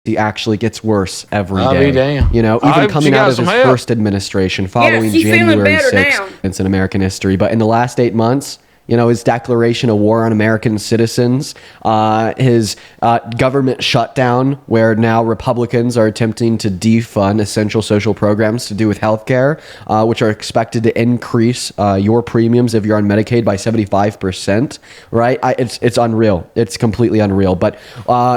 he actually gets worse every I'll day. be damned. You know, I even hope coming she out got of his some help. first administration following she's feeling January better 6th now. it's in American history. But in the last 8 months, you know, his declaration of war on American citizens, his government shutdown, where now Republicans are attempting to defund essential social programs to do with healthcare, which are expected to increase your premiums if you're on Medicaid by 75%. Right? It's unreal. It's completely unreal. But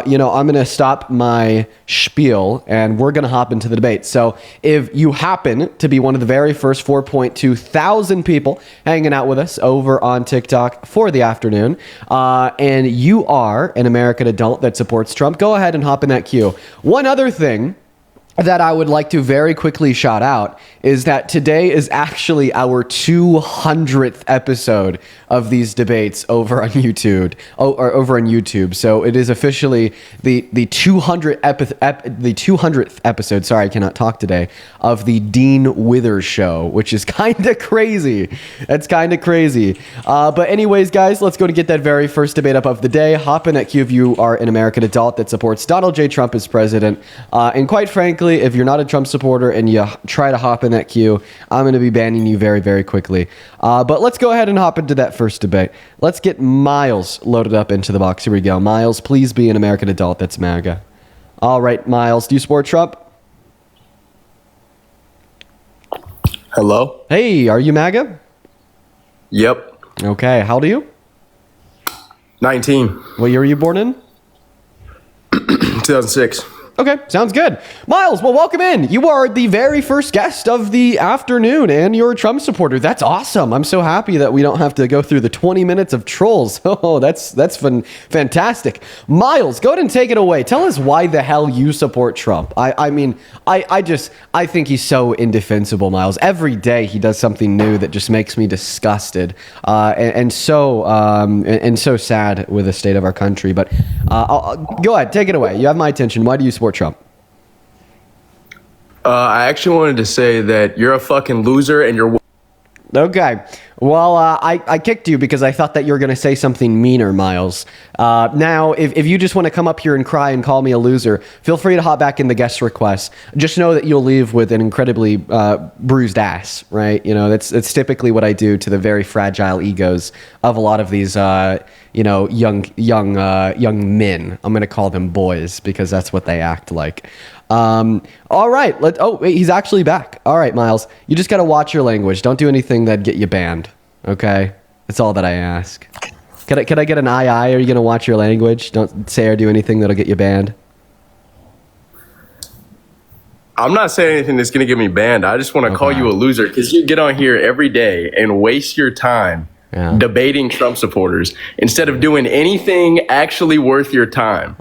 you know, I'm going to stop my spiel and we're going to hop into the debate. So if you happen to be one of the very first 4.2 thousand people hanging out with us over on TikTok for the afternoon, and you are an American adult that supports Trump, go ahead and hop in that queue. One other thing that I would like to very quickly shout out is that today is actually our 200th episode of these debates over on YouTube. Over on YouTube. So it is officially the 200th episode. Sorry, I cannot talk today. Of the Dean Withers show, which is kind of crazy. That's kind of crazy. But anyways, guys, let's go to get that very first debate up of the day. Hop in that queue if you are an American adult that supports Donald J. Trump as president. And quite frankly, if you're not a Trump supporter and you try to hop in that queue, I'm going to be banning you very, very quickly. But let's go ahead and hop into that first debate. Let's get Miles loaded up into the box. Here we go. Miles, please be an American adult that's MAGA. All right, Miles, do you support Trump? Hello? Hey, are you MAGA? Yep. Okay, how old are you? 19. What year were you born in? 2006. Okay, sounds good. Miles, well, welcome in. You are the very first guest of the afternoon, and you're a Trump supporter. That's awesome. I'm so happy that we don't have to go through the 20 minutes of trolls. Oh, that's fantastic. Miles, go ahead and take it away. Tell us why the hell you support Trump. I think he's so indefensible, Miles. Every day he does something new that just makes me disgusted and so sad with the state of our country. But go ahead, take it away. You have my attention. Why do you support Trump? I actually wanted to say that you're a fucking loser and you're... Okay. Well, I kicked you because I thought that you were going to say something meaner, Miles. Now, if you just want to come up here and cry and call me a loser, feel free to hop back in the guest request. Just know that you'll leave with an incredibly bruised ass, right? You know, that's typically what I do to the very fragile egos of a lot of these, young men. I'm going to call them boys because that's what they act like. All right. Wait, he's actually back. All right, Miles, you just got to watch your language. Don't do anything that'd get you banned. Okay. That's all that I ask. Could I get an aye? Are you going to watch your language? Don't say or do anything that'll get you banned. I'm not saying anything that's going to get me banned. I just want to call you a loser because you get on here every day and waste your time debating Trump supporters instead of doing anything actually worth your time.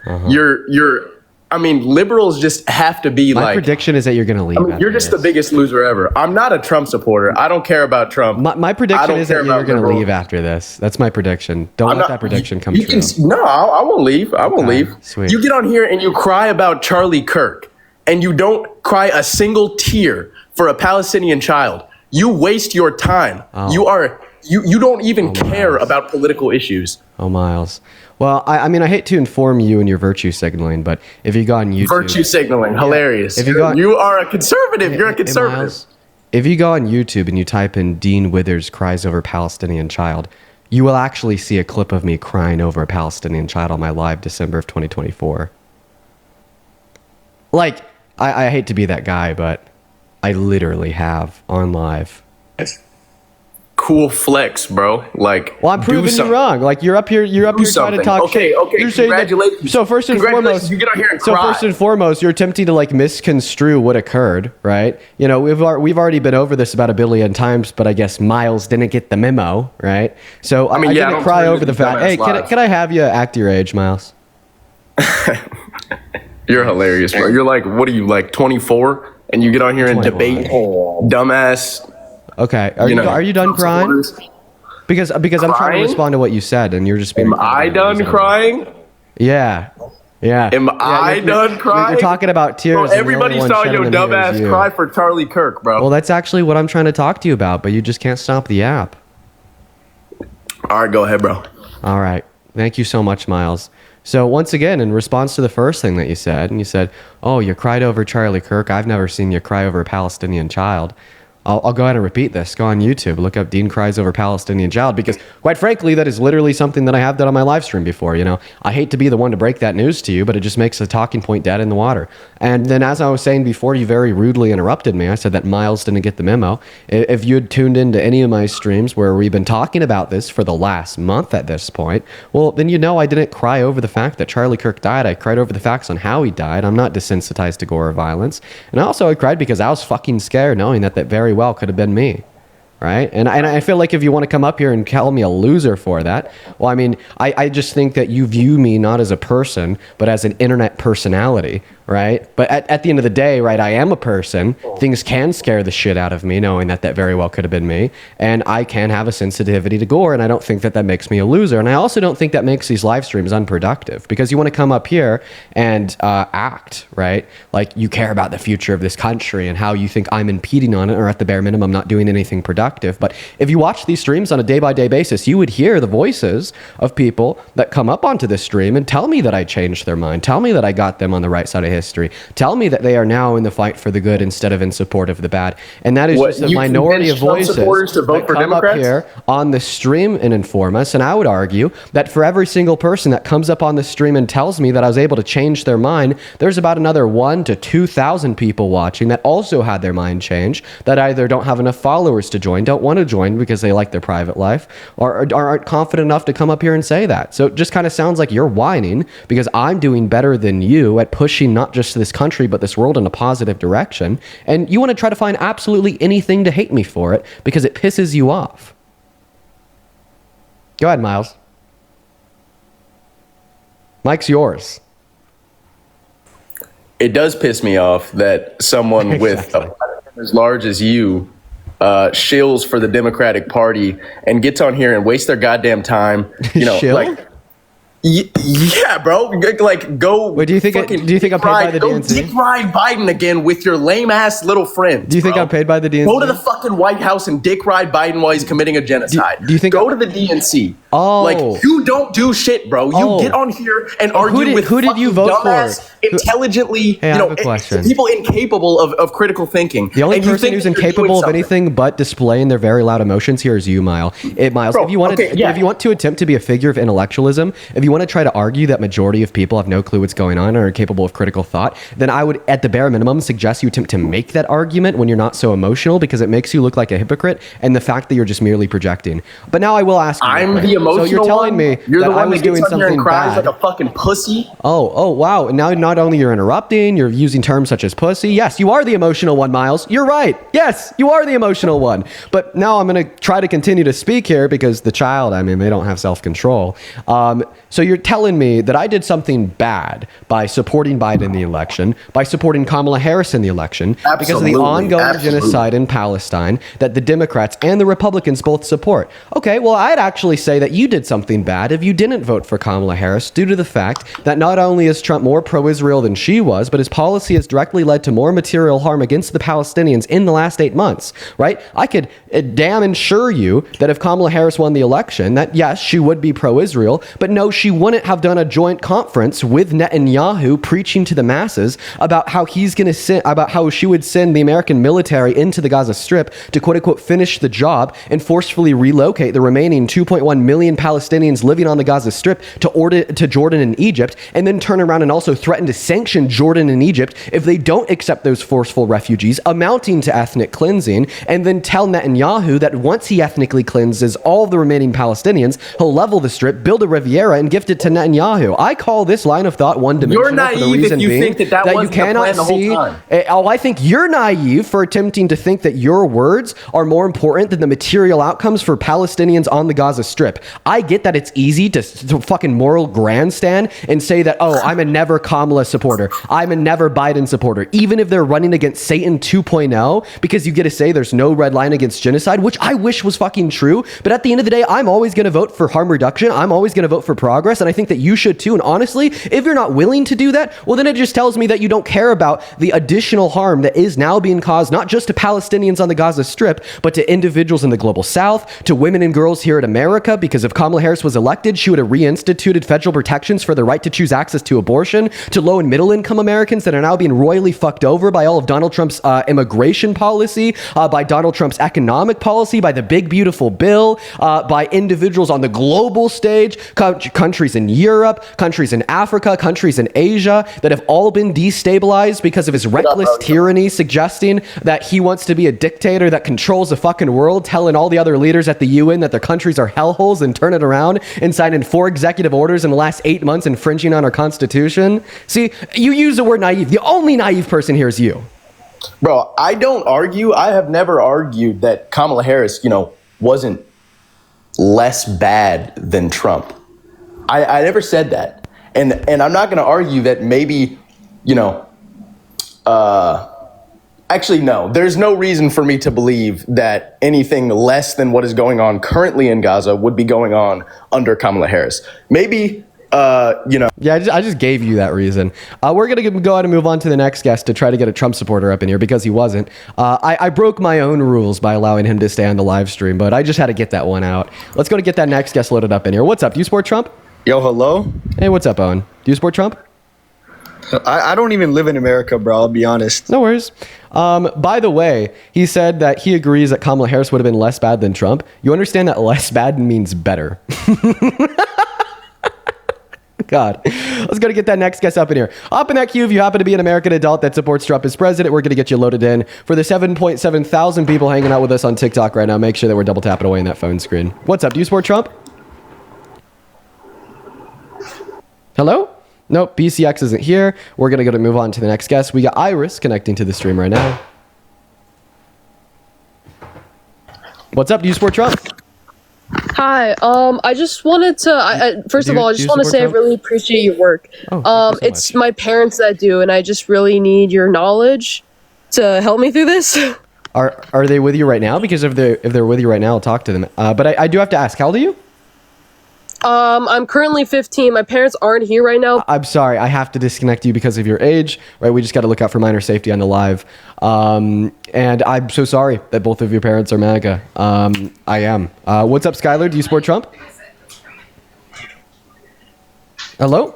Liberals just have to be My prediction is that you're going to leave. You're just the biggest loser ever. I'm not a Trump supporter. I don't care about Trump. My prediction is that you're going to leave after this. That's my prediction. Don't let that prediction come true. I won't leave. I won't leave. Sweet. You get on here and you cry about Charlie Kirk and you don't cry a single tear for a Palestinian child. You waste your time. Oh. You don't even care about political issues. Oh, Miles. Well, I hate to inform you in your virtue signaling, but if you go on YouTube... Virtue signaling, hilarious. If you are a conservative. You're a conservative. Miles, if you go on YouTube and you type in Dean Withers cries over Palestinian child, you will actually see a clip of me crying over a Palestinian child on my live December of 2024. Like, I hate to be that guy, but I literally have on live. Cool flex, bro. Like, well, I'm proving you wrong. Like, you're up here trying to talk. Okay. Congratulations. So first and foremost, you get on here and cry. So first and foremost, you're attempting to misconstrue what occurred, right? You know, we've already been over this about a billion times, but I guess Miles didn't get the memo, right? So I didn't cry over the fact. Hey, can I have you act your age, Miles? You're hilarious, bro. You're like, what are you, like 24? And you get on here and debate dumbass. Okay, are you done crying? Because I'm trying to respond to what you said, and you're just being. Am I done crying? Yeah. Am I done crying? You're talking about tears. Bro, everybody saw your dumbass cry for Charlie Kirk, bro. Well, that's actually what I'm trying to talk to you about, but you just can't stop the app. All right, go ahead, bro. All right, thank you so much, Miles. So once again, in response to the first thing that you said, and you said, oh, you cried over Charlie Kirk. I've never seen you cry over a Palestinian child. I'll go ahead and repeat this. Go on YouTube, look up Dean cries over Palestinian child, because quite frankly, that is literally something that I have done on my live stream before. You know, I hate to be the one to break that news to you, but it just makes a talking point dead in the water. And then, as I was saying before, you very rudely interrupted me. I said that Miles didn't get the memo. If you had tuned into any of my streams where we've been talking about this for the last month at this point, well, then you know I didn't cry over the fact that Charlie Kirk died. I cried over the facts on how he died. I'm not desensitized to gore or violence. And also I cried because I was fucking scared, knowing that very well could have been me, right? And I feel like if you want to come up here and call me a loser for that, well, I mean, I just think that you view me not as a person, but as an internet personality, right? But at the end of the day, right, I am a person. Things can scare the shit out of me, knowing that very well could have been me. And I can have a sensitivity to gore, and I don't think that makes me a loser. And I also don't think that makes these live streams unproductive, because you want to come up here and act, right, like you care about the future of this country and how you think I'm impeding on it, or at the bare minimum not doing anything productive. But if you watch these streams on a day-by-day basis, you would hear the voices of people that come up onto this stream and tell me that I changed their mind, tell me that I got them on the right side of history, tell me that they are now in the fight for the good instead of in support of the bad. And that is just a minority of voices to vote for come Democrats? up here on the stream and inform us. And I would argue that for every single person that comes up on the stream and tells me that I was able to change their mind, there's about another 1,000 to 2,000 people watching that also had their mind change, that either don't have enough followers to join, don't want to join because they like their private life, or aren't confident enough to come up here and say that. So it just kind of sounds like you're whining because I'm doing better than you at pushing not just this country but this world in a positive direction, and you want to try to find absolutely anything to hate me for it because it pisses you off. Go ahead, Miles. Mike's yours. It does piss me off that someone with a platform as large as you shills for the Democratic Party and gets on here and wastes their goddamn time. You know, Shill? like, yeah, bro. Like, go. Wait, do you think I'm paid by the DNC? Go dick ride Biden again with your lame ass little friends. Do you think I'm paid by the DNC? Go to the fucking White House and dick ride Biden while he's committing a genocide. Do you think go to the DNC? Oh, like, you don't do shit, bro. You get on here and argue with who did you vote dumbass, for? Intelligently, Hey, I have a question. People incapable of critical thinking. The only and you person think who's that you're incapable doing of something. anything but displaying their very loud emotions here is you, Miles. Miles, Bro, if you want to attempt to be a figure of intellectualism, if you want to try to argue that majority of people have no clue what's going on and are incapable of critical thought, then I would, at the bare minimum, suggest you attempt to make that argument when you're not so emotional, because it makes you look like a hypocrite, and the fact that you're just merely projecting. But now I will ask you. I'm the emotional So you're telling me you're that the one I was that gets doing on here and something cries bad. like a fucking pussy. Oh, wow. And now not only you're interrupting, you're using terms such as pussy. Yes, you are the emotional one, Miles. You're right. Yes, you are the emotional one. But now I'm going to try to continue to speak here because the child, I mean, they don't have self-control. So you're telling me that I did something bad by supporting Biden in the election, by supporting Kamala Harris in the election, because of the ongoing genocide in Palestine that the Democrats and the Republicans both support. Okay, well, I'd actually say that you did something bad if you didn't vote for Kamala Harris, due to the fact that not only is Trump more pro-Israel than she was, but his policy has directly led to more material harm against the Palestinians in the last 8 months, right? I could damn ensure you that if Kamala Harris won the election, that yes, she would be pro-Israel, but no, she wouldn't have done a joint conference with Netanyahu preaching to the masses about how he's going to send, about how she would send the American military into the Gaza Strip to quote unquote finish the job and forcefully relocate the remaining 2.1 million Palestinians living on the Gaza Strip to Jordan and Egypt, and then turn around and also threaten to sanction Jordan and Egypt if they don't accept those forceful refugees, amounting to ethnic cleansing, and then tell Netanyahu that once he ethnically cleanses all of the remaining Palestinians, he'll level the Strip, build a Riviera, and gift it to Netanyahu. I call this line of thought one-dimensional. You're naive for the reason if you being think that you cannot see. I think you're naive for attempting to think that your words are more important than the material outcomes for Palestinians on the Gaza Strip. I get that it's easy to fucking moral grandstand and say that, oh, I'm a never Kamala a supporter. I'm a never Biden supporter, even if they're running against Satan 2.0, because you get to say there's no red line against genocide, which I wish was fucking true. But at the end of the day, I'm always going to vote for harm reduction. I'm always going to vote for progress. And I think that you should too. And honestly, if you're not willing to do that, well, then it just tells me that you don't care about the additional harm that is now being caused, not just to Palestinians on the Gaza Strip, but to individuals in the global South, to women and girls here in America, because if Kamala Harris was elected, she would have reinstituted federal protections for the right to choose access to abortion, to low and middle income Americans that are now being royally fucked over by all of Donald Trump's immigration policy, by Donald Trump's economic policy, by the big beautiful bill, by individuals on the global stage, countries in Europe, countries in Africa, countries in Asia that have all been destabilized because of his reckless tyranny, suggesting that he wants to be a dictator that controls the fucking world, telling all the other leaders at the UN that their countries are hellholes and turn it around and signing 4 executive orders in the last 8 months infringing on our Constitution. See, you use the word naive. The only naive person here is you. Bro, I don't argue. I have never argued that Kamala Harris, wasn't less bad than Trump. I never said that. And I'm not going to argue that maybe, actually, no, there's no reason for me to believe that anything less than what is going on currently in Gaza would be going on under Kamala Harris. Maybe, Yeah, I just gave you that reason. We're going to go ahead and move on to the next guest to try to get a Trump supporter up in here because he wasn't. I broke my own rules by allowing him to stay on the live stream, but I just had to get that one out. Let's go to get that next guest loaded up in here. What's up? Do you support Trump? Yo, hello? Hey, what's up, Owen? Do you support Trump? I don't even live in America, bro. I'll be honest. No worries. By the way, he said that he agrees that Kamala Harris would have been less bad than Trump. You understand that less bad means better. God. Let's go to get that next guest up in here. Hop in that queue if you happen to be an American adult that supports Trump as president. We're going to get you loaded in. For the 7.7 thousand people hanging out with us on TikTok right now, make sure that we're double tapping away in that phone screen. What's up? Do you support Trump? Hello? Nope, BCX isn't here. We're going to move on to the next guest. We got Iris connecting to the stream right now. What's up? Do you support Trump? Hi. I just wanted to. First of all, I just want to say Trump? I really appreciate your work. Oh, it's my parents that do, and I just really need your knowledge to help me through this. Are they with you right now? Because if they're with you right now, I'll talk to them. But I do have to ask, how old are you? I'm currently 15. My parents aren't here right now. I'm sorry. I have to disconnect you because of your age, right? We just got to look out for minor safety on the live. And I'm so sorry that both of your parents are MAGA. I am. What's up, Skylar? Do you support Trump? Hello?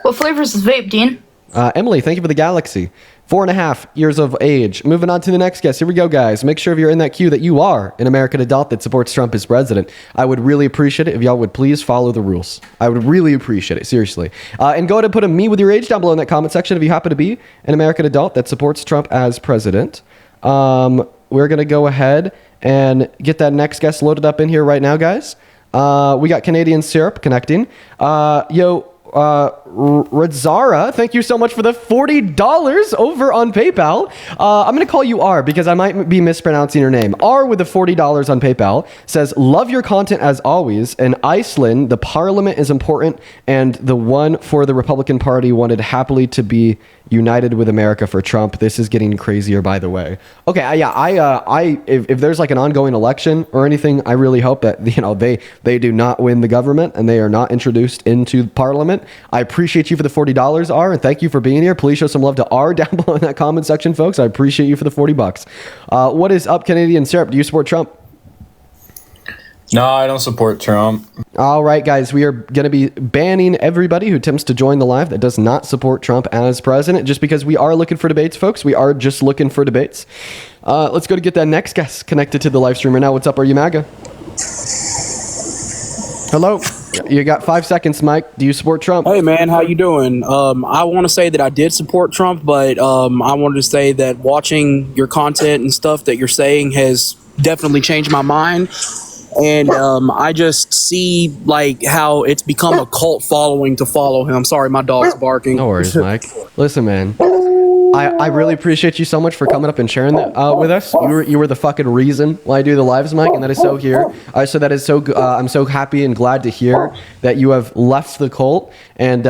What flavor is this vape, Dean? Emily, thank you for the galaxy. 4.5 years of age. Moving on to the next guest. Here we go, guys. Make sure if you're in that queue that you are an American adult that supports Trump as president. I would really appreciate it if y'all would please follow the rules. I would really appreciate it, seriously. And go ahead and put a me with your age down below in that comment section if you happen to be an American adult that supports Trump as president. We're going to go ahead and get that next guest loaded up in here right now, guys. We got Canadian Syrup connecting. Radzara, thank you so much for the $40 over on PayPal. I'm going to call you R because I might be mispronouncing your name. R with the $40 on PayPal says, love your content as always. In Iceland, the parliament is important and the one for the Republican Party wanted happily to be united with America for Trump. This is getting crazier, by the way. Okay, if there's like an ongoing election or anything, I really hope that they do not win the government and they are not introduced into Parliament. I appreciate you for the $40, R, and thank you for being here. Please show some love to R down below in that comment section, folks. I appreciate you for the $40. What is up, Canadian Syrup? Do you support Trump? No, I don't support Trump. All right, guys, we are going to be banning everybody who attempts to join the live that does not support Trump as president, just because we are looking for debates, folks. We are just looking for debates. Let's go to get that next guest connected to the live stream right now. What's up, are you MAGA? Hello. You got 5 seconds, Mike. Do you support Trump? Hey, man, how you doing? I want to say that I did support Trump, but I wanted to say that watching your content and stuff that you're saying has definitely changed my mind. And I just see like how it's become a cult following to follow him. Sorry, my dog's barking. No worries, Mike. Listen, man. I really appreciate you so much for coming up and sharing that with us. You were the fucking reason why I do the lives, Mike, and that is so here. So that is so. I'm so happy and glad to hear that you have left the cult and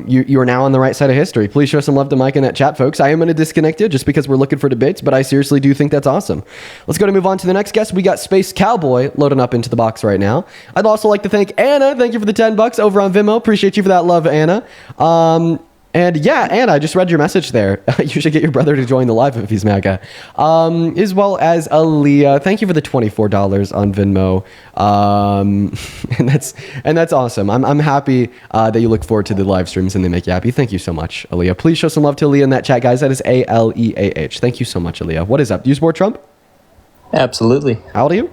you are now on the right side of history. Please show some love to Mike in that chat, folks. I am going to disconnect you just because we're looking for debates, but I seriously do think that's awesome. Let's go to move on to the next guest. We got Space Cowboy loading up into the box right now. I'd also like to thank Anna. Thank you for the $10 over on Venmo. Appreciate you for that love, Anna. And yeah, Anna, I just read your message there. You should get your brother to join the live if he's MAGA. As well as Aaliyah. Thank you for the $24 on Venmo. And that's awesome. I'm happy that you look forward to the live streams and they make you happy. Thank you so much, Aaliyah. Please show some love to Aaliyah in that chat, guys. That is ALEAH. Thank you so much, Aaliyah. What is up? Do you support Trump? Absolutely. How old are you?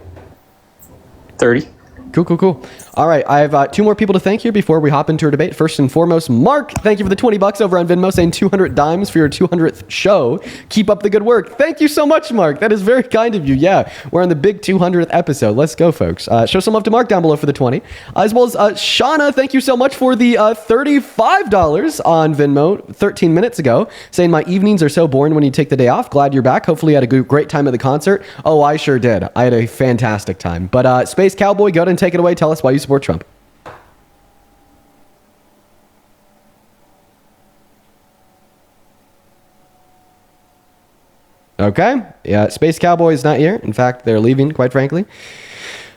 30. Cool. All right, I have 2 more people to thank here before we hop into our debate. First and foremost, Mark, thank you for the $20 over on Venmo, saying 200 dimes for your 200th show. Keep up the good work. Thank you so much, Mark. That is very kind of you. Yeah, we're on the big 200th episode. Let's go, folks. Show some love to Mark down below for the 20. As well as Shauna, thank you so much for the $35 on Venmo 13 minutes ago, saying my evenings are so boring when you take the day off. Glad you're back. Hopefully you had a great time at the concert. Oh, I sure did. I had a fantastic time. But Space Cowboy, go ahead and take it away. Tell us why you support Trump. Okay. Yeah, Space Cowboy is not here. In fact, they're leaving, quite frankly.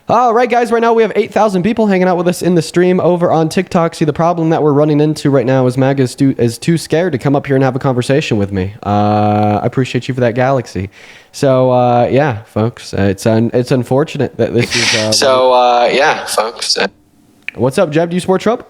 All right, guys. Right now, we have 8,000 people hanging out with us in the stream over on TikTok. See, the problem that we're running into right now is MAGA is too scared to come up here and have a conversation with me. I appreciate you for that, Galaxy. So, yeah, folks, it's unfortunate that this is... yeah, folks. What's up, Jeb? Do you support Trump?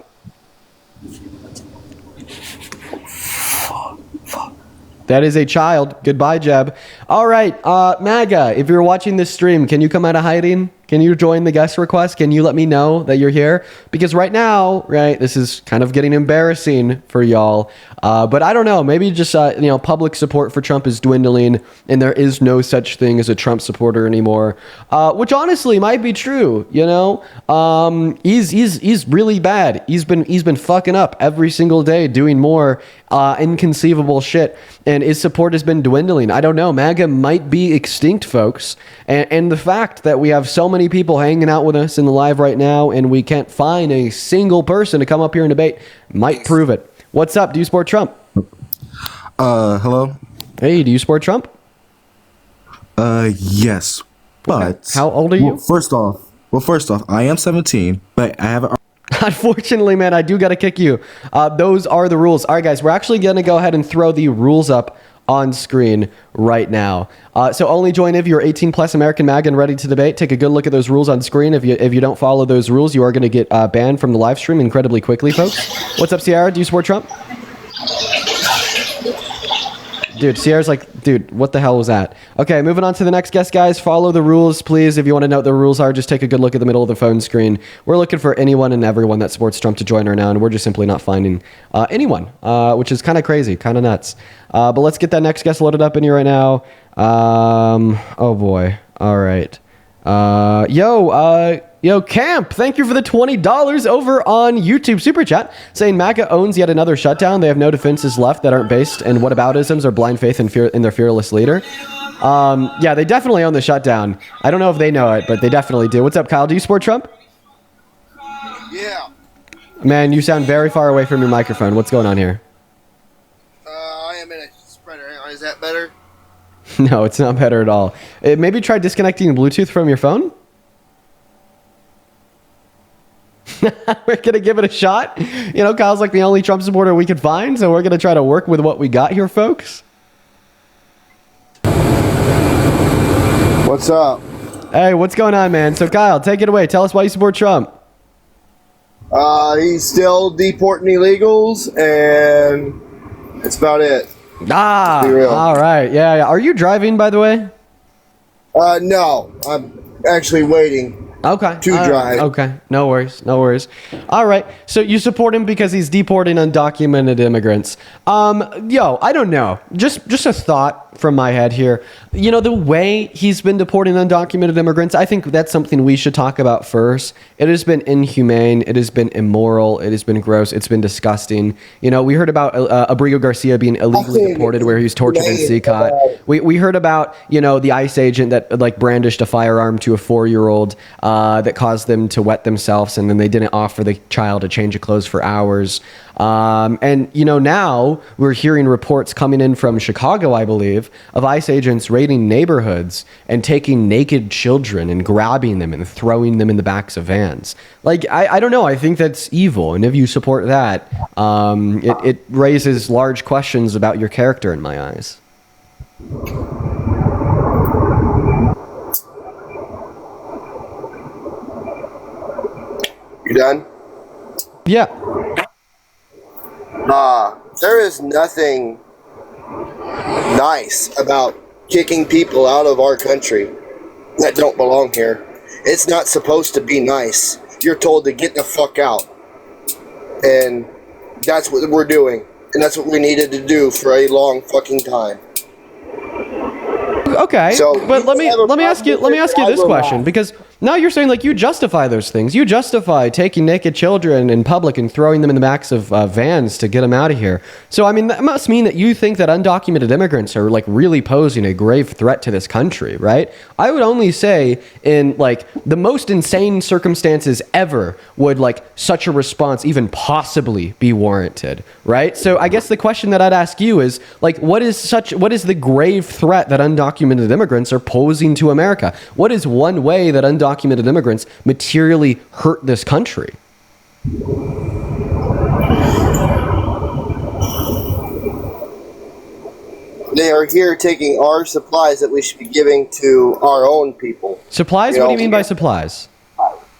That is a child. Goodbye, Jeb. All right, MAGA, if you're watching this stream, can you come out of hiding? Can you join the guest request? Can you let me know that you're here? Because right now, right, this is kind of getting embarrassing for y'all. But I don't know. Maybe just, public support for Trump is dwindling and there is no such thing as a Trump supporter anymore. Which honestly might be true, you know? He's really bad. He's been fucking up every single day doing more inconceivable shit. And his support has been dwindling. I don't know. MAGA might be extinct, folks. And the fact that we have so many people hanging out with us in the live right now and we can't find a single person to come up here and debate might prove it. What's up? Do you support Trump? Hello? Hey, do you support Trump? Yes. But how old are you? Well, first off, I am 17, but I have a... Unfortunately, man, I do got to kick you. Those are the rules. All right, guys, we're actually going to go ahead and throw the rules up on screen right now. So only join if you're 18 plus American MAGA and ready to debate. Take a good look at those rules on screen. If you don't follow those rules, you are going to get banned from the live stream incredibly quickly, folks. What's up, Sierra? Do you support Trump? Dude, Sierra's like, dude, what the hell was that? Okay, moving on to the next guest, guys. Follow the rules, please. If you want to know what the rules are, just take a good look at the middle of the phone screen. We're looking for anyone and everyone that supports Trump to join right now, and we're just simply not finding anyone, which is kind of crazy, kind of nuts. But let's get that next guest loaded up in here right now. Oh, boy. All right. Yo, Camp, thank you for the $20 over on YouTube Super Chat, saying MAGA owns yet another shutdown. They have no defenses left that aren't based in whataboutisms or blind faith in their fearless leader. Yeah, they definitely own the shutdown. I don't know if they know it, but they definitely do. What's up, Kyle? Do you support Trump? Yeah. Man, you sound very far away from your microphone. What's going on here? I am in a spreader. Is that better? No, it's not better at all. Maybe try disconnecting Bluetooth from your phone? We're going to give it a shot. You know, Kyle's like the only Trump supporter we could find, so we're going to try to work with what we got here, folks. What's up? Hey, what's going on, man? So, Kyle, take it away. Tell us why you support Trump. He's still deporting illegals, and that's about it. All right. Yeah. Are you driving, by the way? No. I'm actually waiting. Okay. to drive. Okay. No worries. No worries. All right. So you support him because he's deporting undocumented immigrants. I don't know. Just a thought from my head here. You know, the way he's been deporting undocumented immigrants, I think that's something we should talk about first. It has been inhumane. It has been immoral. It has been gross. It's been disgusting. You know, we heard about Abrigo Garcia being illegally deported where he was tortured in Secot. We heard about, you know, the ICE agent that like brandished a firearm to a 4-year-old that caused them to wet themselves, and then they didn't offer the child a change of clothes for hours. And, you know, now we're hearing reports coming in from Chicago, I believe, of ICE agents raiding neighborhoods and taking naked children and grabbing them and throwing them in the backs of vans. Like, I don't know. I think that's evil. And if you support that, it raises large questions about your character in my eyes. You done? Yeah. There is nothing nice about kicking people out of our country that don't belong here. It's not supposed to be nice. You're told to get the fuck out. And that's what we're doing. And that's what we needed to do for a long fucking time. Okay, so but let me ask you this question, because now you're saying like you justify those things. You justify taking naked children in public and throwing them in the backs of vans to get them out of here. So I mean, that must mean that you think that undocumented immigrants are like really posing a grave threat to this country, right? I would only say in like the most insane circumstances ever would like such a response even possibly be warranted, right? So I guess the question that I'd ask you is like, what is the grave threat that undocumented immigrants are posing to America? What is one way that undocumented immigrants materially hurt this country? They are here taking our supplies that we should be giving to our own people. Supplies? What do you mean by supplies?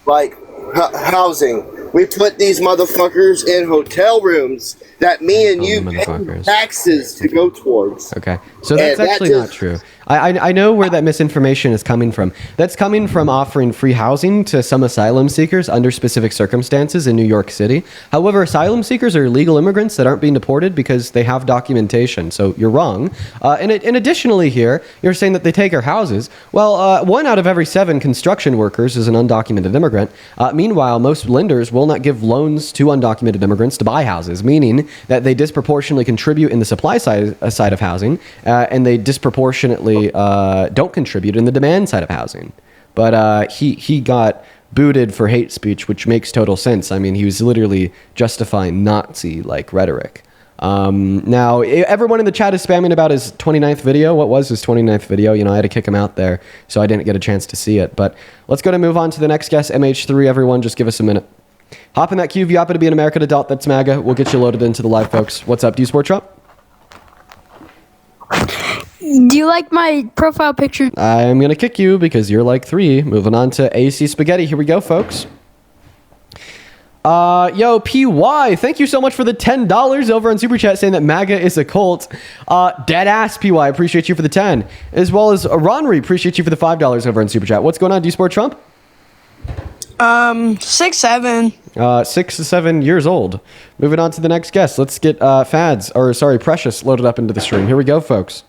Like housing. We put these motherfuckers in hotel rooms that me and you pay taxes to go towards. Okay, so that's actually not true. I know where that misinformation is coming from. That's coming from offering free housing to some asylum seekers under specific circumstances in New York City. However, asylum seekers are legal immigrants that aren't being deported because they have documentation. So you're wrong. And additionally here, you're saying that they take our houses. Well, 1 out of every 7 construction workers is an undocumented immigrant. Meanwhile, most lenders will not give loans to undocumented immigrants to buy houses, meaning that they disproportionately contribute in the supply side of housing, and they disproportionately don't contribute in the demand side of housing. But he got booted for hate speech, which makes total sense. I mean, he was literally justifying Nazi-like rhetoric. Now, everyone in the chat is spamming about his 29th video. What was his 29th video? You know, I had to kick him out there, so I didn't get a chance to see it. But let's go to move on to the next guest, MH3. Everyone, just give us a minute. Hop in that queue if you happen to be an American adult that's MAGA. We'll get you loaded into the live, folks. What's up? Do you support Trump? Do you like my profile picture? I'm going to kick you because you're like 3. Moving on to AC Spaghetti. Here we go, folks. Yo, PY, thank you so much for the $10 over on Super Chat saying that MAGA is a cult. Dead ass PY, appreciate you for the 10. As well as Ronry, appreciate you for the $5 over on Super Chat. What's going on? Do you support Trump? 6, 7. 6 to 7 years old. Moving on to the next guest. Let's get Precious loaded up into the stream. Here we go, folks.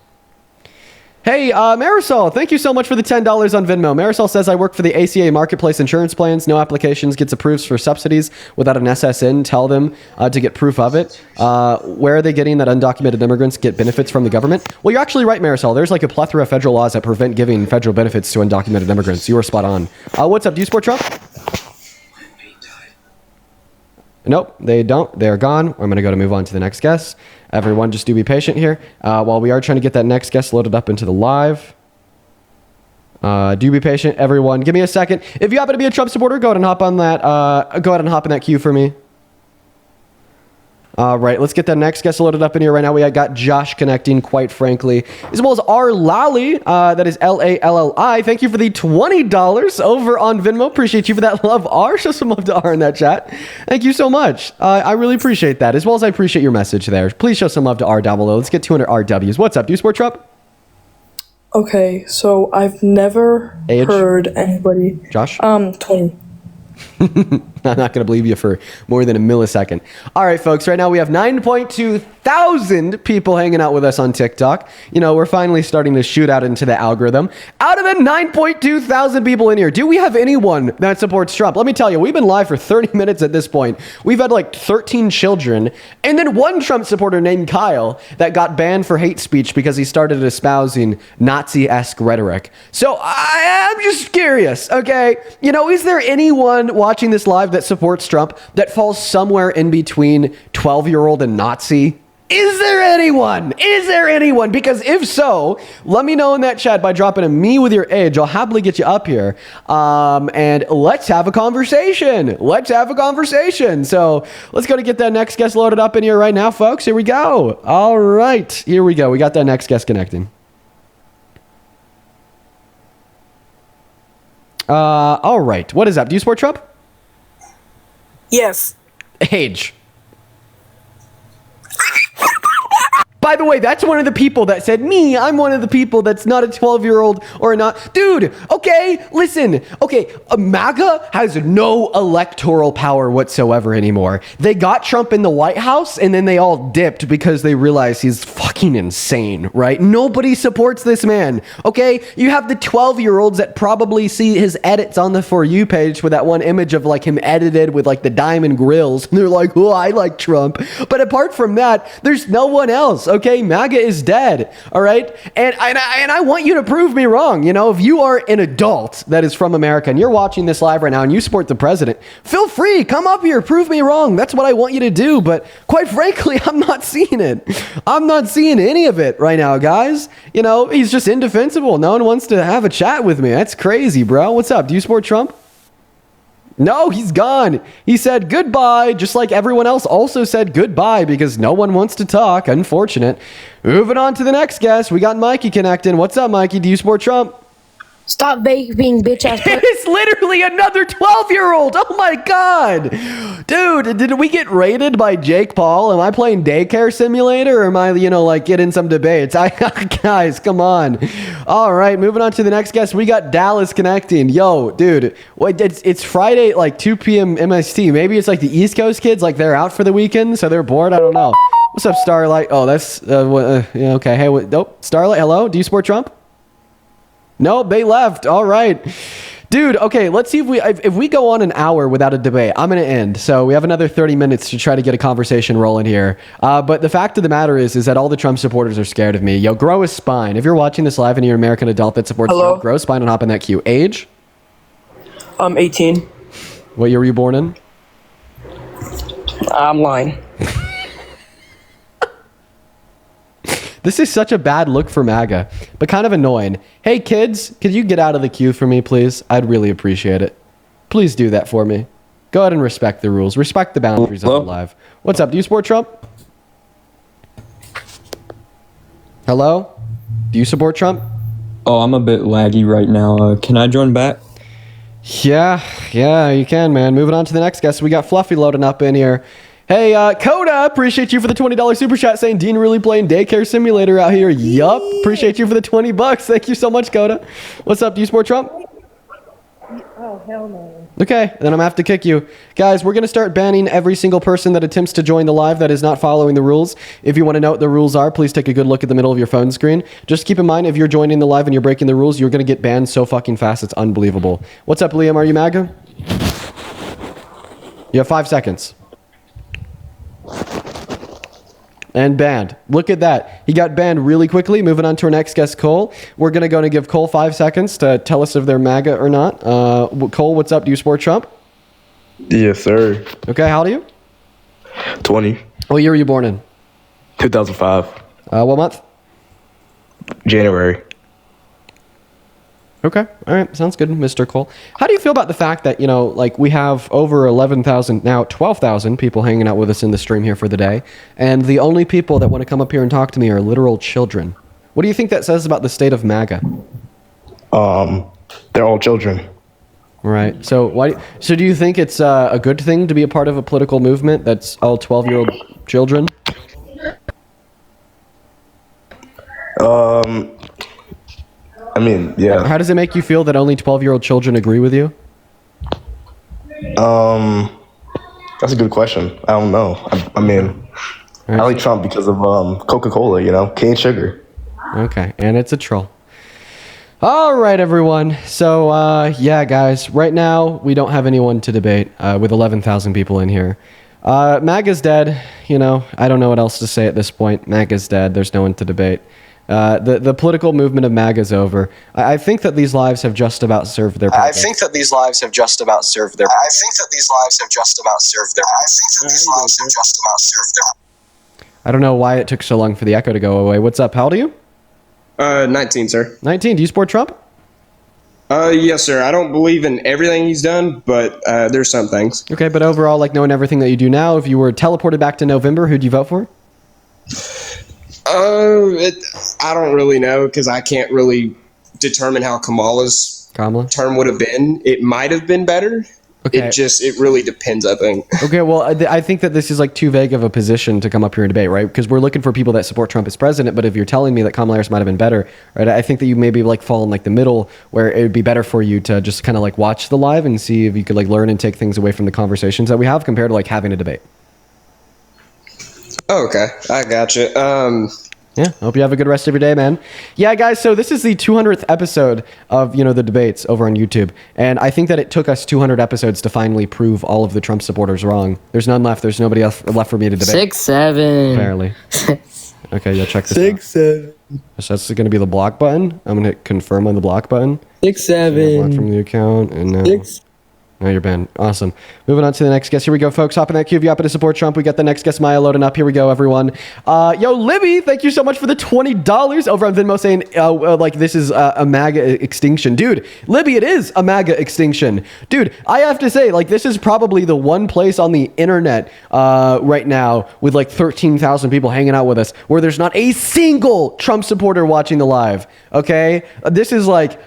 Hey, Marisol, thank you so much for the $10 on Venmo. Marisol says, I work for the ACA Marketplace Insurance Plans. No applications gets approved for subsidies without an SSN. Tell them to get proof of it. Where are they getting that undocumented immigrants get benefits from the government? Well, you're actually right, Marisol. There's like a plethora of federal laws that prevent giving federal benefits to undocumented immigrants. You are spot on. What's up? Do you support Trump? Nope, they don't. They're gone. I'm going to move on to the next guest. Everyone, just do be patient here while we are trying to get that next guest loaded up into the live. Do be patient, everyone. Give me a second. If you happen to be a Trump supporter, go ahead and hop on that. Go ahead and hop in that queue for me. All right, let's get that next guest loaded up in here right now. We got Josh connecting, quite frankly, as well as R. Lally. That is Lally. Thank you for the $20 over on Venmo. Appreciate you for that love, R. Show some love to R in that chat. Thank you so much. I really appreciate that, as well as I appreciate your message there. Please show some love to R down below. Let's get 200 RWs. What's up? Do you support Trump? Okay, so I've never Age? heard anybody. Josh? 20. I'm not going to believe you for more than a millisecond. All right, folks, right now we have 9.2 thousand people hanging out with us on TikTok. You know, we're finally starting to shoot out into the algorithm. Out of the 9.2 thousand people in here, do we have anyone that supports Trump? Let me tell you, we've been live for 30 minutes at this point. We've had like 13 children, and then one Trump supporter named Kyle that got banned for hate speech because he started espousing Nazi-esque rhetoric. So I am just curious, okay? You know, is there anyone watching this live that supports Trump that falls somewhere in between 12-year-old and Nazi? Is there anyone? Is there anyone? Because if so, let me know in that chat by dropping a me with your age. I'll happily get you up here. And let's have a conversation. Let's have a conversation. So let's go to get that next guest loaded up in here right now, folks. Here we go. All right. Here we go. We got that next guest connecting. All right. What is up? Do you support Trump? Yes. Age. By the way, that's one of the people that said, me, I'm one of the people that's not a 12-year-old or not. Dude, okay, listen. Okay, MAGA has no electoral power whatsoever anymore. They got Trump in the White House, and then they all dipped because they realized he's fucking insane, right? Nobody supports this man, okay? You have the 12-year-olds that probably see his edits on the For You page with that one image of like him edited with like the diamond grills, and they're like, oh, I like Trump. But apart from that, there's no one else, okay? MAGA is dead, all right? And I want you to prove me wrong. You know, if you are an adult that is from America and you're watching this live right now and you support the president, feel free, come up here, prove me wrong. That's what I want you to do. But quite frankly, I'm not seeing it. I'm not seeing any of it right now, guys. You know, he's just indefensible. No one wants to have a chat with me. That's crazy, bro. What's up? Do you support Trump? No, he's gone. He said goodbye, just like everyone else also said goodbye because no one wants to talk. Unfortunate. Moving on to the next guest. We got Mikey connecting. What's up, Mikey? Do you support Trump? Stop vaping, bitch ass. It's literally another 12-year-old. Oh my God. Dude, did we get raided by Jake Paul? Am I playing Daycare Simulator or am I, you know, like getting some debates? Guys, come on. All right, moving on to the next guest. We got Dallas connecting. Yo, dude, it's Friday, like 2 p.m. MST. Maybe it's like the East Coast kids, like they're out for the weekend, so they're bored. I don't know. What's up, Starlight? Oh, that's, yeah, okay. Hey, nope. Starlight, hello? Do you support Trump? No, they left. All right. Dude, okay, let's see if we go on an hour without a debate, I'm going to end. So we have another 30 minutes to try to get a conversation rolling here. But the fact of the matter is that all the Trump supporters are scared of me. Yo, grow a spine. If you're watching this live and you're an American adult that supports Trump, grow a spine and hop in that queue. Age? 18. What year were you born in? I'm lying. This is such a bad look for MAGA, but kind of annoying. Hey, kids, could you get out of the queue for me, please? I'd really appreciate it. Please do that for me. Go ahead and respect the rules. Respect the boundaries of the live. What's up? Do you support Trump? Hello? Do you support Trump? Oh, I'm a bit laggy right now. Can I join back? Yeah, you can, man. Moving on to the next guest. We got Fluffy loading up in here. Hey, Coda, appreciate you for the $20 super chat saying Dean really playing Daycare Simulator out here. Yup, appreciate you for the $20. Thank you so much, Coda. What's up? Do you support Trump? Oh, hell no. Okay, then I'm gonna have to kick you. Guys, we're gonna start banning every single person that attempts to join the live that is not following the rules. If you want to know what the rules are, please take a good look at the middle of your phone screen. Just keep in mind, if you're joining the live and you're breaking the rules, you're gonna get banned so fucking fast, it's unbelievable. What's up, Liam? Are you MAGA? You have 5 seconds. And banned. Look at that. He got banned really quickly. Moving on to our next guest, Cole. We're going to go and give Cole 5 seconds to tell us if they're MAGA or not. Cole, what's up? Do you support Trump? Yes, sir. Okay, how old are you? 20. What year were you born in? 2005. What month? January. Okay. All right. Sounds good, Mr. Cole. How do you feel about the fact that, you know, like we have over 11,000, now 12,000 people hanging out with us in the stream here for the day, and the only people that want to come up here and talk to me are literal children? What do you think that says about the state of MAGA? They're all children. Right. So do you think it's a good thing to be a part of a political movement that's all 12-year-old children? I mean, yeah. How does it make you feel that only 12-year-old children agree with you? That's a good question. I don't know. I mean, I like Trump because of Coca-Cola, you know, cane sugar. Okay, and it's a troll. All right, everyone. So, yeah, guys, right now we don't have anyone to debate with 11,000 people in here. MAGA's dead. You know, I don't know what else to say at this point. MAGA's dead. There's no one to debate. The political movement of MAGA is over. I think that these lives have just about served their purpose. I don't know why it took so long for the echo to go away. What's up? How old are you? 19, sir. 19. Do you support Trump? Yes, sir. I don't believe in everything he's done, but there's some things. Okay, but overall, like knowing everything that you do now, if you were teleported back to November, who'd you vote for? I don't really know because I can't really determine how Kamala's term would have been. It might have been better. Okay. It really depends, I think. Okay, well, I think that this is like too vague of a position to come up here and debate, right? Because we're looking for people that support Trump as president, but if you're telling me that Kamala Harris might have been better, right, I think that you maybe like fall in like the middle where it would be better for you to just kind of like watch the live and see if you could like learn and take things away from the conversations that we have compared to like having a debate. Oh, okay, I gotcha. Yeah, hope you have a good rest of your day, man. Yeah, guys, so this is the 200th episode of, you know, the debates over on YouTube. And I think that it took us 200 episodes to finally prove all of the Trump supporters wrong. There's none left. There's nobody else left for me to debate. 6, 7. Apparently. Okay, yeah, check this 6, 7. So that's going to be the block button. I'm going to hit confirm on the block button. 6, 7. Block from the account. And now... 6. Now you're banned. Awesome. Moving on to the next guest. Here we go, folks. Hop in that queue if you happen to support Trump. We got the next guest, Maya, loading up. Here we go, everyone. Yo, Libby, thank you so much for the $20 over on Venmo saying, like, this is a MAGA extinction. Dude, Libby, it is a MAGA extinction. Dude, I have to say, like, this is probably the one place on the internet right now with, like, 13,000 people hanging out with us where there's not a single Trump supporter watching the live, okay? This is like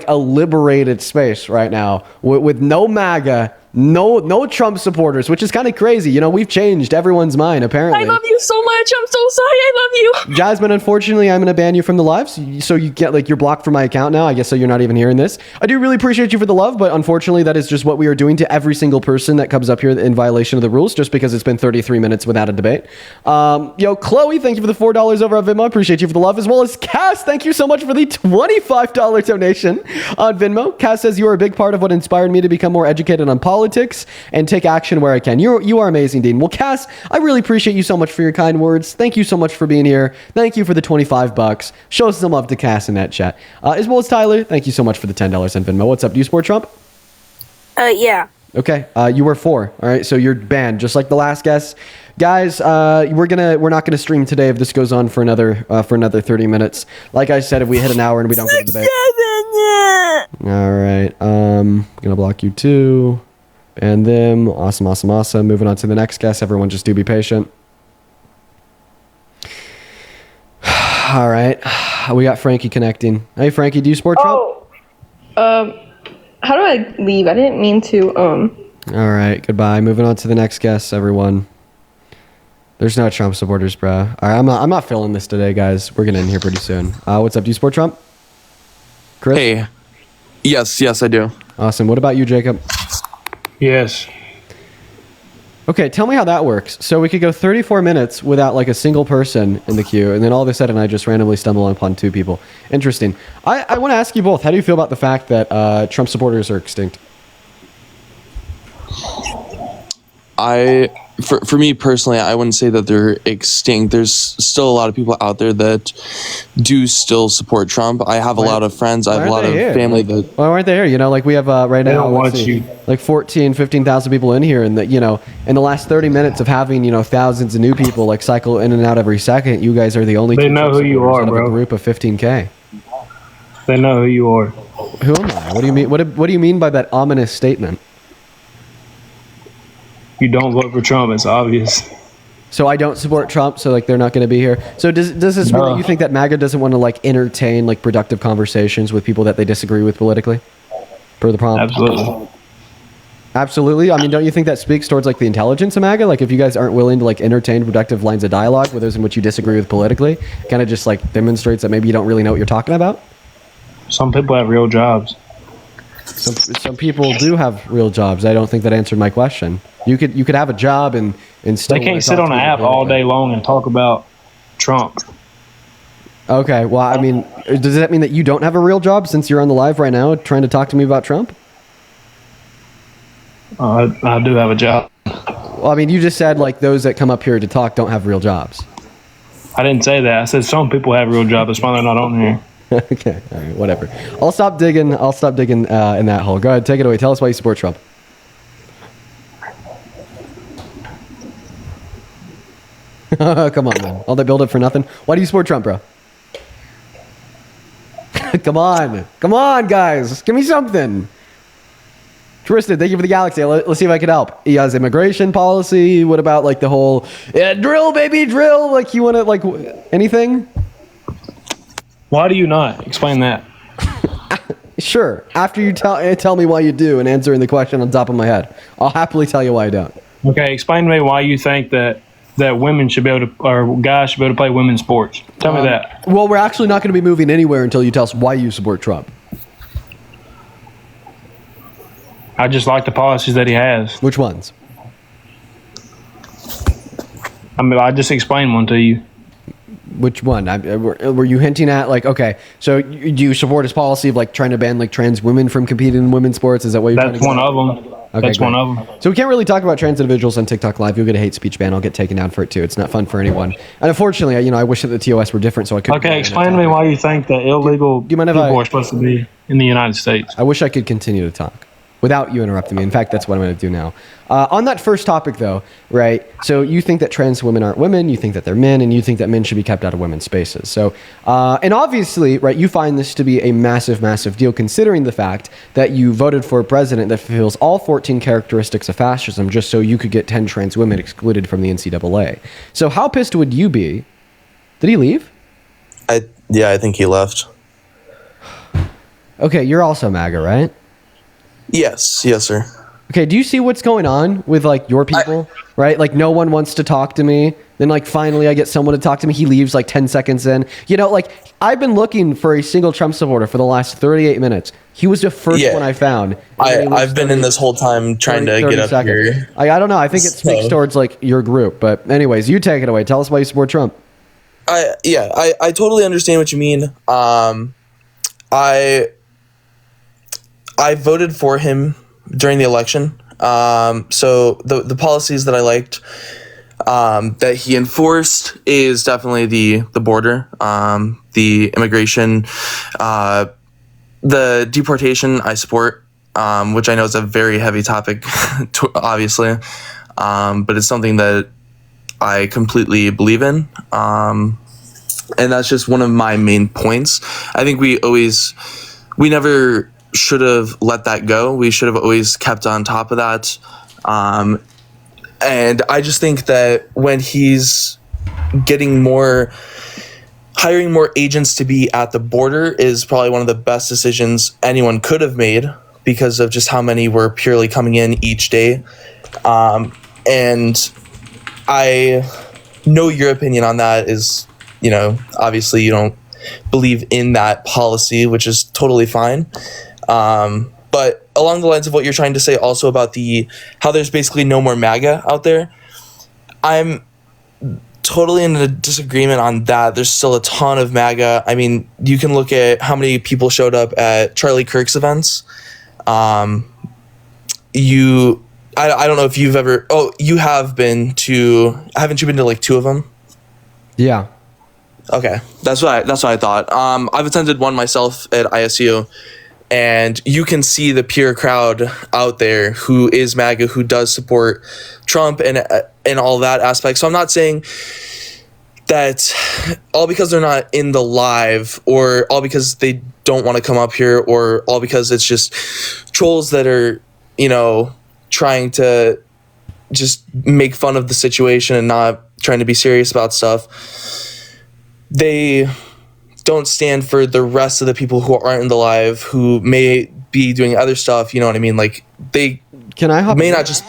a liberated space right now with no MAGA, no Trump supporters, which is kind of crazy. You know, we've changed everyone's mind, apparently. I love you so much. I'm so sorry. I love you. Jasmine, unfortunately, I'm going to ban you from the live, so you get, like, you're blocked from my account now, I guess, so you're not even hearing this. I do really appreciate you for the love, but unfortunately, that is just what we are doing to every single person that comes up here in violation of the rules, just because it's been 33 minutes without a debate. Yo, Chloe, thank you for the $4 over on Venmo. Appreciate you for the love, as well as Cass. Thank you so much for the $25 donation on Venmo. Cass says, you are a big part of what inspired me to become more educated on politics and take action where I can. You are amazing, Dean. Well, Cass, I really appreciate you so much for your kind words. Thank you so much for being here. Thank you for the $25. Show some love to Cass in that chat. As well as Tyler, thank you so much for the $10 on Venmo. What's up? Do you support Trump? Yeah. Okay, you were 4. All right, so you're banned, just like the last guest. Guys, we're not gonna stream today if this goes on for another 30 minutes. Like I said, if we hit an hour and we don't get the debate. All right, gonna block you too. And them. Awesome. Moving on to the next guest. Everyone just do be patient. All right. We got Frankie connecting. Hey, Frankie, do you support Trump? How do I leave? I didn't mean to, All right. Goodbye. Moving on to the next guest, everyone. There's no Trump supporters, bro. All right. I'm not filling this today, guys. We're getting in here pretty soon. What's up? Do you support Trump? Chris? Hey. Yes, I do. Awesome. What about you, Jacob? Yes. Okay, tell me how that works. So we could go 34 minutes without like a single person in the queue, and then all of a sudden I just randomly stumble upon 2 people. Interesting. I want to ask you both, how do you feel about the fact that Trump supporters are extinct? For me personally, I wouldn't say that they're extinct. There's still a lot of people out there that do still support Trump. I have a lot of friends. I have a lot of family that... Why aren't they here? You know, like we have right now, like 14, 15,000 people in here. And that, you know, in the last 30 minutes of having, you know, thousands of new people like cycle in and out every second, you guys are the only... They know who you are, bro. A group of 15K. They know who you are. Who am I? What do you mean? What do you mean by that ominous statement? You don't vote for Trump, it's obvious. So I don't support Trump, so like they're not going to be here. So does this mean that you think that MAGA doesn't want to like entertain like productive conversations with people that they disagree with politically? Per the prompt. Absolutely. I mean, don't you think that speaks towards like the intelligence of MAGA? Like if you guys aren't willing to like entertain productive lines of dialogue with those in which you disagree with politically, kind of just like demonstrates that maybe you don't really know what you're talking about? Some people have real jobs. Some people do have real jobs. I don't think that answered my question. You could have a job and still. They can't sit on an app all day long and talk about Trump. Okay, well, I mean, does that mean that you don't have a real job since you're on the live right now trying to talk to me about Trump? I do have a job. Well, I mean, you just said like those that come up here to talk don't have real jobs. I didn't say that. I said some people have real jobs. That's why they're not on here. Okay, all right, whatever. I'll stop digging in that hole. Go ahead, take it away. Tell us why you support Trump. Come on, man. All that build up for nothing. Why do you support Trump, bro? Come on, guys. Give me something. Tristan, thank you for the galaxy. Let's see if I can help. He has immigration policy. What about like the whole drill, baby, drill? Like you want to like anything? Why do you not? Explain that. Sure. After you tell me why you do and answering the question on top of my head, I'll happily tell you why I don't. Okay, explain to me why you think that women should be able to, or guys should be able to play women's sports. Tell me that. Well, we're actually not going to be moving anywhere until you tell us why you support Trump. I just like the policies that he has. Which ones? I mean, I just explained one to you. Which one? Were you hinting at like, okay, so do you support his policy of like trying to ban like trans women from competing in women's sports? Is that what you're trying to That's one of them. Okay, That's great. one of them. So we can't really talk about trans individuals on TikTok Live. You'll get a hate speech ban. I'll get taken down for it too. It's not fun for anyone. And unfortunately, I wish that the TOS were different so I could. Okay, explain to me why you think that illegal people are supposed to be in the United States. I wish I could continue to talk without you interrupting me. In fact, that's what I'm going to do now. On that first topic, though, right? So you think that trans women aren't women, you think that they're men, and you think that men should be kept out of women's spaces. So, and obviously, right, you find this to be a massive, massive deal, considering the fact that you voted for a president that fulfills all 14 characteristics of fascism just so you could get 10 trans women excluded from the NCAA. So how pissed would you be? Did he leave? I think he left. Okay, you're also MAGA, right? Yes, sir. Okay, do you see what's going on with like your people, right? Like no one wants to talk to me. Then like finally I get someone to talk to me. He leaves like 10 seconds in. Like I've been looking for a single Trump supporter for the last 38 minutes. He was the first one I found. I've been in this whole time trying to get up here. I don't know. I think it speaks towards like your group. But anyways, you take it away. Tell us why you support Trump. I totally understand what you mean. I voted for him during the election. So the policies that I liked that he enforced is definitely the border, the immigration, the deportation I support, which I know is a very heavy topic, obviously, but it's something that I completely believe in. And that's just one of my main points. I think we never should have let that go. We should have always kept on top of that. And I just think that when he's hiring more agents to be at the border is probably one of the best decisions anyone could have made because of just how many were purely coming in each day. And I know your opinion on that is, obviously you don't believe in that policy, which is totally fine. But along the lines of what you're trying to say also about how there's basically no more MAGA out there, I'm totally in a disagreement on that. There's still a ton of MAGA. I mean, you can look at how many people showed up at Charlie Kirk's events. I don't know if you've ever, you have been to, haven't you been to like 2 of them? Yeah. Okay. That's what I thought. I've attended one myself at ISU. And you can see the pure crowd out there who is MAGA, who does support Trump and all that aspect. So I'm not saying that all because they're not in the live or all because they don't want to come up here or all because it's just trolls that are, trying to just make fun of the situation and not trying to be serious about stuff. They don't stand for the rest of the people who aren't in the live, who may be doing other stuff. You know what I mean? Like they may not just.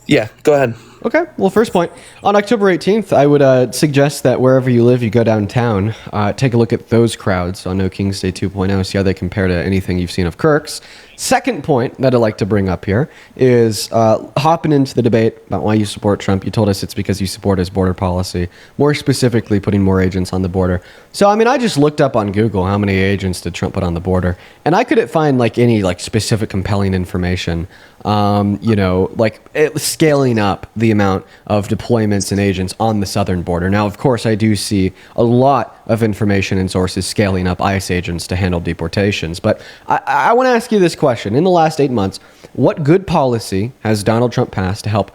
Yeah, go ahead. Okay, well, first point. On October 18th, I would suggest that wherever you live, you go downtown, take a look at those crowds on No King's Day 2.0, see how they compare to anything you've seen of Kirk's. Second point that I'd like to bring up here is hopping into the debate about why you support Trump. You told us it's because you support his border policy, more specifically putting more agents on the border. So, I mean, I just looked up on Google how many agents did Trump put on the border, and I couldn't find like any like specific compelling information, scaling up the amount of deployments and agents on the southern border. Now, of course, I do see a lot of information and sources scaling up ICE agents to handle deportations. But I want to ask you this question. In the last 8 months, what good policy has Donald Trump passed to help,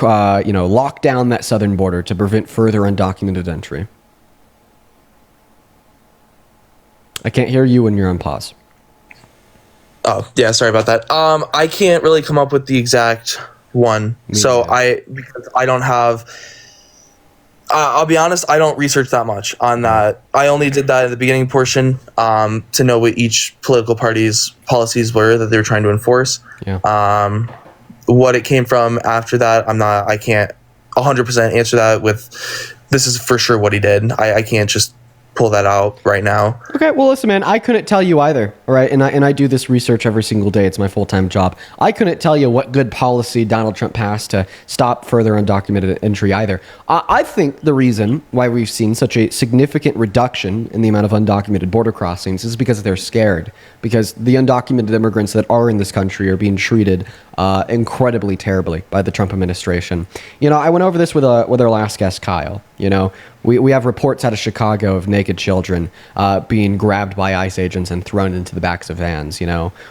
lock down that southern border to prevent further undocumented entry? I can't hear you when you're on pause. Oh, yeah, sorry about that. I can't really come up with the exact one. Because I don't have... I'll be honest, I don't research that much on that. I only did that at the beginning portion to know what each political party's policies were that they were trying to enforce. Yeah. What it came from after that, I can't 100% answer that with, this is for sure what he did. I can't just pull that out right now. Okay, well, listen, man, I couldn't tell you either, all right? And I do this research every single day. It's my full-time job. I couldn't tell you what good policy Donald Trump passed to stop further undocumented entry either. I think the reason why we've seen such a significant reduction in the amount of undocumented border crossings is because they're scared, because the undocumented immigrants that are in this country are being treated incredibly terribly by the Trump administration. I went over this with our last guest, Kyle. We have reports out of Chicago of naked children being grabbed by ICE agents and thrown into the backs of vans.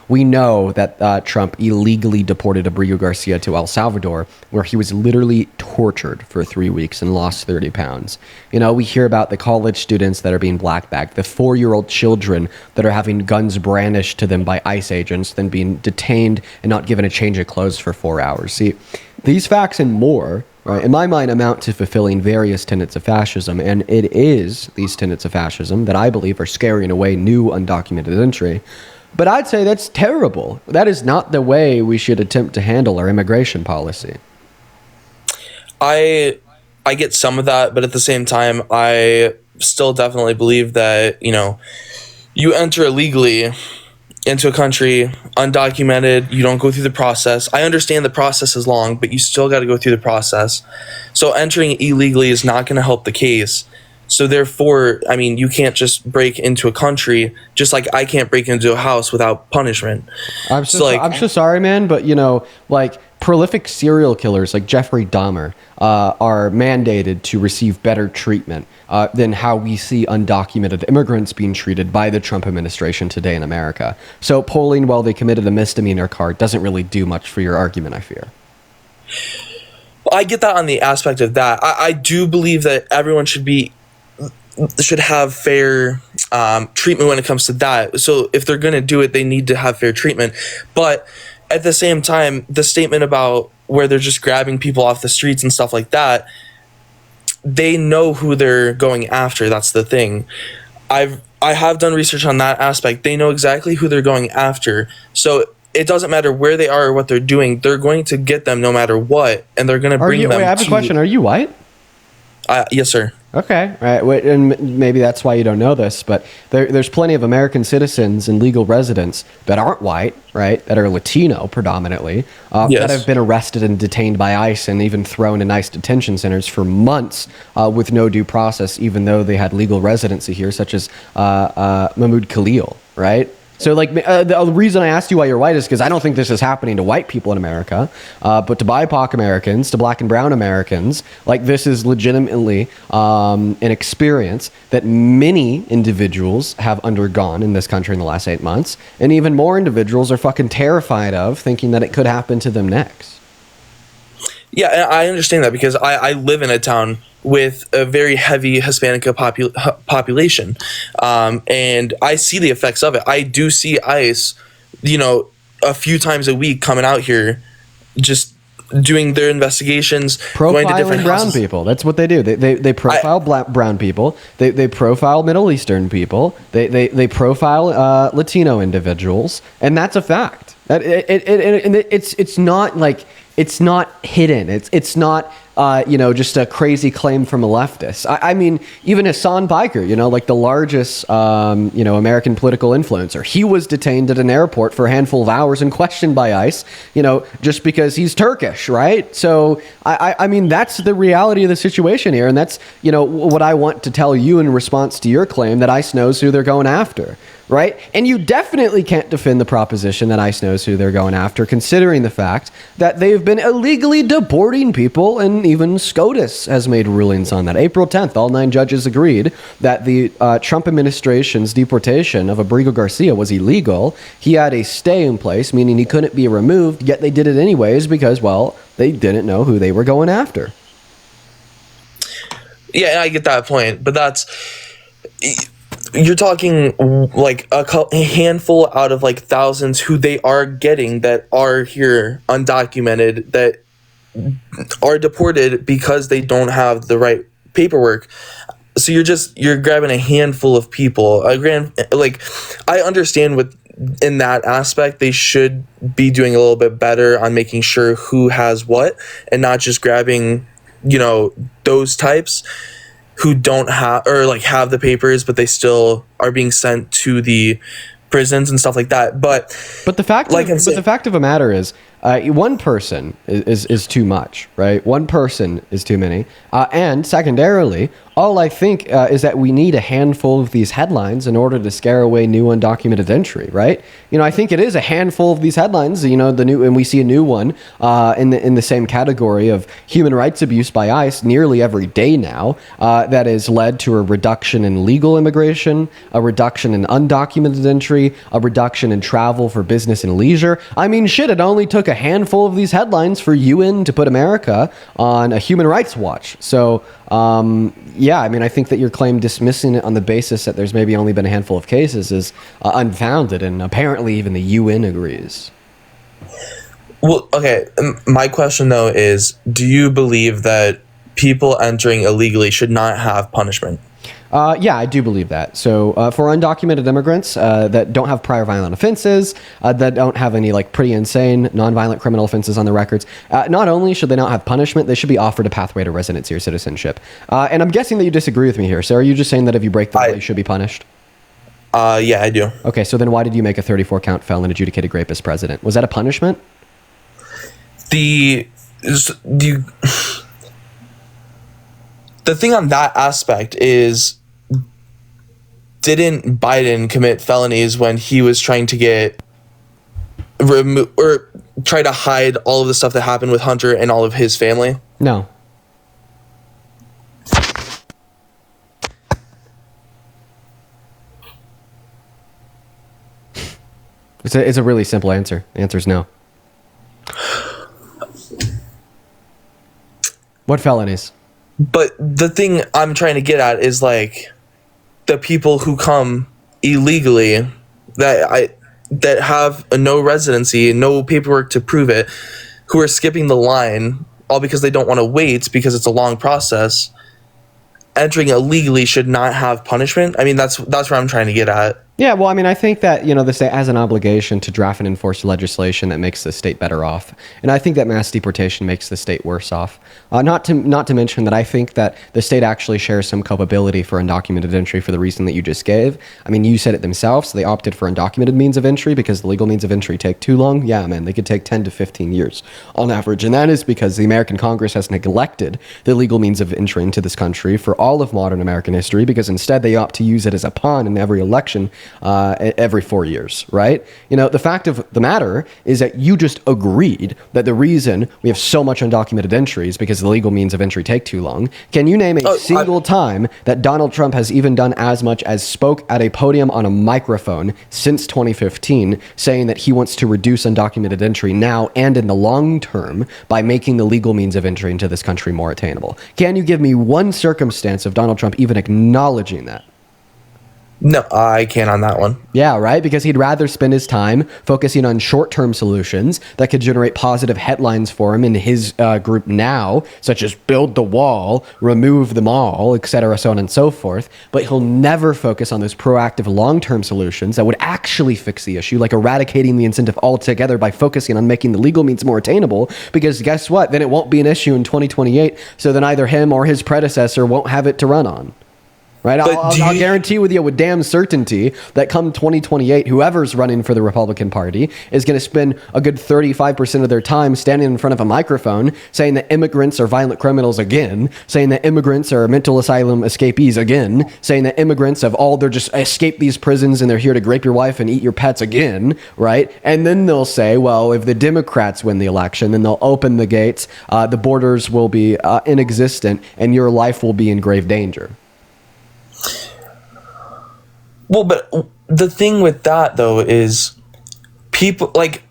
We know that Trump illegally deported Abreu Garcia to El Salvador, where he was literally tortured for 3 weeks and lost 30 pounds. We hear about the college students that are being black bagged, the 4-year-old children that are having guns brandished to them by ICE agents, then being detained and not given a change of clothes for 4 hours. See, these facts and more, right, in my mind, amount to fulfilling various tenets of fascism, and it is these tenets of fascism that I believe are scaring away new undocumented entry. But I'd say that's terrible. That is not the way we should attempt to handle our immigration policy. I get some of that, but at the same time, I still definitely believe that, you enter illegally into a country, undocumented, you don't go through the process. I understand the process is long, but you still got to go through the process. So entering illegally is not going to help the case. So therefore, you can't just break into a country, just like I can't break into a house without punishment. I'm so sorry, man, but prolific serial killers like Jeffrey Dahmer are mandated to receive better treatment than how we see undocumented immigrants being treated by the Trump administration today in America. So polling while they committed a misdemeanor card doesn't really do much for your argument, I fear. I get that on the aspect of that. I do believe that everyone should have fair treatment when it comes to that. So if they're going to do it, they need to have fair treatment. But at the same time, the statement about where they're just grabbing people off the streets and stuff like that, they know who they're going after. That's the thing. I have done research on that aspect. They know exactly who they're going after. So it doesn't matter where they are or what they're doing. They're going to get them no matter what, and they're going to bring them. Wait, I have a question. Are you white? Yes, sir. Okay, right. And maybe that's why you don't know this, but there's plenty of American citizens and legal residents that aren't white, right, that are Latino predominantly, that have been arrested and detained by ICE and even thrown in ICE detention centers for months with no due process, even though they had legal residency here, such as Mahmoud Khalil, right? So, the reason I asked you why you're white is because I don't think this is happening to white people in America, but to BIPOC Americans, to black and brown Americans, this is legitimately an experience that many individuals have undergone in this country in the last 8 months, and even more individuals are fucking terrified of, thinking that it could happen to them next. Yeah, I understand that because I live in a town with a very heavy Hispanic population. And I see the effects of it. I do see ICE, a few times a week coming out here, just doing their investigations, going to different brown houses. people. That's what they do. They profile brown people. They profile Middle Eastern people. They profile Latino individuals, and that's a fact. It's not hidden. It's not just a crazy claim from a leftist. I mean, even Hassan Biker, like the largest, American political influencer, he was detained at an airport for a handful of hours and questioned by ICE, just because he's Turkish, right? So, I mean, that's the reality of the situation here. And that's, what I want to tell you in response to your claim that ICE knows who they're going after. Right? And you definitely can't defend the proposition that ICE knows who they're going after, considering the fact that they've been illegally deporting people, and even SCOTUS has made rulings on that. April 10th, all 9 judges agreed that the Trump administration's deportation of Abrigo Garcia was illegal. He had a stay in place, meaning he couldn't be removed, yet they did it anyways because, well, they didn't know who they were going after. Yeah, I get that point, but you're talking like a handful out of like thousands who they are getting that are here undocumented, that are deported because they don't have the right paperwork. So you're grabbing a handful of people. I understand in that aspect, they should be doing a little bit better on making sure who has what, and not just grabbing, those types who don't have or have the papers, but they still are being sent to the prisons and stuff like that. But the fact of the matter is, one person is too much, right? One person is too many. And secondarily, all I think is that we need a handful of these headlines in order to scare away new undocumented entry, right? I think it is a handful of these headlines, and we see a new one in the same category of human rights abuse by ICE nearly every day now, that has led to a reduction in legal immigration, a reduction in undocumented entry, a reduction in travel for business and leisure. I mean, shit, it only took a handful of these headlines for UN to put America on a human rights watch. So, I think that your claim dismissing it on the basis that there's maybe only been a handful of cases is unfounded, and apparently even the UN agrees. Well, okay. My question though is, do you believe that people entering illegally should not have punishment? Yeah, I do believe that. So for undocumented immigrants that don't have prior violent offenses, that don't have any pretty insane nonviolent criminal offenses on their records, not only should they not have punishment, they should be offered a pathway to residency or citizenship. And I'm guessing that you disagree with me here. So are you just saying that if you break the law, you should be punished? Yeah, I do. Okay, so then why did you make a 34-count felon adjudicated rapist president? Was that a punishment? The thing on that aspect is, didn't Biden commit felonies when he was trying to get or try to hide all of the stuff that happened with Hunter and all of his family? No. It's a really simple answer. The answer is no. What felonies? But the thing I'm trying to get at is the people who come illegally that have no residency, no paperwork to prove it, who are skipping the line all because they don't want to wait because it's a long process. Entering illegally should not have punishment. I mean, that's where I'm trying to get at. Yeah, well, I mean, I think that, the state has an obligation to draft and enforce legislation that makes the state better off. And I think that mass deportation makes the state worse off. Not to mention that I think that the state actually shares some culpability for undocumented entry for the reason that you just gave. I mean, you said it themselves. They opted for undocumented means of entry because the legal means of entry take too long. Yeah, man, they could take 10 to 15 years on average. And that is because the American Congress has neglected the legal means of entry into this country for all of modern American history, because instead they opt to use it as a pawn in every election every 4 years, right? The fact of the matter is that you just agreed that the reason we have so much undocumented entry is because the legal means of entry take too long. Can you name a single time that Donald Trump has even done as much as spoke at a podium on a microphone since 2015 saying that he wants to reduce undocumented entry now and in the long term by making the legal means of entry into this country more attainable? Can you give me one circumstance of Donald Trump even acknowledging that? No, I can't on that one. Yeah, right? Because he'd rather spend his time focusing on short-term solutions that could generate positive headlines for him in his group now, such as build the wall, remove the mall, etc., so on and so forth. But he'll never focus on those proactive long-term solutions that would actually fix the issue, like eradicating the incentive altogether by focusing on making the legal means more attainable. Because guess what? Then it won't be an issue in 2028, so then either him or his predecessor won't have it to run on. Right, I'll guarantee with damn certainty that come 2028, whoever's running for the Republican Party is going to spend a good 35% of their time standing in front of a microphone saying that immigrants are violent criminals again, saying that immigrants are mental asylum escapees again, saying that immigrants have they're just escaped these prisons and they're here to grape your wife and eat your pets again, right? And then they'll say, well, if the Democrats win the election, then they'll open the gates, the borders will be inexistent, and your life will be in grave danger. Well, but the thing with that, though, is people, like,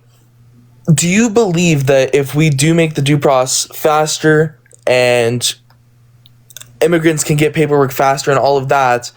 do you believe that if we do make the due process faster and immigrants can get paperwork faster and all of that,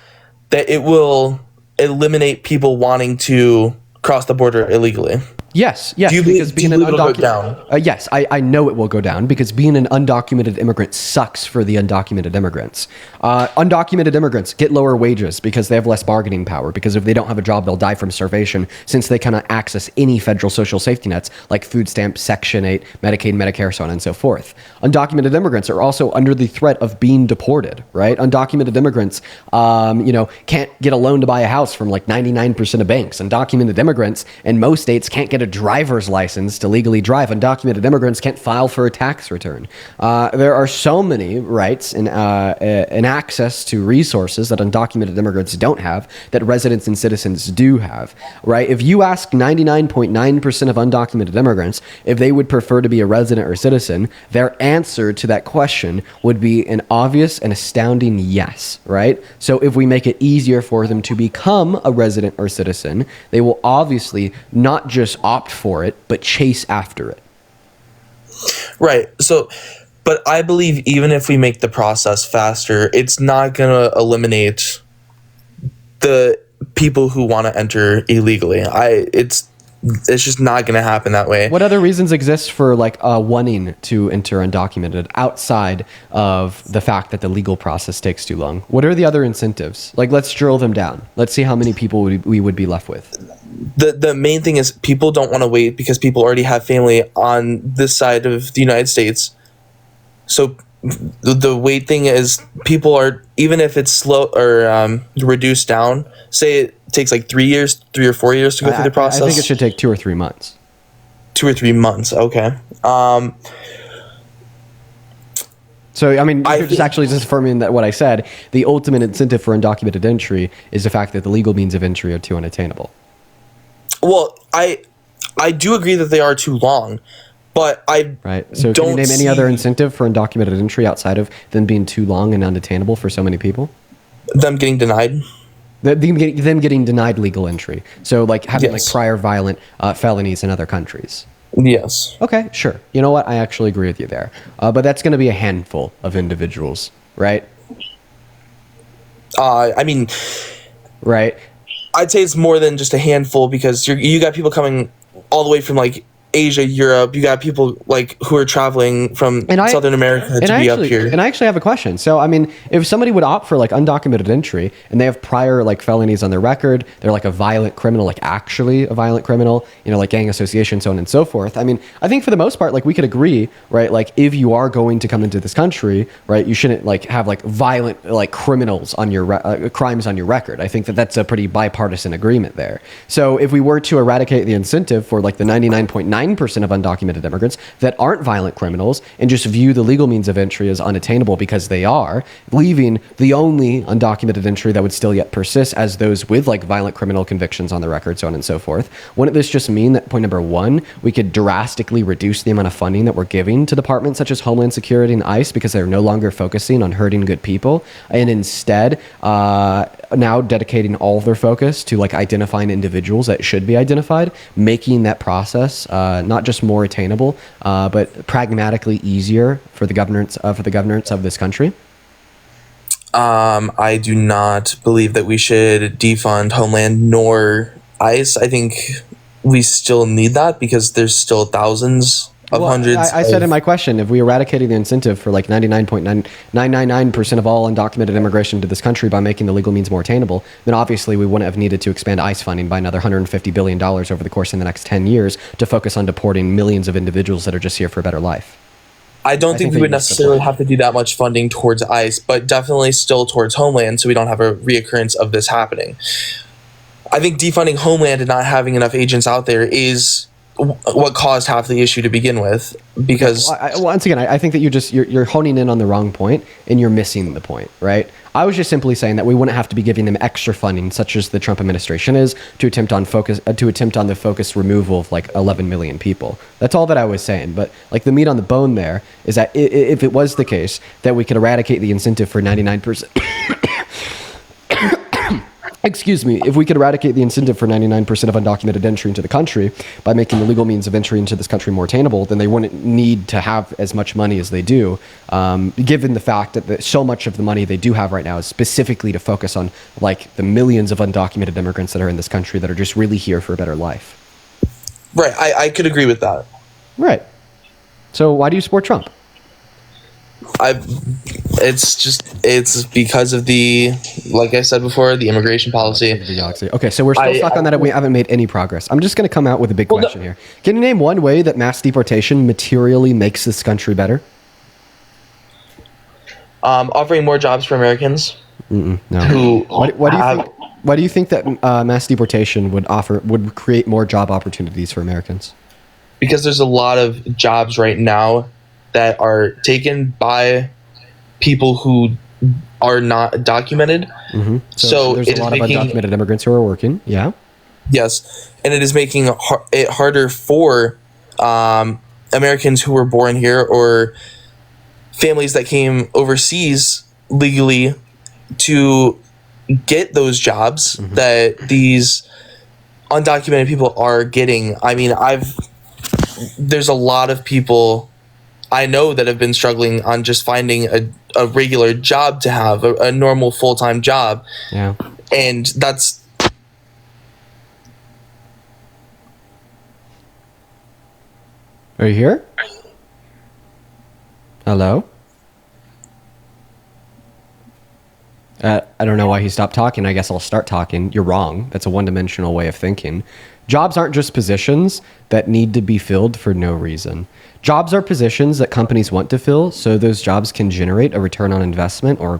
that it will eliminate people wanting to cross the border illegally? Yes, because being an undocumented, yes, I know it will go down because being an undocumented immigrant sucks for the undocumented immigrants. Undocumented immigrants get lower wages because they have less bargaining power. Because if they don't have a job, they'll die from starvation since they cannot access any federal social safety nets like food stamps, Section 8, Medicaid, Medicare, so on and so forth. Undocumented immigrants are also under the threat of being deported. Right? Undocumented immigrants, can't get a loan to buy a house from like 99% of banks. Undocumented immigrants in most states can't get a driver's license to legally drive. Undocumented immigrants can't file for a tax return. There are so many rights and access to resources that undocumented immigrants don't have that residents and citizens do have, right? If you ask 99.9% of undocumented immigrants if they would prefer to be a resident or citizen, their answer to that question would be an obvious and astounding yes, right? So if we make it easier for them to become a resident or citizen, they will obviously not just opt for it, but chase after it. Right. So, but I believe even if we make the process faster, it's not going to eliminate the people who want to enter illegally. It's just not going to happen that way. What other reasons exist for like wanting to enter undocumented outside of the fact that the legal process takes too long? What are the other incentives? Like, let's drill them down. Let's see how many people we would be left with. The main thing is people don't want to wait because people already have family on this side of the United States. So the wait thing is people are, even if it's slow or reduced down, say it takes like 3 or 4 years to go through the process. I think it should take 2 or 3 months. 2 or 3 months. Okay. So, I mean, you're just actually just affirming that what I said, the ultimate incentive for undocumented entry is the fact that the legal means of entry are too unattainable. Well, I do agree that they are too long, but right. So can you name any other incentive for undocumented entry outside of them being too long and unattainable for so many people? Them getting denied. Them getting denied legal entry. So like having like prior violent felonies in other countries. Yes. Okay, sure. You know what? I actually agree with you there. But that's going to be a handful of individuals, right? I mean, right. I'd say it's more than just a handful because you got people coming all the way from like Asia, Europe. You got people like who are traveling from Southern America to be up here. And I actually have a question. So, I mean, if somebody would opt for like undocumented entry and they have prior like felonies on their record, they're like a violent criminal, like actually a violent criminal, like gang association, so on and so forth. I mean, I think for the most part, like we could agree, right? Like if you are going to come into this country, right, you shouldn't like have like violent like criminals on your crimes on your record. I think that that's a pretty bipartisan agreement there. So if we were to eradicate the incentive for like the 99.9% of undocumented immigrants that aren't violent criminals and just view the legal means of entry as unattainable because they are, leaving the only undocumented entry that would still yet persist as those with like violent criminal convictions on the record, so on and so forth. Wouldn't this just mean that, point number one, we could drastically reduce the amount of funding that we're giving to departments such as Homeland Security and ICE because they're no longer focusing on hurting good people and instead now dedicating all of their focus to like identifying individuals that should be identified, making that process not just more attainable, but pragmatically easier for the governance of this country? I do not believe that we should defund Homeland nor ICE. I think we still need that because there's still thousands of hundreds. I said in my question, if we eradicated the incentive for like 99.9999% of all undocumented immigration to this country by making the legal means more attainable, then obviously we wouldn't have needed to expand ICE funding by another $150 billion over the course of the next 10 years to focus on deporting millions of individuals that are just here for a better life. I don't think we would necessarily have to do that much funding towards ICE, but definitely still towards Homeland so we don't have a reoccurrence of this happening. I think defunding Homeland and not having enough agents out there is what caused half the issue to begin with, because once again, I think that you're honing in on the wrong point and you're missing the point, right? I was just simply saying that we wouldn't have to be giving them extra funding, such as the Trump administration is, to attempt on the focused removal of like 11 million people. That's all that I was saying. But like the meat on the bone there is that if it was the case that we could eradicate the incentive for 99%. Excuse me, if we could eradicate the incentive for 99% of undocumented entry into the country by making the legal means of entry into this country more attainable, then they wouldn't need to have as much money as they do, given the fact that so much of the money they do have right now is specifically to focus on like the millions of undocumented immigrants that are in this country that are just really here for a better life. Right, I could agree with that. Right. So why do you support Trump? It's because of like I said before, the immigration policy. Okay, so we're still stuck on that and we haven't made any progress. I'm just going to come out with a big question here. Can you name one way that mass deportation materially makes this country better? Offering more jobs for Americans. No. Why do you think that mass deportation would create more job opportunities for Americans? Because there's a lot of jobs right now that are taken by people who are not documented. Mm-hmm. So there's a lot of undocumented immigrants who are working. Yeah. Yes, and it is making it harder for Americans who were born here or families that came overseas legally to get those jobs that these undocumented people are getting. I mean, there's a lot of people I know that have been struggling on just finding a regular job to have, a normal full-time job. Yeah. And that's... Are you here? Hello? I don't know why he stopped talking. I guess I'll start talking. You're wrong. That's a one-dimensional way of thinking. Jobs aren't just positions that need to be filled for no reason. Jobs are positions that companies want to fill, so those jobs can generate a return on investment or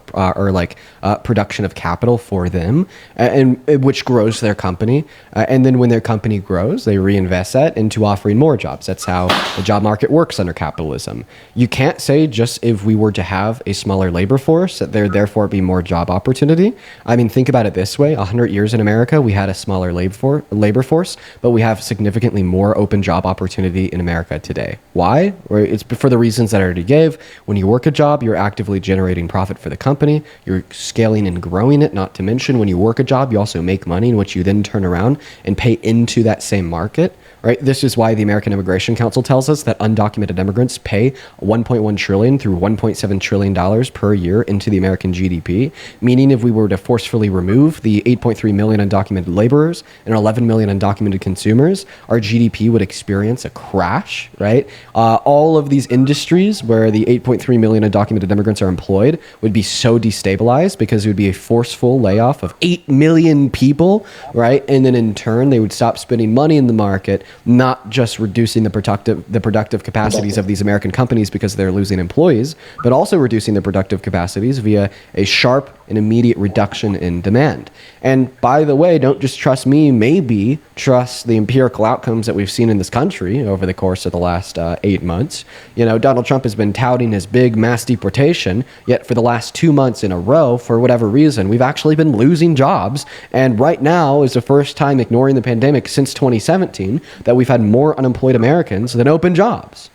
production of capital for them, and which grows their company. And then when their company grows, they reinvest that into offering more jobs. That's how the job market works under capitalism. You can't say just if we were to have a smaller labor force that there therefore be more job opportunity. I mean, think about it this way: 100 years in America, we had a smaller labor force, but we have significantly more open job opportunity in America today. Why? It's for the reasons that I already gave. When you work a job, you're actively generating profit for the company. You're scaling and growing it. Not to mention, when you work a job, you also make money in which you then turn around and pay into that same market. Right? This is why the American Immigration Council tells us that undocumented immigrants pay $1.1 trillion through $1.7 trillion per year into the American GDP. Meaning, if we were to forcefully remove the 8.3 million undocumented laborers and 11 million undocumented consumers, our GDP would experience a crash. Right? All of these industries where the 8.3 million undocumented immigrants are employed would be so destabilized because it would be a forceful layoff of 8 million people. Right? And then in turn, they would stop spending money in the market, not just reducing the productive capacities of these American companies because they're losing employees, but also reducing the productive capacities via a sharp and immediate reduction in demand. And by the way, don't just trust me, maybe trust the empirical outcomes that we've seen in this country over the course of the last 8 months. You know, Donald Trump has been touting his big mass deportation, yet for the last 2 months in a row, for whatever reason, we've actually been losing jobs. And right now is the first time, ignoring the pandemic since 2017, that we've had more unemployed Americans than open jobs.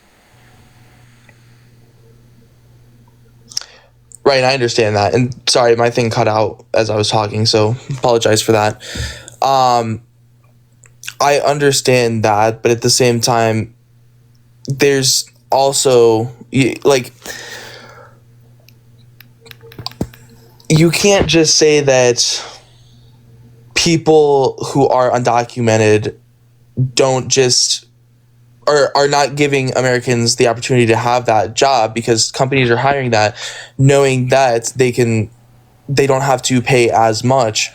Right, I understand that. And sorry, my thing cut out as I was talking, so apologize for that. I understand that, but at the same time, there's also, like, you can't just say that people who are undocumented don't just are not giving Americans the opportunity to have that job because companies are hiring that, knowing that they don't have to pay as much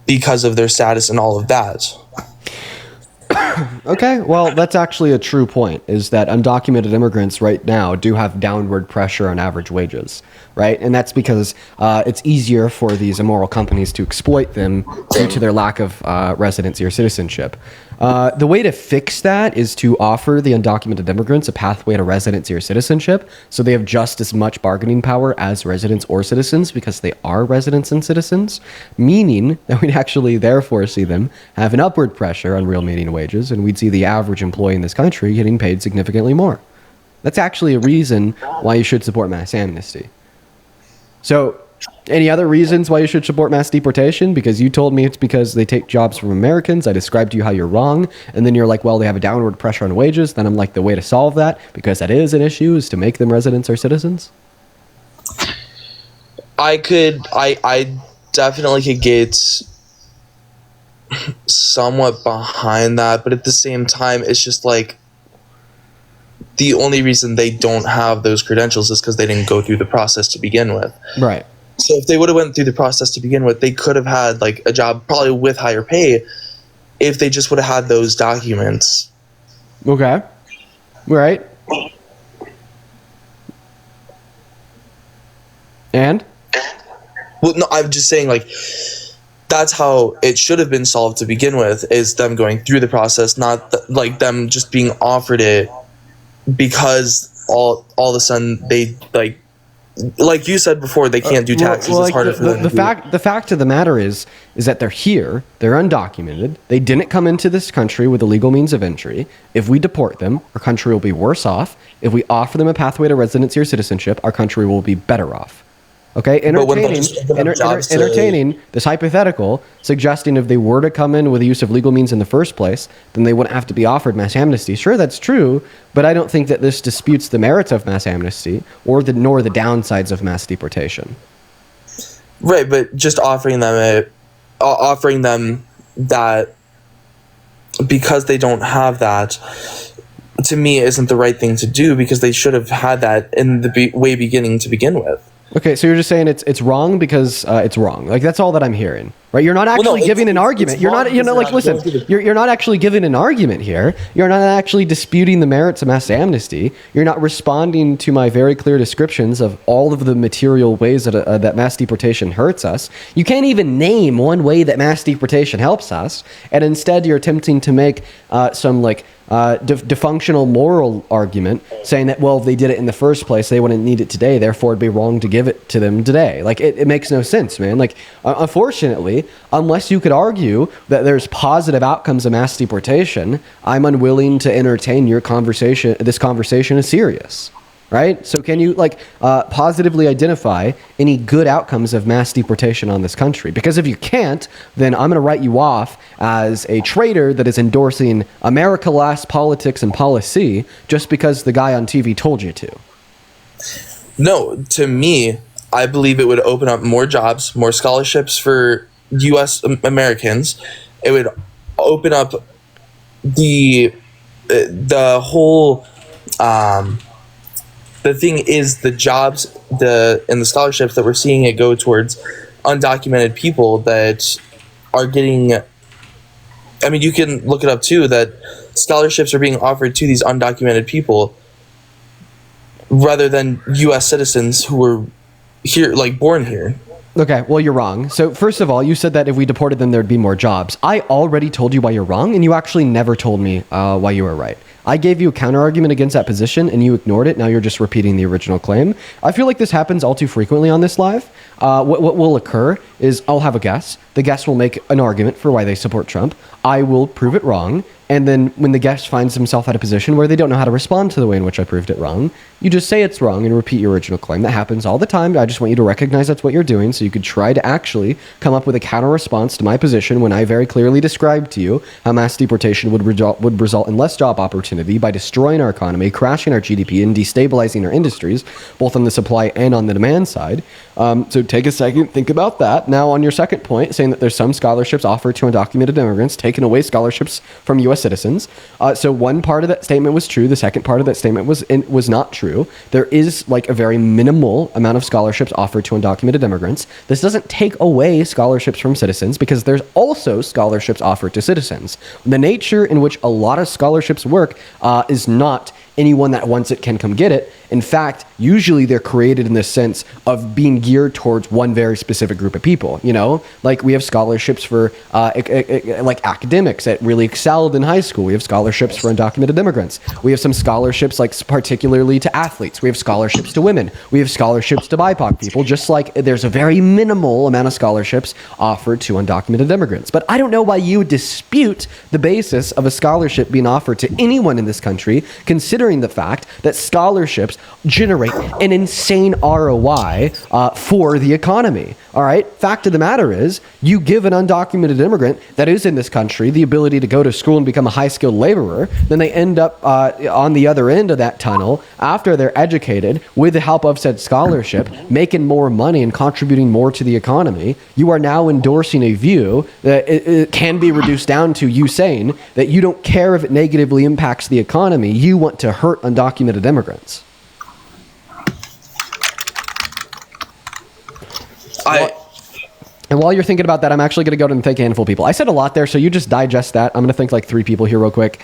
because of their status and all of that. Okay, well, that's actually a true point, is that undocumented immigrants right now do have downward pressure on average wages, right? And that's because it's easier for these immoral companies to exploit them due to their lack of residency or citizenship. The way to fix that is to offer the undocumented immigrants a pathway to residency or citizenship, so they have just as much bargaining power as residents or citizens because they are residents and citizens, meaning that we'd actually therefore see them have an upward pressure on real median wages, and we'd see the average employee in this country getting paid significantly more. That's actually a reason why you should support mass amnesty. So, any other reasons why you should support mass deportation? Because you told me it's because they take jobs from Americans. I described to you how you're wrong. And then you're like, well, they have a downward pressure on wages. Then I'm like, the way to solve that, because that is an issue, is to make them residents or citizens. I definitely could get somewhat behind that. But at the same time, it's just like the only reason they don't have those credentials is because they didn't go through the process to begin with. Right. So if they would have went through the process to begin with, they could have had like a job probably with higher pay if they just would have had those documents. Okay. Right. And? Well, no, I'm just saying like that's how it should have been solved to begin with, is them going through the process, not like them just being offered it because all of a sudden they like you said before, they can't do taxes. It's harder for them. The fact of the matter is that they're here, they're undocumented, they didn't come into this country with a legal means of entry. If we deport them, our country will be worse off. If we offer them a pathway to residency or citizenship, our country will be better off. Okay, entertaining this hypothetical, suggesting if they were to come in with the use of legal means in the first place, then they wouldn't have to be offered mass amnesty. Sure, that's true, but I don't think that this disputes the merits of mass amnesty nor the downsides of mass deportation. Right, but just offering them that because they don't have that, to me, isn't the right thing to do, because they should have had that in the way beginning to begin with. Okay, so you're just saying it's wrong because it's wrong. Like, that's all that I'm hearing, right? You're not actually giving an argument. You're not actually giving an argument here. You're not actually disputing the merits of mass amnesty. You're not responding to my very clear descriptions of all of the material ways that mass deportation hurts us. You can't even name one way that mass deportation helps us, and instead you're attempting to make some dysfunctional moral argument, saying that, well, if they did it in the first place, they wouldn't need it today, therefore it'd be wrong to give it to them today. Like, it makes no sense, man. Like, unfortunately, unless you could argue that there's positive outcomes of mass deportation, I'm unwilling to entertain your conversation. This conversation is serious, right? So can you positively identify any good outcomes of mass deportation on this country? Because if you can't, then I'm going to write you off as a traitor that is endorsing America Last politics and policy just because the guy on TV told you to. No, to me, I believe it would open up more jobs, more scholarships for U.S. Americans. It would open up the whole. The thing is, the jobs, and the scholarships that we're seeing it go towards undocumented people that are getting. I mean, you can look it up too, that scholarships are being offered to these undocumented people rather than U.S. citizens who were here, like born here. Okay, well, you're wrong. So first of all, you said that if we deported them, there'd be more jobs. I already told you why you're wrong, and you actually never told me why you were right. I gave you a counter-argument against that position, and you ignored it. Now you're just repeating the original claim. I feel like this happens all too frequently on this live. What will occur is I'll have a guest. The guest will make an argument for why they support Trump. I will prove it wrong, And then when the guest finds himself at a position where they don't know how to respond to the way in which I proved it wrong, you just say it's wrong and repeat your original claim. That happens all the time. I just want you to recognize that's what you're doing, so you could try to actually come up with a counter response to my position when I very clearly described to you how mass deportation would result in less job opportunity by destroying our economy, crashing our GDP, and destabilizing our industries, both on the supply and on the demand side. So take a second, think about that. Now, on your second point, saying that there's some scholarships offered to undocumented immigrants, taking away scholarships from U.S. citizens. So one part of that statement was true. The second part of that statement was not true. There is like a very minimal amount of scholarships offered to undocumented immigrants. This doesn't take away scholarships from citizens because there's also scholarships offered to citizens. The nature in which a lot of scholarships work is not anyone that wants it can come get it. In fact, usually they're created in the sense of being geared towards one very specific group of people. You know, like we have scholarships for like academics that really excelled in high school. We have scholarships for undocumented immigrants. We have some scholarships like particularly to athletes. We have scholarships to women. We have scholarships to BIPOC people, just like there's a very minimal amount of scholarships offered to undocumented immigrants. But I don't know why you would dispute the basis of a scholarship being offered to anyone in this country, considering the fact that scholarships generate an insane ROI for the economy. All right. Fact of the matter is, you give an undocumented immigrant that is in this country the ability to go to school and become a high-skilled laborer, then they end up on the other end of that tunnel after they're educated with the help of said scholarship, making more money and contributing more to the economy. You are now endorsing a view that it can be reduced down to you saying that you don't care if it negatively impacts the economy. You want to hurt undocumented immigrants. And while you're thinking about that, I'm actually going to go and thank a handful of people. I said a lot there, so you just digest that. I'm going to thank like 3 people here real quick.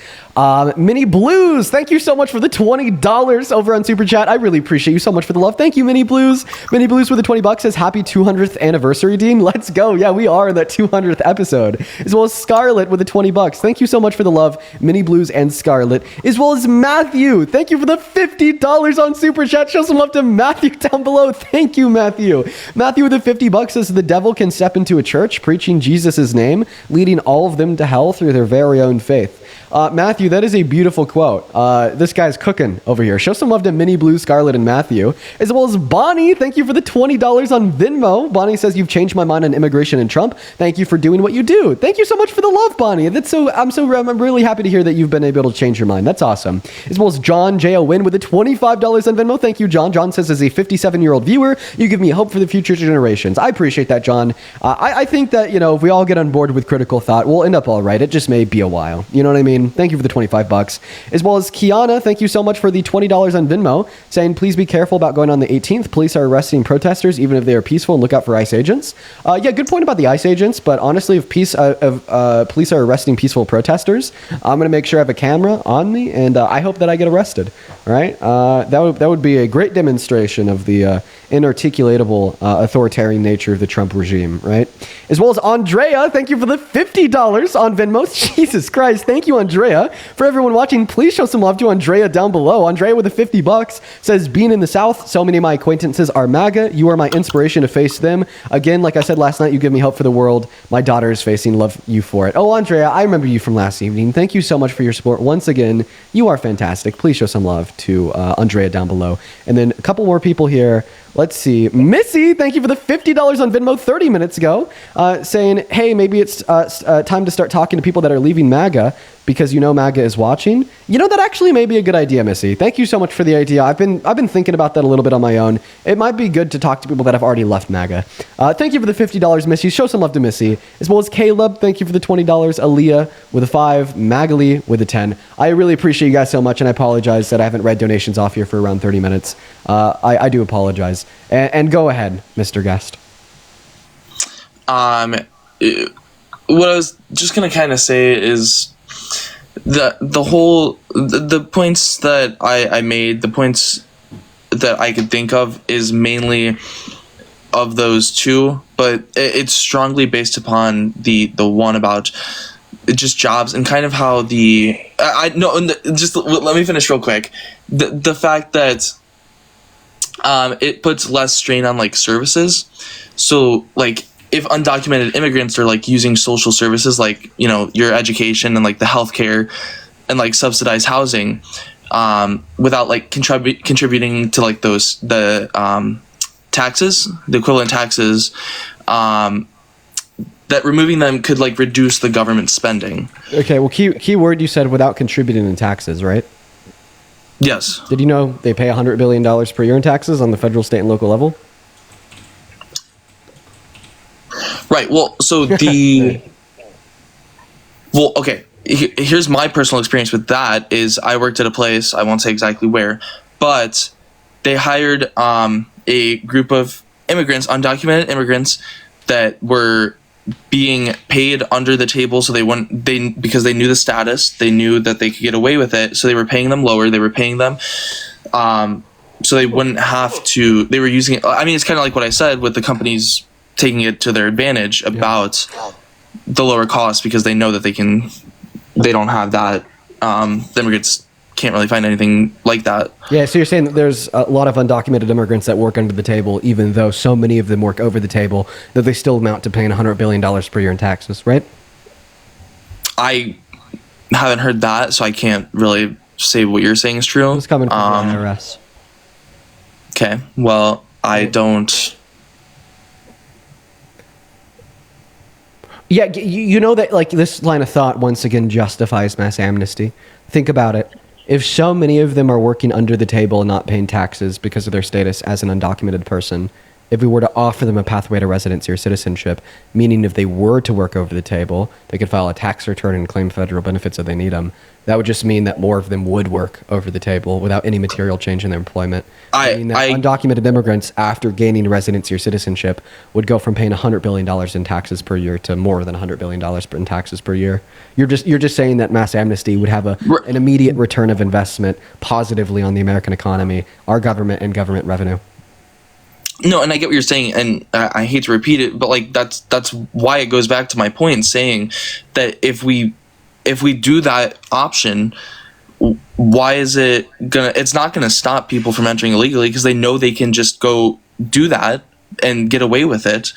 Mini Blues, thank you so much for the $20 over on Super Chat. I really appreciate you so much for the love. Thank you, Mini Blues. Mini Blues with the $20 says, happy 200th anniversary, Dean. Let's go. Yeah, we are in that 200th episode. As well as Scarlett with the $20. Thank you so much for the love, Mini Blues and Scarlett. As well as Matthew. Thank you for the $50 on Super Chat. Show some love to Matthew down below. Thank you, Matthew. Matthew with the $50 says, the devil can step into a church preaching Jesus' name, leading all of them to hell through their very own faith. Matthew, that is a beautiful quote. This guy's cooking over here. Show some love to Mini Blue, Scarlett, and Matthew. As well as Bonnie. Thank you for the $20 on Venmo. Bonnie says, you've changed my mind on immigration and Trump. Thank you for doing what you do. Thank you so much for the love, Bonnie. I'm really happy to hear that you've been able to change your mind. That's awesome. As well as John J.O. Win with the $25 on Venmo. Thank you, John. John says, as a 57-year-old viewer, you give me hope for the future generations. I appreciate that, John. I think that, you know, if we all get on board with critical thought, we'll end up all right. It just may be a while. You know what I mean? Thank you for the $25. As well as Kiana, thank you so much for the $20 on Venmo, saying, please be careful about going on the 18th. Police are arresting protesters, even if they are peaceful, and look out for ICE agents. Yeah, good point about the ICE agents, but honestly, if police are arresting peaceful protesters, I'm going to make sure I have a camera on me, and I hope that I get arrested. All right? That would be a great demonstration of the inarticulatable authoritarian nature of the Trump regime, right? As well as Andrea, thank you for the $50 on Venmo. Jesus Christ, thank you, Andrea. For everyone watching, please show some love to Andrea down below. Andrea with the $50 says, being in the South, so many of my acquaintances are MAGA. You are my inspiration to face them. Again, like I said last night, you give me hope for the world. My daughter is facing, love you for it. Oh, Andrea, I remember you from last evening. Thank you so much for your support. Once again, you are fantastic. Please show some love to Andrea down below. And then a couple more people here. Let's see. Missy, thank you for the $50 on Venmo 30 minutes ago, saying, hey, maybe it's time to start talking to people that are leaving MAGA because you know MAGA is watching. You know, that actually may be a good idea, Missy. Thank you so much for the idea. I've been thinking about that a little bit on my own. It might be good to talk to people that have already left MAGA. Thank you for the $50, Missy. Show some love to Missy. As well as Caleb, thank you for the $20. Aaliyah with a 5. Magali with a 10. I really appreciate you guys so much, and I apologize that I haven't read donations off here for around 30 minutes. I do apologize. And go ahead, Mr. Guest. What I was just gonna kind of say is the points that I made, the points that I could think of is mainly of those two, but it's strongly based upon the one about just jobs and kind of how just let me finish real quick. The fact that it puts less strain on like services. So like if undocumented immigrants are like using social services like, you know, your education and like the healthcare and like subsidized housing, without like contributing to like the taxes, the equivalent taxes, that removing them could like reduce the government spending. Okay, well, key word you said without contributing to taxes, right? Yes. Did you know they pay $100 billion per year in taxes on the federal, state, and local level? Right. Well, so well, okay. Here's my personal experience with that is I worked at a place, I won't say exactly where, but they hired a group of immigrants, undocumented immigrants, that were being paid under the table, so because they knew the status, they knew that they could get away with it, so they were paying them lower, they were paying them so they wouldn't have to, they were using it. I mean, it's kind of like what I said with the companies taking it to their advantage about the lower cost, because they know that they don't have that. The immigrants can't really find anything like that. Yeah, so you're saying that there's a lot of undocumented immigrants that work under the table, even though so many of them work over the table, that they still amount to paying $100 billion per year in taxes, right? I haven't heard that, so I can't really say what you're saying is true. It's coming from the IRS. Okay, well, I don't... Yeah, you know that like this line of thought once again justifies mass amnesty. Think about it. If so many of them are working under the table and not paying taxes because of their status as an undocumented person, if we were to offer them a pathway to residency or citizenship, meaning if they were to work over the table, they could file a tax return and claim federal benefits if they need them. That would just mean that more of them would work over the table without any material change in their employment. Undocumented immigrants, after gaining residency or citizenship, would go from paying $100 billion in taxes per year to more than $100 billion in taxes per year. You're just saying that mass amnesty would have an immediate return of investment positively on the American economy, our government, and government revenue. No, and I get what you're saying, and I hate to repeat it, but like that's why it goes back to my point, saying that if we do that option, why is it's not gonna stop people from entering illegally, because they know they can just go do that and get away with it,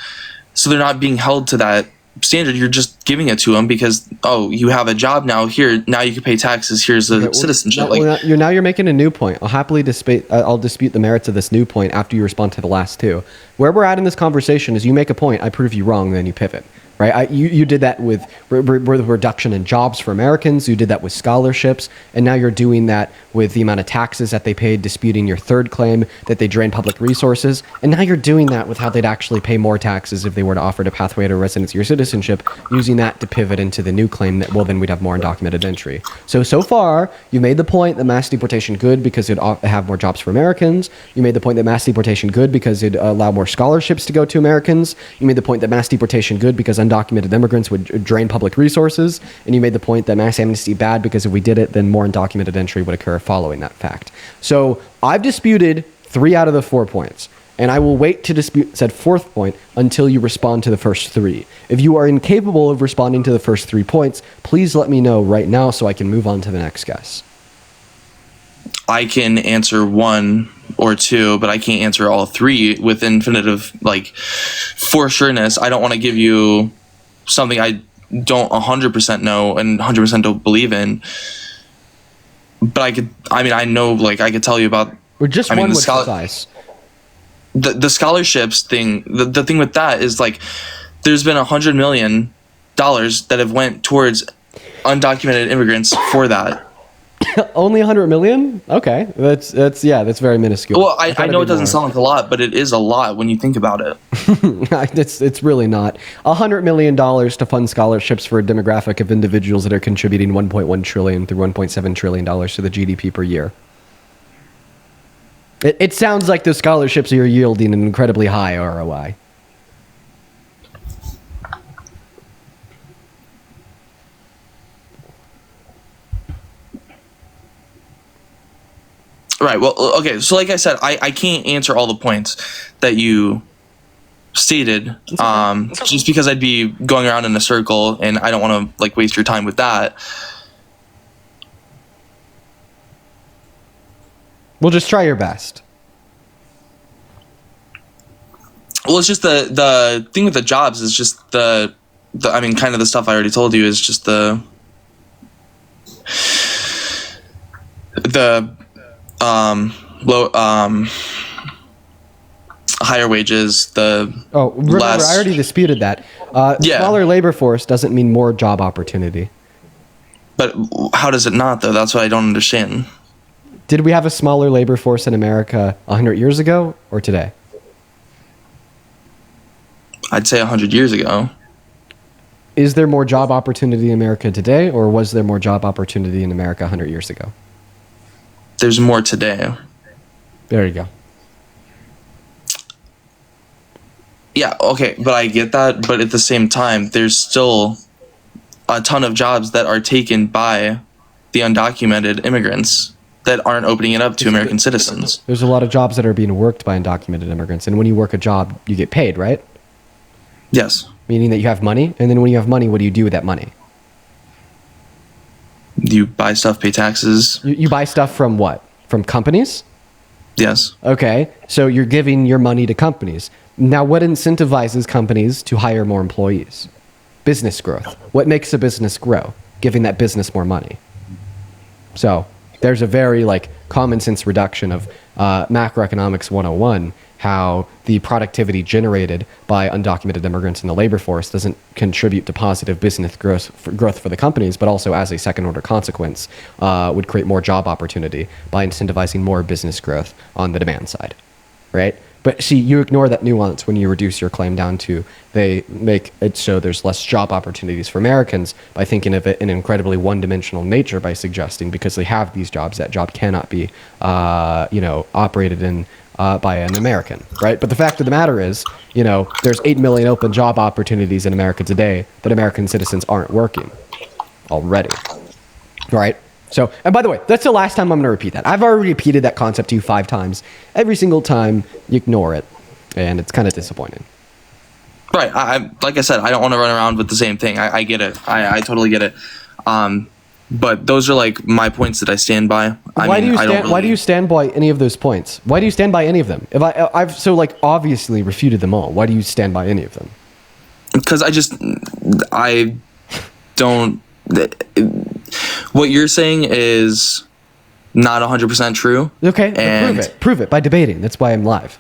so they're not being held to that standard. You're just giving it to them because, oh, you have a job now, here, now you can pay taxes, here's a citizenship. You're making a new point. I'll happily dispute the merits of this new point after you respond to the last two. Where we're at in this conversation is you make a point, I prove you wrong, then you pivot. Right? You did that with reduction in jobs for Americans. You did that with scholarships. And now you're doing that with the amount of taxes that they paid, disputing your third claim that they drain public resources. And now you're doing that with how they'd actually pay more taxes if they were to offer a pathway to residency or citizenship, using that to pivot into the new claim that, well, then we'd have more undocumented entry. So far, you made the point that mass deportation good because it'd have more jobs for Americans. You made the point that mass deportation good because it'd allow more scholarships to go to Americans. You made the point that mass deportation good because undocumented immigrants would drain public resources, and you made the point that mass amnesty bad because if we did it, then more undocumented entry would occur following that fact. So I've disputed 3 out of the 4 points, and I will wait to dispute said 4th point until you respond to the first 3. If you are incapable of responding to the first 3 points, please let me know right now so I can move on to the next guess. I can answer 1 or 2, but I can't answer all 3 with infinitive, like, for sureness. I don't want to give you something I don't 100% know and 100% don't believe in. But I know, like, I could tell you about... Or just one would suffice. The scholarships thing, the thing with that is, like, there's been $100 million that have went towards undocumented immigrants for that. Only 100 million? Okay, that's very minuscule. Well, I know it doesn't sound like a lot, but it is a lot when you think about it. It's really not. $100 million to fund scholarships for a demographic of individuals that are contributing $1.1 trillion through $1.7 trillion to the GDP per year. It sounds like those scholarships are yielding an incredibly high ROI. Right. Well, okay. So like I said, I can't answer all the points that you stated, just because I'd be going around in a circle, and I don't want to like waste your time with that. Well, just try your best. Well, it's just the thing with the jobs is just the I mean, kind of the stuff I already told you is just the low higher wages, remember, I already disputed that. Smaller labor force doesn't mean more job opportunity. But how does it not, though? That's what I don't understand. Did we have a smaller labor force in America 100 years ago or today? I'd say 100 years ago. Is there more job opportunity in America today, or was there more job opportunity in America 100 years ago? There's more today. There you go. Yeah, okay, but I get that. But at the same time, there's still a ton of jobs that are taken by the undocumented immigrants that aren't opening it up to American citizens. There's a lot of jobs that are being worked by undocumented immigrants. And when you work a job, you get paid, right? Yes. Meaning that you have money. And then when you have money, what do you do with that money? You buy stuff, pay taxes. You buy stuff from what? From companies? Yes. Okay. So you're giving your money to companies. Now, what incentivizes companies to hire more employees? Business growth. What makes a business grow? Giving that business more money. So there's a very common sense reduction of macroeconomics 101, how the productivity generated by undocumented immigrants in the labor force doesn't contribute to positive business growth for the companies, but also as a second order consequence would create more job opportunity by incentivizing more business growth on the demand side, right? But see, you ignore that nuance when you reduce your claim down to they make it so there's less job opportunities for Americans by thinking of it in incredibly one-dimensional nature by suggesting because they have these jobs, that job cannot be, operated in by an American, right? But the fact of the matter is, there's 8 million open job opportunities in America today that American citizens aren't working already, right? So, and by the way, that's the last time I'm going to repeat that. I've already repeated that concept to you 5 times. Every single time, you ignore it, and it's kind of disappointing. Right. Like I said, I don't want to run around with the same thing. I get it. I totally get it. But those are my points that I stand by. Why do you stand by any of those points? Why do you stand by any of them? If I've obviously refuted them all. Why do you stand by any of them? Because I don't. What you're saying is not 100% true. Okay, prove it by debating. That's why I'm live.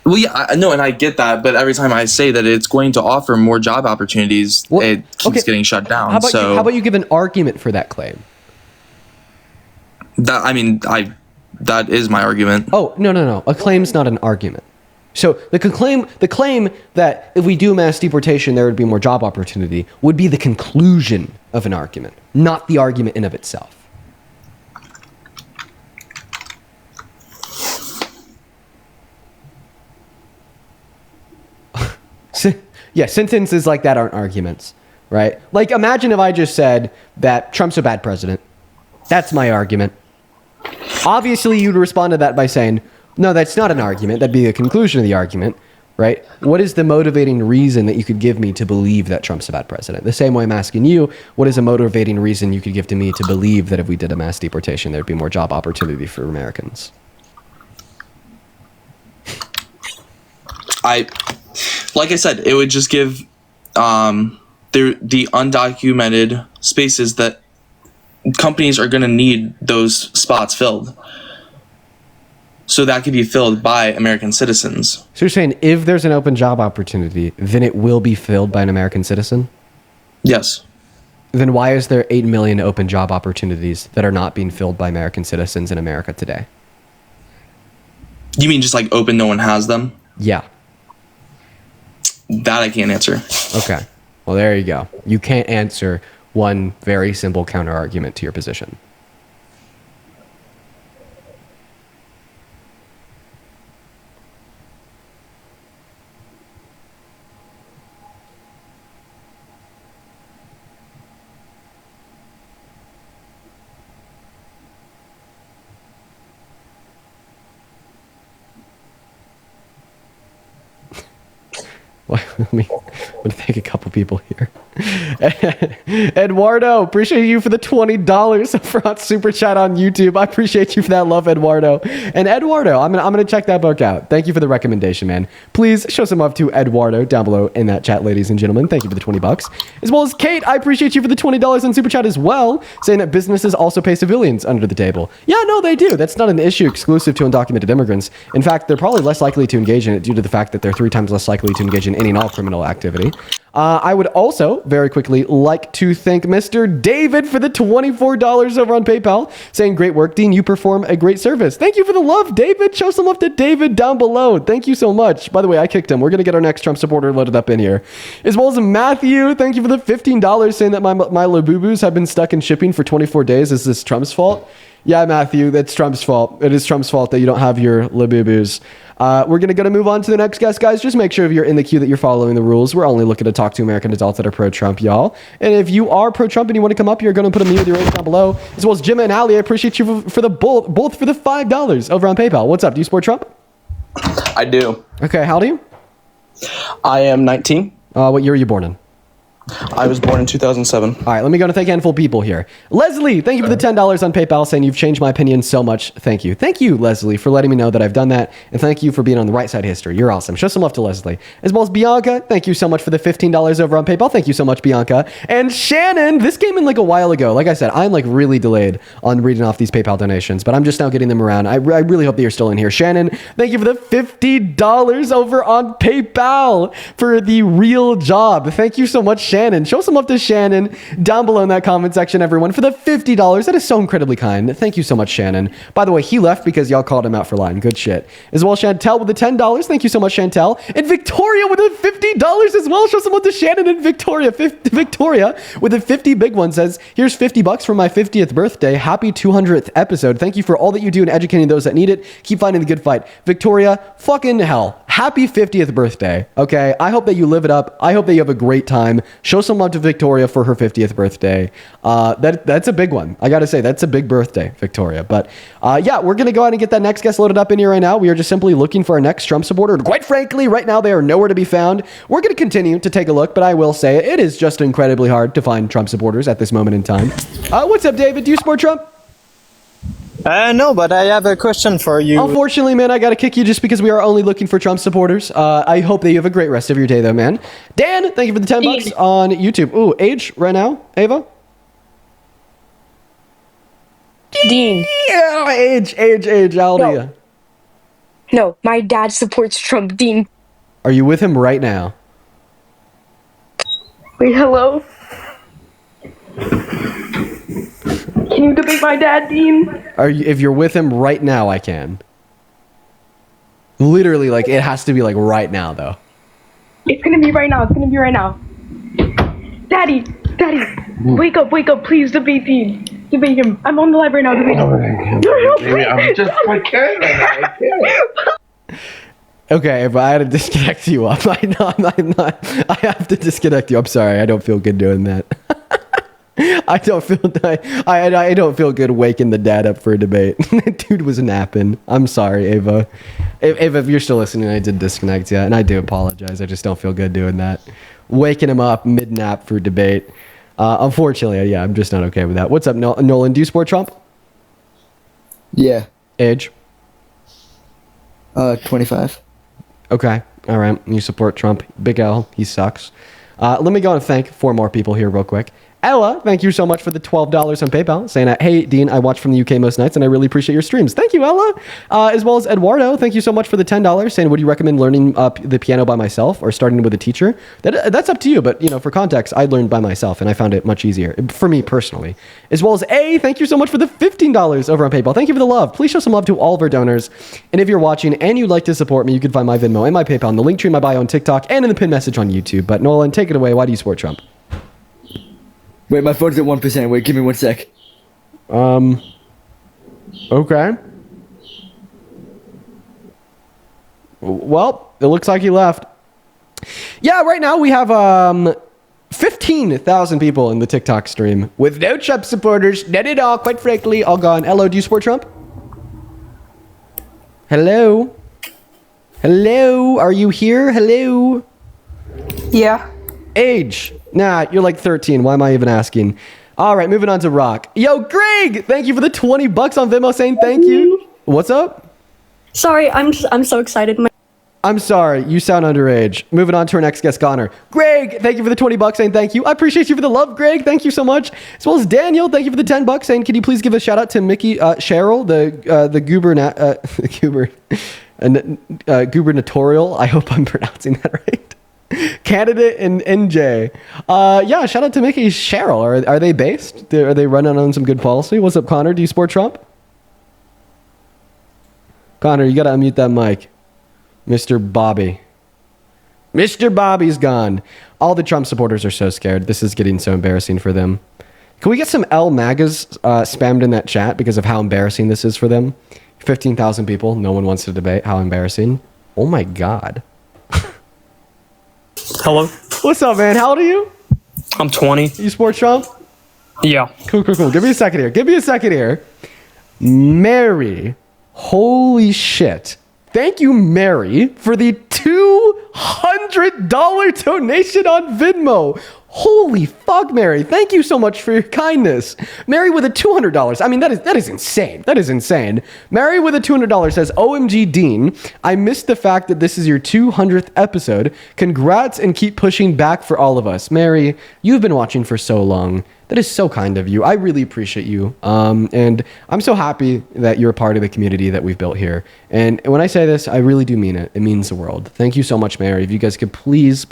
Well, yeah, I know, and I get that, but every time I say that it's going to offer more job opportunities, it keeps getting shut down. How about you give an argument for that claim? That is my argument. Oh, no. A claim's not an argument. So the claim that if we do mass deportation, there would be more job opportunity would be the conclusion of an argument, not the argument in of itself. Yeah, sentences like that aren't arguments, right? Imagine if I just said that Trump's a bad president. That's my argument. Obviously, you'd respond to that by saying, no, that's not an argument. That'd be the conclusion of the argument, right? What is the motivating reason that you could give me to believe that Trump's a bad president? The same way I'm asking you, what is a motivating reason you could give to me to believe that if we did a mass deportation, there'd be more job opportunity for Americans? Like I said, it would just give the undocumented spaces that companies are going to need those spots filled. So that could be filled by American citizens. So you're saying if there's an open job opportunity, then it will be filled by an American citizen? Yes. Then why is there 8 million open job opportunities that are not being filled by American citizens in America today? You mean just open, no one has them? Yeah. That I can't answer. Okay. Well, there you go. You can't answer one very simple counter argument to your position. Well, let me take a couple people here. Eduardo, appreciate you for the $20 over on Super Chat on YouTube. I appreciate you for that love, Eduardo. And Eduardo, I'm gonna check that book out. Thank you for the recommendation, man. Please show some love to Eduardo down below in that chat, ladies and gentlemen. Thank you for the $20. As well as Kate, I appreciate you for the $20 on Super Chat as well, saying that businesses also pay civilians under the table. Yeah, no, they do. That's not an issue exclusive to undocumented immigrants. In fact, they're probably less likely to engage in it due to the fact that they're 3 times less likely to engage in any and all criminal activity. I would also very quickly like to thank Mr. David for the $24 over on PayPal, saying, great work, Dean. You perform a great service. Thank you for the love, David. Show some love to David down below. Thank you so much. By the way, I kicked him. We're going to get our next Trump supporter loaded up in here. As well as Matthew, thank you for the $15, saying that my Labubus have been stuck in shipping for 24 days. Is this Trump's fault? Yeah, Matthew, that's Trump's fault. It is Trump's fault that you don't have your Labubus. We're going to move on to the next guest, guys. Just make sure if you're in the queue that you're following the rules. We're only looking to talk to American adults that are pro-Trump, y'all. And if you are pro-Trump and you want to come up, you're going to put a me with your rating down below. As well as Jim and Ali, I appreciate you for the both for the $5 over on PayPal. What's up? Do you support Trump? I do. Okay, how old are you? I am 19. What year were you born in? I was born in 2007. All right, let me go to thank a handful of people here. Leslie, thank you for the $10 on PayPal, saying you've changed my opinion so much. Thank you. Thank you, Leslie, for letting me know that I've done that. And thank you for being on the right side of history. You're awesome. Show some love to Leslie. As well as Bianca, thank you so much for the $15 over on PayPal. Thank you so much, Bianca. And Shannon, this came in like a while ago. Like I said, I'm like really delayed on reading off these PayPal donations, but I'm just now getting them around. I really hope that you're still in here. Shannon, thank you for the $50 over on PayPal for the real job. Thank you so much, Shannon. Show some love to Shannon down below in that comment section, everyone, for the $50. That is so incredibly kind. Thank you so much, Shannon. By the way, he left because y'all called him out for lying. Good shit. As well, Chantel with the $10. Thank you so much, Chantel. And Victoria with the $50 as well. Show some love to Shannon and Victoria. Victoria with the 50 big one says, here's $50 for my 50th birthday. Happy 200th episode. Thank you for all that you do in educating those that need it. Keep fighting the good fight. Victoria, fucking hell. Happy 50th birthday. Okay. I hope that you live it up. I hope that you have a great time. Show some love to Victoria for her 50th birthday. That's a big one. I gotta say, that's a big birthday, Victoria. But yeah, we're gonna go ahead and get that next guest loaded up in here right now. We are just simply looking for our next Trump supporter. And quite frankly, right now they are nowhere to be found. We're gonna continue to take a look, but I will say it is just incredibly hard to find Trump supporters at this moment in time. What's up, David? Do you support Trump? No, but I have a question for you. Unfortunately, man, I gotta kick you just because we are only looking for Trump supporters. I hope that you have a great rest of your day, though, man. Dan, thank you for the $10 on YouTube. Ooh, age right now, Ava? Dean. Yeah, age. How old are you? No, my dad supports Trump, Dean. Are you with him right now? Wait, hello? Can you debate my dad, Dean? If you're with him right now, I can. Literally, like, it has to be, like, right now, though. It's gonna be right now. Daddy, wake up, please debate Dean. Debate him. I'm on the live right now, debate him. I can't. Okay, but I had to disconnect you up. I have to disconnect you. I'm sorry. I don't feel good doing that. I don't feel good waking the dad up for a debate. Dude was napping. I'm sorry, Ava. Ava, if you're still listening, I did disconnect you, and I do apologize. I just don't feel good doing that. Waking him up mid-nap for debate. Unfortunately, yeah, I'm just not okay with that. What's up, Nolan? Do you support Trump? Yeah. Age? 25. Okay. All right. You support Trump. Big L. He sucks. Let me go and thank 4 more people here real quick. Ella, thank you so much for the $12 on PayPal, saying, hey, Dean, I watch from the UK most nights, and I really appreciate your streams. Thank you, Ella. As well as Eduardo, thank you so much for the $10, saying, would you recommend learning the piano by myself or starting with a teacher? That's up to you, but, for context, I learned by myself, and I found it much easier, for me personally. As well as thank you so much for the $15 over on PayPal. Thank you for the love. Please show some love to all of our donors. And if you're watching and you'd like to support me, you can find my Venmo and my PayPal in the link tree in my bio on TikTok and in the pinned message on YouTube. But Nolan, take it away. Why do you support Trump? Wait, my phone's at 1%. Wait, give me 1 sec. Okay. Well, it looks like he left. Yeah, right now we have 15,000 people in the TikTok stream with no Trump supporters, none at all, quite frankly, all gone. Hello, do you support Trump? Hello? Hello? Are you here? Hello? Yeah. Age? Nah, you're like 13. Why am I even asking? All right, moving on to Rock. Yo, Greg, thank you for the $20 on Venmo saying thank you. What's up? Sorry, I'm so excited. I'm sorry, you sound underage. Moving on to our next guest, Connor. Greg, thank you for the $20 saying thank you. I appreciate you for the love, Greg. Thank you so much. As well as Daniel, thank you for the $10 saying, can you please give a shout out to Mickey Cheryl, the gubernatorial. I hope I'm pronouncing that right. Candidate in NJ. Yeah, shout out to Mickey Cheryl. Are they based? Are they running on some good policy? What's up, Connor? Do you support Trump? Connor, you gotta unmute that mic. Mr. Bobby. Mr. Bobby's gone. All the Trump supporters are so scared. This is getting so embarrassing for them. Can we get some L MAGAs spammed in that chat because of how embarrassing this is for them? 15,000 people. No one wants to debate. How embarrassing. Oh my God. Hello. What's up, man? How old are you? I'm 20. You support Trump? Yeah. Cool. Give me a second here. Mary. Holy shit. Thank you, Mary, for the $200 donation on Venmo. Holy fuck, Mary. Thank you so much for your kindness. Mary with a $200. I mean, that is insane. That is insane. Mary with a $200 says, OMG Dean, I missed the fact that this is your 200th episode. Congrats and keep pushing back for all of us. Mary, you've been watching for so long. That is so kind of you. I really appreciate you. And I'm so happy that you're a part of the community that we've built here. And when I say this, I really do mean it. It means the world. Thank you so much, Mary. If you guys could please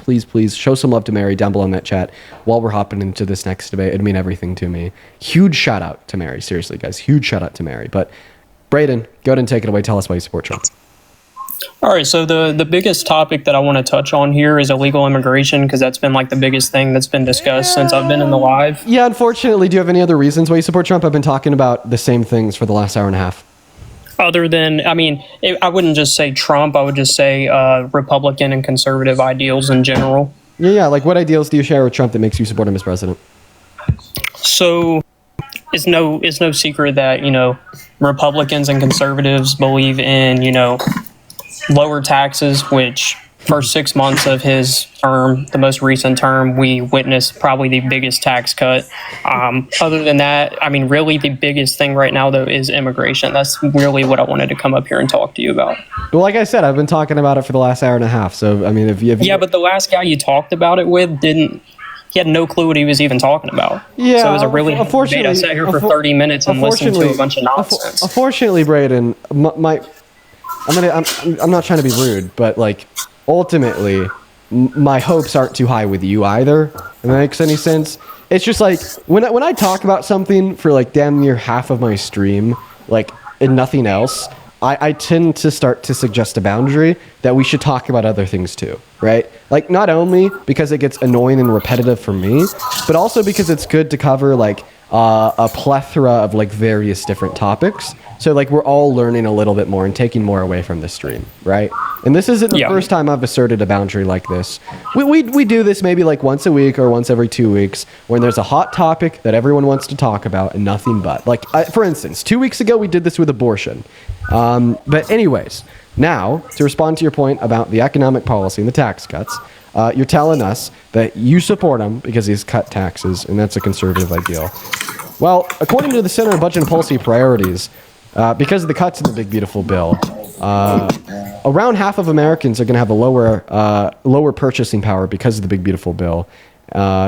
show some love to Mary down below in that chat while we're hopping into this next debate. It'd mean everything to me. Huge shout out to Mary. Seriously, guys. Huge shout out to Mary. But Brayden, go ahead and take it away. Tell us why you support Trump. All right, so the biggest topic that I want to touch on here is illegal immigration, because that's been like the biggest thing that's been discussed since I've been in the live. Yeah, unfortunately, do you have any other reasons why you support Trump? I've been talking about the same things for the last hour and a half. Other than, I wouldn't just say Trump, I would just say Republican and conservative ideals in general. Yeah, like what ideals do you share with Trump that makes you support him as president? So it's no secret that, Republicans and conservatives believe in, lower taxes, which first 6 months of his term, the most recent term, we witnessed probably the biggest tax cut. Other than that, really the biggest thing right now, though, is immigration. That's really what I wanted to come up here and talk to you about. Well, like I said, I've been talking about it for the last hour and a half. So, Yeah, but the last guy you talked about it with he had no clue what he was even talking about. Yeah, so it was a really debate. I sat here for 30 minutes and listened to a bunch of nonsense. Unfortunately, Brayden, I'm not trying to be rude, but like ultimately my hopes aren't too high with you either. If that makes any sense. It's just like when I talk about something for like damn near half of my stream, like and nothing else, I tend to start to suggest a boundary that we should talk about other things too, right? Like not only because it gets annoying and repetitive for me, but also because it's good to cover like a plethora of like various different topics. So like we're all learning a little bit more and taking more away from the stream, right? And this isn't the first time I've asserted a boundary like this. We do this maybe like once a week or once every 2 weeks when there's a hot topic that everyone wants to talk about and nothing but. Like for instance, 2 weeks ago we did this with abortion. But anyways, now to respond to your point about the economic policy and the tax cuts, you're telling us that you support him because he's cut taxes and that's a conservative ideal. Well, according to the Center of Budget and Policy Priorities, because of the cuts in the Big Beautiful Bill, around half of Americans are going to have a lower purchasing power because of the Big Beautiful Bill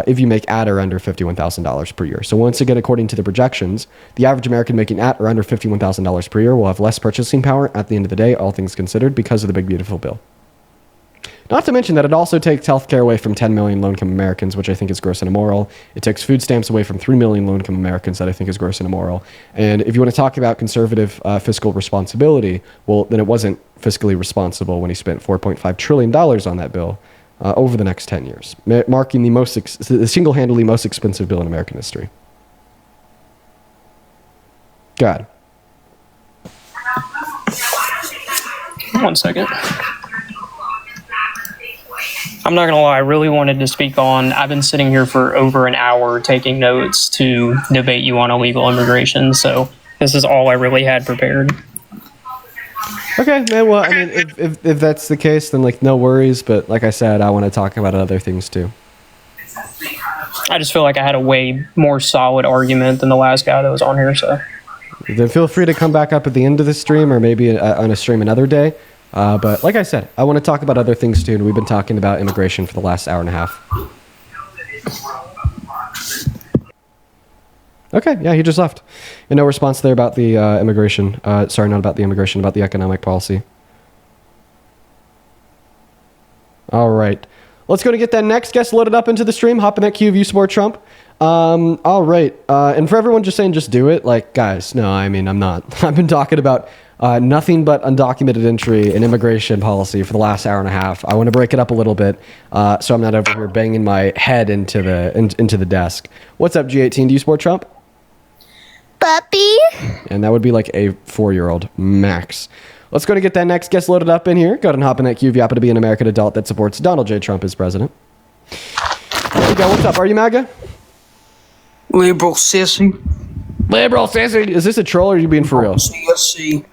if you make at or under $51,000 per year. So once again, according to the projections, the average American making at or under $51,000 per year will have less purchasing power at the end of the day, all things considered, because of the Big Beautiful Bill. Not to mention that it also takes healthcare away from 10 million low-income Americans, which I think is gross and immoral. It takes food stamps away from 3 million low-income Americans, that I think is gross and immoral. And if you want to talk about conservative fiscal responsibility, well, then it wasn't fiscally responsible when he spent $4.5 trillion on that bill over the next 10 years, marking the single-handedly most expensive bill in American history. God. 1 second. I'm not gonna lie, I really wanted to speak on, I've been sitting here for over an hour taking notes to debate you on illegal immigration, so this is all I really had prepared. Okay, man, well, if that's the case, then like no worries, but like I said, I want to talk about other things too. I just feel like I had a way more solid argument than the last guy that was on here. So then feel free to come back up at the end of the stream, or maybe on a stream another day. But like I said, I want to talk about other things too, and we've been talking about immigration for the last hour and a half. Okay, yeah, he just left. And no response there about the immigration. Sorry, not about the immigration, about the economic policy. All right. Let's go to get that next guest loaded up into the stream. Hop in that queue if you support Trump. All right. And for everyone just saying just do it, like, guys, no, I mean, I'm not. I've been talking about nothing but undocumented entry and immigration policy for the last hour and a half. I want to break it up a little bit so I'm not over here banging my head into the desk. What's up, G18? Do you support Trump? Puppy. And that would be like a 4-year-old max. Let's go to get that next guest loaded up in here. Go ahead and hop in that queue if you happen to be an American adult that supports Donald J. Trump as president. There you go. What's up? Are you MAGA? Liberal sissy. Liberal sissy. Is this a troll or are you being for real? CSC.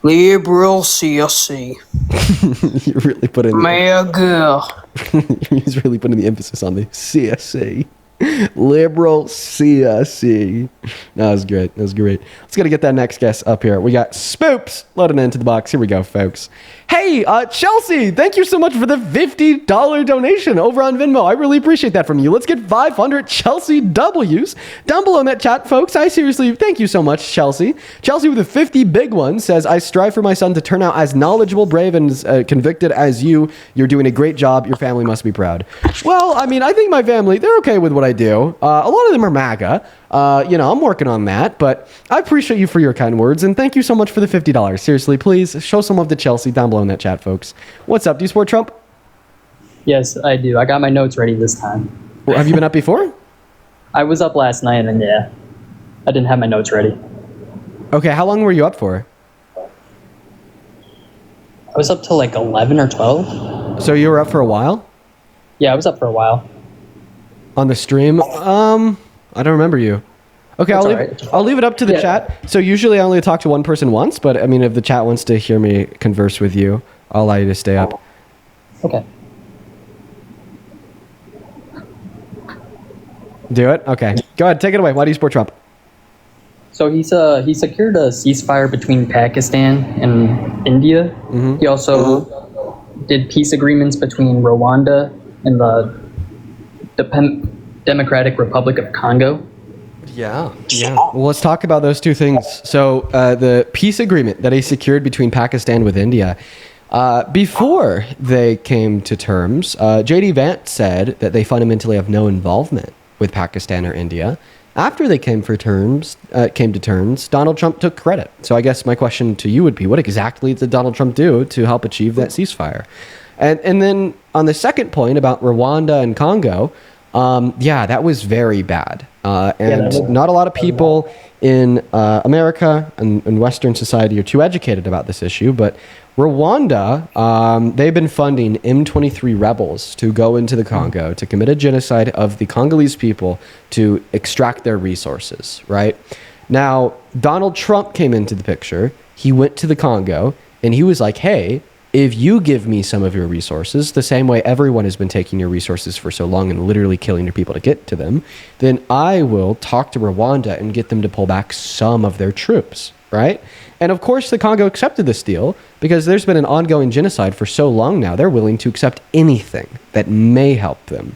Liberal CSC. You really put in MAGA. He's really putting the emphasis on the CSC. Liberal CSC. That was great. That was great. Let's go to get that next guest up here. We got Spoops loading into the box. Here we go, folks. Hey, Chelsea, thank you so much for the $50 donation over on Venmo. I really appreciate that from you. Let's get 500 Chelsea W's down below in that chat, folks. I seriously thank you so much, Chelsea. Chelsea with a 50 big one says, I strive for my son to turn out as knowledgeable, brave, and convicted as you. You're doing a great job. Your family must be proud. Well, I mean, I think my family, they're okay with what I do. A lot of them are MAGA. I'm working on that, but I appreciate you for your kind words, and thank you so much for the $50. Seriously, please show some love to Chelsea down below in that chat, folks. What's up? Do you support Trump? Yes, I do. I got my notes ready this time. Well, have you been up before? I was up last night, and yeah, I didn't have my notes ready. Okay, how long were you up for? I was up till like 11 or 12. So you were up for a while? Yeah, I was up for a while. On the stream? I don't remember you. Okay, I'll leave it up to the chat. So usually I only talk to one person once, but I mean, if the chat wants to hear me converse with you, I'll allow you to stay up. Okay. Do it? Okay. Go ahead, take it away. Why do you support Trump? So he secured a ceasefire between Pakistan and India. Mm-hmm. He also did peace agreements between Rwanda and the Democratic Republic of Congo. Yeah. Well, let's talk about those two things. So the peace agreement that he secured between Pakistan with India, before they came to terms, J.D. Vance said that they fundamentally have no involvement with Pakistan or India. After they came to terms, Donald Trump took credit. So I guess my question to you would be, what exactly did Donald Trump do to help achieve that ceasefire? And then on the second point about Rwanda and Congo, that was very bad. Not a lot of people in America and Western society are too educated about this issue, but Rwanda, they've been funding M23 rebels to go into the Congo to commit a genocide of the Congolese people to extract their resources, right? Now, Donald Trump came into the picture. He went to the Congo and he was like, hey, if you give me some of your resources, the same way everyone has been taking your resources for so long and literally killing your people to get to them, then I will talk to Rwanda and get them to pull back some of their troops, right? And of course, the Congo accepted this deal because there's been an ongoing genocide for so long now, they're willing to accept anything that may help them.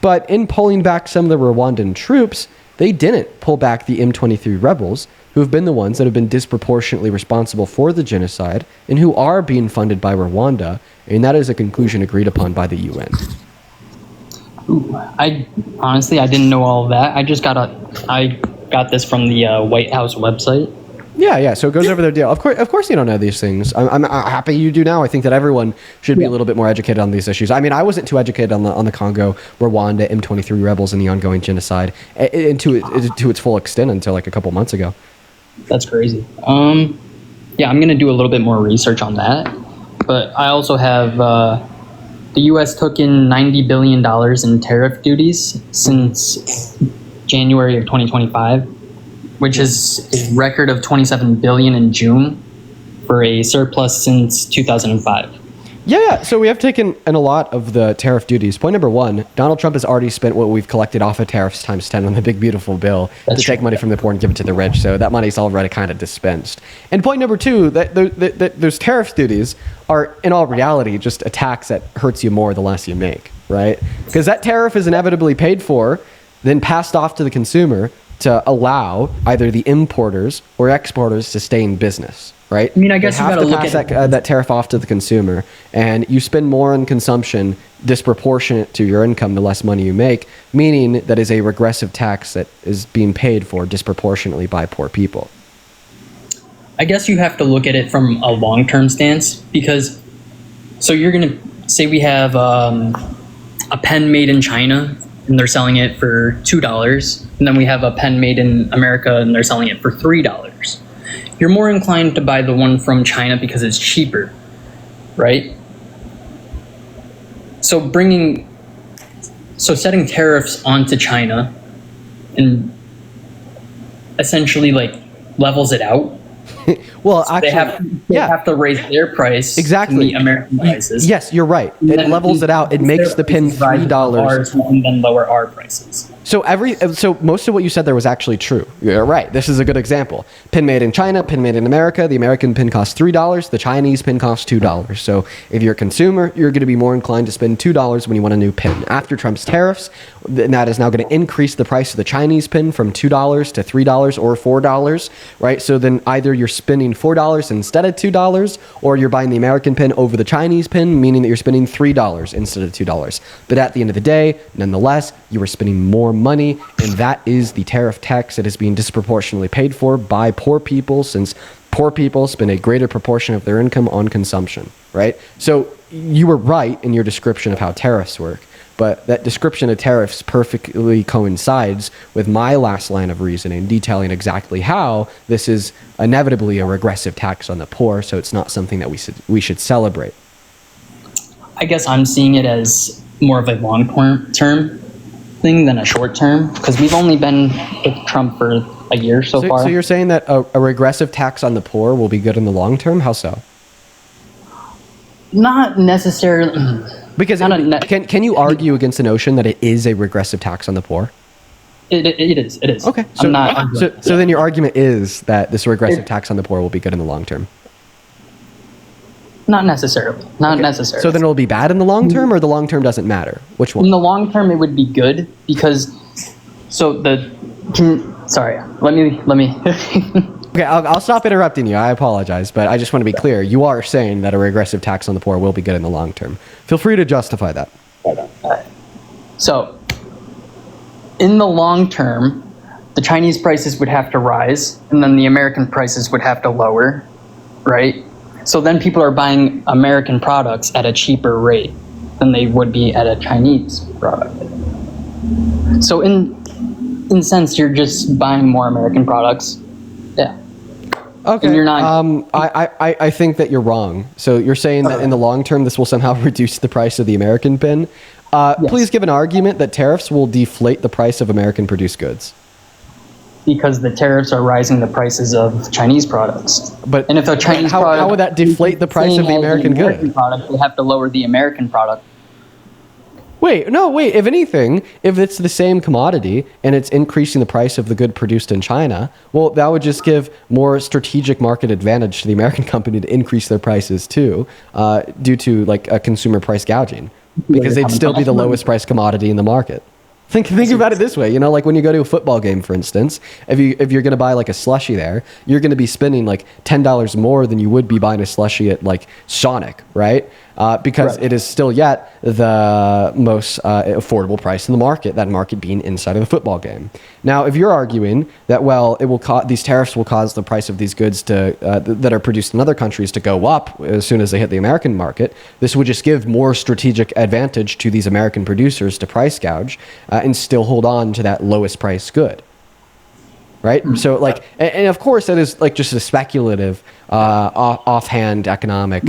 But in pulling back some of the Rwandan troops, they didn't pull back the M23 rebels, who have been the ones that have been disproportionately responsible for the genocide and who are being funded by Rwanda, and that is a conclusion agreed upon by the UN. I didn't know all of that. I got this from the White House website. Yeah. So it goes over their deal. Of course, you don't know these things. I'm happy you do now. I think that everyone should be a little bit more educated on these issues. I mean, I wasn't too educated on the Congo, Rwanda, M23 rebels, and the ongoing genocide to its full extent until like a couple months ago. That's crazy. I'm going to do a little bit more research on that. But I also have the U.S. took in $90 billion in tariff duties since January of 2025, which is a record of $27 billion in June for a surplus since 2005. Yeah. So we have taken in a lot of the tariff duties. Point number one, Donald Trump has already spent what we've collected off of tariffs times 10 on the big, beautiful bill to take money from the poor and give it to the rich. So that money's already kind of dispensed. And point number two, that those tariff duties are in all reality just a tax that hurts you more the less you make, right? Because that tariff is inevitably paid for, then passed off to the consumer to allow either the importers or exporters to stay in business, right? I mean, I guess you got to look at that tariff off to the consumer, and you spend more on consumption disproportionate to your income the less money you make, meaning that is a regressive tax that is being paid for disproportionately by poor people. I guess you have to look at it from a long-term stance, because so you're going to say we have a pen made in China and they're selling it for $2, and then we have a pen made in America and they're selling it for $3. You're more inclined to buy the one from China because it's cheaper, right? So setting tariffs onto China and essentially like levels it out. Well, actually, they have to raise their price exactly to meet American prices. Yes, you're right. It levels it out. It makes the pin $3 and then lower our prices. So most of what you said there was actually true. You're right. This is a good example. Pin made in China, pin made in America. The American pin costs $3. The Chinese pin costs $2. So if you're a consumer, you're going to be more inclined to spend $2 when you want a new pin. After Trump's tariffs, that is now going to increase the price of the Chinese pin from $2 to $3 or $4, right? So then either you're spending $4 instead of $2, or you're buying the American pin over the Chinese pin, meaning that you're spending $3 instead of $2. But at the end of the day, nonetheless, you are spending more money, and that is the tariff tax that is being disproportionately paid for by poor people, since poor people spend a greater proportion of their income on consumption, right? So you were right in your description of how tariffs work, but that description of tariffs perfectly coincides with my last line of reasoning, detailing exactly how this is inevitably a regressive tax on the poor, so it's not something that we should celebrate. I guess I'm seeing it as more of a long-term thing than a short term, because we've only been with Trump for a year so far. So you're saying that a regressive tax on the poor will be good in the long term? How so? Not necessarily. Because can you argue against the notion that it is a regressive tax on the poor? It is. Okay. So then your argument is that this regressive tax on the poor will be good in the long term? Not necessarily. Not necessarily. So then it'll be bad in the long term, or the long term doesn't matter? Which one? In the long term, it would be good because, let me. Okay, I'll stop interrupting you. I apologize, but I just want to be clear. You are saying that a regressive tax on the poor will be good in the long term. Feel free to justify that. So, in the long term, the Chinese prices would have to rise, and then the American prices would have to lower, right? So then people are buying American products at a cheaper rate than they would be at a Chinese product. So in sense, you're just buying more American products. Yeah. Okay. And you're not. I think that you're wrong. So you're saying that in the long term, this will somehow reduce the price of the American pin. Yes. Please give an argument that tariffs will deflate the price of American-produced goods. Because the tariffs are rising the prices of Chinese products. And if a Chinese product, how would that deflate the price of the American good? Product, they have to lower the American product. Wait. If anything, if it's the same commodity and it's increasing the price of the good produced in China, well, that would just give more strategic market advantage to the American company to increase their prices too, due to like a consumer price gouging, because they'd still be the lowest price commodity in the market. Think about it this way, like when you go to a football game, for instance, if you're going to buy like a slushie there, you're going to be spending like $10 more than you would be buying a slushie at like Sonic, right? Because it is still yet the most affordable price in the market, that market being inside of the football game. Now, if you're arguing that, well, these tariffs will cause the price of these goods that are produced in other countries to go up as soon as they hit the American market, this would just give more strategic advantage to these American producers to price gouge and still hold on to that lowest price good. Right? So like, and of course that is like just a speculative, offhand economic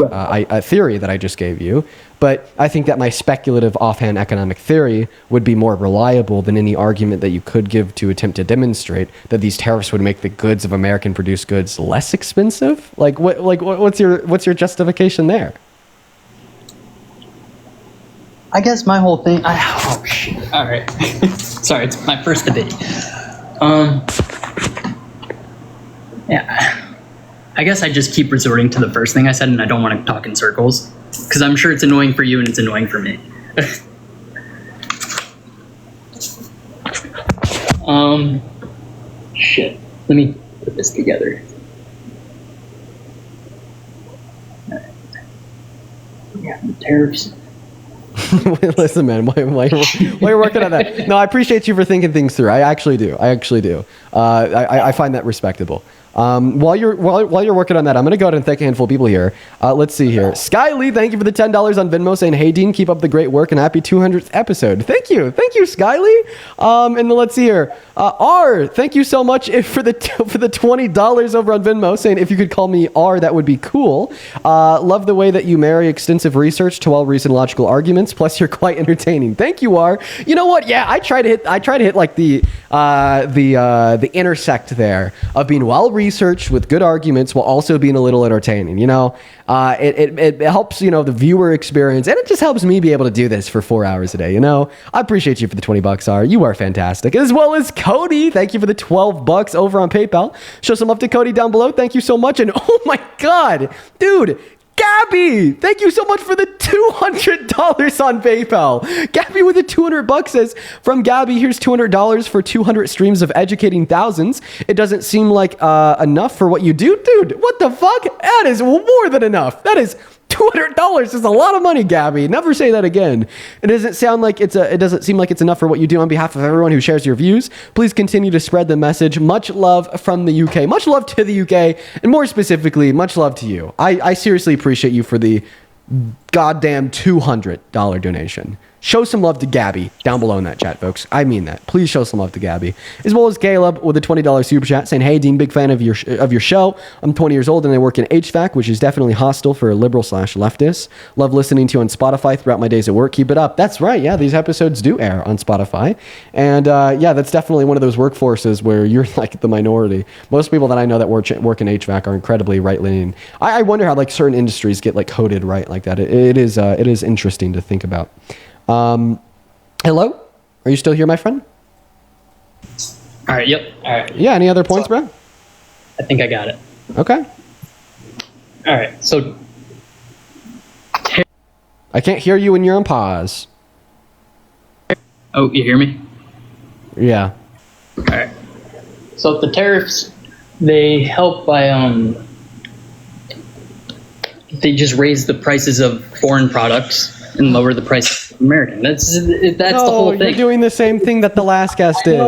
theory that I just gave you. But I think that my speculative offhand economic theory would be more reliable than any argument that you could give to attempt to demonstrate that these tariffs would make the goods of American produced goods less expensive. Like what's your justification there? I guess my whole thing. Oh shit! All right. Sorry, it's my first debate. Yeah. I guess I just keep resorting to the first thing I said, and I don't want to talk in circles because I'm sure it's annoying for you and it's annoying for me. Shit. Let me put this together. Yeah, the tariffs. Listen, man, why you're working on that? No, I appreciate you for thinking things through. I actually do. I find that respectable. While you're working on that, I'm going to go ahead and thank a handful of people here. Let's see here. Sky Lee, thank you for the $10 on Venmo, saying, "Hey Dean, keep up the great work and happy 200th episode." Thank you, Sky Lee. And then let's see here. R, thank you so much for the $20 over on Venmo, saying, "If you could call me R, that would be cool. Love the way that you marry extensive research to well-reasoned logical arguments. Plus, you're quite entertaining." Thank you, R. You know what? Yeah, I try to hit like the intersect there of being well-researched with good arguments while also being a little entertaining. You know, it helps, you know, the viewer experience, and it just helps me be able to do this for 4 hours a day. You know, I appreciate you for the $20, R. You are fantastic, as well as Cody. Thank you for the $12 over on PayPal. Show some love to Cody down below. Thank you so much. And oh my God, dude. Gabby, thank you so much for the $200 on PayPal. Gabby with the $200 says, "From Gabby, here's $200 for 200 streams of educating thousands. It doesn't seem like enough for what you do." Dude, what the fuck? That is more than enough. That is $200 is a lot of money, Gabby. Never say that again. It doesn't seem like it's enough for what you do. On behalf of everyone who shares your views, please continue to spread the message. Much love from the UK. Much love to the UK, and more specifically, much love to you. I seriously appreciate you for the goddamn $200 donation. Show some love to Gabby down below in that chat, folks. I mean that. Please show some love to Gabby. As well as Caleb with a $20 super chat saying, "Hey Dean, big fan of your show. I'm 20 years old and I work in HVAC, which is definitely hostile for liberal/leftists. Love listening to you on Spotify throughout my days at work. Keep it up." That's right. Yeah, these episodes do air on Spotify. And yeah, that's definitely one of those workforces where you're like the minority. Most people that I know that work in HVAC are incredibly right-leaning. I wonder how like certain industries get like coded right like that. It is interesting to think about. Hello? Are you still here, my friend? All right, yep. All right. Yeah, any other points, bro? I think I got it. Okay. All right, so... I can't hear you when you're on pause. Oh, you hear me? Yeah. All right. So the tariffs, they help by, they just raise the prices of foreign products and lower the price of American. That's the whole thing. You're doing the same thing that the last guest did.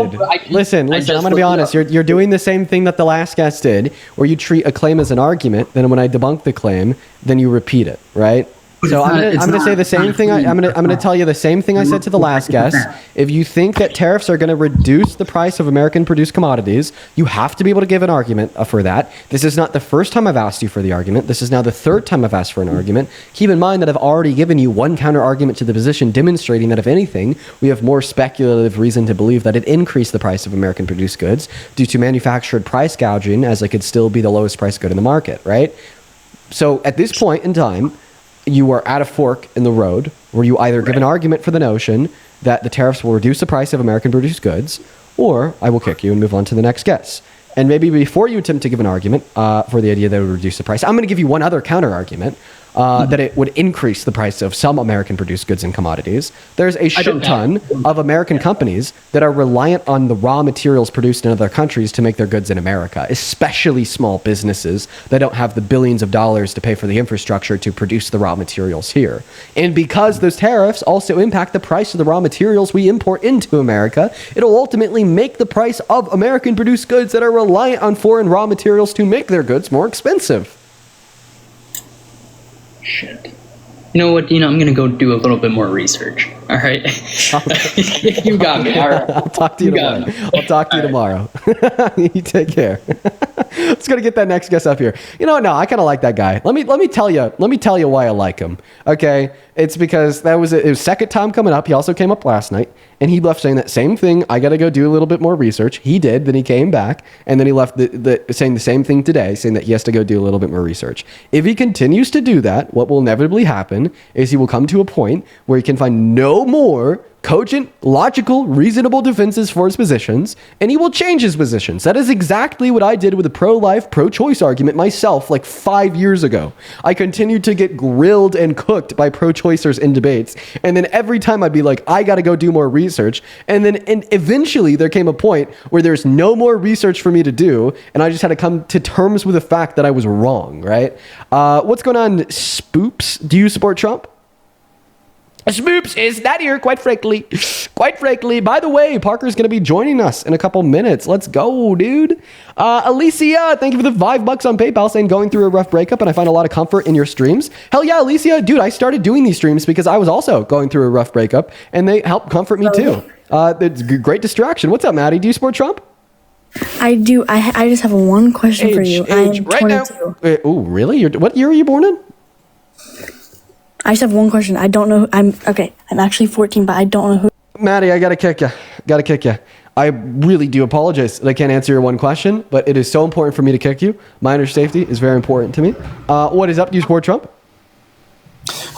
Listen, I'm going to be honest. You're doing the same thing that the last guest did, where you treat a claim as an argument, then when I debunk the claim, then you repeat it, right? So I'm going to say the same thing. I'm going to tell you the same thing I said to the last guest. If you think that tariffs are going to reduce the price of American-produced commodities, you have to be able to give an argument for that. This is not the first time I've asked you for the argument. This is now the third time I've asked for an argument. Keep in mind that I've already given you one counter-argument to the position demonstrating that, if anything, we have more speculative reason to believe that it increased the price of American-produced goods due to manufactured price gouging, as it could still be the lowest price good in the market, right? So at this point in time, you are at a fork in the road where you either give an argument for the notion that the tariffs will reduce the price of American-produced goods, or I will kick you and move on to the next guest. And maybe before you attempt to give an argument for the idea that it would reduce the price, I'm going to give you one other counter-argument that it would increase the price of some American-produced goods and commodities. There's a shit ton of American companies that are reliant on the raw materials produced in other countries to make their goods in America, especially small businesses that don't have the billions of dollars to pay for the infrastructure to produce the raw materials here. And because those tariffs also impact the price of the raw materials we import into America, it'll ultimately make the price of American-produced goods that are reliant on foreign raw materials to make their goods more expensive. Shit. You know what, Dina? I'm going to go do a little bit more research. All right? You got me. All right. I'll talk to you tomorrow. I'll talk to you tomorrow. You take care. Let's go to get that next guest up here. You know what? No, I kind of like that guy. Let me tell you why I like him. Okay, it's because it was his second time coming up. He also came up last night, and he left saying that same thing. I got to go do a little bit more research. He did. Then he came back, and then he left saying the same thing today, saying that he has to go do a little bit more research. If he continues to do that, what will inevitably happen is he will come to a point where he can find no more cogent, logical, reasonable defenses for his positions, and he will change his positions. That is exactly what I did with the pro-life, pro-choice argument myself like 5 years ago. I continued to get grilled and cooked by pro-choicers in debates, and then every time I'd be like, I gotta go do more research, and eventually there came a point where there's no more research for me to do, and I just had to come to terms with the fact that I was wrong, right? What's going on, Spoops? Do you support Trump? Spoops is not here, quite frankly. By the way, Parker's going to be joining us in a couple minutes. Let's go, dude. Alicia, thank you for the $5 on PayPal, saying going through a rough breakup, and I find a lot of comfort in your streams. Hell yeah, Alicia. Dude, I started doing these streams because I was also going through a rough breakup, and they helped comfort me too. It's a great distraction. What's up, Maddie? Do you support Trump? I do. I just have one question for you. I'm right 22. now. Oh, really? What year are you born in? I just have one question. I don't know. I'm actually 14, but I don't know who. Maddie, I gotta kick you. I really do apologize that I can't answer your one question, but it is so important for me to kick you. Minor safety is very important to me. What is up? Do you support Trump?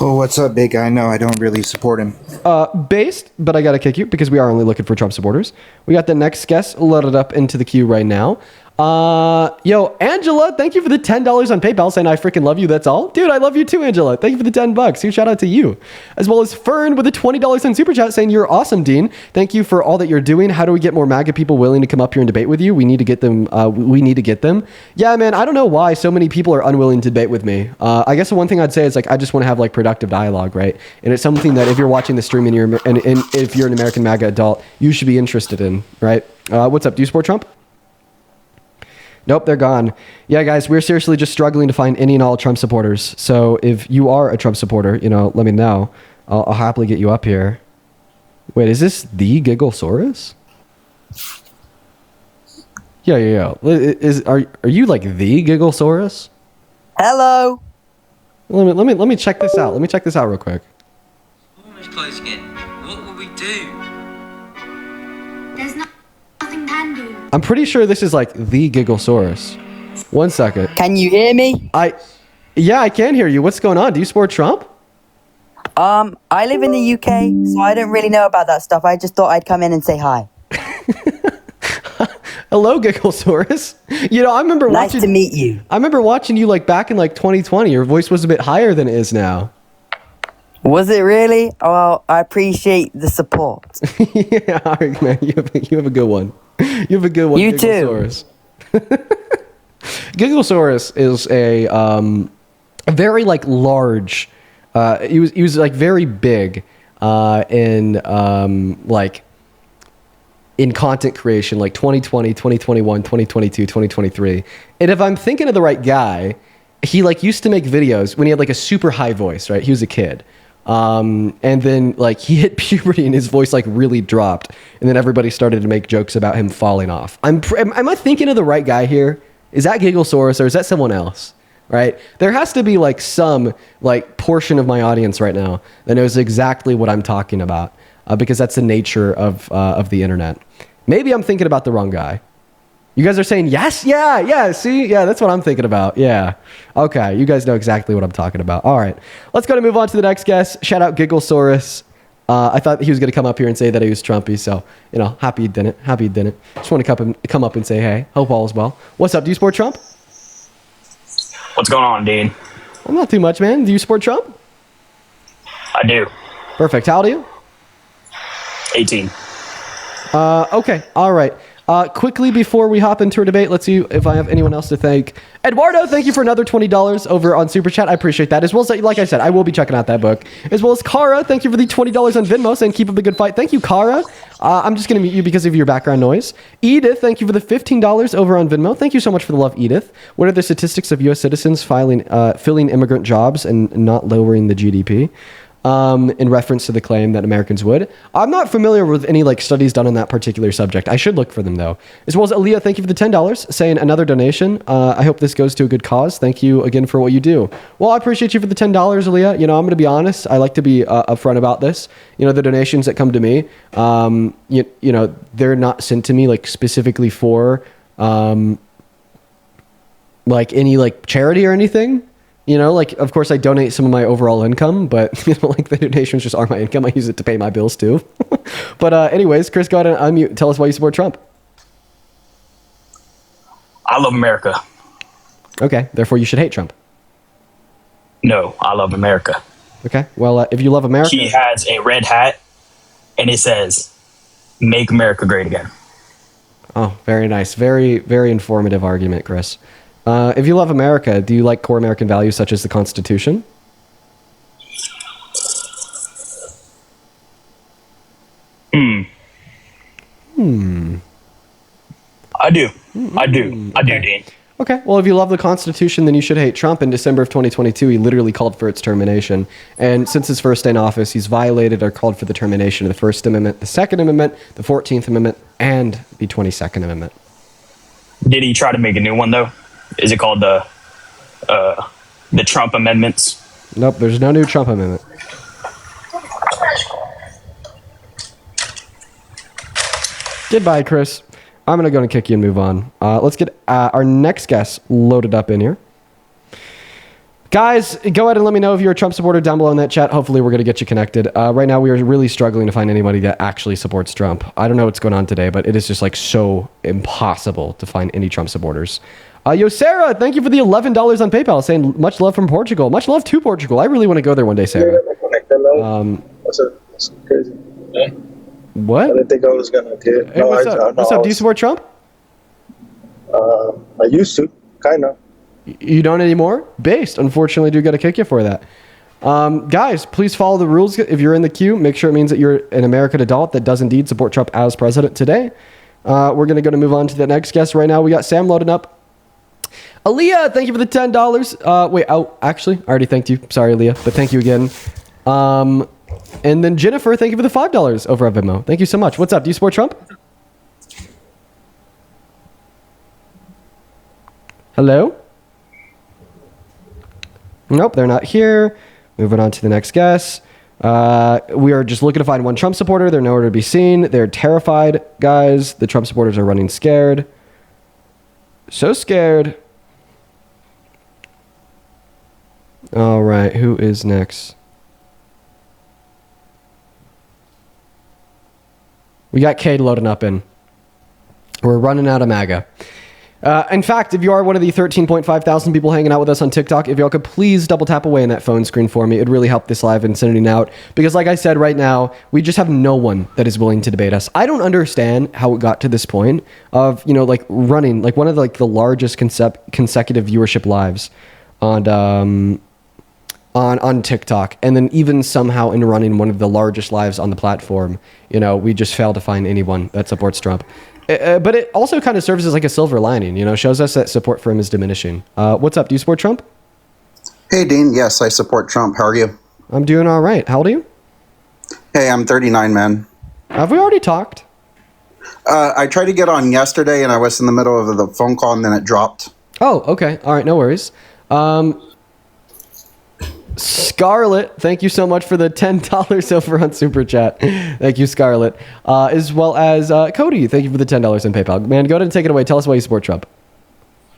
Oh, what's up, big guy? No, I don't really support him. Based, but I gotta kick you because we are only looking for Trump supporters. We got the next guest loaded up into the queue right now. Yo, Angela, thank you for the $10 on PayPal, saying I freaking love you, that's all. Dude, I love you too, Angela. Thank you for the $10. Huge shout out to you. As well as Fern with the $20 on Super Chat, saying you're awesome, Dean. Thank you for all that you're doing. How do we get more MAGA people willing to come up here and debate with you? We need to get them. Yeah, man, I don't know why so many people are unwilling to debate with me. I guess the one thing I'd say is like, I just want to have like productive dialogue, right? And it's something that if you're watching the stream and if you're an American MAGA adult, you should be interested in, right? What's up? Do you support Trump? Nope, they're gone. Yeah, guys, we're seriously just struggling to find any and all Trump supporters. So if you are a Trump supporter, let me know. I'll happily get you up here. Wait, is this the Gigglesaurus? Yeah. Are you like the Gigglesaurus? Hello. Let me check this out. Let me check this out real quick. Almost close again. What will we do? There's nothing can do. I'm pretty sure this is like the Gigglesaurus. 1 second. Can you hear me? Yeah, I can hear you. What's going on? Do you support Trump? I live in the UK, so I don't really know about that stuff. I just thought I'd come in and say hi. Hello, Gigglesaurus. I remember nice to meet you. I remember watching you like back in like 2020. Your voice was a bit higher than it is now. Was it really? Well, I appreciate the support. Yeah, all right, man. You have a good one. You have a good one. You Gigglesaurus. Too. Gigglesaurus is a very like large. He was like very big in content creation, like 2020, 2021, 2022, 2023. And if I'm thinking of the right guy, he like used to make videos when he had like a super high voice, right? He was a kid. And then like he hit puberty and his voice like really dropped, and then everybody started to make jokes about him falling off. Am I thinking of the right guy here? Is that Gigglesaurus or is that someone else? Right? There has to be like some like portion of my audience right now that knows exactly what I'm talking about, because that's the nature of the internet. Maybe I'm thinking about the wrong guy. You guys are saying yes? Yeah. See? Yeah, that's what I'm thinking about. Yeah. Okay. You guys know exactly what I'm talking about. All right. Let's go to move on to the next guest. Shout out Gigglesaurus. I thought he was going to come up here and say that he was Trumpy. So, happy he didn't. Just want to come up and say, hey, hope all is well. What's up? Do you support Trump? What's going on, Dean? Well, not too much, man. Do you support Trump? I do. Perfect. How old are you? 18. Okay. All right. Quickly before we hop into our debate, let's see if I have anyone else to thank. Eduardo, thank you for another $20 over on Super Chat. I appreciate that. As well as, like I said, I will be checking out that book. As well as Kara, thank you for the $20 on Venmo, saying keep up the good fight. Thank you, Kara. I'm just going to mute you because of your background noise. Edith, thank you for the $15 over on Venmo. Thank you so much for the love, Edith. What are the statistics of U.S. citizens filling immigrant jobs and not lowering the GDP? in reference to the claim that Americans would. I'm not familiar with any like studies done on that particular subject. I should look for them though. As well as Aaliyah, thank you for the $10, saying another donation. I hope this goes to a good cause. Thank you again for what you do. Well, I appreciate you for the $10, Aaliyah. You know, I'm going to be honest. I like to be upfront about this. You know, the donations that come to me, you know, they're not sent to me like specifically for like any like charity or anything. You know, like, of course, I donate some of my overall income, but, you know, like, the donations just are my income. I use it to pay my bills, too. But anyways, Chris, go ahead and unmute. Tell us why you support Trump. I love America. Okay, therefore you should hate Trump. No, I love America. Okay, well, if you love America... He has a red hat, and it says, "Make America Great Again." Oh, very nice. Very, very informative argument, Chris. If you love America, do you like core American values such as the Constitution? I do. I do, Dean. Okay, well, if you love the Constitution, then you should hate Trump. In December of 2022, he literally called for its termination. And since his first day in office, he's violated or called for the termination of the First Amendment, the Second Amendment, the 14th Amendment, and the 22nd Amendment. Did he try to make a new one, though? Is it called the Trump amendments? Nope, there's no new Trump amendment. Goodbye, Chris. I'm going to go and kick you and move on. Let's get our next guest loaded up in here. Guys, go ahead and let me know if you're a Trump supporter down below in that chat. Hopefully, we're going to get you connected. Right now, we are really struggling to find anybody that actually supports Trump. I don't know what's going on today, but it is just like so impossible to find any Trump supporters. Yo, Sarah, thank you for the $11 on PayPal, saying much love from Portugal. Much love to Portugal. I really want to go there one day, Sarah. That's crazy. What? I didn't think I was gonna get. Hey, what's up? What's up? Do you support Trump? I used to, kind of. You don't anymore? Based. Unfortunately, do got to kick you for that. Guys, please follow the rules. If you're in the queue, make sure it means that you're an American adult that does indeed support Trump as president today. We're going to move on to the next guest right now. We got Sam loading up. Aaliyah, thank you for the $10. Actually, I already thanked you. Sorry, Aaliyah, but thank you again. And then Jennifer, thank you for the $5 over at Venmo. Thank you so much. What's up? Do you support Trump? Hello? Nope, they're not here. Moving on to the next guest. We are just looking to find one Trump supporter. They're nowhere to be seen. They're terrified, guys. The Trump supporters are running scared. So scared. All right, who is next? We got Cade loading up in. We're running out of MAGA. In fact, if you are one of the 13.5 thousand people hanging out with us on TikTok, if y'all could please double tap away in that phone screen for me, it'd really help this live and sending out. Because like I said, right now, we just have no one that is willing to debate us. I don't understand how it got to this point of, you know, like running like one of the largest consecutive viewership lives on TikTok, and then even somehow in running one of the largest lives on the platform, you know, we just fail to find anyone that supports Trump. But it also kind of serves as like a silver lining, you know, shows us that support for him is diminishing. What's up? Do you support Trump? Hey, Dean. Yes, I support Trump. How are you? I'm doing all right. How old are you? Hey, I'm 39, man. Have we already talked? I tried to get on yesterday, and I was in the middle of the phone call, and then it dropped. Oh, okay. All right. No worries. Scarlett, thank you so much for the $10 over on Super Chat. Thank you, Scarlett. As well as Cody, thank you for the $10 in PayPal. Man, go ahead and take it away. Tell us why you support Trump.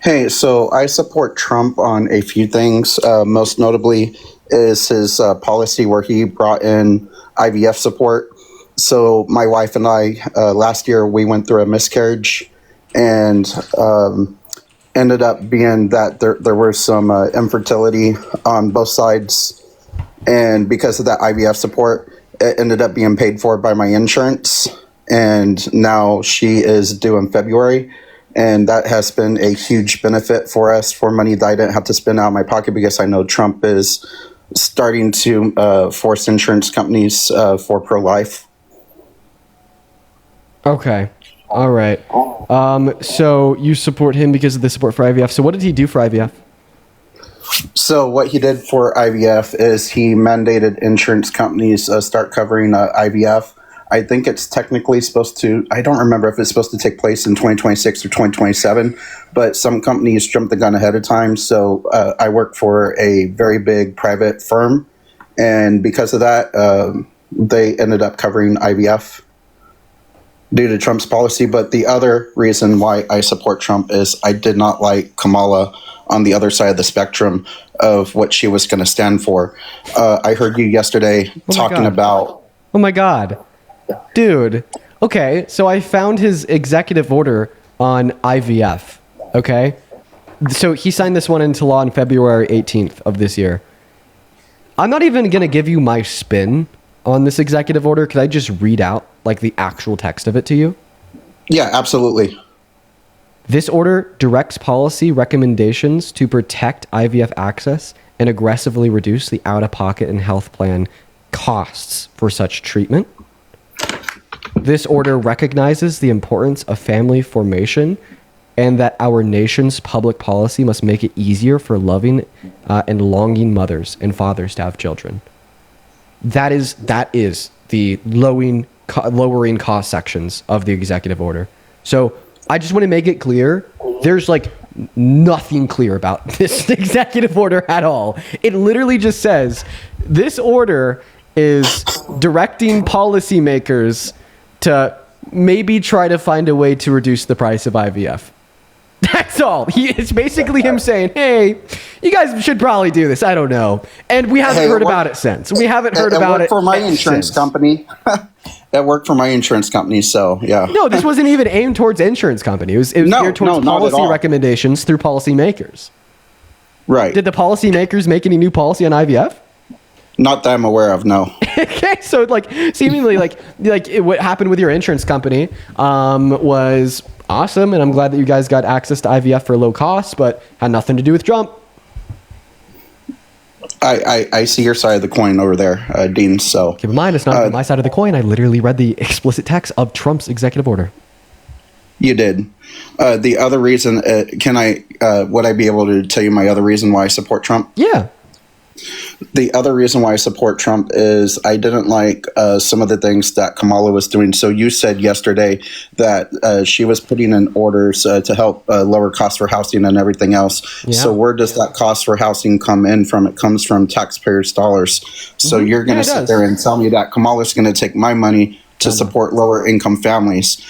Hey, so I support Trump on a few things. Most notably is his policy where he brought in IVF support. So my wife and I, last year, we went through a miscarriage, and ended up being that there were some infertility on both sides. And because of that IVF support, it ended up being paid for by my insurance. And now she is due in February. And that has been a huge benefit for us, for money that I didn't have to spend out of my pocket, because I know Trump is starting to force insurance companies for pro-life. Okay. All right. So you support him because of the support for IVF. So what did he do for IVF? So what he did for IVF is he mandated insurance companies start covering IVF. I think it's technically supposed to, I don't remember if it's supposed to take place in 2026 or 2027, but some companies jumped the gun ahead of time. So I work for a very big private firm. And because of that, they ended up covering IVF due to Trump's policy. But the other reason why I support Trump is I did not like Kamala on the other side of the spectrum of what she was going to stand for. I heard you yesterday talking about... Oh my God. Dude. Okay, so I found his executive order on IVF. Okay? So he signed this one into law on February 18th of this year. I'm not even going to give you my spin on this executive order. Could I just read out like the actual text of it to you? Yeah, absolutely. This order directs policy recommendations to protect IVF access and aggressively reduce the out-of-pocket and health plan costs for such treatment. This order recognizes the importance of family formation and that our nation's public policy must make it easier for loving and longing mothers and fathers to have children. That is the lowering cost sections of the executive order. So I just want to make it clear, there's like nothing clear about this executive order at all. It literally just says this order is directing policymakers to maybe try to find a way to reduce the price of IVF. That's all. It's basically him saying, hey, you guys should probably do this. I don't know. And we haven't heard about it since. We haven't heard about it for my insurance company. That worked for my insurance company, so yeah. No, this wasn't even aimed towards insurance company. It was geared towards policy recommendations through policymakers. Right. Did the policymakers make any new policy on IVF? Not that I'm aware of, no. Okay, so like seemingly like what happened with your insurance company was awesome, and I'm glad that you guys got access to IVF for low cost, but had nothing to do with Trump. I see your side of the coin over there, Dean. So keep in mind, it's not my side of the coin. I literally read the explicit text of Trump's executive order. You did. The other reason, would I be able to tell you my other reason why I support Trump? Yeah. The other reason why I support Trump is I didn't like some of the things that Kamala was doing. So you said yesterday that she was putting in orders to help lower costs for housing and everything else. Yeah. So where does that cost for housing come in from? It comes from taxpayers' dollars. So you're going to sit there and tell me that Kamala's going to take my money to support lower income families.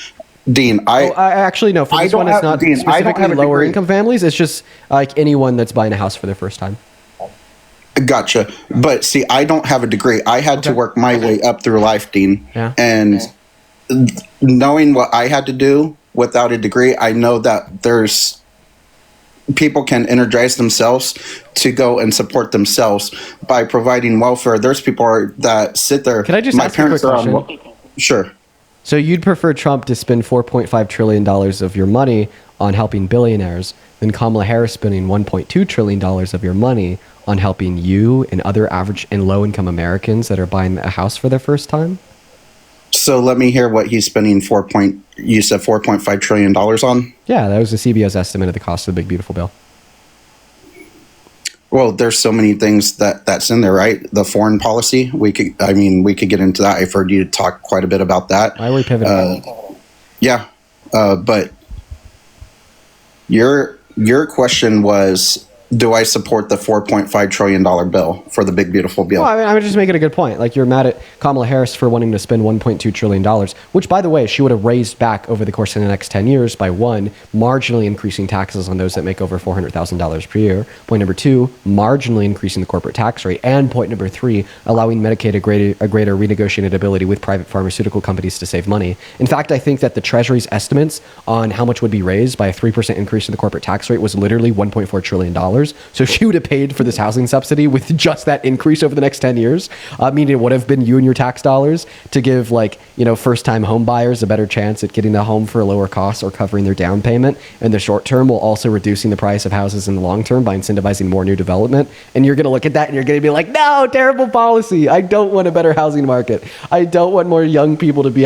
Dean, I actually no. For this one, it's not specifically lower income families. It's just like anyone that's buying a house for the first time. Gotcha. But see, I don't have a degree. I had to work my way up through life, Dean. Yeah. And knowing what I had to do without a degree, I know that there's people can energize themselves to go and support themselves by providing welfare. There's people that sit there. Can I just ask a quick question? Sure. So you'd prefer Trump to spend $4.5 trillion of your money on helping billionaires than Kamala Harris spending $1.2 trillion of your money on helping you and other average and low-income Americans that are buying a house for their first time? So let me hear what he's spending you said $4.5 trillion on? Yeah, that was the CBO's estimate of the cost of the big, beautiful bill. Well, there's so many things that's in there, right? The foreign policy, we could get into that. I've heard you talk quite a bit about that. Why are we pivoting? Yeah, but your question was, do I support the $4.5 trillion bill for the big, beautiful bill? Well, I would just make it a good point. Like, you're mad at Kamala Harris for wanting to spend $1.2 trillion, which, by the way, she would have raised back over the course of the next 10 years by, one, marginally increasing taxes on those that make over $400,000 per year. Point number two, marginally increasing the corporate tax rate. And point number three, allowing Medicaid a greater renegotiated ability with private pharmaceutical companies to save money. In fact, I think that the Treasury's estimates on how much would be raised by a 3% increase in the corporate tax rate was literally $1.4 trillion. So she would have paid for this housing subsidy with just that increase over the next 10 years. Meaning it would have been you and your tax dollars to give first-time home buyers a better chance at getting the home for a lower cost or covering their down payment in the short term, while also reducing the price of houses in the long term by incentivizing more new development. And you're going to look at that and you're going to be like, no, terrible policy. I don't want a better housing market. I don't want more young people to be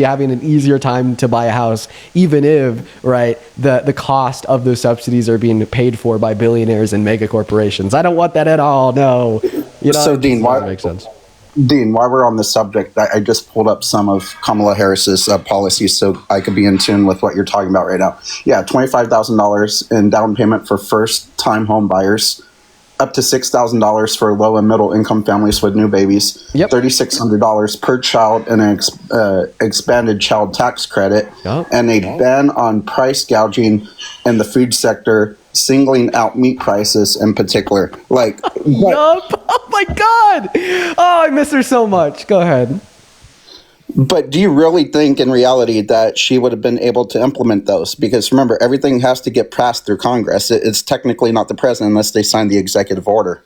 having an easier time to buy a house, even if, right, the cost of those subsidies are being paid for by billionaires billionaires and mega corporations. I don't want that at all. No. You know, So, Dean, that makes sense. Dean, while we're on the subject, I just pulled up some of Kamala Harris's policies so I could be in tune with what you're talking about right now. Yeah, $25,000 in down payment for first-time home buyers, up to $6,000 for low and middle income families with new babies, $3,600 per child in an expanded child tax credit, and a ban on price gouging in the food sector, singling out meat prices in particular. Like, Yup. Oh my God. Oh, I miss her so much. Go ahead. but do you really think in reality that she would have been able to implement those? Because remember, everything has to get passed through Congress. It's technically not the president unless they sign the executive order.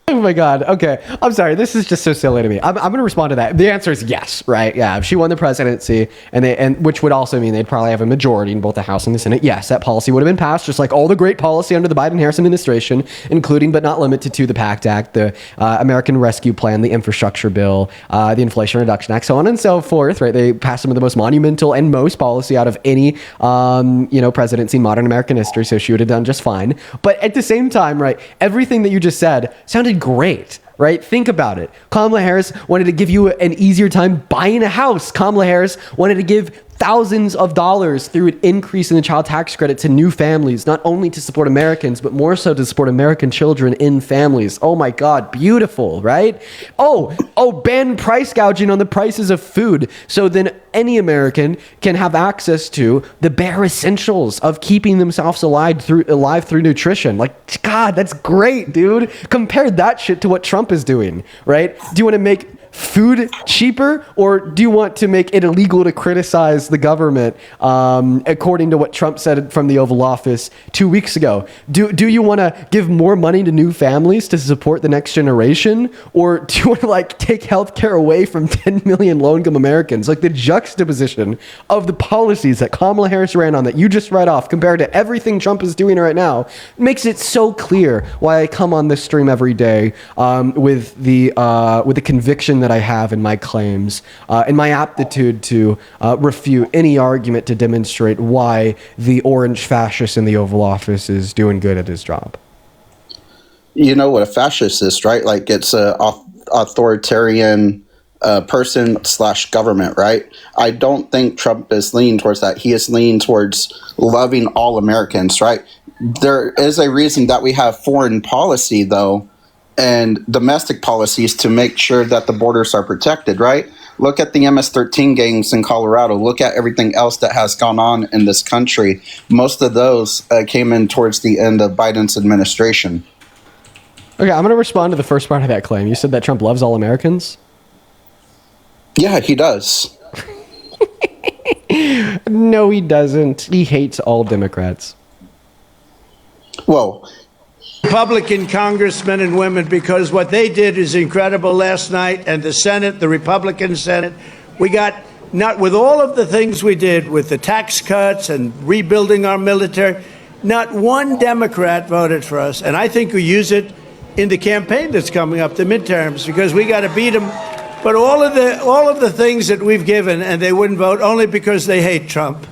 Oh my God. Okay. I'm sorry. This is just so silly to me. I'm going to respond to that. The answer is yes, right? Yeah. If she won the presidency and which would also mean they'd probably have a majority in both the House and the Senate. Yes, that policy would have been passed, just like all the great policy under the Biden-Harris administration, including but not limited to the PACT Act, the American Rescue Plan, the Infrastructure Bill, the Inflation Reduction Act, so on and so forth, right? They passed some of the most monumental and most policy out of any, presidency in modern American history. So she would have done just fine. But at the same time, right, everything that you just said sounded great, right? Think about it. Kamala Harris wanted to give you an easier time buying a house. Kamala Harris wanted to give thousands of dollars through an increase in the child tax credit to new families, not only to support Americans, but more so to support American children in families. Oh my God, beautiful, right? Ban price gouging on the prices of food. So then any American can have access to the bare essentials of keeping themselves alive through nutrition. Like, God, that's great, dude. Compare that shit to what Trump is doing, right? Do you want to make food cheaper, or do you want to make it illegal to criticize the government, according to what Trump said from the Oval Office 2 weeks ago? Do you want to give more money to new families to support the next generation, or do you want to take healthcare away from 10 million low-income Americans? Like, the juxtaposition of the policies that Kamala Harris ran on that you just read off compared to everything Trump is doing right now makes it so clear why I come on this stream every day, with the conviction that I have in my claims, and my aptitude to refute any argument to demonstrate why the orange fascist in the Oval Office is doing good at his job. You know what a fascist is, right? Like, it's a authoritarian person / government, right? I don't think Trump is leaning towards that. He is leaning towards loving all Americans, right? There is a reason that we have foreign policy, though, and domestic policies to make sure that the borders are protected, right? Look at the MS-13 gangs in Colorado. Look at everything else that has gone on in this country. Most of those came in towards the end of Biden's administration. Okay, I'm going to respond to the first part of that claim. You said that Trump loves all Americans? Yeah, he does. No, he doesn't. He hates all Democrats. Well, Republican congressmen and women, because what they did is incredible last night, and the Senate, the Republican Senate, we got, not with all of the things we did with the tax cuts and rebuilding our military, not one Democrat voted for us, and I think we use it in the campaign that's coming up, the midterms, because we got to beat them. But all of the things that we've given, and they wouldn't vote only because they hate Trump.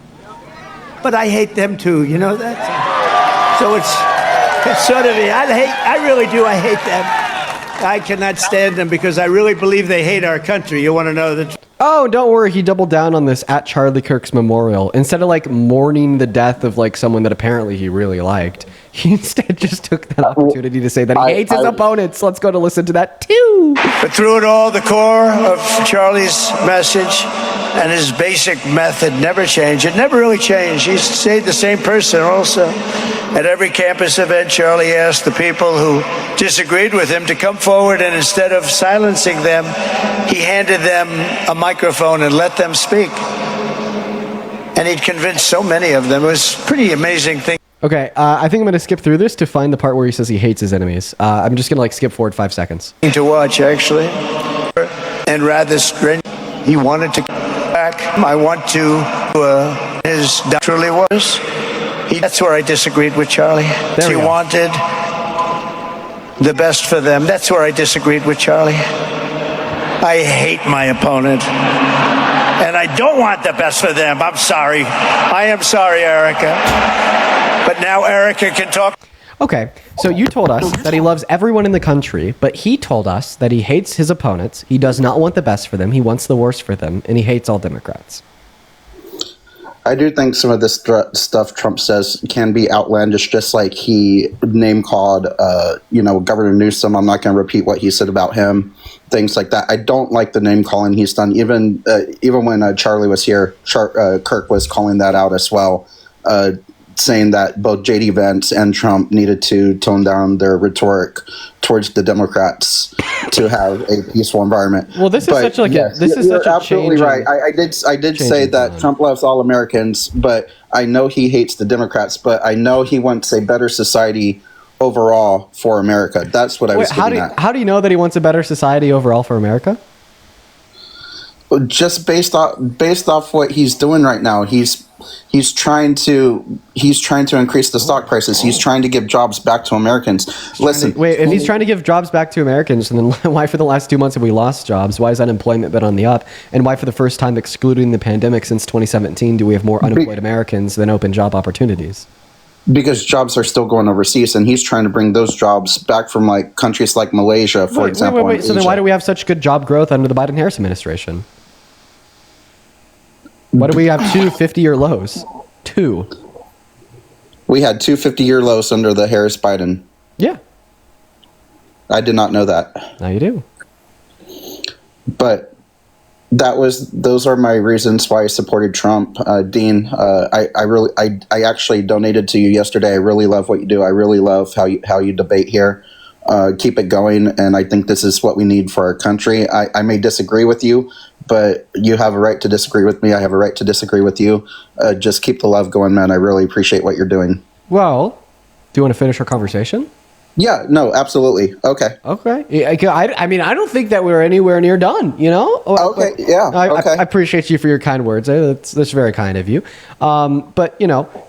But I hate them too, you know that? So it's sort of, I really do, I hate them. I cannot stand them because I really believe they hate our country. You want to know that? Oh, don't worry. He doubled down on this at Charlie Kirk's memorial. Instead of mourning the death of someone that apparently he really liked, he instead just took that opportunity to say that he hates his opponents. Let's go to listen to that too. But through it all, the core of Charlie's message and his basic method never changed. It never really changed. He stayed the same person also. At every campus event, Charlie asked the people who disagreed with him to come forward, and instead of silencing them, he handed them a microphone and let them speak. And he'd convinced so many of them. It was a pretty amazing thing. Okay, I think I'm going to skip through this to find the part where he says he hates his enemies. I'm just going to skip forward 5 seconds. To watch, actually, and rather stringent. He wanted to back. I want to. His truly was. That's where I disagreed with Charlie. He wanted the best for them. That's where I disagreed with Charlie. I hate my opponent, and I don't want the best for them. I'm sorry. I am sorry, Erica. But now Erica can talk. Okay, so you told us that he loves everyone in the country, but he told us that he hates his opponents. He does not want the best for them. He wants the worst for them, and he hates all Democrats. I do think some of this stuff Trump says can be outlandish, just like he name-called, Governor Newsom. I'm not going to repeat what he said about him, things like that. I don't like the name-calling he's done. Even when Charlie was here, Kirk was calling that out as well, saying that both J.D. Vance and Trump needed to tone down their rhetoric towards the Democrats to have a peaceful environment. Well, this is such like yes, this is such a absolutely change. right. I did say that Trump loves all Americans, but I know he hates the Democrats. But I know he wants a better society overall for America. That's what I was getting at. How do you know that he wants a better society overall for America? Just based off what he's doing right now, he's trying to increase the stock prices. He's trying to give jobs back to Americans. Listen, if he's trying to give jobs back to Americans, then why for the last 2 months have we lost jobs? Why has unemployment been on the up? And why for the first time, excluding the pandemic since 2017, do we have more unemployed Americans than open job opportunities? Because jobs are still going overseas, and he's trying to bring those jobs back from like countries like Malaysia, for example. Wait. So then why do we have such good job growth under the Biden-Harris administration? Why do we have two 50-year lows? Two. We had two 50-year lows under the Harris-Biden. Yeah. I did not know that. Now you do. But those are my reasons why I supported Trump. Dean, I actually donated to you yesterday. I really love what you do. I really love how you debate here. Keep it going, and I think this is what we need for our country. I may disagree with you, but you have a right to disagree with me. I have a right to disagree with you. Just keep the love going, man. I really appreciate what you're doing. Well, do you want to finish our conversation? Yeah, no, absolutely. Okay. I mean, I don't think that we're anywhere near done, you know? Okay, yeah. I appreciate you for your kind words. That's very kind of you. But,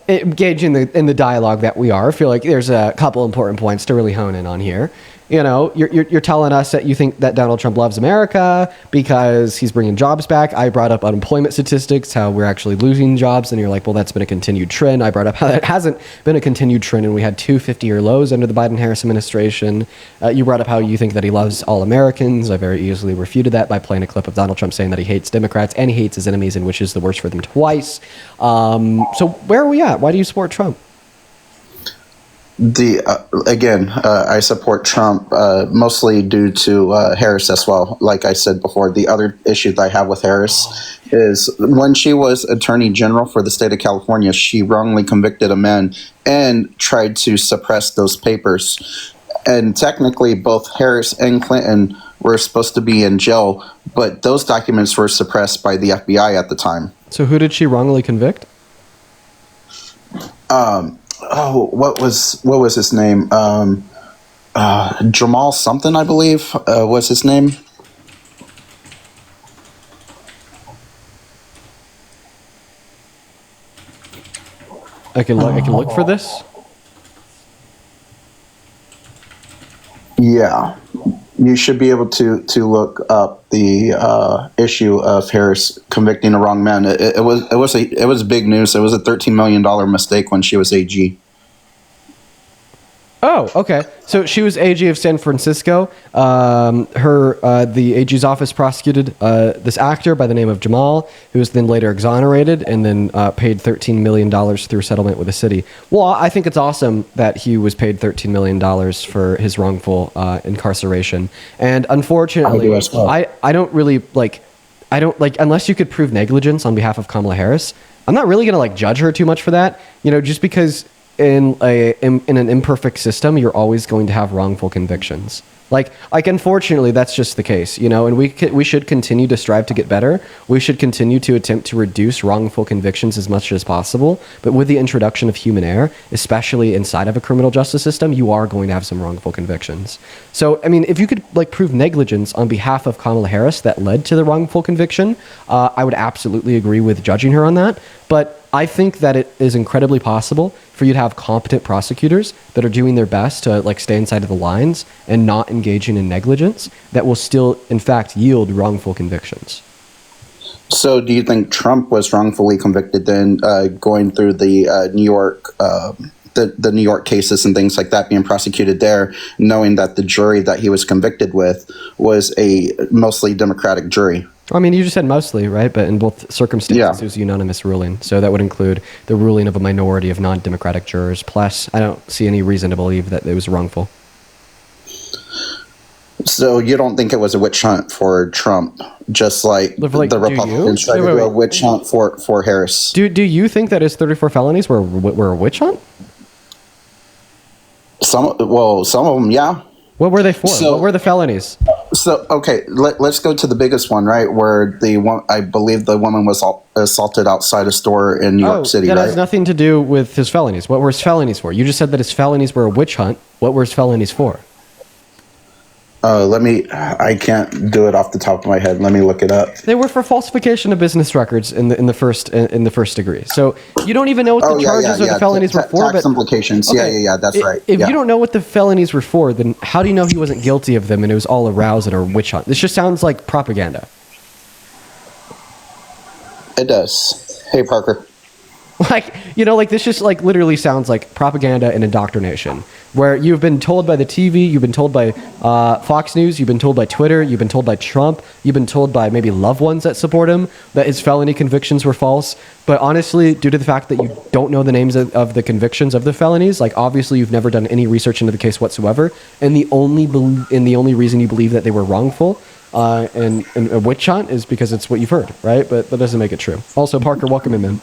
engage in the dialogue that we are. I feel like there's a couple important points to really hone in on here. You're telling us that you think that Donald Trump loves America because he's bringing jobs back. I brought up unemployment statistics, how we're actually losing jobs, and you're like, well, that's been a continued trend. I brought up how that hasn't been a continued trend, and we had two 50-year lows under the Biden-Harris administration. You brought up how you think that he loves all Americans. I very easily refuted that by playing a clip of Donald Trump saying that he hates Democrats and he hates his enemies and wishes the worst for them twice. So where are we at? Why do you support Trump? I support Trump mostly due to Harris as well. Like I said before, the other issue that I have with Harris is when she was Attorney General for the state of California, she wrongly convicted a man and tried to suppress those papers. And technically, both Harris and Clinton were supposed to be in jail, but those documents were suppressed by the FBI at the time. So who did she wrongly convict? What was his name? Jamal something, I believe, was his name. I can look for this. Yeah, you should be able to look up the issue of Harris convicting a wrong man. It was big news. It was a $13 million mistake when she was AG. Oh, okay. So she was AG of San Francisco. The AG's office prosecuted this actor by the name of Jamal, who was then later exonerated and then paid $13 million through settlement with the city. Well, I think it's awesome that he was paid $13 million for his wrongful incarceration. And unfortunately, I don't really unless you could prove negligence on behalf of Kamala Harris, I'm not really going to judge her too much for that, just because in an imperfect system, you're always going to have wrongful convictions. Unfortunately, that's just the case, and we should continue to strive to get better. We should continue to attempt to reduce wrongful convictions as much as possible. But with the introduction of human error, especially inside of a criminal justice system, you are going to have some wrongful convictions. So, I mean, if you could prove negligence on behalf of Kamala Harris that led to the wrongful conviction, I would absolutely agree with judging her on that. But I think that it is incredibly possible for you to have competent prosecutors that are doing their best to stay inside of the lines and not engaging in negligence that will still, in fact, yield wrongful convictions. So do you think Trump was wrongfully convicted then going through the New York the New York cases and things like that being prosecuted there, knowing that the jury that he was convicted with was a mostly Democratic jury. I mean, you just said mostly, right? But in both circumstances, it was a unanimous ruling. So that would include the ruling of a minority of non-Democratic jurors. Plus, I don't see any reason to believe that it was wrongful. So you don't think it was a witch hunt for Trump, just like the Republicans tried to do a witch hunt for Harris? Do you think that his 34 felonies were a witch hunt? Some of them, yeah. What were they for? What were the felonies? So, okay, let's go to the biggest one, right? Where I believe the woman was assaulted outside a store in New York City, that right? has nothing to do with his felonies. What were his felonies for? You just said that his felonies were a witch hunt. What were his felonies for? I can't do it off the top of my head. Let me look it up. They were for falsification of business records in the first degree. So you don't even know what the charges or the felonies were for. Tax implications. Okay. Yeah, that's right. If you don't know what the felonies were for, then how do you know he wasn't guilty of them and it was all arousal or witch hunt? This just sounds like propaganda. It does. Hey, Parker. This just literally sounds like propaganda and indoctrination, where you've been told by the TV, you've been told by Fox News, you've been told by Twitter, you've been told by Trump, you've been told by maybe loved ones that support him that his felony convictions were false. But honestly, due to the fact that you don't know the names of the convictions of the felonies, obviously you've never done any research into the case whatsoever, and the only reason you believe that they were wrongful and a witch hunt is because it's what you've heard, right? But that doesn't make it true. Also, Parker, welcome in, man.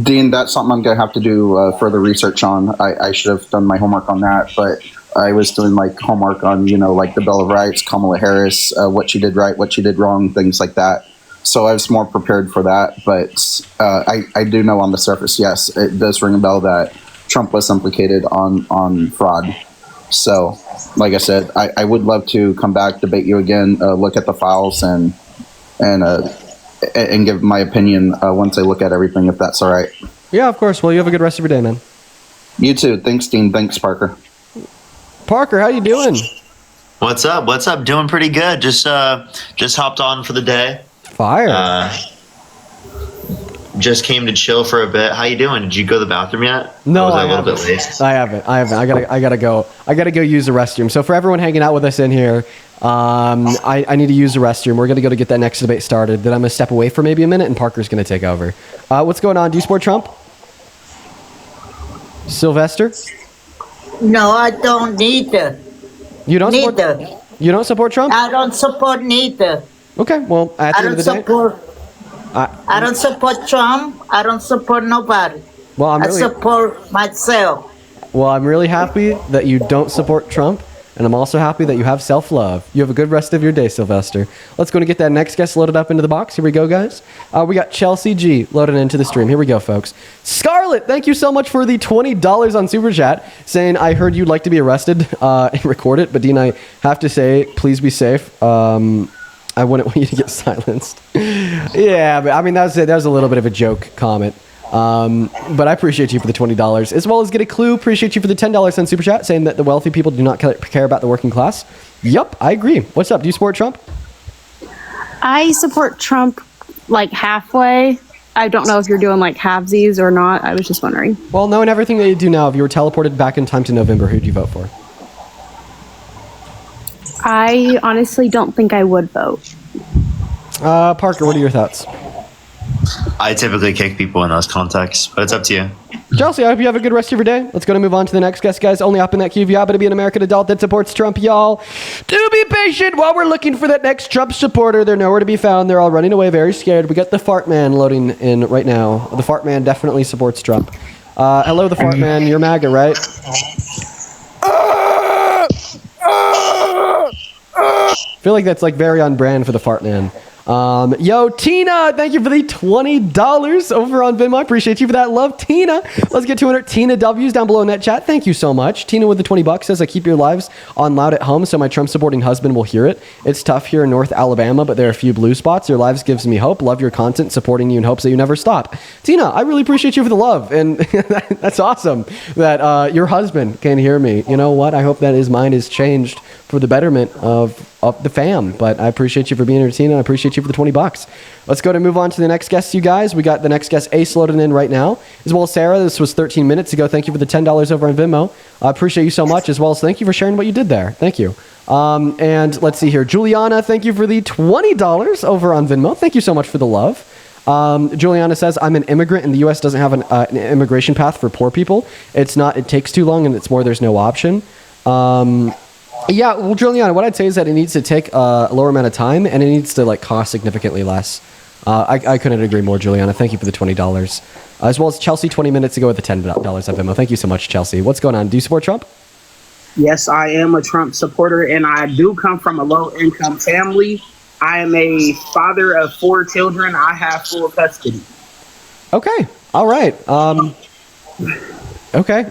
Dean, that's something I'm going to have to do further research on. I should have done my homework on that, but I was doing homework on, the Bill of Rights, Kamala Harris, what she did right, what she did wrong, things like that. So I was more prepared for that, but I do know on the surface, yes, it does ring a bell that Trump was implicated on fraud. So, like I said, I would love to come back, debate you again, look at the files and give my opinion once I look at everything, if that's all right. Yeah, of course. Well, you have a good rest of your day, man. You too. Thanks, Dean. Thanks, Parker. Parker, how you doing? What's up? Doing pretty good. Just hopped on for the day. Fire. Just came to chill for a bit. How you doing? Did you go to the bathroom yet? No, I I was a little bit late. I haven't. I gotta go use the restroom. So for everyone hanging out with us in here, I need to use the restroom. We're gonna go to get that next debate started. Then I'm gonna step away for maybe a minute, and Parker's gonna take over. What's going on? Do you support Trump? Sylvester? No, I don't neither. You don't neither. Support? You don't support Trump? I don't support neither. Okay. Well, at the end of the day, I don't support Trump. I don't support nobody. Well, I support myself. Well, I'm really happy that you don't support Trump, and I'm also happy that you have self-love. You have a good rest of your day, Sylvester. Let's go and get that next guest loaded up into the box. Here we go, guys. We got Chelsea G loaded into the stream. Here we go, folks. Scarlett, thank you so much for the $20 on Super Chat, saying, I heard you'd like to be arrested and record it, but Dean, I have to say, please be safe. I wouldn't want you to get silenced. Yeah, but I mean, that was a little bit of a joke comment. But I appreciate you for the $20, as well as Get a Clue. Appreciate you for the $10 on Super Chat, saying that the wealthy people do not care about the working class. Yup, I agree. What's up? Do you support Trump? I support Trump halfway. I don't know if you're doing halvesies or not. I was just wondering. Well, knowing everything that you do now, if you were teleported back in time to November, who'd you vote for? I honestly don't think I would vote. Parker, what are your thoughts? I typically kick people in those contexts, but it's up to you. Chelsea, I hope you have a good rest of your day. Let's go and move on to the next guest, guys. Only up in that queue if you happen to be an American adult that supports Trump, y'all. Do be patient while we're looking for that next Trump supporter. They're nowhere to be found. They're all running away, very scared. We got the Fart Man loading in right now. The Fart Man definitely supports Trump. Hello, the Fart Man. You're MAGA, right? I feel like that's very on brand for the Fart Man. Yo, Tina, thank you for the $20 over on Venmo. I appreciate you for that love, Tina. Let's get 200 Tina W's down below in that chat. Thank you so much. Tina with the $20 says, I keep your lives on loud at home so my Trump supporting husband will hear it. It's tough here in North Alabama, but there are a few blue spots. Your lives gives me hope. Love your content, supporting you in hopes that you never stop. Tina, I really appreciate you for the love, and that's awesome that your husband can hear me. You know what? I hope that his mind is changed for the betterment of the fam. But I appreciate you for being here, Tina. I appreciate appreciate you for the $20. Let's go to move on to the next guest, you guys. We got the next guest, Ace, loaded in right now. As well as Sarah, this was 13 minutes ago. Thank you for the $10 over on Venmo. I appreciate you so much, as well as thank you for sharing what you did there. Thank you. And let's see here. Juliana, thank you for the $20 over on Venmo. Thank you so much for the love. Juliana says, I'm an immigrant and the U.S. doesn't have an immigration path for poor people. It's not, it takes too long and it's more, there's no option. Yeah, well, Juliana, what I'd say is that it needs to take a lower amount of time and it needs to like cost significantly less. I couldn't agree more, Juliana. Thank you for the $20. As well as Chelsea 20 minutes ago with the $10 at Venmo. Thank you so much, Chelsea. What's going on? Do you support Trump? Yes, I am a Trump supporter, and I do come from a low-income family. I am a father of 4 children. I have full custody. Okay. All right. Okay.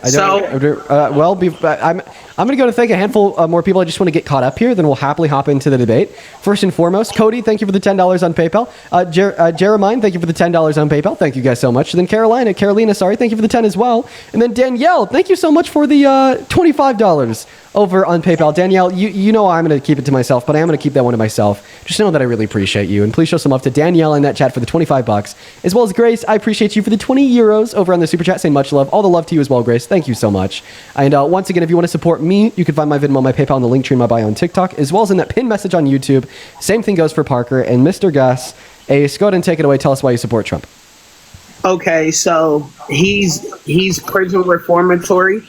I'm going to go to thank a handful more people. I just want to get caught up here. Then we'll happily hop into the debate. First and foremost, Cody, thank you for the $10 on PayPal. Jeremiah, thank you for the $10 on PayPal. Thank you guys so much. Then Carolina, sorry, thank you for the 10 as well. And then Danielle, thank you so much for the $25 over on PayPal. Danielle, you know I'm going to keep it to myself, but I am going to keep that one to myself. Just know that I really appreciate you. And please show some love to Danielle in that chat for the $25, as well as Grace. I appreciate you for the 20 euros over on the Super Chat, saying much love. All the love to you as well, Grace. Thank you so much. And once again, if you want to support me, you can find my Venmo, my PayPal, and the link tree in my bio on TikTok, as well as in that pinned message on YouTube. Same thing goes for Parker and Mr. Gus. Ace, go ahead and take it away. Tell us why you support Trump. Okay, so he's prison reformatory.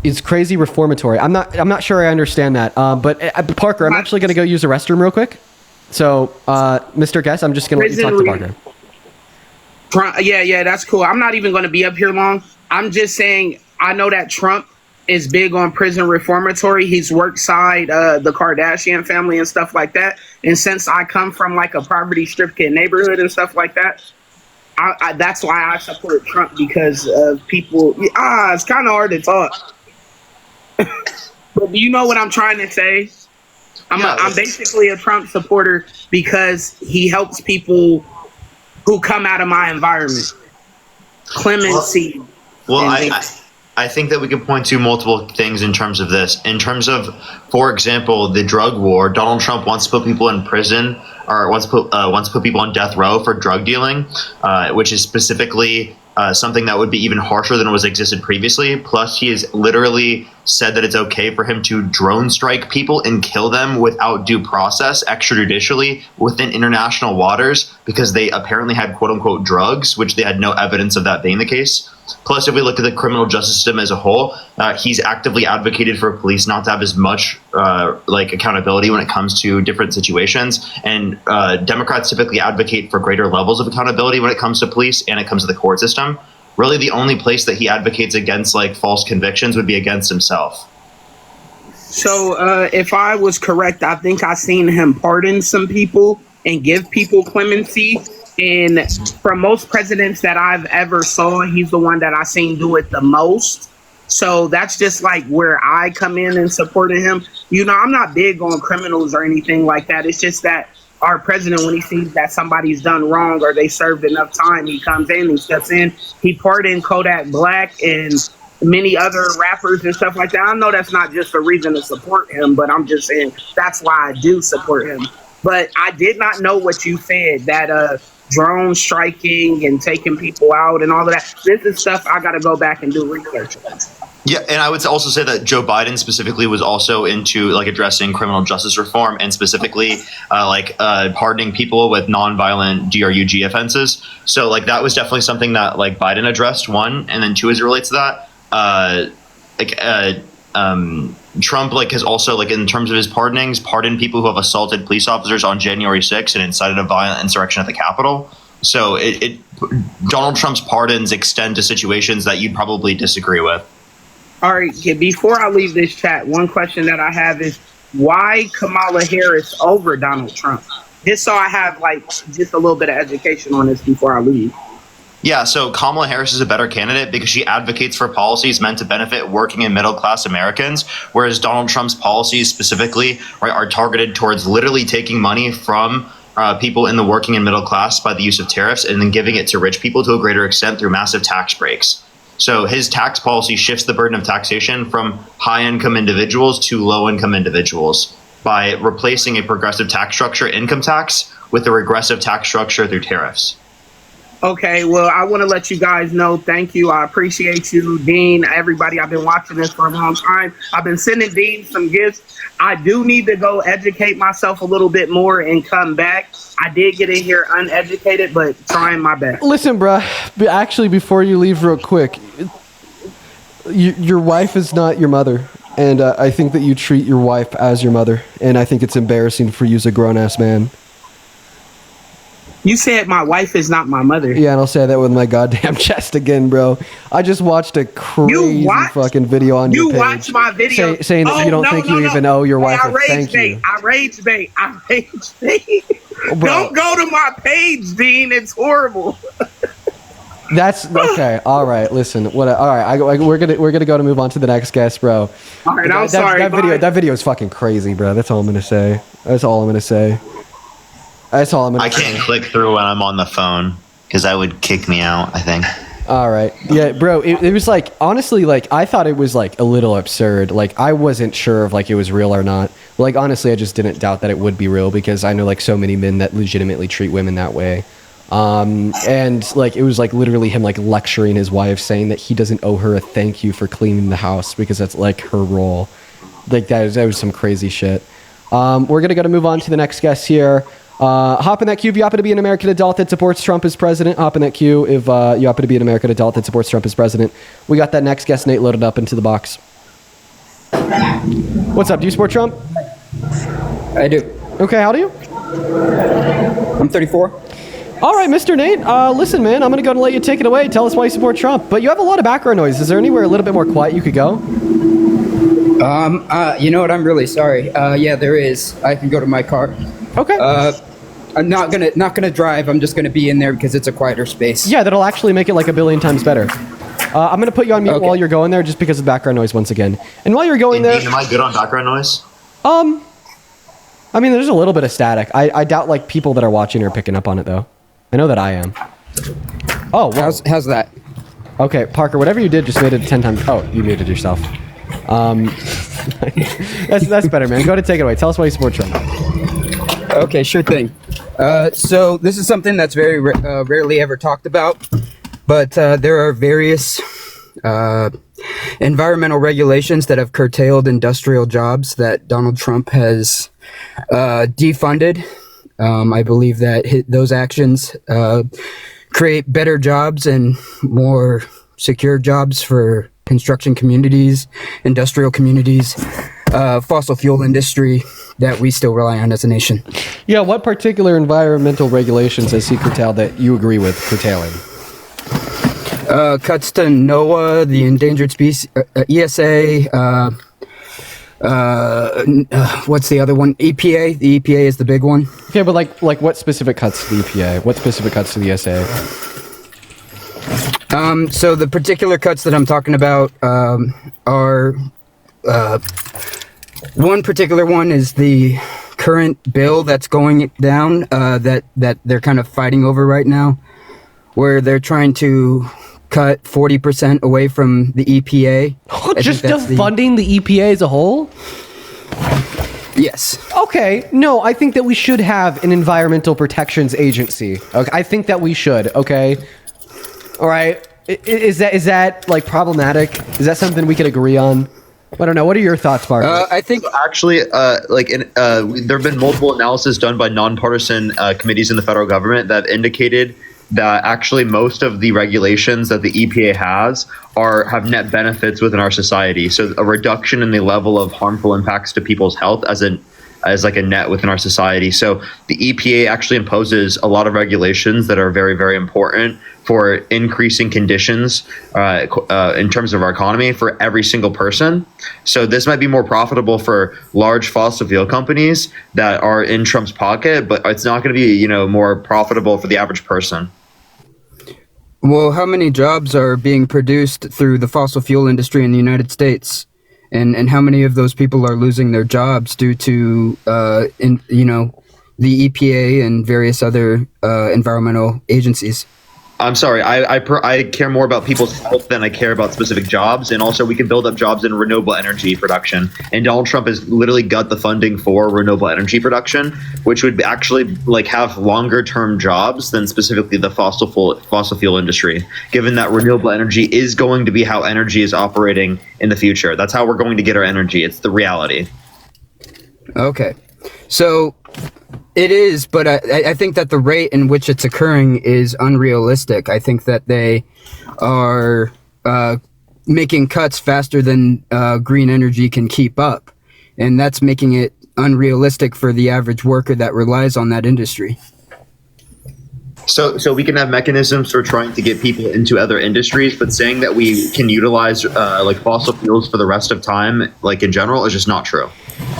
It's crazy reformatory. I'm not sure I understand that. But Parker, I'm actually going to go use the restroom real quick. So, Mr. Guest, I'm just going to let you talk to Parker. Yeah, that's cool. I'm not even going to be up here long. I'm just saying I know that Trump is big on prison reformatory. He's worked side the Kardashian family and stuff like that. And since I come from like a poverty-stripped kid neighborhood and stuff like that, that's why I support Trump, because of people. It's kind of hard to talk. But do you know what I'm trying to say? I'm basically a Trump supporter because he helps people who come out of my environment. Clemency. Well, I think that we can point to multiple things in terms of this. In terms of, for example, the drug war, Donald Trump wants to put people in prison, or wants to put people on death row for drug dealing, which is specifically something that would be even harsher than was existed previously. Plus, he has literally said that it's okay for him to drone strike people and kill them without due process, extrajudicially, within international waters, because they apparently had quote-unquote drugs, which they had no evidence of that being the case. Plus, if we look at the criminal justice system as a whole, he's actively advocated for police not to have as much accountability when it comes to different situations. And Democrats typically advocate for greater levels of accountability when it comes to police and it comes to the court system. Really, the only place that he advocates against false convictions would be against himself. So if I was correct, I think I seen him pardon some people and give people clemency. And from most presidents that I've ever saw, he's the one that I seen do it the most. So that's just like where I come in and supporting him. You know, I'm not big on criminals or anything like that. It's just that our president, when he sees that somebody's done wrong or they served enough time, he comes in, he steps in. He pardoned Kodak Black and many other rappers and stuff like that. I know that's not just a reason to support him, but I'm just saying that's why I do support him. But I did not know what you said, that drone striking and taking people out and all of that. This is stuff I got to go back and do research on. Yeah, and I would also say that Joe Biden specifically was also into addressing criminal justice reform and specifically pardoning people with nonviolent DRUG offenses. So that was definitely something that Biden addressed, one, and then two, as it relates to that. Trump has also in terms of his pardonings, pardoned people who have assaulted police officers on January 6th and incited a violent insurrection at the Capitol. So Donald Trump's pardons extend to situations that you'd probably disagree with. All right, before I leave this chat, one question that I have is why Kamala Harris over Donald Trump? Just so I have just a little bit of education on this before I leave. Yeah, so Kamala Harris is a better candidate because she advocates for policies meant to benefit working and middle-class Americans, whereas Donald Trump's policies specifically are targeted towards literally taking money from people in the working and middle class by the use of tariffs and then giving it to rich people to a greater extent through massive tax breaks. So his tax policy shifts the burden of taxation from high-income individuals to low-income individuals. by replacing a progressive tax structure, income tax, with a regressive tax structure through tariffs. Okay, well, I want to let you guys know, thank you. I appreciate you, Dean, everybody. I've been watching this for a long time. I've been sending Dean some gifts. I do need to go educate myself a little bit more and come back. I did get in here uneducated, but trying my best. Listen, bruh, actually, before you leave real quick, your wife is not your mother. And I think that you treat your wife as your mother. And I think it's embarrassing for you as a grown-ass man. You said my wife is not my mother. Yeah, and I'll say that with my goddamn chest again, bro. I just watched a crazy fucking video on your page. You watched my video saying that you don't think you even owe your wife a thank you. I rage bait. Don't go to my page, Dean. It's horrible. That's okay. All right, listen. All right, we're gonna go to move on to the next guest, bro. All right, I'm sorry. That video is fucking crazy, bro. That's all I'm gonna say. I can't click through when I'm on the phone because that would kick me out, I think. All right. Yeah, bro, it was like, honestly, like, I thought it was like a little absurd. Like, I wasn't sure if like it was real or not. Like, honestly, I just didn't doubt that it would be real because I know like so many men that legitimately treat women that way. And like, it was like literally him like lecturing his wife, saying that he doesn't owe her a thank you for cleaning the house because that's like her role. Like, that was some crazy shit. We're going to move on to the next guest here. Hop in that queue if you happen to be an American adult that supports Trump as president. Hop in that queue if you happen to be an American adult that supports Trump as president. We got that next guest, Nate, loaded up into the box. What's up? Do you support Trump? I do. Okay, how do you? I'm 34. All right, Mr. Nate. Listen, man, I'm going to go and let you take it away. Tell us why you support Trump. But you have a lot of background noise. Is there anywhere a little bit more quiet you could go? You know what? I'm really sorry. Yeah, there is. I can go to my car. Okay. I'm not gonna drive. I'm just gonna be in there because it's a quieter space. Yeah, that'll actually make it like a billion times better. I'm gonna put you on mute while you're going there, just because of background noise once again. And while you're going there, am I good on background noise? I mean, there's a little bit of static. I doubt like people that are watching are picking up on it though. I know that I am. Oh, whoa. How's that? Okay, Parker, whatever you did just made it 10 times. Oh, you muted yourself. That's better, man. Go ahead and take it away. Tell us why you support Trump. Okay, sure thing. So this is something that's very rarely ever talked about, but there are various environmental regulations that have curtailed industrial jobs that Donald Trump has defunded. I believe that those actions create better jobs and more secure jobs for construction communities, industrial communities, fossil fuel industry that we still rely on as a nation. Yeah, what particular environmental regulations has he curtailed that you agree with curtailing? Cuts to NOAA, the Endangered Species, ESA, what's the other one? EPA. The EPA is the big one. Okay, but like what specific cuts to the EPA? What specific cuts to the ESA? So the particular cuts that I'm talking about are one particular one is the current bill that's going down that they're kind of fighting over right now, where they're trying to cut 40% away from the EPA. Just defunding the EPA as a whole? Yes. Okay. No, I think that we should have an environmental protections agency. Okay, I think that we should. Okay. All right. Is that like problematic? Is that something we could agree on? I don't know. What are your thoughts, Mark? I think actually, there have been multiple analysis done by nonpartisan committees in the federal government that indicated that actually most of the regulations that the EPA has have net benefits within our society. So a reduction in the level of harmful impacts to people's health as like a net within our society. So the EPA actually imposes a lot of regulations that are very, very important for increasing conditions in terms of our economy for every single person. So this might be more profitable for large fossil fuel companies that are in Trump's pocket, but it's not going to be, more profitable for the average person. Well, how many jobs are being produced through the fossil fuel industry in the United States? And how many of those people are losing their jobs due to, the EPA and various other environmental agencies? I'm sorry. I care more about people's health than I care about specific jobs, and also we can build up jobs in renewable energy production. And Donald Trump has literally got the funding for renewable energy production, which would actually like have longer term jobs than specifically the fossil fuel industry. Given that renewable energy is going to be how energy is operating in the future, that's how we're going to get our energy. It's the reality. Okay, so. It is, but I think that the rate in which it's occurring is unrealistic. I think that they are making cuts faster than green energy can keep up. And that's making it unrealistic for the average worker that relies on that industry. So we can have mechanisms for trying to get people into other industries, but saying that we can utilize like fossil fuels for the rest of time, like in general, is just not true.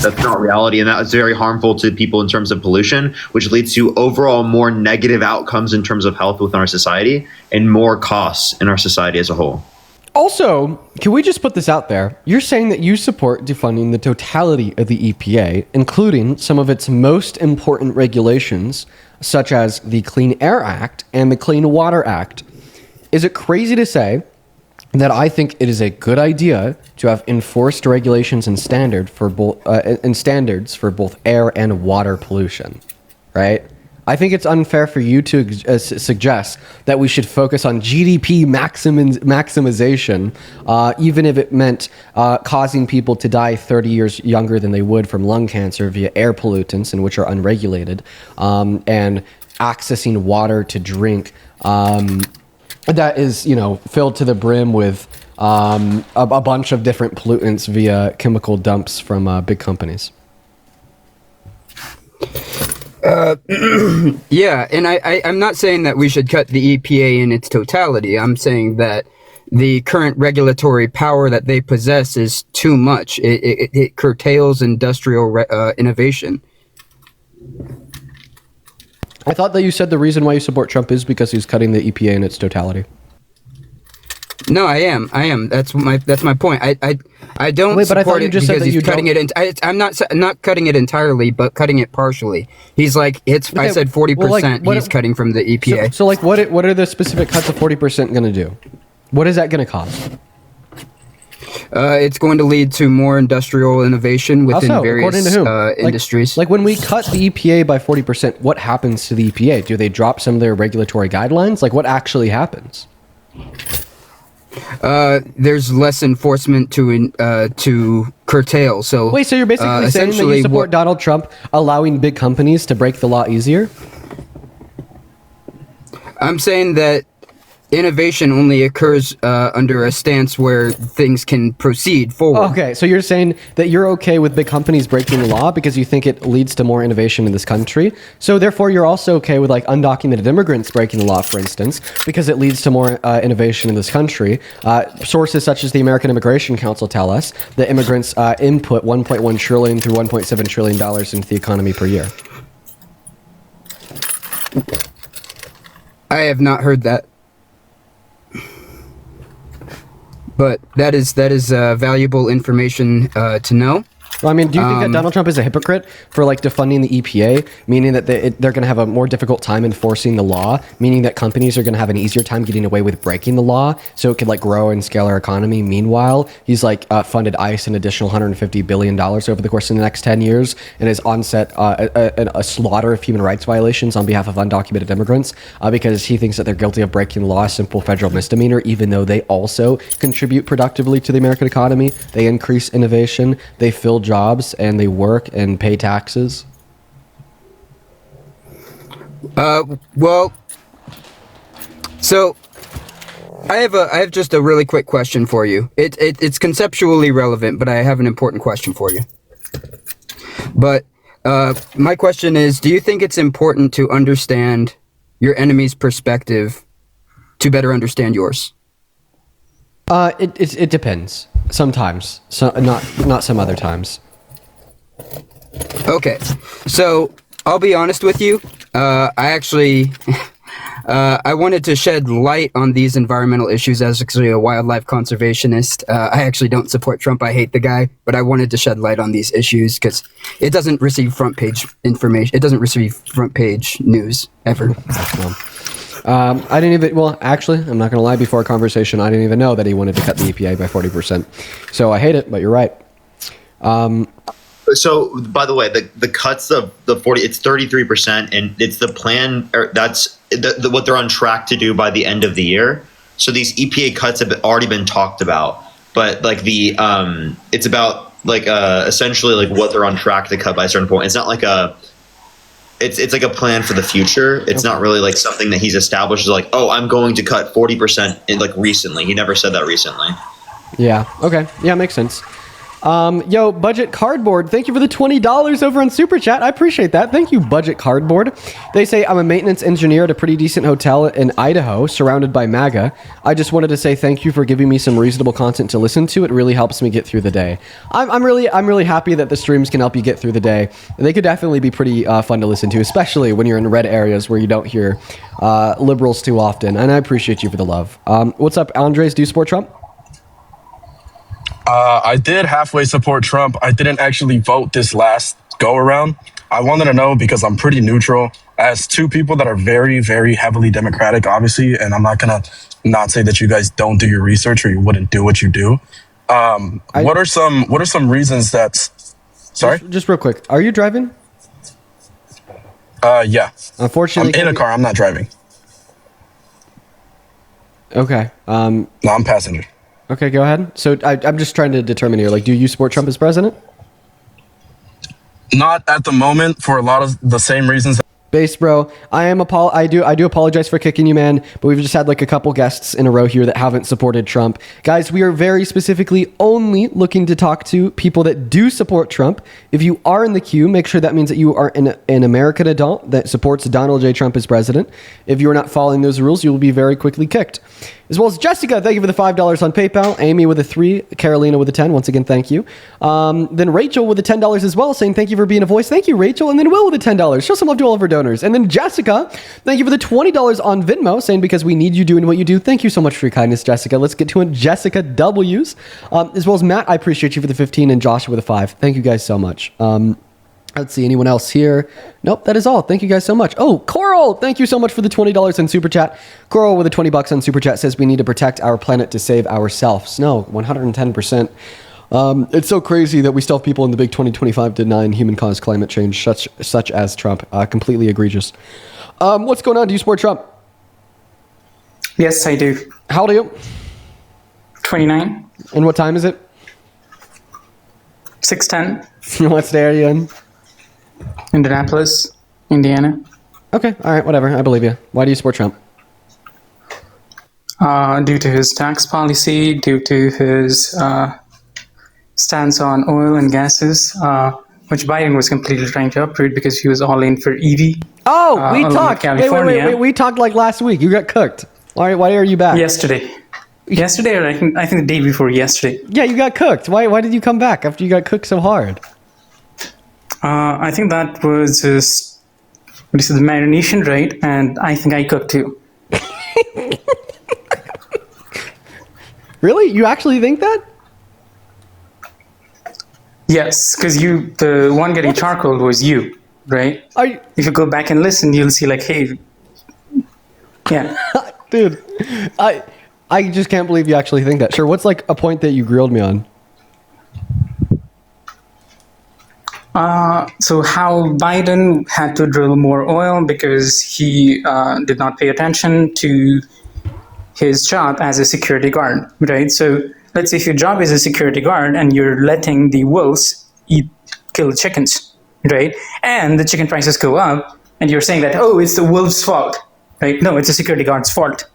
That's not reality, and that is very harmful to people in terms of pollution, which leads to overall more negative outcomes in terms of health within our society and more costs in our society as a whole. Also, can we just put this out there? You're saying that you support defunding the totality of the EPA, including some of its most important regulations, such as the Clean Air Act and the Clean Water Act. Is it crazy to say that I think it is a good idea to have enforced regulations and standards for both air and water pollution, right? I think it's unfair for you to suggest that we should focus on GDP maximization, even if it meant causing people to die 30 years younger than they would from lung cancer via air pollutants, and which are unregulated, and accessing water to drink that is, filled to the brim with a bunch of different pollutants via chemical dumps from big companies. Yeah, and I'm not saying that we should cut the EPA in its totality. I'm saying that the current regulatory power that they possess is too much. It curtails industrial innovation. I thought that you said the reason why you support Trump is because he's cutting the EPA in its totality. No, I am. That's my point. I don't Wait, but I thought support you it just said because that he's you cutting don't- it. I'm not cutting it entirely, but cutting it partially. He's like I Okay, said 40%. what- He's cutting from the EPA. So what are the specific cuts of 40% going to do? What is that going to cause? It's going to lead to more industrial innovation within Also, various according to whom? industries. Like when we cut the EPA by 40%, what happens to the EPA? Do they drop some of their regulatory guidelines? Like what actually happens? There's less enforcement to curtail. So Wait, so you're basically saying that you support Donald Trump allowing big companies to break the law easier? I'm saying that innovation only occurs under a stance where things can proceed forward. Okay, so you're saying that you're okay with big companies breaking the law because you think it leads to more innovation in this country. So therefore, you're also okay with like undocumented immigrants breaking the law, for instance, because it leads to more innovation in this country. Sources such as the American Immigration Council tell us that immigrants input $1.1 trillion through $1.7 trillion into the economy per year. I have not heard that. But that is valuable information to know. Well, I mean, do you think that Donald Trump is a hypocrite for like defunding the EPA, meaning that they're going to have a more difficult time enforcing the law, meaning that companies are going to have an easier time getting away with breaking the law, so it could like grow and scale our economy? Meanwhile, he's like funded ICE an additional $150 billion over the course of the next 10 years, and has onset a slaughter of human rights violations on behalf of undocumented immigrants because he thinks that they're guilty of breaking the law, a simple federal misdemeanor, even though they also contribute productively to the American economy. They increase innovation, they fill jobs, and they work and pay taxes. Well, so I have just a really quick question for you. It's conceptually relevant, but I have an important question for you. But my question is, do you think it's important to understand your enemy's perspective to better understand yours? It depends. Sometimes, so not some other times. Okay, so I'll be honest with you. I actually I wanted to shed light on these environmental issues as actually a wildlife conservationist. I actually don't support Trump. I hate the guy, but I wanted to shed light on these issues because it doesn't receive front page information. It doesn't receive front page news ever. I didn't even. Well, actually, I'm not going to lie. Before our conversation, I didn't even know that he wanted to cut the EPA by 40%. So I hate it, but you're right. So, by the way, the cuts of the 40, it's 33%, and it's the plan. Or that's what they're on track to do by the end of the year. So these EPA cuts have already been talked about, but like it's about like essentially like what they're on track to cut by a certain point. It's not like it's like a plan for the future. It's not really like something that he's established as like, oh, I'm going to cut 40% in like recently. He never said that recently. Yeah. Okay. Yeah, makes sense. Yo, Budget Cardboard, thank you for the $20 over on Super Chat. I appreciate that. Thank you, Budget Cardboard. They say, I'm a maintenance engineer at a pretty decent hotel in Idaho, surrounded by MAGA. I just wanted to say thank you for giving me some reasonable content to listen to. It really helps me get through the day. I'm really happy that the streams can help you get through the day. They could definitely be pretty fun to listen to, especially when you're in red areas where you don't hear liberals too often. And I appreciate you for the love. What's up, Andres? Do you support Trump? I did halfway support Trump. I didn't actually vote this last go around. I wanted to know because I'm pretty neutral as two people that are very, very heavily Democratic, obviously. And I'm not going to not say that you guys don't do your research or you wouldn't do what you do. What are some reasons that's, sorry? Just real quick. Are you driving? Yeah. Unfortunately, I'm in a car. I'm not driving. Okay. No, I'm passenger. Okay, go ahead. So I'm just trying to determine here, like, do you support Trump as president? Not at the moment for a lot of the same reasons. Base bro, I do apologize for kicking you, man, but we've just had like a couple guests in a row here that haven't supported Trump. Guys, we are very specifically only looking to talk to people that do support Trump. If you are in the queue, make sure that means that you are an American adult that supports Donald J. Trump as president. If you are not following those rules, you will be very quickly kicked. As well as Jessica, thank you for the $5 on PayPal. Amy with a 3, Carolina with a 10. Once again, thank you. Then Rachel with the $10 as well, saying thank you for being a voice. Thank you, Rachel. And then Will with the $10. Show some love to all of our donors. And then Jessica, thank you for the $20 on Venmo, saying because we need you doing what you do. Thank you so much for your kindness, Jessica. Let's get to it. Jessica W's. As well as Matt, I appreciate you for the 15, and Joshua with a 5. Thank you guys so much. Let's see, anyone else here? Nope, that is all. Thank you guys so much. Oh, Coral, thank you so much for the $20 in Super Chat. Coral with the $20 on Super Chat says we need to protect our planet to save ourselves. No, 110%. It's so crazy that we still have people in the big 2025 denying human-caused climate change, such as Trump. Completely egregious. What's going on? Do you support Trump? Yes, I do. How old are you? 29. And what time is it? 6:10. What state are you in? Indianapolis, Indiana. Okay, all right, whatever. I believe you. Why do you support Trump? Due to his tax policy, due to his stance on oil and gases, which Biden was completely trying to uproot because he was all in for EV. Oh, we talked. California. Wait. We talked like last week. You got cooked. Why are you back? Yesterday, or I think the day before yesterday. Yeah, you got cooked. Why did you come back after you got cooked so hard? I think that was just the marination, right? And I think I cooked too. Really? You actually think that? Yes, because the one getting charcoal was you, right? If you go back and listen, you'll see like, hey, yeah. Dude, I just can't believe you actually think that. Sure, what's like a point that you grilled me on? So how Biden had to drill more oil because he did not pay attention to his job as a security guard, right? So let's say if your job is a security guard and you're letting the wolves kill chickens, right? And the chicken prices go up and you're saying that, oh, it's the wolves' fault, right? No, it's the security guard's fault.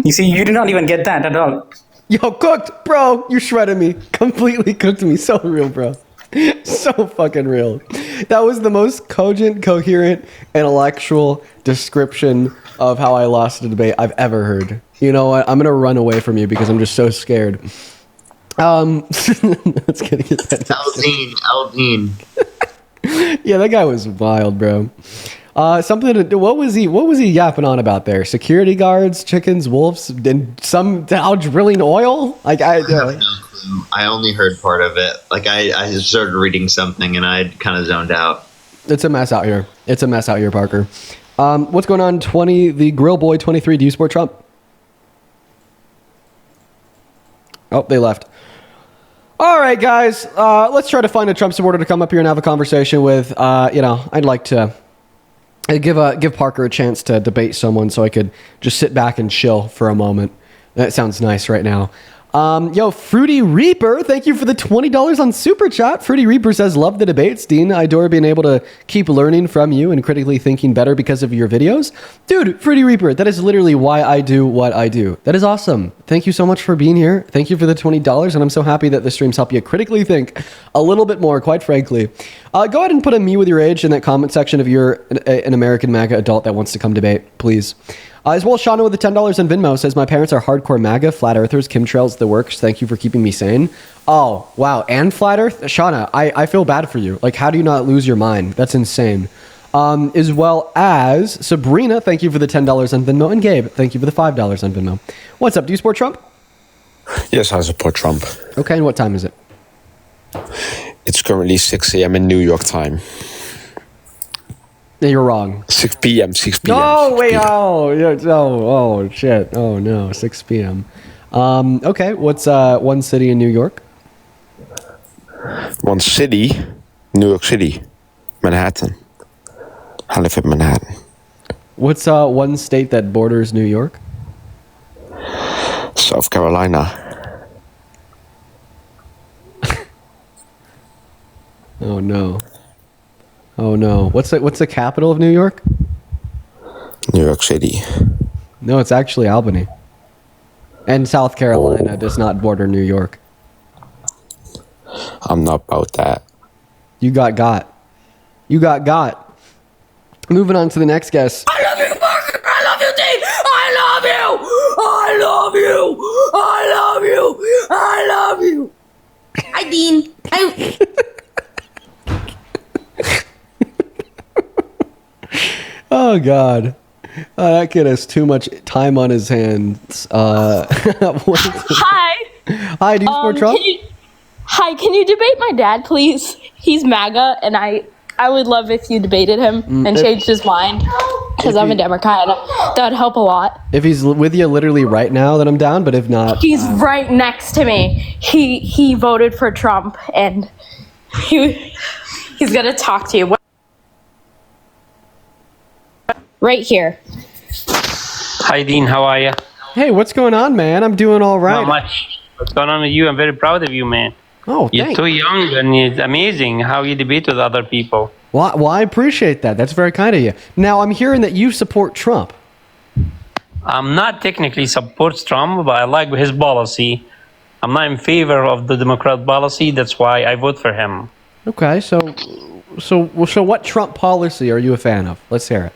You see, you did not even get that at all. Yo, cooked, bro. You shredded me. Completely cooked me. So real, bro. So fucking real. That was the most cogent, coherent, intellectual description of how I lost a debate I've ever heard. You know what? I'm gonna run away from you because I'm just so scared. Let's get that. Aldine. Yeah, that guy was wild, bro. What was he yapping on about there? Security guards, chickens, wolves, and somehow drilling oil? Like I have no clue. I only heard part of it. Like I started reading something and I kind of zoned out. It's a mess out here. It's a mess out here, Parker. What's going on, 20? The Grill Boy 23. Do you support Trump? Oh, they left. All right, guys. Let's try to find a Trump supporter to come up here and have a conversation with. I'd like to give Parker a chance to debate someone so I could just sit back and chill for a moment. That sounds nice right now. Fruity Reaper, thank you for the $20 on Super Chat. Fruity Reaper says, love the debates, Dean. I adore being able to keep learning from you and critically thinking better because of your videos. Dude, Fruity Reaper, that is literally why I do what I do. That is awesome. Thank you so much for being here. Thank you for the $20, and I'm so happy that the streams help you critically think a little bit more, quite frankly. Go ahead and put a me with your age in that comment section if you're an American MAGA adult that wants to come debate, please. As well, Shauna with the $10 on Venmo says, my parents are hardcore MAGA, flat earthers, chemtrails, the works. Thank you for keeping me sane. Oh, wow. And flat earth? Shauna, I feel bad for you. Like, how do you not lose your mind? That's insane. As well as Sabrina, thank you for the $10 on Venmo. And Gabe, thank you for the $5 on Venmo. What's up? Do you support Trump? Yes, I support Trump. Okay, and what time is it? It's currently 6 a.m. in New York time. You're wrong. 6 p.m. 6 p.m. No, 6 wait, p.m. oh, shit. Oh, no, 6 p.m. Okay, what's one city in New York? One city? New York City. Manhattan. I live in Manhattan. What's one state that borders New York? South Carolina. Oh, no. Oh no! What's the capital of New York? New York City. No, it's actually Albany. And South Carolina does not border New York. I'm not about that. You got. You got. Moving on to the next guest. I love you, Parker. I love you, Dean. I love you. I love you. I love you. I love you. Hi, Dean. Oh God, that kid has too much time on his hands. Hi. Hi, do you support Trump? Can you debate my dad, please? He's MAGA, and I would love if you debated him and changed his mind, because I'm a Democrat. That would help a lot. If he's with you literally right now, then I'm down. But if not, He's right next to me. He voted for Trump, and he's gonna talk to you. Right here. Hi, Dean. How are you? Hey, what's going on, man? I'm doing all right. Not much. What's going on with you? I'm very proud of you, man. Oh, you're thanks. too young, and it's amazing how you debate with other people. Well, I appreciate that. That's very kind of you. Now, I'm hearing that you support Trump. I'm not technically support Trump, but I like his policy. I'm not in favor of the Democrat policy. That's why I vote for him. Okay, so what Trump policy are you a fan of? Let's hear it.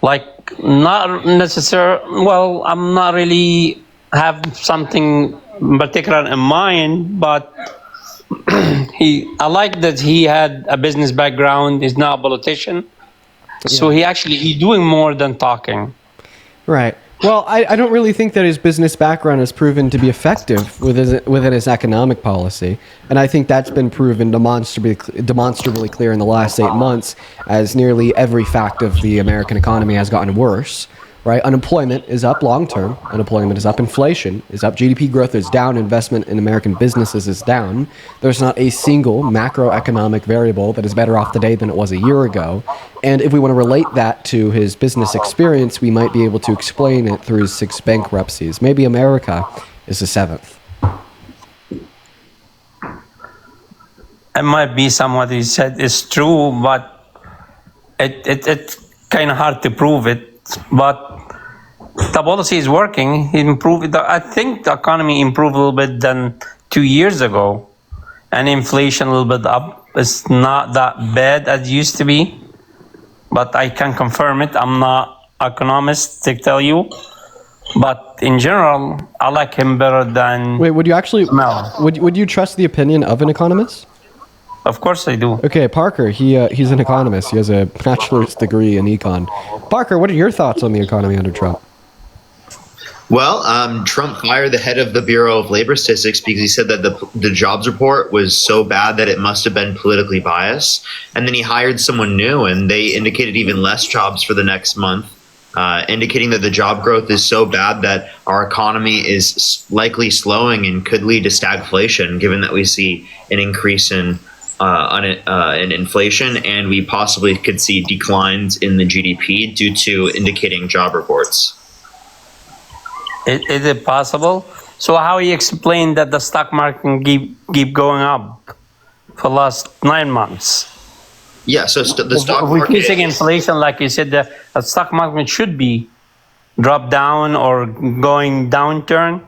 Like not necessarily. Well, I'm not really have something particular in mind, but I like that he had a business background. He's not a politician, so he's doing more than talking. Right. Well, I don't really think that his business background has proven to be effective within his economic policy, and I think that's been proven demonstrably clear in the last 8 months, as nearly every fact of the American economy has gotten worse. Right? Unemployment is up long term. Unemployment is up. Inflation is up. GDP growth is down. Investment in American businesses is down. There's not a single macroeconomic variable that is better off today than it was a year ago. And if we want to relate that to his business experience, we might be able to explain it through his 6 bankruptcies. Maybe America is the 7th. It might be somewhat he said is true, but it's kind of hard to prove it. But the policy is working. He improved. I think the economy improved a little bit than 2 years ago, and inflation a little bit up. It's not that bad as it used to be, but I can confirm it. I'm not an economist to tell you, but in general, I like him better than. Wait, would you actually? Would you trust the opinion of an economist? Of course I do. Okay, Parker, he's an economist. He has a bachelor's degree in econ. Parker, what are your thoughts on the economy under Trump? Well, Trump fired the head of the Bureau of Labor Statistics because he said that the jobs report was so bad that it must have been politically biased. And then he hired someone new, and they indicated even less jobs for the next month, indicating that the job growth is so bad that our economy is likely slowing and could lead to stagflation, given that we see an increase in inflation, and we possibly could see declines in the GDP due to indicating job reports. Is it possible? So how you explain that the stock market keep going up for the last 9 months? Yeah, so the stock We're market facing inflation, like you said, the stock market should be drop down or going downturn.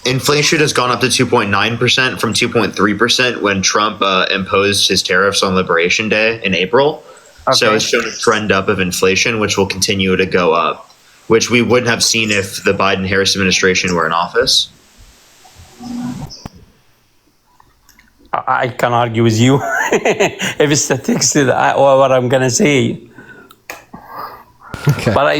Inflation has gone up to 2.9% from 2.3% when Trump imposed his tariffs on Liberation Day in April. Okay. So it's shown a trend up of inflation, which will continue to go up, which we wouldn't have seen if the Biden-Harris administration were in office. I can argue with you. If it's statistics, what I'm going to say. Okay. But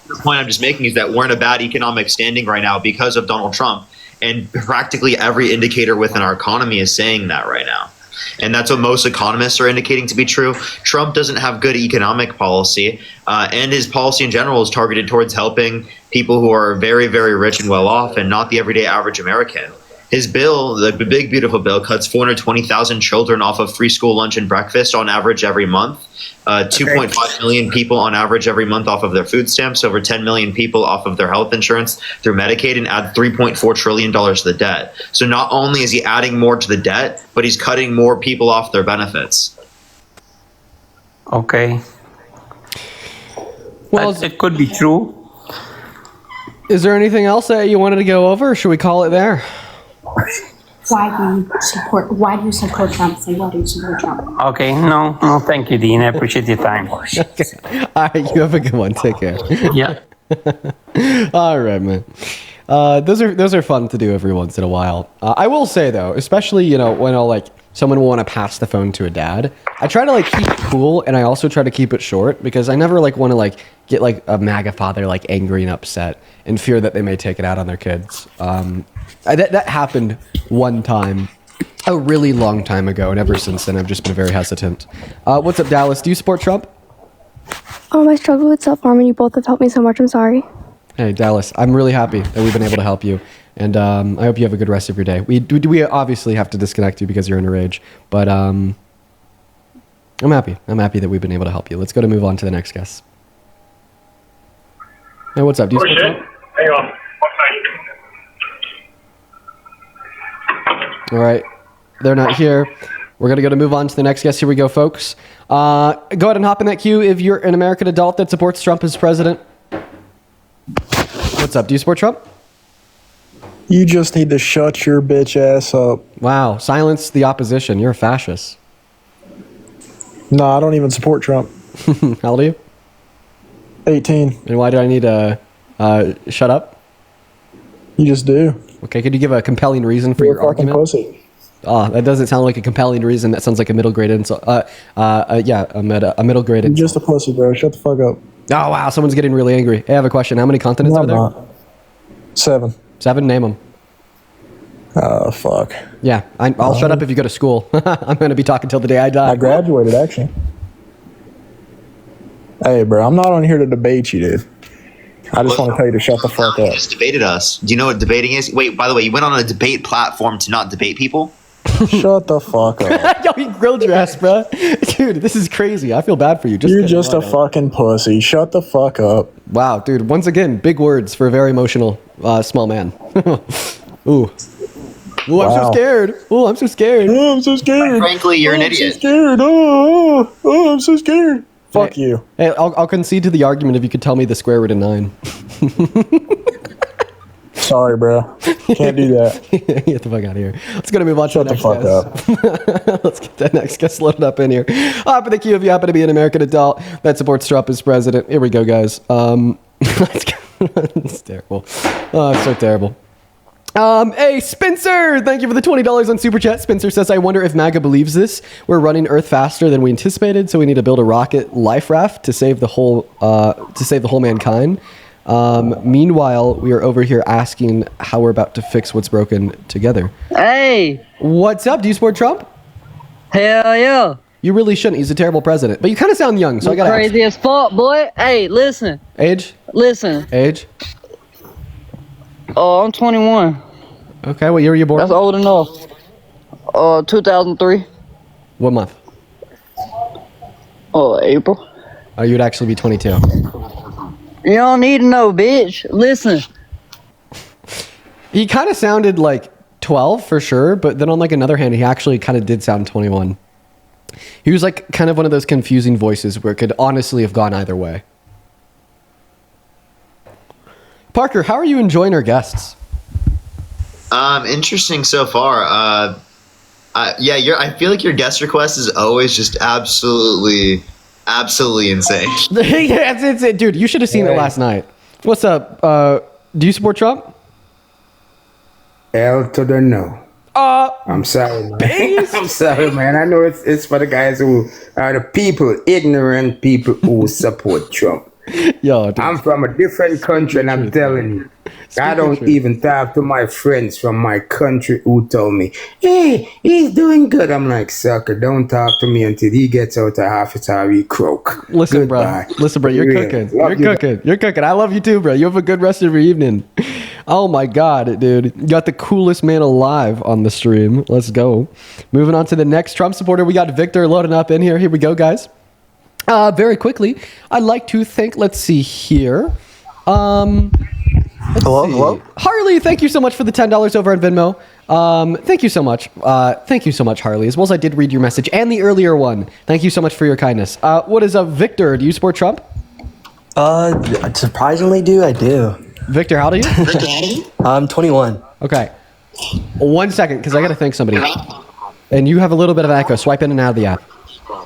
the point I'm just making is that we're in a bad economic standing right now because of Donald Trump. And practically every indicator within our economy is saying that right now. And that's what most economists are indicating to be true. Trump doesn't have good economic policy, and his policy in general is targeted towards helping people who are very, very rich and well off and not the everyday average American. His bill, the big, beautiful bill, cuts 420,000 children off of free school lunch and breakfast on average every month, 2.5 million people on average every month off of their food stamps, over 10 million people off of their health insurance through Medicaid, and add $3.4 trillion to the debt. So not only is he adding more to the debt, but he's cutting more people off their benefits. Okay. Well, it could be true. Is there anything else that you wanted to go over, or should we call it there? Why do you support Trump? Say, why do you support Trump? Okay, no, thank you, Dean. I appreciate your time. Okay. All right, you have a good one. Take care. Yeah. All right, man. Those are fun to do every once in a while. I will say though, especially when someone will want to pass the phone to a dad, I try to keep it cool, and I also try to keep it short because I never want to get a MAGA father angry and upset and fear that they may take it out on their kids. That happened one time, a really long time ago, and ever since then I've just been very hesitant. What's up, Dallas? Do you support Trump? I struggle with self-harm, and you both have helped me so much. I'm sorry. Hey, Dallas, I'm really happy that we've been able to help you, and I hope you have a good rest of your day. We obviously have to disconnect you because you're underage, but I'm happy. I'm happy that we've been able to help you. Let's go to move on to the next guest. Hey, what's up? Do you support Trump? Hang on. All right, they're not here. We're going to move on to the next guest. Here we go, folks. Go ahead and hop in that queue if you're an American adult that supports Trump as president. What's up? Do you support Trump? You just need to shut your bitch ass up. Wow, silence the opposition. You're a fascist. No, I don't even support Trump. How old are you? 18. And why do I need to shut up? You just do. Okay, could you give a compelling reason for your argument? Pussy. Oh, that doesn't sound like a compelling reason. That sounds like a middle grade insult. Yeah, a middle grade insult. You're just a pussy, bro. Shut the fuck up. Oh, wow, someone's getting really angry. Hey, I have a question. How many continents are there? Not. 7. 7? Name them. Oh, fuck. Yeah, I'll shut up if you go to school. I'm going to be talking till the day I die. I graduated, actually. Hey, bro, I'm not on here to debate you, dude. I just want to tell you to shut the fuck You up. just debated us. Do you know what debating is? Wait, by the way, you went on a debate platform to not debate people? Shut the fuck up. Yo, he grilled your ass, bro. Dude, this is crazy. I feel bad for you. You're just a fucking pussy. Shut the fuck up. Wow, dude. Once again, big words for a very emotional, small man. Ooh. Ooh, I'm so scared. Ooh, I'm so scared. Oh, I'm so scared. Frankly, you're an idiot. I'm so scared. Oh, I'm so scared. Fuck you. Hey, I'll concede to the argument if you could tell me the square root of 9. Sorry, bro. Can't do that. Get the fuck out of here. Let's go to move on to the next up. Let's get that next guest loaded up in here. Hop in the queue if you happen to be an American adult that supports Trump as president. Here we go, guys. It's terrible. Oh, it's so terrible. Hey, Spencer! Thank you for the $20 on Super Chat. Spencer says, I wonder if MAGA believes this. We're running Earth faster than we anticipated, so we need to build a rocket life raft to save the whole mankind. Meanwhile, we are over here asking how we're about to fix what's broken together. Hey! What's up? Do you support Trump? Hell yeah! You really shouldn't. He's a terrible president. But you kind of sound young, so I gotta crazy as fuck, boy. Hey, listen. Age? Listen. Age? Oh, I'm 21. Okay, what year were you born? That's old enough. 2003. What month? Oh, April. Oh, you'd actually be 22. You don't need to know, bitch. Listen. He kind of sounded like 12 for sure, but then on like another hand, he actually kind of did sound 21. He was like kind of one of those confusing voices where it could honestly have gone either way. Parker, how are you enjoying our guests? Interesting so far. I feel like your guest request is always just absolutely insane. Yeah, it's it, dude. You should have seen it last night. What's up? Do you support Trump? L to the no. I'm sorry, man. I'm sorry, man. I know it's for the guys who are the people, ignorant people who support Trump. Yo, dude. I'm from a different country, and I'm telling you, I don't even talk to my friends from my country who told me, hey, he's doing good. I'm like, sucker, don't talk to me until he gets out of office or he croak. Listen, Goodbye. bro. Listen, bro. You're cooking. Love You're cooking. You're cooking. I love you too, bro. You have a good rest of your evening. Oh my God, dude. You got the coolest man alive on the stream. Let's go. Moving on to the next Trump supporter. We got Victor loading up in here. Here we go, guys. Very quickly, I'd like to thank, let's see here. Hello? Harley, thank you so much for the $10 over on Venmo. Thank you so much. Thank you so much, Harley, as well as I did read your message and the earlier one. Thank you so much for your kindness. What is Victor? Do you support Trump? Surprisingly, I do. Victor, how old are you? I'm 21. Okay. 1 second, because I got to thank somebody. And you have a little bit of echo. Swipe in and out of the app.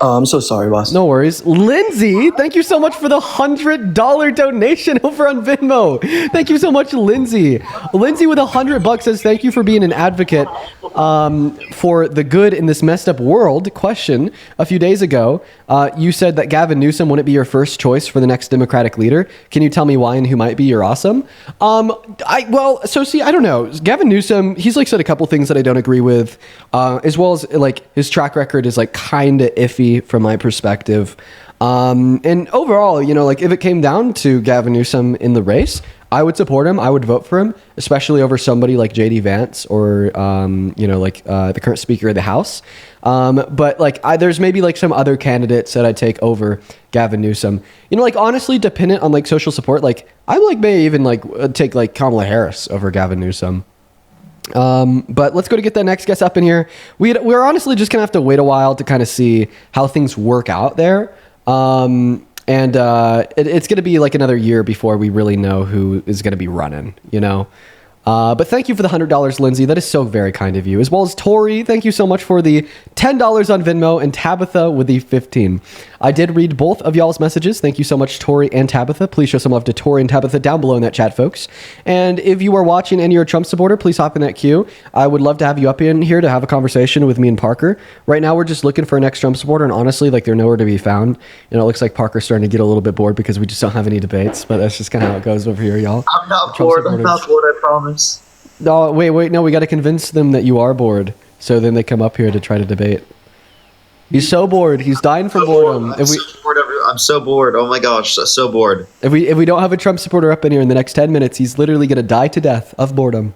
Oh, I'm so sorry, boss. No worries. Lindsay, thank you so much for the $100 donation over on Venmo. Thank you so much, Lindsay. Lindsay with $100 says, thank you for being an advocate for the good in this messed up world. Question, a few days ago, you said that Gavin Newsom wouldn't be your first choice for the next Democratic leader. Can you tell me why and who might be your awesome? I don't know. Gavin Newsom, he's like said a couple things that I don't agree with, as well as like his track record is like kind of iffy from my perspective. And overall, like if it came down to Gavin Newsom in the race, I would support him. I would vote for him, especially over somebody like JD Vance or, the current Speaker of the House. But like there's maybe like some other candidates that I take over Gavin Newsom. Honestly, dependent on like social support, like I may even take like Kamala Harris over Gavin Newsom. But let's go to get that next guest up in here. We're honestly just gonna have to wait a while to kind of see how things work out there. It's gonna be like another year before we really know who is gonna be running, But thank you for the $100, Lindsay. That is so very kind of you. As well as Tori, thank you so much for the $10 on Venmo, and Tabitha with the 15. I did read both of y'all's messages. Thank you so much, Tori and Tabitha. Please show some love to Tori and Tabitha down below in that chat, folks. And if you are watching and you're a Trump supporter, please hop in that queue. I would love to have you up in here to have a conversation with me and Parker. Right now, we're just looking for a next Trump supporter, and honestly, they're nowhere to be found. It looks like Parker's starting to get a little bit bored because we just don't have any debates, but that's just kind of how it goes over here, y'all. I'm not bored. I promise. No, wait, no, we got to convince them that you are bored, so then they come up here to try to debate. He's so bored. He's dying from boredom. I'm so bored. Oh my gosh, so bored. If we don't have a Trump supporter up in here in the next 10 minutes, he's literally going to die to death of boredom.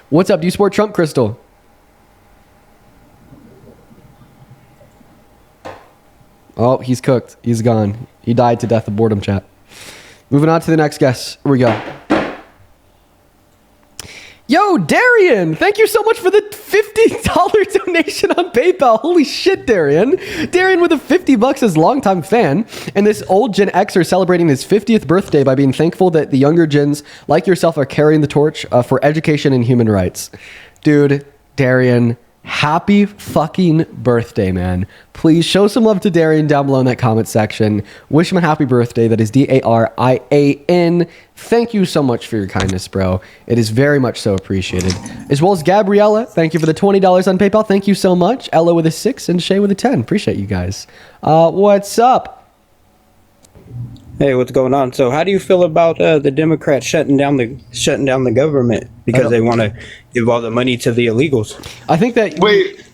What's up? Do you support Trump, Crystal? Oh, he's cooked. He's gone. He died to death of boredom, chat. Moving on to the next guest. Here we go. Yo, Darian, thank you so much for the $50 donation on PayPal. Holy shit, Darian. Darian with the $50 as longtime fan. And this old Gen Xer celebrating his 50th birthday by being thankful that the younger gens like yourself are carrying the torch for education and human rights. Dude, Darian, happy fucking birthday, man. Please show some love to Darian down below in that comment section. Wish him a happy birthday. That is Darian. Thank you so much for your kindness, bro. It is very much so appreciated. As well as Gabriella, thank you for the $20 on PayPal. Thank you so much. Ella with a 6 and Shay with a 10. Appreciate you guys. What's up? Hey, what's going on? So, how do you feel about the Democrats shutting down the government because they want to give all the money to the illegals? I think that Wait,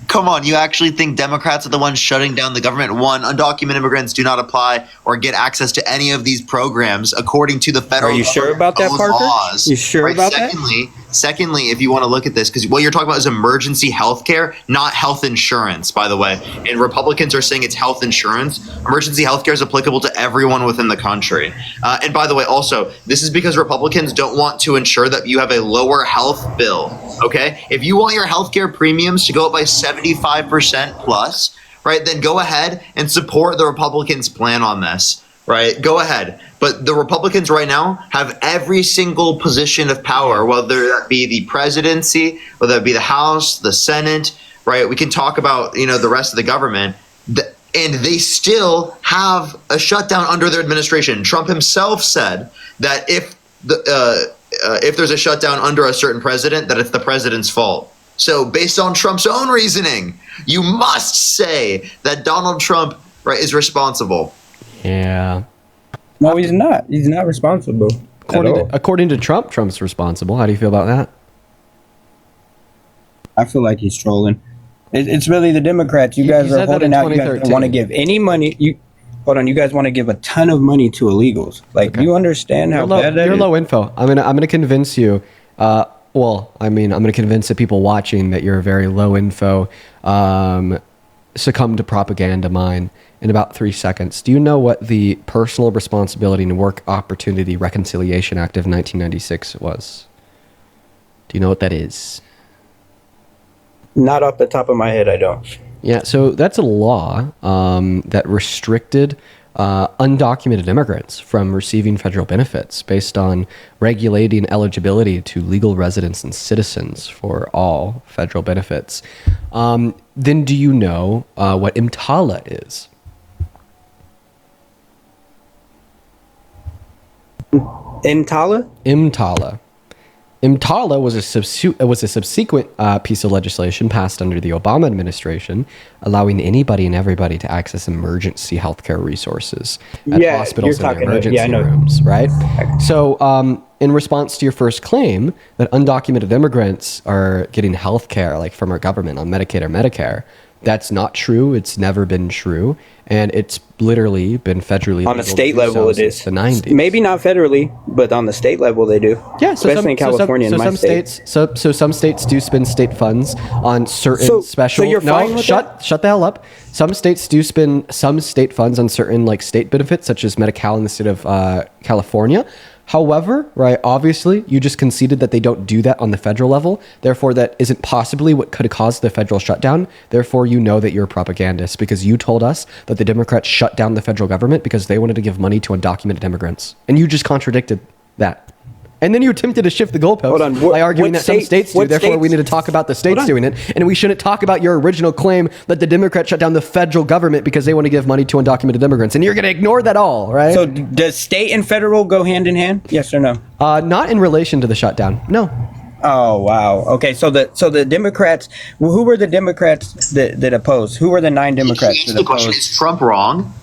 come on. You actually think Democrats are the ones shutting down the government? One, undocumented immigrants do not apply or get access to any of these programs according to the federal. Are you sure about that, Parker? Laws. You sure about that? Secondly, if you want to look at this, because what you're talking about is emergency health care, not health insurance, by the way. And Republicans are saying it's health insurance. Emergency health care is applicable to everyone within the country. And by the way, also, this is because Republicans don't want to ensure that you have a lower health bill. Okay? If you want your health care premiums to go up by 75% plus, right, then go ahead and support the Republicans' plan on this. Right? Go ahead. But the Republicans right now have every single position of power, whether that be the presidency, whether that be the House, the Senate, right? We can talk about, the rest of the government. And they still have a shutdown under their administration. Trump himself said that if there's a shutdown under a certain president, that it's the president's fault. So based on Trump's own reasoning, you must say that Donald Trump, right, is responsible. Yeah. No, he's not. He's not responsible. According to Trump, Trump's responsible. How do you feel about that? I feel like he's trolling. It's really the Democrats. You guys are holding out. You guys don't want to give any money. You guys want to give a ton of money to illegals. Like, you understand how bad that is? You're low info. I'm gonna convince you. I'm gonna convince the people watching that you're very low info. Succumb to propaganda mine in about 3 seconds. Do you know what the Personal Responsibility and Work Opportunity Reconciliation Act of 1996 was? Do you know what that is? Not off the top of my head, I don't. Yeah, so that's a law that restricted undocumented immigrants from receiving federal benefits based on regulating eligibility to legal residents and citizens for all federal benefits. Then do you know what EMTALA is? EMTALA? EMTALA. EMTALA was a subsequent piece of legislation passed under the Obama administration, allowing anybody and everybody to access emergency healthcare resources at hospitals and emergency rooms, right? So in response to your first claim that undocumented immigrants are getting healthcare like from our government on Medicaid or Medicare, that's not true. It's never been true. And it's literally been federally on the state level. It is the 90s. Maybe not federally, but on the state level they do. Yeah, especially in California. Some states do spend state funds on certain special. So you're fine with that? Shut the hell up. Some states do spend some state funds on certain like state benefits, such as Medi-Cal in the state of California. However, right, obviously, you just conceded that they don't do that on the federal level. Therefore, that isn't possibly what could have caused the federal shutdown. Therefore, you know that you're a propagandist because you told us that the Democrats shut down the federal government because they wanted to give money to undocumented immigrants. And you just contradicted that. And then you attempted to shift the goalposts by arguing that some states do. Therefore, we need to talk about the states doing it. And we shouldn't talk about your original claim that the Democrats shut down the federal government because they want to give money to undocumented immigrants. And you're going to ignore that all, right? So does state and federal go hand in hand? Yes or no? Not in relation to the shutdown. No. Oh, wow. Okay, so the Democrats, who were the Democrats that opposed? Who were the 9 Democrats that opposed? The question, is Trump wrong?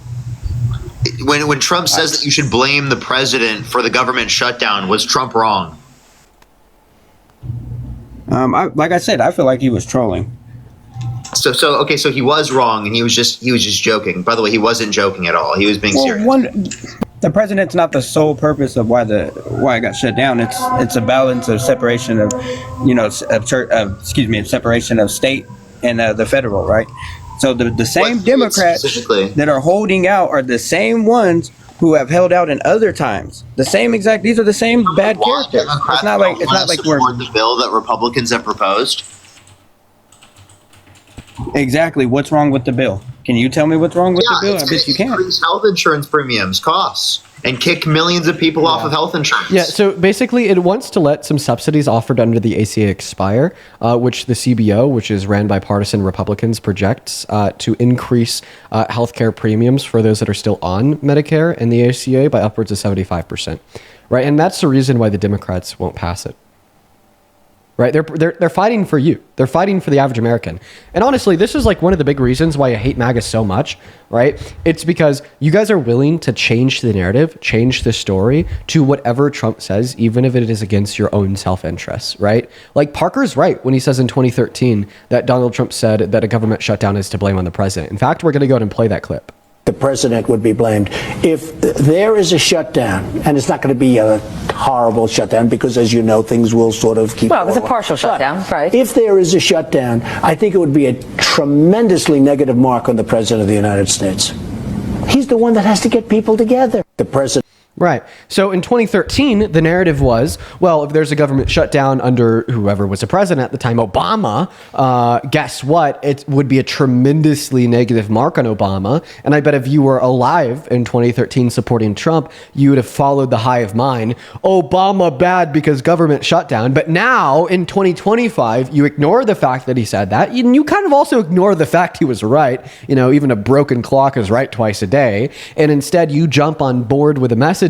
When Trump says that you should blame the president for the government shutdown, was Trump wrong? Like I said, I feel like he was trolling. So he was wrong, and he was just joking. By the way, he wasn't joking at all. He was being serious. The president's not the sole purpose of why it got shut down. It's a balance of separation of, separation of state and the federal, right? So the same Democrats that are holding out are the same ones who have held out in other times. These are the same bad characters. It's not like we're the bill that Republicans have proposed. Exactly. What's wrong with the bill? Can you tell me what's wrong with the bill? I bet you can. Increase health insurance premiums, costs, and kick millions of people off of health insurance. Yeah, so basically it wants to let some subsidies offered under the ACA expire, which the CBO, which is ran by partisan Republicans, projects to increase healthcare premiums for those that are still on Medicare and the ACA by upwards of 75%. Right, and that's the reason why the Democrats won't pass it. right? They're fighting for you. They're fighting for the average American. And honestly, this is like one of the big reasons why I hate MAGA so much, right? It's because you guys are willing to change the narrative, change the story to whatever Trump says, even if it is against your own self-interests, right? Like Parker's right when he says in 2013 that Donald Trump said that a government shutdown is to blame on the president. In fact, we're going to go ahead and play that clip. The president would be blamed. If there is a shutdown, and it's not going to be a horrible shutdown because, as you know, things will sort of keep Well, it was a going. partial shutdown, right? If there is a shutdown, I think it would be a tremendously negative mark on the president of the United States. He's the one that has to get people together. The president. Right. So in 2013, the narrative was, well, if there's a government shutdown under whoever was the president at the time, Obama, guess what? It would be a tremendously negative mark on Obama. And I bet if you were alive in 2013 supporting Trump, you would have followed the hive mind. Obama bad because government shutdown. But now in 2025, you ignore the fact that he said that. And you kind of also ignore the fact he was right. You know, even a broken clock is right twice a day. And instead you jump on board with a messaging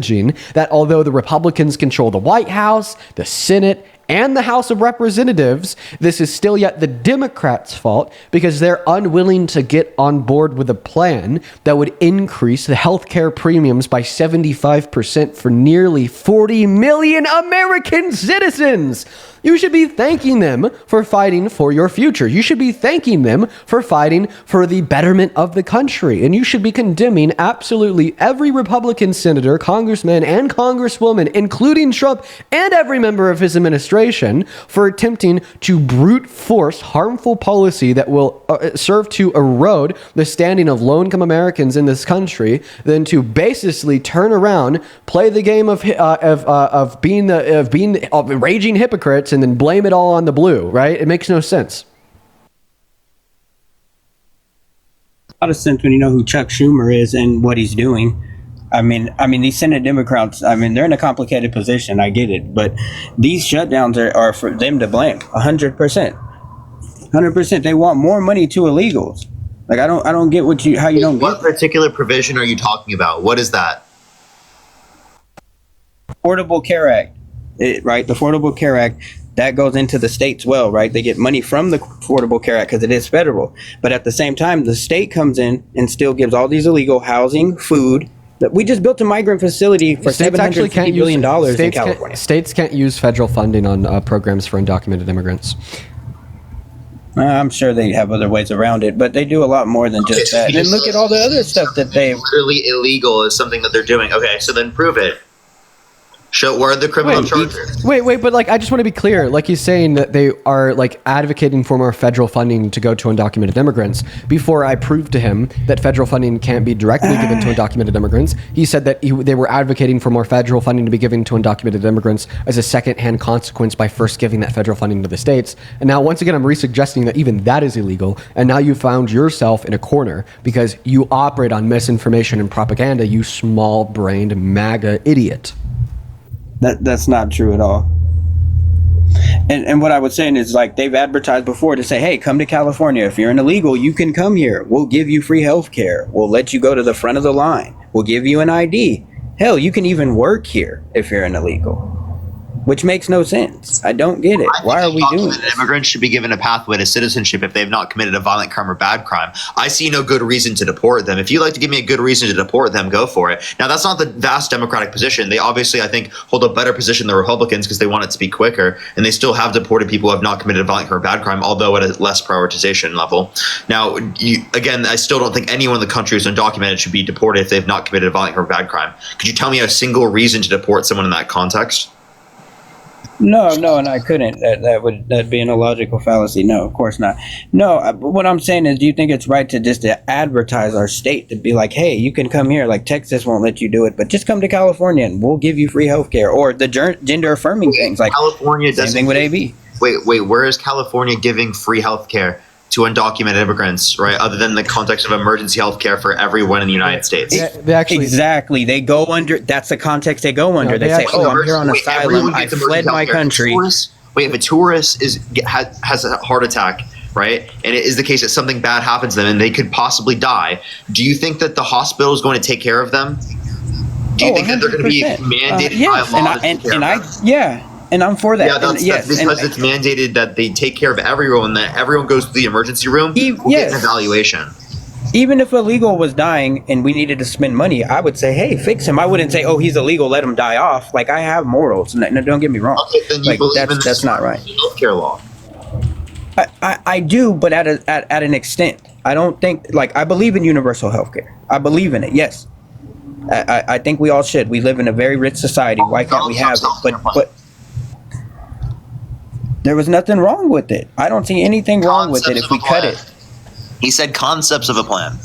that although the Republicans control the White House, the Senate, and the House of Representatives, this is still yet the Democrats' fault because they're unwilling to get on board with a plan that would increase the healthcare premiums by 75% for nearly 40 million American citizens. You should be thanking them for fighting for your future. You should be thanking them for fighting for the betterment of the country. And you should be condemning absolutely every Republican senator, congressman, and congresswoman, including Trump and every member of his administration, for attempting to brute force harmful policy that will serve to erode the standing of low-income Americans in this country, than to basically turn around, play the game of being raging hypocrites, and then blame it all on the blue, right? It makes no sense. A lot of sense when you know who Chuck Schumer is and what he's doing. I mean, these Senate Democrats, I mean, they're in a complicated position. I get it. But these shutdowns are for them to blame. 100%. 100%. They want more money to illegals. Like, I don't get how you don't get. What particular provision are you talking about? What is that? Affordable Care Act, right? The Affordable Care Act, that goes into the states well, right? They get money from the Affordable Care Act because it is federal. But at the same time, the state comes in and still gives all these illegal housing, food. We just built a migrant facility for $750 billion in California. States can't use federal funding on programs for undocumented immigrants. I'm sure they have other ways around it, but they do a lot more than just that. And then look at all the other stuff that they've... Literally illegal is something that they're doing. Okay, so then prove it. Show where are the criminal charges. Wait, but like I just want to be clear. Like he's saying that they are like advocating for more federal funding to go to undocumented immigrants. Before I proved to him that federal funding can't be directly given to undocumented immigrants, he said that they were advocating for more federal funding to be given to undocumented immigrants as a second-hand consequence by first giving that federal funding to the states. And now once again, I'm re-suggesting that even that is illegal. And now you found yourself in a corner because you operate on misinformation and propaganda, you small-brained MAGA idiot. That's not true at all. And what I was saying is, like, they've advertised before to say, hey, come to California. If you're an illegal, you can come here. We'll give you free health care. We'll let you go to the front of the line. We'll give you an ID. Hell, you can even work here if you're an illegal. Which makes no sense. I don't get it. Why are we doing this? Immigrants should be given a pathway to citizenship if they've not committed a violent crime or bad crime. I see no good reason to deport them. If you'd like to give me a good reason to deport them, go for it. Now, that's not the vast Democratic position. They obviously, I think, hold a better position than Republicans because they want it to be quicker, and they still have deported people who have not committed a violent crime or bad crime, although at a less prioritization level. Now, again, I still don't think anyone in the country who's undocumented should be deported if they've not committed a violent crime or bad crime. Could you tell me a single reason to deport someone in that context? No, and I couldn't. That'd be an illogical fallacy. No, of course not. No, what I'm saying is, do you think it's right to advertise our state to be like, hey, you can come here? Like Texas won't let you do it, but just come to California and we'll give you free health care, or the gender affirming things like California. Same thing with AB. Wait, where is California giving free health care to undocumented immigrants, right? Other than the context of emergency health care for everyone in the United States. Exactly. They go under, that's the context they go under. They say, oh, I'm here on asylum. I fled my country. If a tourist has a heart attack, right, and it is the case that something bad happens to them and they could possibly die, do you think that the hospital is going to take care of them? Do you think that they're going to be mandated by law? and I'm for that. Yeah, that's because it's mandated that they take care of everyone, that everyone goes to the emergency room will get an evaluation. Even if illegal was dying and we needed to spend money, I would say, hey, fix him. I wouldn't say, oh, he's illegal, let him die off. Like, I have morals. No, don't get me wrong. Okay, then you like, believe in that's not right. Healthcare law. I do, but at an extent. I don't think, like, I believe in universal healthcare. I believe in it, yes. I think we all should. We live in a very rich society. Why can't we have it? But there was nothing wrong with it. I don't see anything wrong with it if we cut it. He said concepts of a plan.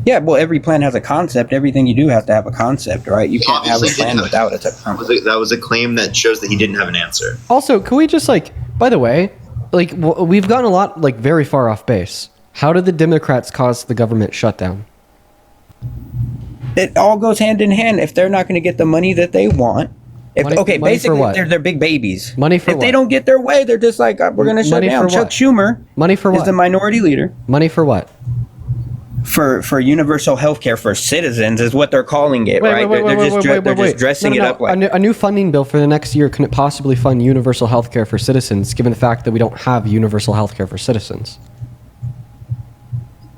Yeah, well, every plan has a concept. Everything you do has to have a concept, right? You can't have a plan without a concept. That was a claim that shows that he didn't have an answer. Also, can we just, like, by the way, like, we've gotten a lot, like, very far off base. How did the Democrats cause the government shutdown? It all goes hand in hand. If they're not going to get the money that they want, basically they're big babies. Money for if what? they don't get their way, they're just like, we're going to shut down. Chuck Schumer is the minority leader. Money for what? For universal health care for citizens is what they're calling it, right? They're just dressing it up like a new funding bill for the next year. Can it possibly fund universal health care for citizens, given the fact that we don't have universal health care for citizens?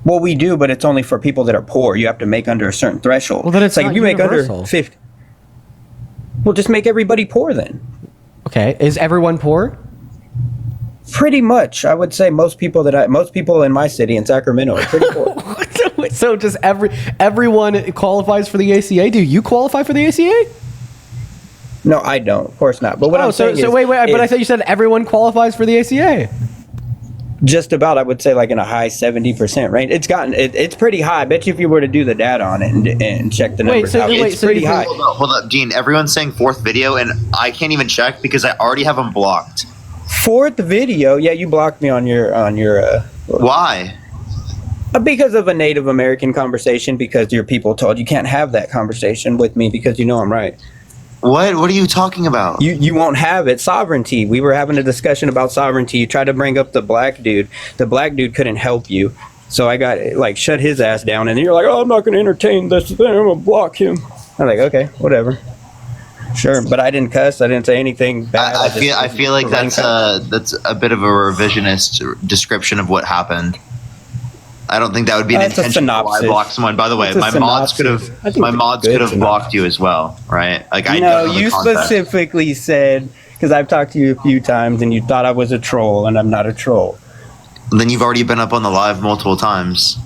Well, we do, but it's only for people that are poor. You have to make under a certain threshold. Well, then it's like not if you universal. make under 50. Well, just make everybody poor then. Okay, is everyone poor? Pretty much, I would say most people in my city in Sacramento are pretty poor. So just everyone qualifies for the ACA? Do you qualify for the ACA? No, I don't. Of course not. But what I'm saying is, wait, but I thought you said everyone qualifies for the ACA. Just about, I would say, like in a high 70% range. It's pretty high. I bet you if you were to do the data on it and check the numbers out, it's pretty high. Hold up, Dean. Everyone's saying fourth video, and I can't even check because I already have them blocked. Fourth video? Yeah, you blocked me on your. Why? Because of a Native American conversation. Because your people told you can't have that conversation with me because you know I'm right. What are you talking about? You won't have it. Sovereignty. We were having a discussion about sovereignty. You tried to bring up the black dude. The black dude couldn't help you. So I got, like, shut his ass down. And you're like, oh, I'm not going to entertain this thing. I'm going to block him. I'm like, okay, whatever. Sure. But I didn't cuss. I didn't say anything bad. I feel like that's a bit of a revisionist description of what happened. I don't think that would be an intention why I block someone. By the way, my mods could have blocked you as well, right? Like I know you specifically said, because I've talked to you a few times and you thought I was a troll, and I'm not a troll. Then you've already been up on the live multiple times.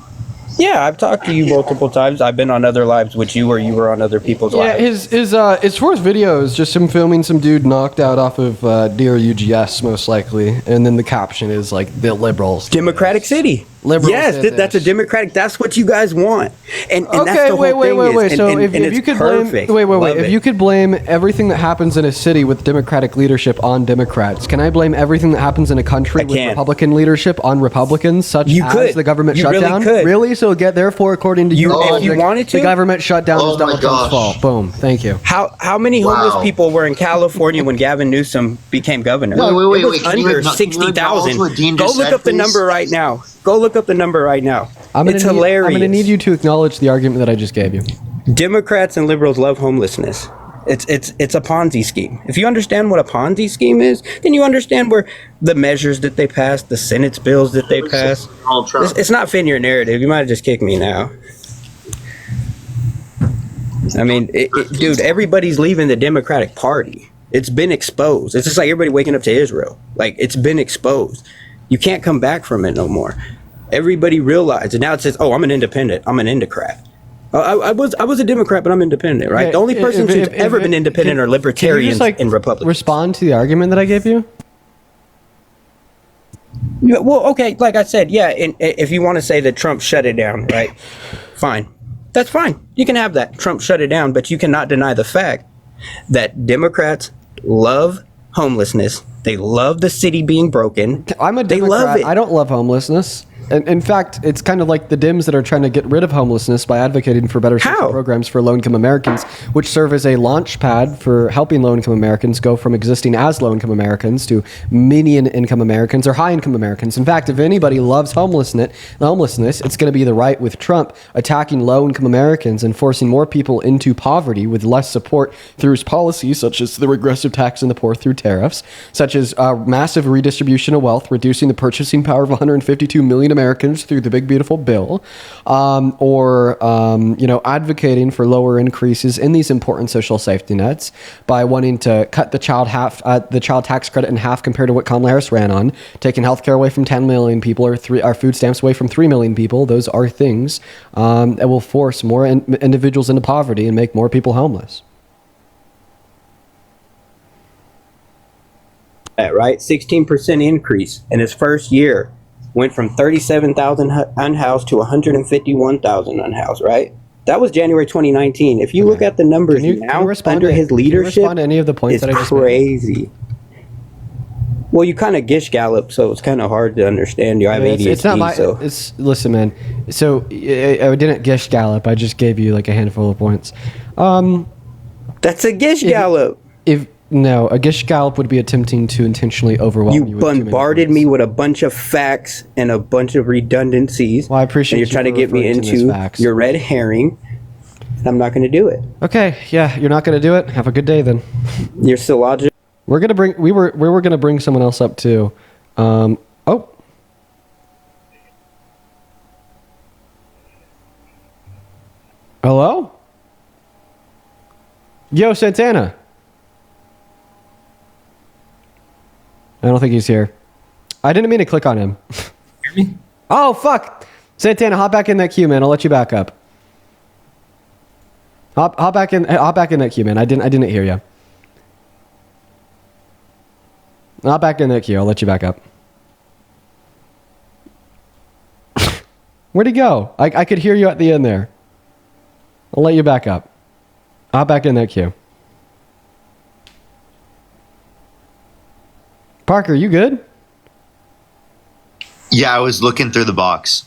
Yeah, I've talked to you multiple times. I've been on other lives with you, or you were on other people's lives. Yeah, his fourth video is just him filming some dude knocked out off of Dear UGS, most likely, and then the caption is like the liberals, Democratic City. Liberals. Yes, that's a democratic. That's what you guys want, and okay, that's the whole thing. Wait. So if you could blame, if you could blame everything that happens in a city with Democratic leadership on Democrats, can I blame everything that happens in a country with Republican leadership on Republicans, such as the government shutdown? Really? So therefore, according to you, if you wanted to, the government shutdown is Donald Trump's fault. Boom. Thank you. How many homeless people were in California when Gavin Newsom became governor? Wait. It was under 60,000. Go look up the number right now. Go look up the number right now. It's hilarious. I'm going to need you to acknowledge the argument that I just gave you. Democrats and liberals love homelessness. It's a Ponzi scheme. If you understand what a Ponzi scheme is, then you understand where the measures that they pass, the Senate's bills that they pass. It's not fitting your narrative. You might have just kicked me now. I mean, dude, everybody's leaving the Democratic Party. It's been exposed. It's just like everybody waking up to Israel. Like, it's been exposed. You can't come back from it no more. Everybody realized, and now it says, "Oh, I'm an independent. I'm an indocrat." I was a Democrat, but I'm independent, right? The only person who's ever been independent are libertarians and Republicans. Respond to the argument that I gave you. Yeah, well, okay, like I said, yeah. And if you want to say that Trump shut it down, right? Fine, that's fine. You can have that. Trump shut it down, but you cannot deny the fact that Democrats love homelessness. They love the city being broken. I'm a Democrat. They love it. I don't love homelessness. In fact, it's kind of like the Dems that are trying to get rid of homelessness by advocating for better social programs for low-income Americans, which serve as a launch pad for helping low-income Americans go from existing as low-income Americans to median-income Americans or high-income Americans. In fact, if anybody loves homelessness, it's going to be the right with Trump attacking low-income Americans and forcing more people into poverty with less support through his policies, such as the regressive tax on the poor through tariffs, such as massive redistribution of wealth, reducing the purchasing power of 152 million Americans through the big beautiful bill, or advocating for lower increases in these important social safety nets by wanting to cut the child tax credit in half compared to what Kamala Harris ran on, taking healthcare away from 10 million people or our food stamps away from 3 million people. Those are things that will force more individuals into poverty and make more people homeless. Right, 16% increase in his first year. Went from 37,000 unhoused to 151,000 unhoused, right? That was January 2019. If you look at the numbers now under his leadership, any of the points that I just crazy. Well, you kind of gish gallop, so it's kind of hard to understand. You have ADHD. It's not my. So. Listen, man. So I didn't gish gallop. I just gave you like a handful of points. That's a gish gallop. No, a gish gallop would be attempting to intentionally overwhelm you. You bombarded me with a bunch of facts and a bunch of redundancies. Well, I appreciate you're trying to get me into your red herring. And I'm not going to do it. Okay, yeah, you're not going to do it. Have a good day then. You're still logical. We were going to bring someone else up too. Oh. Hello? Yo, Santana. I don't think he's here. I didn't mean to click on him. Hear me? Oh, fuck. Santana, hop back in that queue, man. I'll let you back up. Hop back in that queue, man. I didn't hear you. Hop back in that queue. I'll let you back up. Where'd he go? I could hear you at the end there. I'll let you back up. Hop back in that queue. Parker, you good? Yeah, I was looking through the box.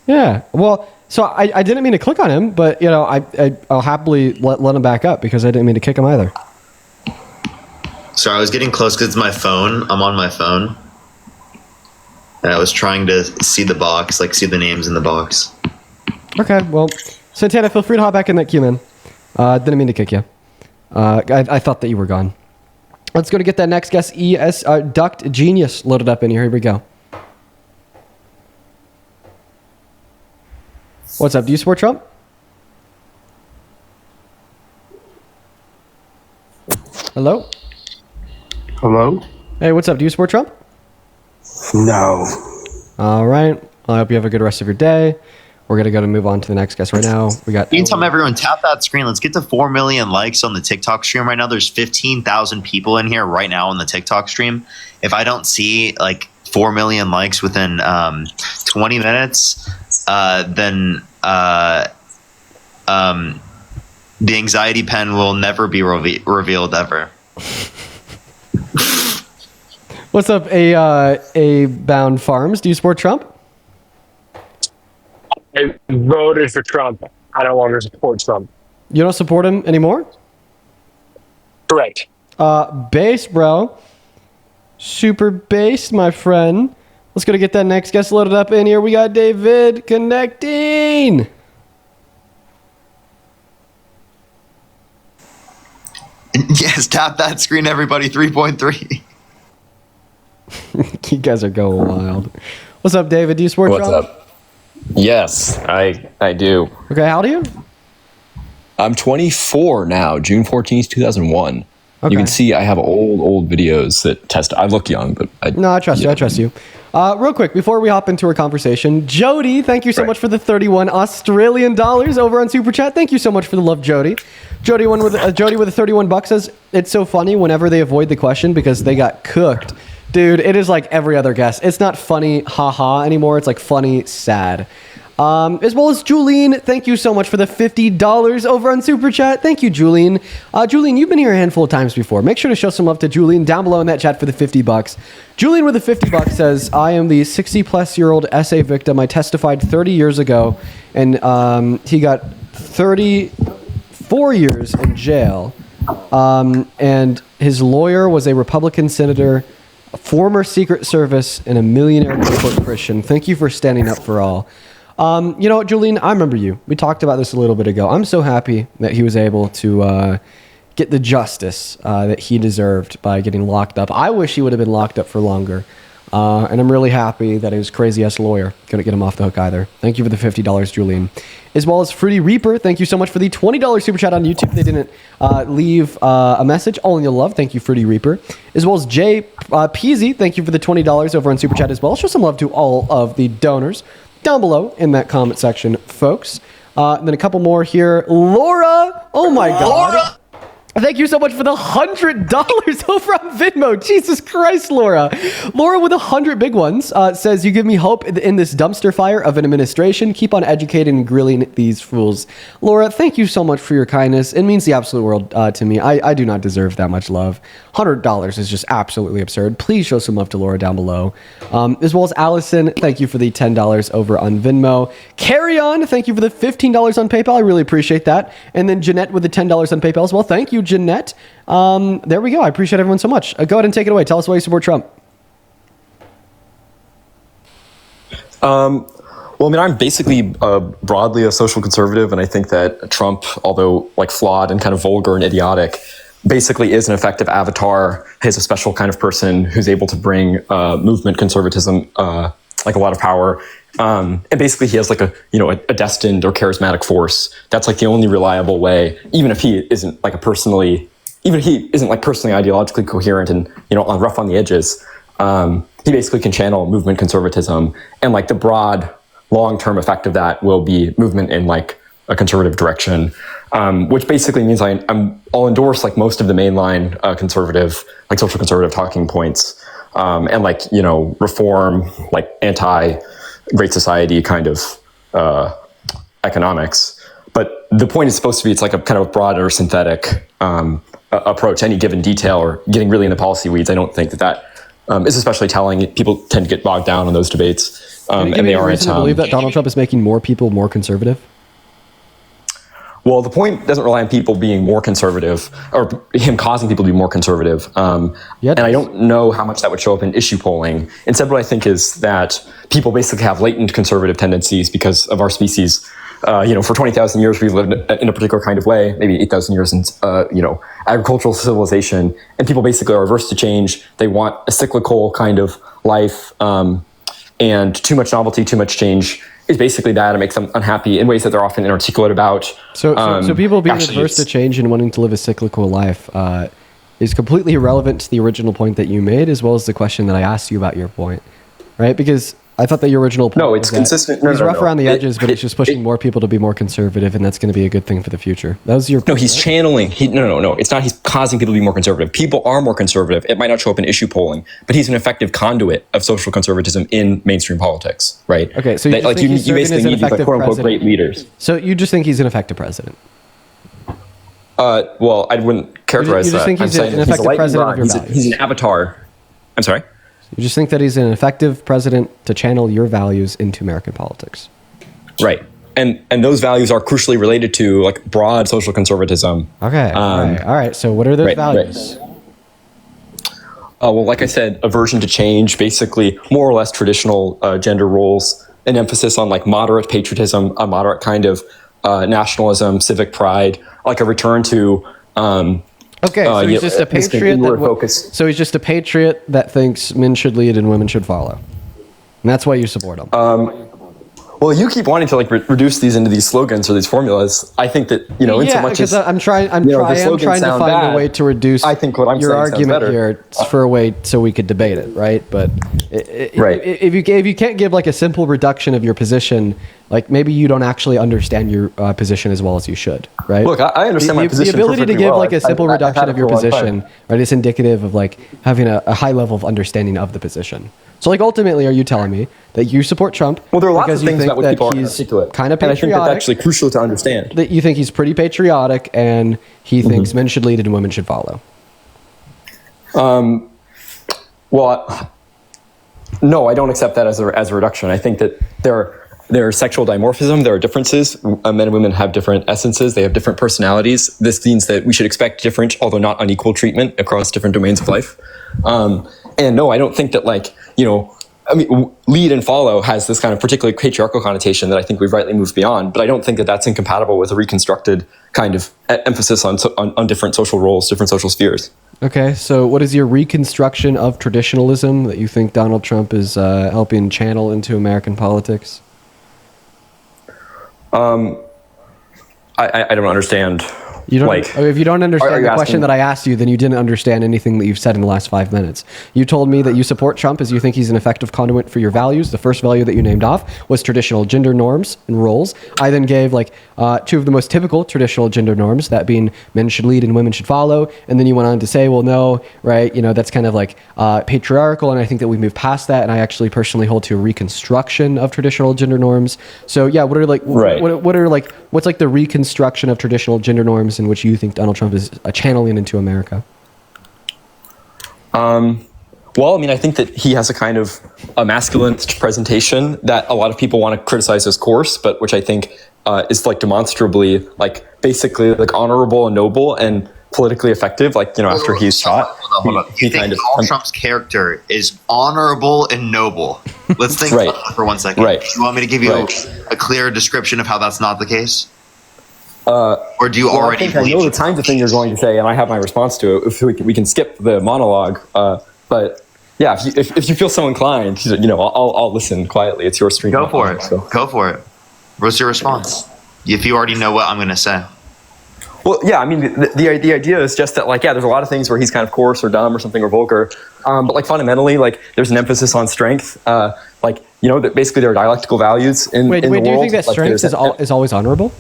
Yeah. Well, so I didn't mean to click on him, but I'll happily let him back up because I didn't mean to kick him either. Sorry, I was getting close because it's my phone. I'm on my phone. And I was trying to see the box, see the names in the box. Okay, well, Santana, feel free to hop back in that queue, man. Didn't mean to kick you. I thought that you were gone. Let's go to get that next guest, Duct Genius, loaded up in here. Here we go. What's up? Do you support Trump? Hello? Hello? Hey, what's up? Do you support Trump? No. All right. I hope you have a good rest of your day. We're going to move on to the next guest right now. We got. Meantime, everyone, tap that screen. Let's get to 4 million likes on the TikTok stream right now. There's 15,000 people in here right now on the TikTok stream. If I don't see 4 million likes within 20 minutes, then the anxiety pen will never be revealed ever. What's up, A Bound Farms? Do you support Trump? I voted for Trump. I no longer support Trump. You don't support him anymore? Correct. Bass, bro. Super bass, my friend. Let's go to get that next guest loaded up in here. We got David connecting. Yes, tap that screen, everybody. 3.3. You guys are going wild. What's up, David? Do you support Trump? What's up? Yes, I do. Okay, how old are you? I'm 24 now, June 14th, 2001. Okay. You can see I have old videos that test. I look young, but I trust you. I trust you. Real quick, before we hop into our conversation, Jody, thank you so much for the 31 Australian dollars over on Super Chat. Thank you so much for the love, Jody. Jody with the 31 bucks says, it's so funny whenever they avoid the question because they got cooked. Dude, it is like every other guest. It's not funny, haha, anymore. It's like funny, sad. As well as Julene, thank you so much for the $50 over on Super Chat. Thank you, Julene. Julene, you've been here a handful of times before. Make sure to show some love to Julene down below in that chat for the $50. Julene with the $50 says, I am the 60-plus-year-old SA victim. I testified 30 years ago, and he got 34 years in jail. And his lawyer was a Republican senator, a former Secret Service, and a millionaire corporate Christian. Thank you for standing up for all. You know what, Julene, I remember you. We talked about this a little bit ago. I'm so happy that he was able to get the justice that he deserved by getting locked up. I wish he would have been locked up for longer. And I'm really happy that his crazy-ass lawyer couldn't get him off the hook either. Thank you for the $50, Julene. As well as Fruity Reaper, thank you so much for the $20 super chat on YouTube. They didn't leave a message. All in your love. Thank you, Fruity Reaper. As well as Jay Peasy, thank you for the $20 over on super chat as well. Show some love to all of the donors down below in that comment section, folks. And then a couple more here. Laura! Oh my God. Laura! Thank you so much for the $100 over on Venmo. Jesus Christ, Laura. Laura with 100 big ones says, you give me hope in this dumpster fire of an administration. Keep on educating and grilling these fools. Laura, thank you so much for your kindness. It means the absolute world to me. I do not deserve that much love. $100 is just absolutely absurd. Please show some love to Laura down below. As well as Allison, thank you for the $10 over on Venmo. Carry on, thank you for the $15 on PayPal. I really appreciate that. And then Jeanette with the $10 on PayPal as well. Thank you, Jeanette. There we go. I appreciate everyone so much. Go ahead and take it away. Tell us why you support Trump. Well, I mean, I'm basically broadly a social conservative, and I think that Trump, although like flawed and kind of vulgar and idiotic, basically is an effective avatar. He's a special kind of person who's able to bring movement conservatism like a lot of power. And basically he has like a destined or charismatic force. That's like the only reliable way, even if he isn't like personally ideologically coherent and, rough on the edges. He basically can channel movement conservatism, and like the broad long-term effect of that will be movement in like a conservative direction, which basically means I'll endorse like most of the mainline conservative, like social conservative talking points, and like, reform, like anti-Great Society kind of economics. But the point is supposed to be, it's like a kind of broader synthetic approach. Any given detail or getting really in the policy weeds, I don't think that is especially telling. People tend to get bogged down in those debates. And they aren't. Do you believe that Donald Trump is making more people more conservative? Well, the point doesn't rely on people being more conservative or him causing people to be more conservative. And I don't know how much that would show up in issue polling. Instead, what I think is that people basically have latent conservative tendencies because of our species. For 20,000 years, we've lived in a particular kind of way, maybe 8,000 years in, agricultural civilization. And people basically are averse to change. They want a cyclical kind of life, and too much novelty, too much change is basically bad. It makes them unhappy in ways that they're often inarticulate about. So people being adverse to change and wanting to live a cyclical life is completely irrelevant to the original point that you made, as well as the question that I asked you about your point, right? Because I thought that your original point it's consistent. He's rough around the edges, but it's just pushing more people to be more conservative, and that's going to be a good thing for the future. That was your point. No, he's channeling. No. It's not he's causing people to be more conservative. People are more conservative. It might not show up in issue polling, but he's an effective conduit of social conservatism in mainstream politics, right? Okay, so you basically need like quote unquote great leaders. So you just think he's an effective president? Well, I wouldn't characterize you just that. Think he's an effective president of your values. He's an avatar. I'm sorry? You just think that he's an effective president to channel your values into American politics. Right. And those values are crucially related to like broad social conservatism. Okay. All right. So what are those values? Right. Well, like I said, aversion to change, basically more or less traditional gender roles, an emphasis on like moderate patriotism, a moderate kind of nationalism, civic pride, like a return to so he's just a patriot. So he's just a patriot that thinks men should lead and women should follow, and that's why you support him. Well, you keep wanting to like reduce these into these slogans or these formulas. I think that in so much as I'm trying to find a way to reduce. I think what I'm your saying argument here for a way so we could debate it, right? But if you can't give like a simple reduction of your position, like maybe you don't actually understand your position as well as you should, right? Look, I understand my position. The ability to give like a simple reduction I've of your position, right, is indicative of like having a high level of understanding of the position, So, like, ultimately, are you telling me that you support Trump? Well, there are lots because of things you think about what people aren't he's articulate. kind of And I think patriotic? that's actually crucial to understand. That you think he's pretty patriotic, and he thinks men should lead and women should follow. Well, no, I don't accept that as a reduction. I think that there are sexual dimorphism, there are differences. Men and women have different essences, they have different personalities. This means that we should expect different, although not unequal treatment across different domains of life. And no, I don't think that, like, lead and follow has this kind of particularly patriarchal connotation that I think we've rightly moved beyond, but I don't think that that's incompatible with a reconstructed kind of emphasis on different social roles, different social spheres. Okay, so what is your reconstruction of traditionalism that you think Donald Trump is helping channel into American politics? I don't understand. You don't, if you don't understand the question that I asked you, then you didn't understand anything that you've said in the last 5 minutes. You told me that you support Trump as you think he's an effective conduit for your values. The first value that you named off was traditional gender norms and roles. I then gave two of the most typical traditional gender norms, that being men should lead and women should follow. And then you went on to say, well, no, right, that's kind of like patriarchal, and I think that we moved past that, and I actually personally hold to a reconstruction of traditional gender norms. So yeah, what are what's like the reconstruction of traditional gender norms in which you think Donald Trump is channeling into America? Well, I think that he has a kind of a masculine presentation that a lot of people want to criticize as coarse, but which I think is demonstrably basically honorable and noble and politically effective. After he's shot, hold on. You think Donald Trump's character is honorable and noble? Let's think about that for 1 second. Right. You want me to give you a clear description of how that's not the case? Or do you already I know the kinds of thing you're going to say, and I have my response to it. If we can skip the monologue, but yeah, if you feel so inclined, I'll listen quietly. It's your stream. Go for it. So. Go for it. What's your response? If you already know what I'm going to say. Well, yeah, the idea is just that, there's a lot of things where he's kind of coarse or dumb or something or vulgar, but fundamentally, there's an emphasis on strength. That basically there are dialectical values in the world. Wait, do you think that strength is always honorable?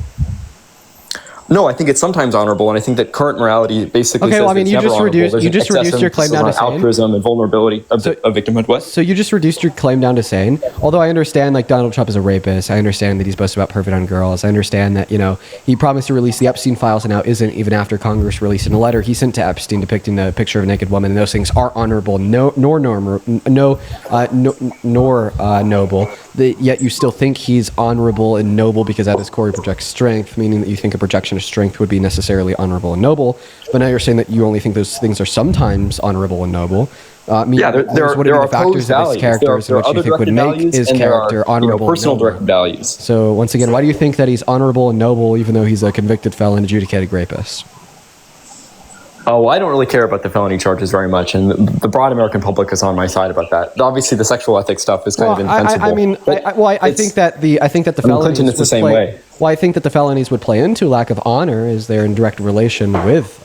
No, I think it's sometimes honorable, and I think that current morality basically says it's never honorable. You just reduced your claim down to saying altruism and vulnerability of victimhood. What? So you just reduced your claim down to saying, although I understand Donald Trump is a rapist, I understand that he's boasted about pervert on girls, I understand that he promised to release the Epstein files and now isn't, even after Congress released in a letter he sent to Epstein depicting the picture of a naked woman, and those things are honorable, nor noble. Yet you still think he's honorable and noble because at his core he projects strength, meaning that you think a projection of strength would be necessarily honorable and noble. But now you're saying that you only think those things are sometimes honorable and noble. There are factors of his characters there are which you think would make his character honorable. Personal direct values. So once again, why do you think that he's honorable and noble even though he's a convicted felon, adjudicated rapist? Oh, well, I don't really care about the felony charges very much, and the broad American public is on my side about that. Obviously, the sexual ethics stuff is kind of indefensible. I think that the felonies Clinton is the same way. Well, I think that the felonies would play into lack of honor, as they're in direct relation with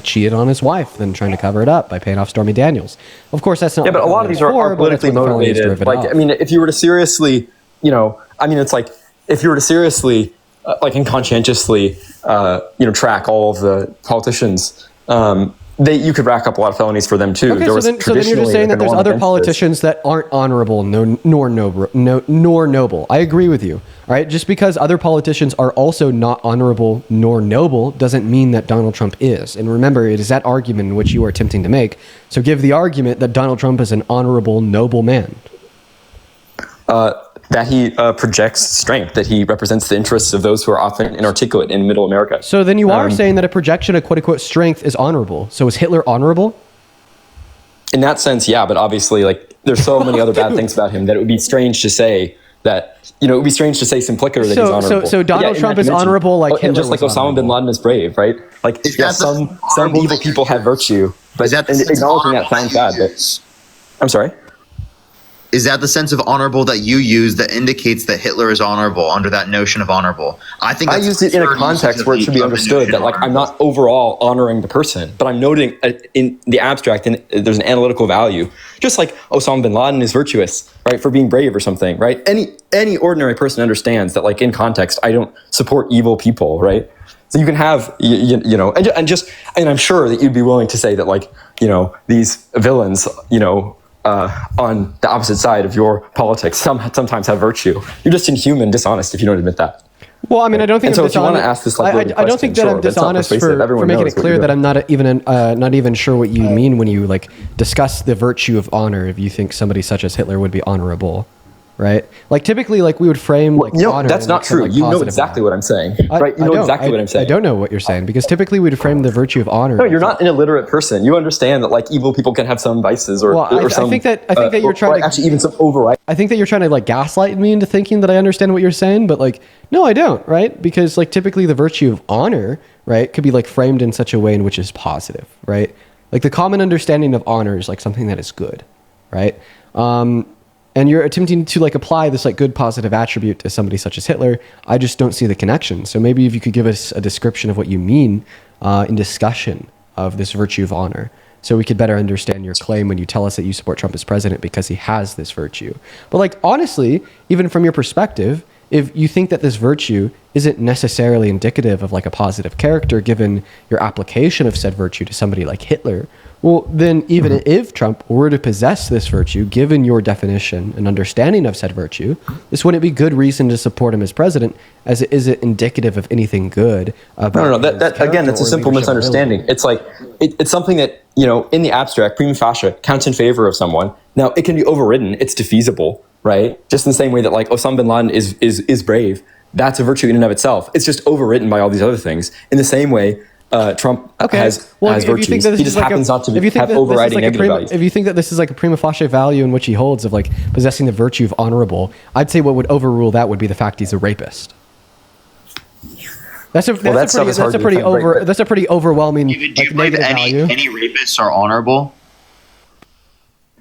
cheated on his wife, then trying to cover it up by paying off Stormy Daniels. Of course, that's not. Yeah, but a lot of these are politically motivated. If you were to seriously, if you were to seriously, and conscientiously, track all of the politicians. You could rack up a lot of felonies for them too. Okay, so then you're just saying that there's other politicians that aren't honorable nor noble. I agree with you. All right, just because other politicians are also not honorable nor noble doesn't mean that Donald Trump is. And remember, it is that argument in which you are attempting to make. So give the argument that Donald Trump is an honorable, noble man. That he projects strength, that he represents the interests of those who are often inarticulate in middle America. So then you are saying that a projection of quote-unquote strength is honorable. So is Hitler honorable? In that sense, yeah, but obviously, there's so many other bad things about him that it would be strange to say that, it would be strange to say simpliciter that he's honorable. So Donald Trump is honorable like Hitler. And just like Osama bin Laden is brave, right? Some evil people have virtue, but acknowledging that sounds bad. I'm sorry? Is that the sense of honorable that you use that indicates that Hitler is honorable under that notion of honorable? I think I used it in a context where it should be understood that I'm not overall honoring the person, but I'm noting in the abstract, and there's an analytical value. Just like Osama bin Laden is virtuous, right, for being brave or something, right? Any ordinary person understands that, in context, I don't support evil people, right? So you can have, and I'm sure that you'd be willing to say that, these villains, on the opposite side of your politics sometimes have virtue. You're just inhuman, dishonest if you don't admit that. Well, I mean, I don't think and I'm so if you want to dishonest. ask this like I don't think that I'm dishonest for making it clear that I'm not even sure what you mean when you like discuss the virtue of honor. If you think somebody such as Hitler would be honorable, right? Like typically, like we would frame like honor. That's not true. You know exactly what I'm saying, right? You know exactly what I'm saying. I don't know what you're saying because typically we'd frame the virtue of honor. No, you're not an illiterate person. You understand that like evil people can have some vices or some. I think that you're trying to actually even some override. I think that you're trying to like gaslight me into thinking that I understand what you're saying, but like no, I don't, right? Because like typically the virtue of honor, right, could be like framed in such a way in which is positive, right? Like the common understanding of honor is like something that is good, right? And you're attempting to like apply this like good positive attribute to somebody such as Hitler. I just don't see the connection. So maybe if you could give us a description of what you mean in discussion of this virtue of honor, so we could better understand your claim when you tell us that you support Trump as president because he has this virtue. But like honestly, even from your perspective, if you think that this virtue isn't necessarily indicative of like a positive character given your application of said virtue to somebody like Hitler, well, then even if Trump were to possess this virtue, given your definition and understanding of said virtue, this wouldn't be good reason to support him as president, as it isn't indicative of anything good about No. That again, that's a simple misunderstanding. It's like, it's something that, you know, in the abstract, prima facie, counts in favor of someone. Now, it can be overridden. It's defeasible, right? Just in the same way that like Osama bin Laden is brave. That's a virtue in and of itself. It's just overwritten by all these other things. In the same way, Trump has virtues. He just happens not to have overriding negative values. If you think that this is like a prima facie value in which he holds of like possessing the virtue of honorable, I'd say what would overrule that would be the fact he's a rapist. That's a pretty overwhelming. Do you believe any rapists are honorable?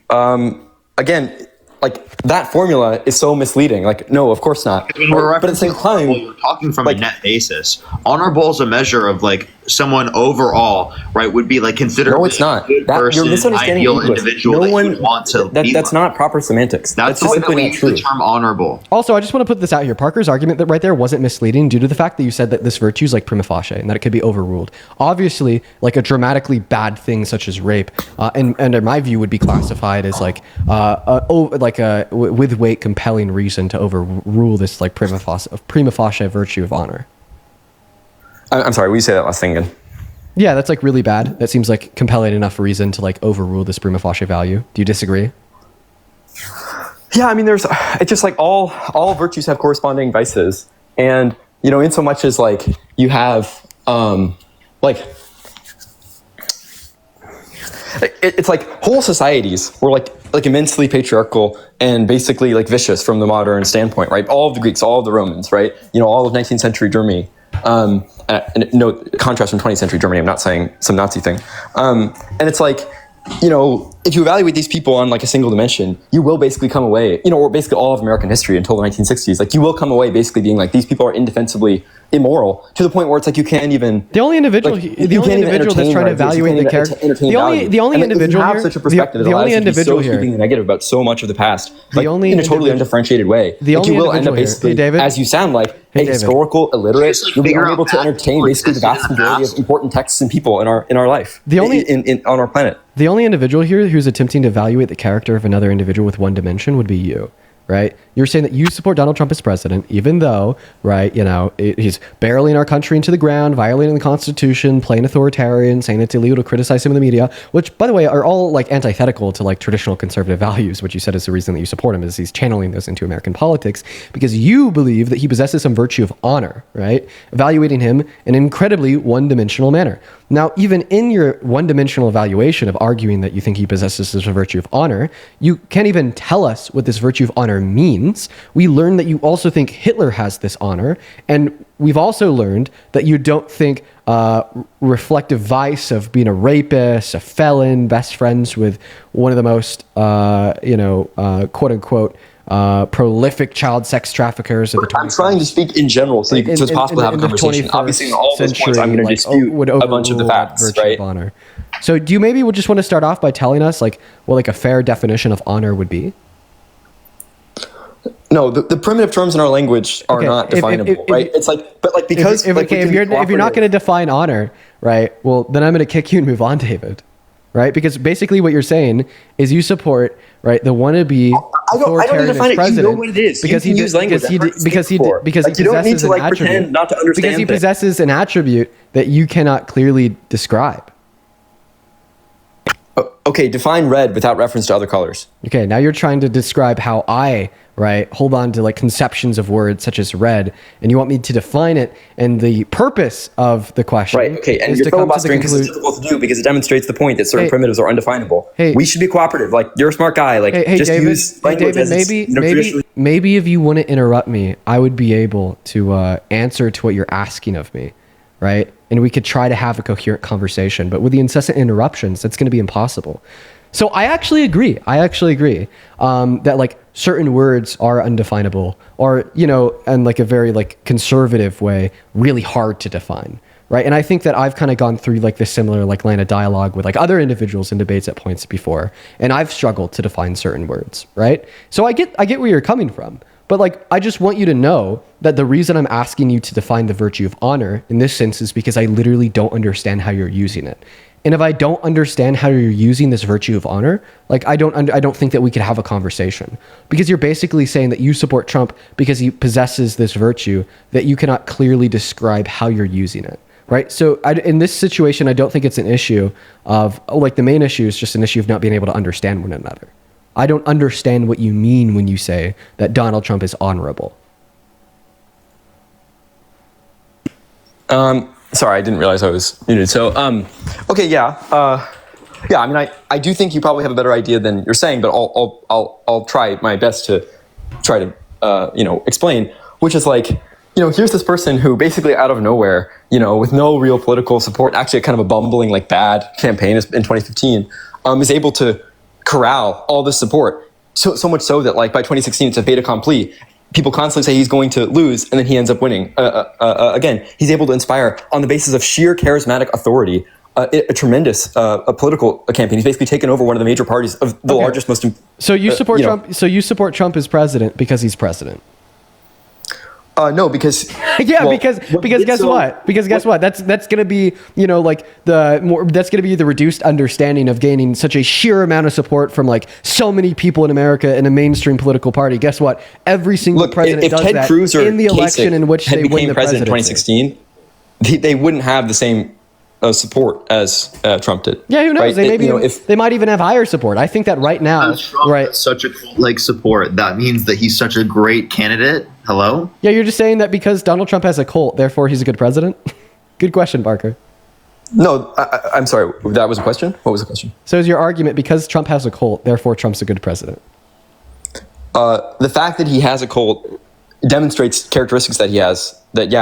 Again, like that formula is so misleading. Like, no, of course not. But at the same time, we're talking from a net basis. Honorable is a measure of like someone overall, right? Would be like considered. No, it's not. Good person, you're misunderstanding ideal English. individual No one that you want to. That's not proper semantics. That's the way that we use the term honorable. Also, I just want to put this out here. Parker's argument that right there wasn't misleading due to the fact that you said that this virtue is like prima facie and that it could be overruled. Obviously, like a dramatically bad thing such as rape, and in my view, would be classified as like with weight compelling reason to overrule this like prima facie virtue of honor. I'm sorry, will you say that last thing again? Yeah, that's like really bad. That seems like compelling enough reason to like overrule this prima facie value. Do you disagree? Yeah, I mean, it's just like all virtues have corresponding vices, and you know, in so much as like you have it's like whole societies were like immensely patriarchal and basically like vicious from the modern standpoint, right? All of the Greeks, all of the Romans, right? You know, all of 19th century Germany. No contrast from 20th century Germany. I'm not saying some Nazi thing. And it's like, you know, if you evaluate these people on like a single dimension, you will basically come away, you know, or basically all of American history until the 1960s, like you will come away basically being like, these people are indefensibly immoral to the point where it's like you can't even. The only individual that's trying to evaluate the character. The only individual have here. such a perspective. The only individual here keeping the negative about so much of the past, like, in a totally undifferentiated way. The only you will end up basically, as you sound like a historical illiterate, you'll be unable to entertain basically the vast majority of important texts and people in our life. On our planet. The only individual here who's attempting to evaluate the character of another individual with one dimension would be you. Right? You're saying that you support Donald Trump as president, even though, right, you know, he's barreling our country into the ground, violating the Constitution, playing authoritarian, saying it's illegal to criticize him in the media, which, by the way, are all like antithetical to like traditional conservative values, which you said is the reason that you support him, is he's channeling those into American politics because you believe that he possesses some virtue of honor, right? Evaluating him in an incredibly one-dimensional manner. Now, even in your one-dimensional evaluation of arguing that you think he possesses this virtue of honor, you can't even tell us what this virtue of honor means. We learned that you also think Hitler has this honor, and we've also learned that you don't think reflective vice of being a rapist, a felon, best friends with one of the most, quote-unquote, prolific child sex traffickers of the 20th. I'm trying to speak in general, so it's possible to have a conversation. Obviously, in all those points, I'm going to dispute a bunch of the facts, right? Honor. So, do you maybe just want to start off by telling us, like, what like a fair definition of honor would be? No, the primitive terms in our language are not definable, right? It's like, but like because if you're not going to define honor, right? Well, then I'm going to kick you and move on, David. right? Because basically what you're saying is you support, right, the wannabe I don't need to authoritarian define it. president You know what it is. because You he can use language. because he you don't need possesses to an like attribute pretend not to understand because he things. possesses an attribute that you cannot clearly describe. Okay, define red without reference to other colors. Okay, now you're trying to describe how I, right, hold on to like conceptions of words such as red, and you want me to define it, and the purpose of the question Right, okay, and is you're to come to the filibustering because it's conclusion. difficult to do because it demonstrates the point that certain Hey, primitives are undefinable. hey. We should be cooperative. Like, you're a smart guy. Like, Hey, just David, use language as it's, traditionally. maybe if you wouldn't interrupt me, I would be able to answer to what you're asking of me, right? And we could try to have a coherent conversation. But with the incessant interruptions, that's going to be impossible. So I actually agree. That like certain words are undefinable, or in like a very like conservative way, really hard to define. Right. And I think that I've kind of gone through like this similar like line of dialogue with like other individuals in debates at points before. And I've struggled to define certain words. Right. So I get where you're coming from. But like, I just want you to know that the reason I'm asking you to define the virtue of honor in this sense is because I literally don't understand how you're using it. And if I don't understand how you're using this virtue of honor, like I don't think that we could have a conversation, because you're basically saying that you support Trump because he possesses this virtue that you cannot clearly describe how you're using it. Right. So in this situation, I don't think it's an issue of like the main issue is just an issue of not being able to understand one another. I don't understand what you mean when you say that Donald Trump is honorable. Sorry, I didn't realize I was muted. So, okay, yeah. I mean, I do think you probably have a better idea than you're saying, but I'll try my best to try to, explain, which is like, here's this person who basically out of nowhere, with no real political support, actually kind of a bumbling, like bad campaign in 2015, is able to corral all this support. So much so that like by 2016, it's a fait accompli. People constantly say he's going to lose, and then he ends up winning. Again, he's able to inspire on the basis of sheer charismatic authority, a tremendous political campaign. He's basically taken over one of the major parties of the largest, most. So you support Trump. So you support Trump as president because he's president. No, because because guess what? Because guess what? That's gonna be that's gonna be the reduced understanding of gaining such a sheer amount of support from like so many people in America in a mainstream political party. Guess what? Every single president does Ted that Cruz or in the election in which they win the president presidency. in 2016. They wouldn't have the same support as Trump did. Yeah, who knows? Right? They might even have higher support. I think that right now, Trump such a cult-like support. That means that he's such a great candidate. Hello? Yeah, you're just saying that because Donald Trump has a cult, therefore he's a good president? Good question, Barker. No, I'm sorry. That was a question? What was the question? So is your argument because Trump has a cult, therefore Trump's a good president? The fact that he has a cult demonstrates characteristics that he has that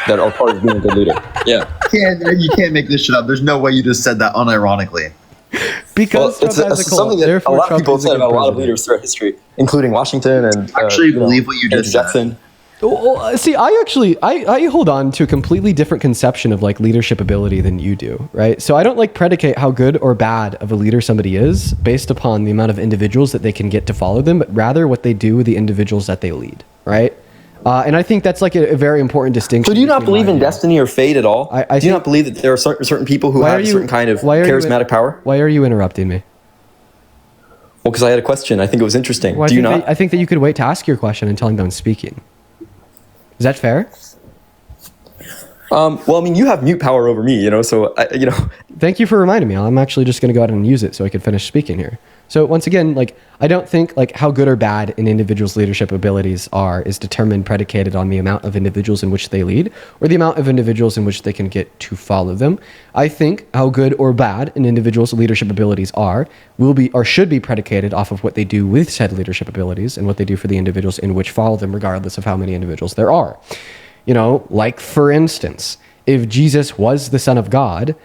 are part of being a good leader. Yeah. You can't make this shit up. There's no way you just said that unironically. Because Trump has a cult, something that therefore a lot of Trump people is a said good about a lot of president. leaders throughout history, including Washington and believe what you just Jackson. See, I hold on to a completely different conception of like leadership ability than you do, right? So I don't like predicate how good or bad of a leader somebody is based upon the amount of individuals that they can get to follow them, but rather what they do with the individuals that they lead, right? And I think that's like a very important distinction. So do you not believe in destiny or fate at all? Do you not believe that there are certain people who have a certain kind of charismatic power? Why are you interrupting me? Well, because I had a question. I think it was interesting. Do you not? I think that you could wait to ask your question until I'm done speaking. Is that fair? Well, I mean, you have mute power over me, so, Thank you for reminding me. I'm actually just going to go ahead and use it so I can finish speaking here. So once again, like, I don't think like how good or bad an individual's leadership abilities is determined predicated on the amount of individuals in which they lead or the amount of individuals in which they can get to follow them. I think how good or bad an individual's leadership abilities will be or should be predicated off of what they do with said leadership abilities and what they do for the individuals in which follow them, regardless of how many individuals there are. Like for instance, if Jesus was the Son of God,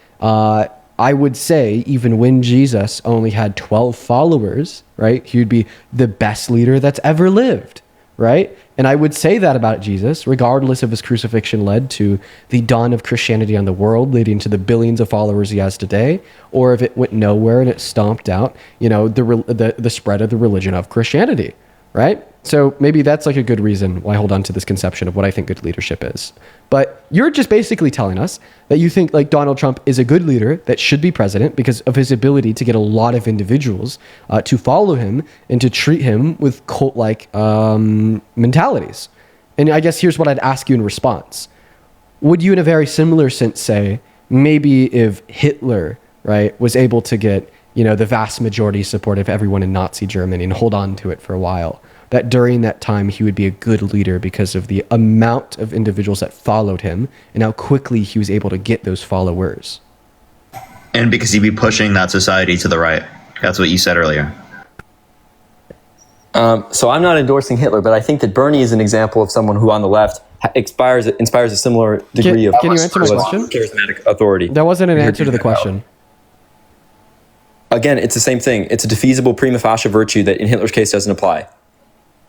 I would say even when Jesus only had 12 followers, right, he would be the best leader that's ever lived, right? And I would say that about Jesus, regardless if his crucifixion led to the dawn of Christianity on the world, leading to the billions of followers he has today, or if it went nowhere and it stomped out, the spread of the religion of Christianity, right? So maybe that's like a good reason why I hold on to this conception of what I think good leadership is. But you're just basically telling us that you think like Donald Trump is a good leader that should be president because of his ability to get a lot of individuals to follow him and to treat him with cult-like mentalities. And I guess here's what I'd ask you in response. Would you in a very similar sense say, maybe if Hitler, right, was able to get, the vast majority support of everyone in Nazi Germany and hold on to it for a while, that during that time he would be a good leader because of the amount of individuals that followed him and how quickly he was able to get those followers? And because he'd be pushing that society to the right. That's what you said earlier. So I'm not endorsing Hitler, but I think that Bernie is an example of someone who on the left inspires a similar degree of Can you answer my question? Charismatic authority. That wasn't an answer to the question. Again, it's the same thing. It's a defeasible prima facie virtue that in Hitler's case doesn't apply.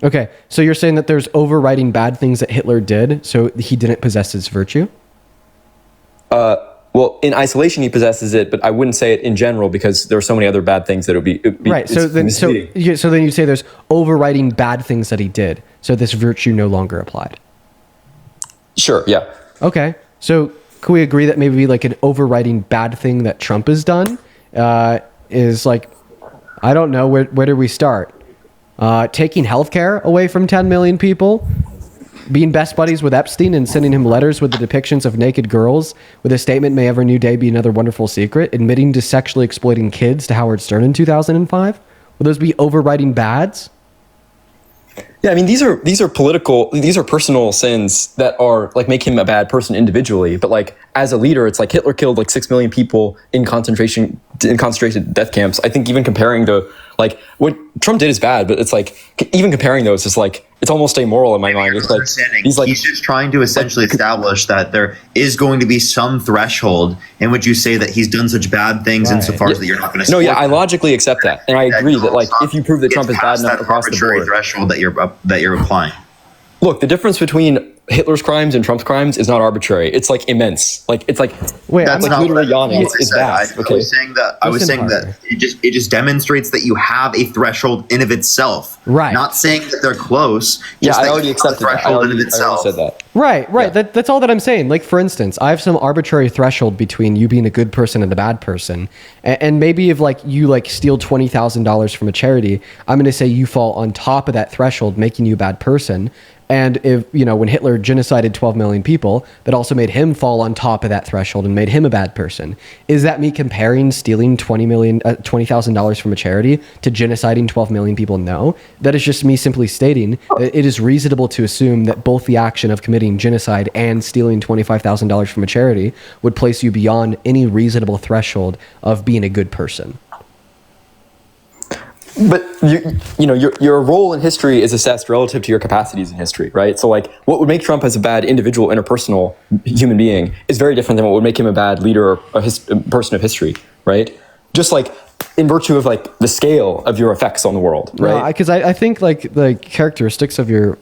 Okay, so you're saying that there's overriding bad things that Hitler did, so he didn't possess his virtue? Well, in isolation, he possesses it, but I wouldn't say it in general because there are so many other bad things that it would be right. So then you say there's overriding bad things that he did, so this virtue no longer applied. Sure. Yeah. Okay. So can we agree that maybe like an overriding bad thing that Trump has done is like, I don't know, where do we start? Taking healthcare away from 10 million people, being best buddies with Epstein and sending him letters with the depictions of naked girls with a statement, "May every new day be another wonderful secret," admitting to sexually exploiting kids to Howard Stern in 2005. Will those be overriding bads? Yeah, I mean, these are personal sins that are like make him a bad person individually, but like as a leader, it's like Hitler killed like 6 million people in concentration death camps. I think even comparing to like what Trump did is bad, but it's like even comparing those is like it's almost amoral in my mind. It's like he's just trying to essentially establish that there is going to be some threshold in which you say that he's done such bad things insofar as that you're not going to. No, yeah, I logically accept that, and I agree that like if you prove that Trump is bad enough across the board, threshold that you're applying. Look, the difference between Hitler's crimes and Trump's crimes is not arbitrary. It's like immense. Like it's like That's like not literally what yawning. It's vast. I was saying that it just demonstrates that you have a threshold in of itself. Right. Not saying that they're close. Yeah, I already accepted that. I already said that. Right. Yeah. That's all that I'm saying. Like, for instance, I have some arbitrary threshold between you being a good person and a bad person. And maybe if like you like steal $20,000 from a charity, I'm going to say you fall on top of that threshold, making you a bad person. And if, when Hitler genocided 12 million people, that also made him fall on top of that threshold and made him a bad person. Is that me comparing stealing $20,000 from a charity to genociding 12 million people? No. That is just me simply stating that it is reasonable to assume that both the action of committing genocide and stealing $25,000 from a charity would place you beyond any reasonable threshold of being a good person. But your role in history is assessed relative to your capacities in history, right? So like what would make Trump as a bad individual, interpersonal human being is very different than what would make him a bad leader or a person of history, right? Just like in virtue of like the scale of your effects on the world, right? Because I think like the characteristics of your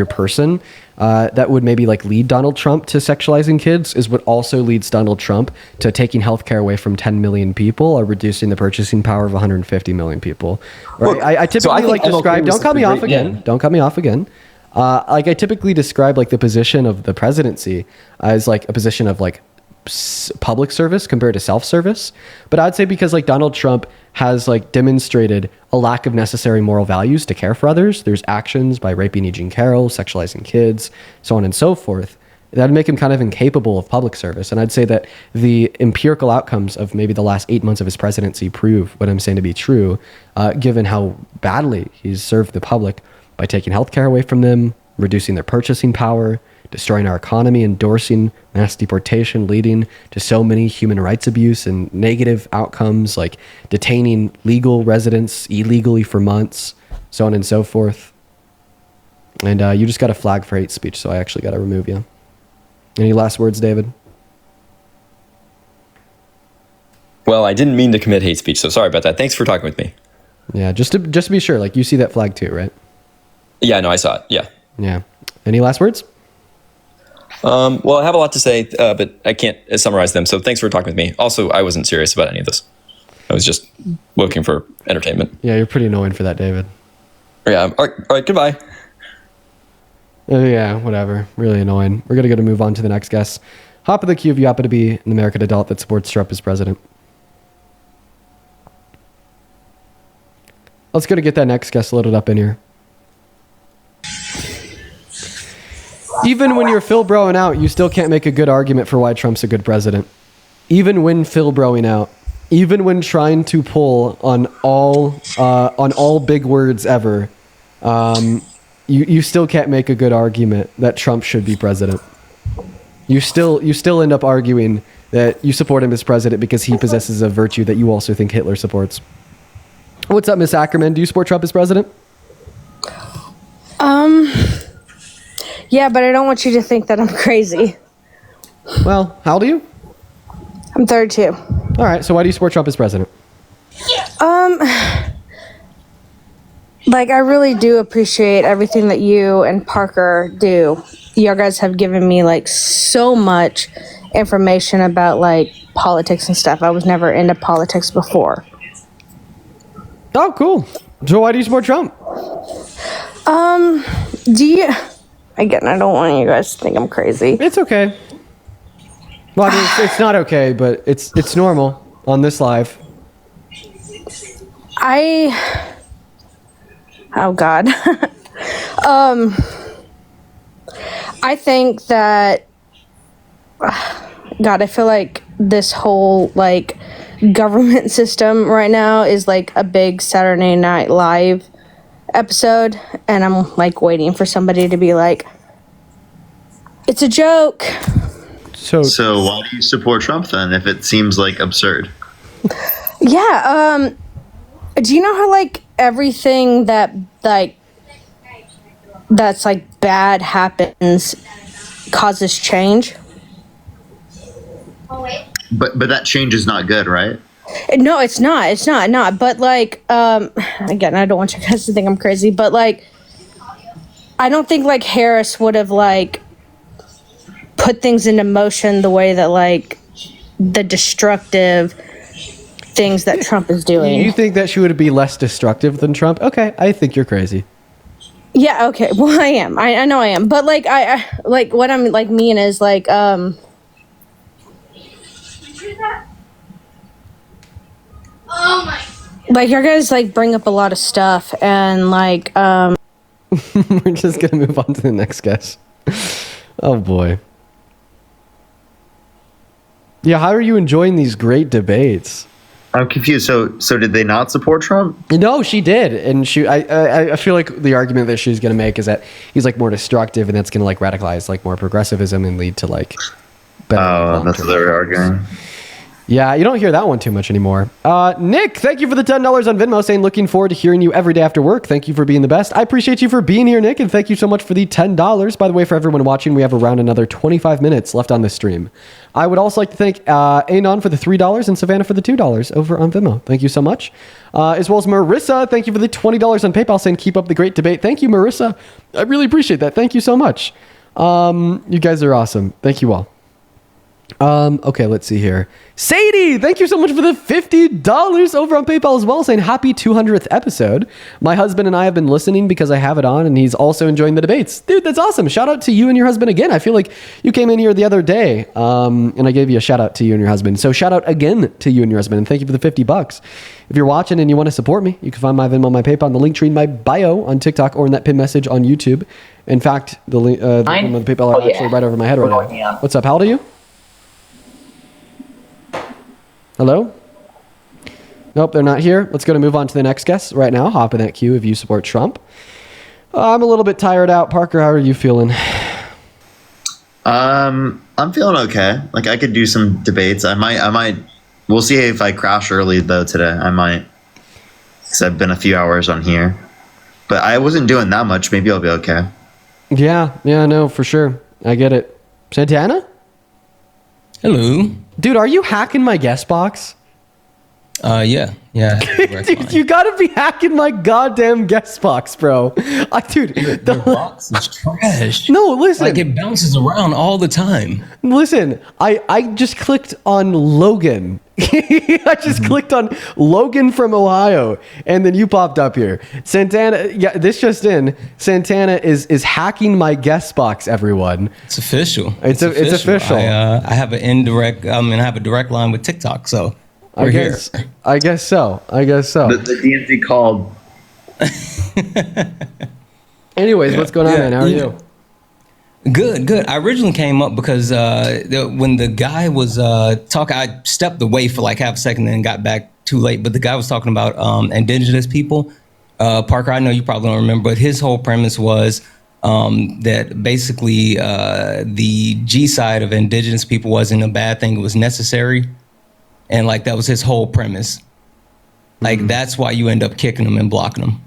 person that would maybe like lead Donald Trump to sexualizing kids is what also leads Donald Trump to taking healthcare away from 10 million people or reducing the purchasing power of 150 million people. Right? Look, I typically describe. Don't cut me off again. Yeah. Don't cut me off again. Like I typically describe like the position of the presidency as like a position of like public service compared to self-service. But I'd say because like Donald Trump has like demonstrated a lack of necessary moral values to care for others, there's actions by raping E. Jean Carroll, sexualizing kids, so on and so forth, that'd make him kind of incapable of public service. And I'd say that the empirical outcomes of maybe the last 8 months of his presidency prove what I'm saying to be true, given how badly he's served the public by taking healthcare away from them, reducing their purchasing power, destroying our economy, endorsing mass deportation, leading to so many human rights abuse and negative outcomes like detaining legal residents illegally for months, so on and so forth. And you just got a flag for hate speech, so I actually got to remove you. Any last words, David? Well, I didn't mean to commit hate speech, so sorry about that. Thanks for talking with me. Yeah, just to be sure, like you see that flag too, right? Yeah, no, I saw it. Yeah. Yeah. Any last words? Well, I have a lot to say, but I can't summarize them. So thanks for talking with me. Also, I wasn't serious about any of this. I was just looking for entertainment. Yeah, you're pretty annoying for that, David. Yeah. All right. Goodbye. Yeah, whatever. Really annoying. We're going to move on to the next guest. Hop in the queue if you happen to be an American adult that supports Trump as president. Let's go to get that next guest loaded up in here. Even when you're Phil broing out, you still can't make a good argument for why Trump's a good president. Even when Phil broing out, even when trying to pull on all big words ever, you still can't make a good argument that Trump should be president. You still end up arguing that you support him as president because he possesses a virtue that you also think Hitler supports. What's up, Miss Ackerman? Do you support Trump as president? Yeah, but I don't want you to think that I'm crazy. Well, how old are you? I'm 32. All right, so why do you support Trump as president? Like, I really do appreciate everything that you and Parker do. You guys have given me, like, so much information about, like, politics and stuff. I was never into politics before. Oh, cool. So why do you support Trump? Again, I don't want you guys to think I'm crazy. It's okay. Well, I mean, it's not okay, but it's normal on this live. Oh God. I think that God, I feel like this whole like government system right now is like a big Saturday Night Live episode, and I'm like waiting for somebody to be like, it's a joke. So why do you support Trump then if it seems like absurd? Yeah, do you know how like everything that like that's like bad happens causes change? But that change is not good, right? No, it's not. But like, again, I don't want you guys to think I'm crazy, but like, I don't think like Harris would have like put things into motion the way that like the destructive things that Trump is doing. You think that she would be less destructive than Trump? Okay, I think you're crazy. Yeah, okay. Well, I am. I know I am. But like, I like what I'm like mean is like, like you guys like bring up a lot of stuff and like we're just gonna move on to the next guest. Oh boy. Yeah, how are you enjoying these great debates? I'm confused. So did they not support Trump? No, she did, and I feel like the argument that she's gonna make is that he's like more destructive, and that's gonna like radicalize like more progressivism and lead to like better. That's what they're arguing. Yeah, you don't hear that one too much anymore. Nick, thank you for the $10 on Venmo, saying looking forward to hearing you every day after work. Thank you for being the best. I appreciate you for being here, Nick, and thank you so much for the $10. By the way, for everyone watching, we have around another 25 minutes left on the stream. I would also like to thank Anon for the $3 and Savannah for the $2 over on Venmo. Thank you so much. As well as Marissa, thank you for the $20 on PayPal, saying keep up the great debate. Thank you, Marissa. I really appreciate that. Thank you so much. You guys are awesome. Thank you all. Okay, let's see here. Sadie, thank you so much for the $50 over on PayPal as well, saying happy 200th episode. My husband and I have been listening because I have it on, and he's also enjoying the debates. Dude, that's awesome. Shout out to you and your husband again. I feel like you came in here the other day, and I gave you a shout out to you and your husband. So shout out again to you and your husband, and thank you for the $50. If you're watching and you want to support me, you can find my Venmo, my PayPal, the link tree in my bio on TikTok or in that pin message on YouTube. In fact, the link, the PayPal are actually right over my head right now. What's up? How old are you? Hello? Nope, they're not here. Let's go to move on to the next guest right now. Hop in that queue if you support Trump. I'm a little bit tired out. Parker, how are you feeling? I'm feeling okay. Like I could do some debates. I might. We'll see if I crash early though today. I might, because I've been a few hours on here, but I wasn't doing that much. Maybe I'll be okay. Yeah, no, for sure. I get it. Santana? Hello. Dude, are you hacking my guest box? Yeah. Dude, you gotta be hacking my goddamn guest box, bro. Dude, the box is trash. No, listen. Like it bounces around all the time. Listen, I just clicked on Logan. I just clicked on Logan from Ohio, and then you popped up here. Santana, yeah, this just in. Santana is hacking my guest box, everyone. It's official. It's official. I have an indirect. I have a direct line with TikTok, so we're here. I guess so. The DMZ called. Anyways, what's going on, man? How are you? Good. I originally came up because when the guy was talking, I stepped away for like half a second and got back too late. But the guy was talking about indigenous people. Parker, I know you probably don't remember, but his whole premise was that basically the G side of indigenous people wasn't a bad thing; it was necessary, and like that was his whole premise. Like that's why you end up kicking them and blocking them.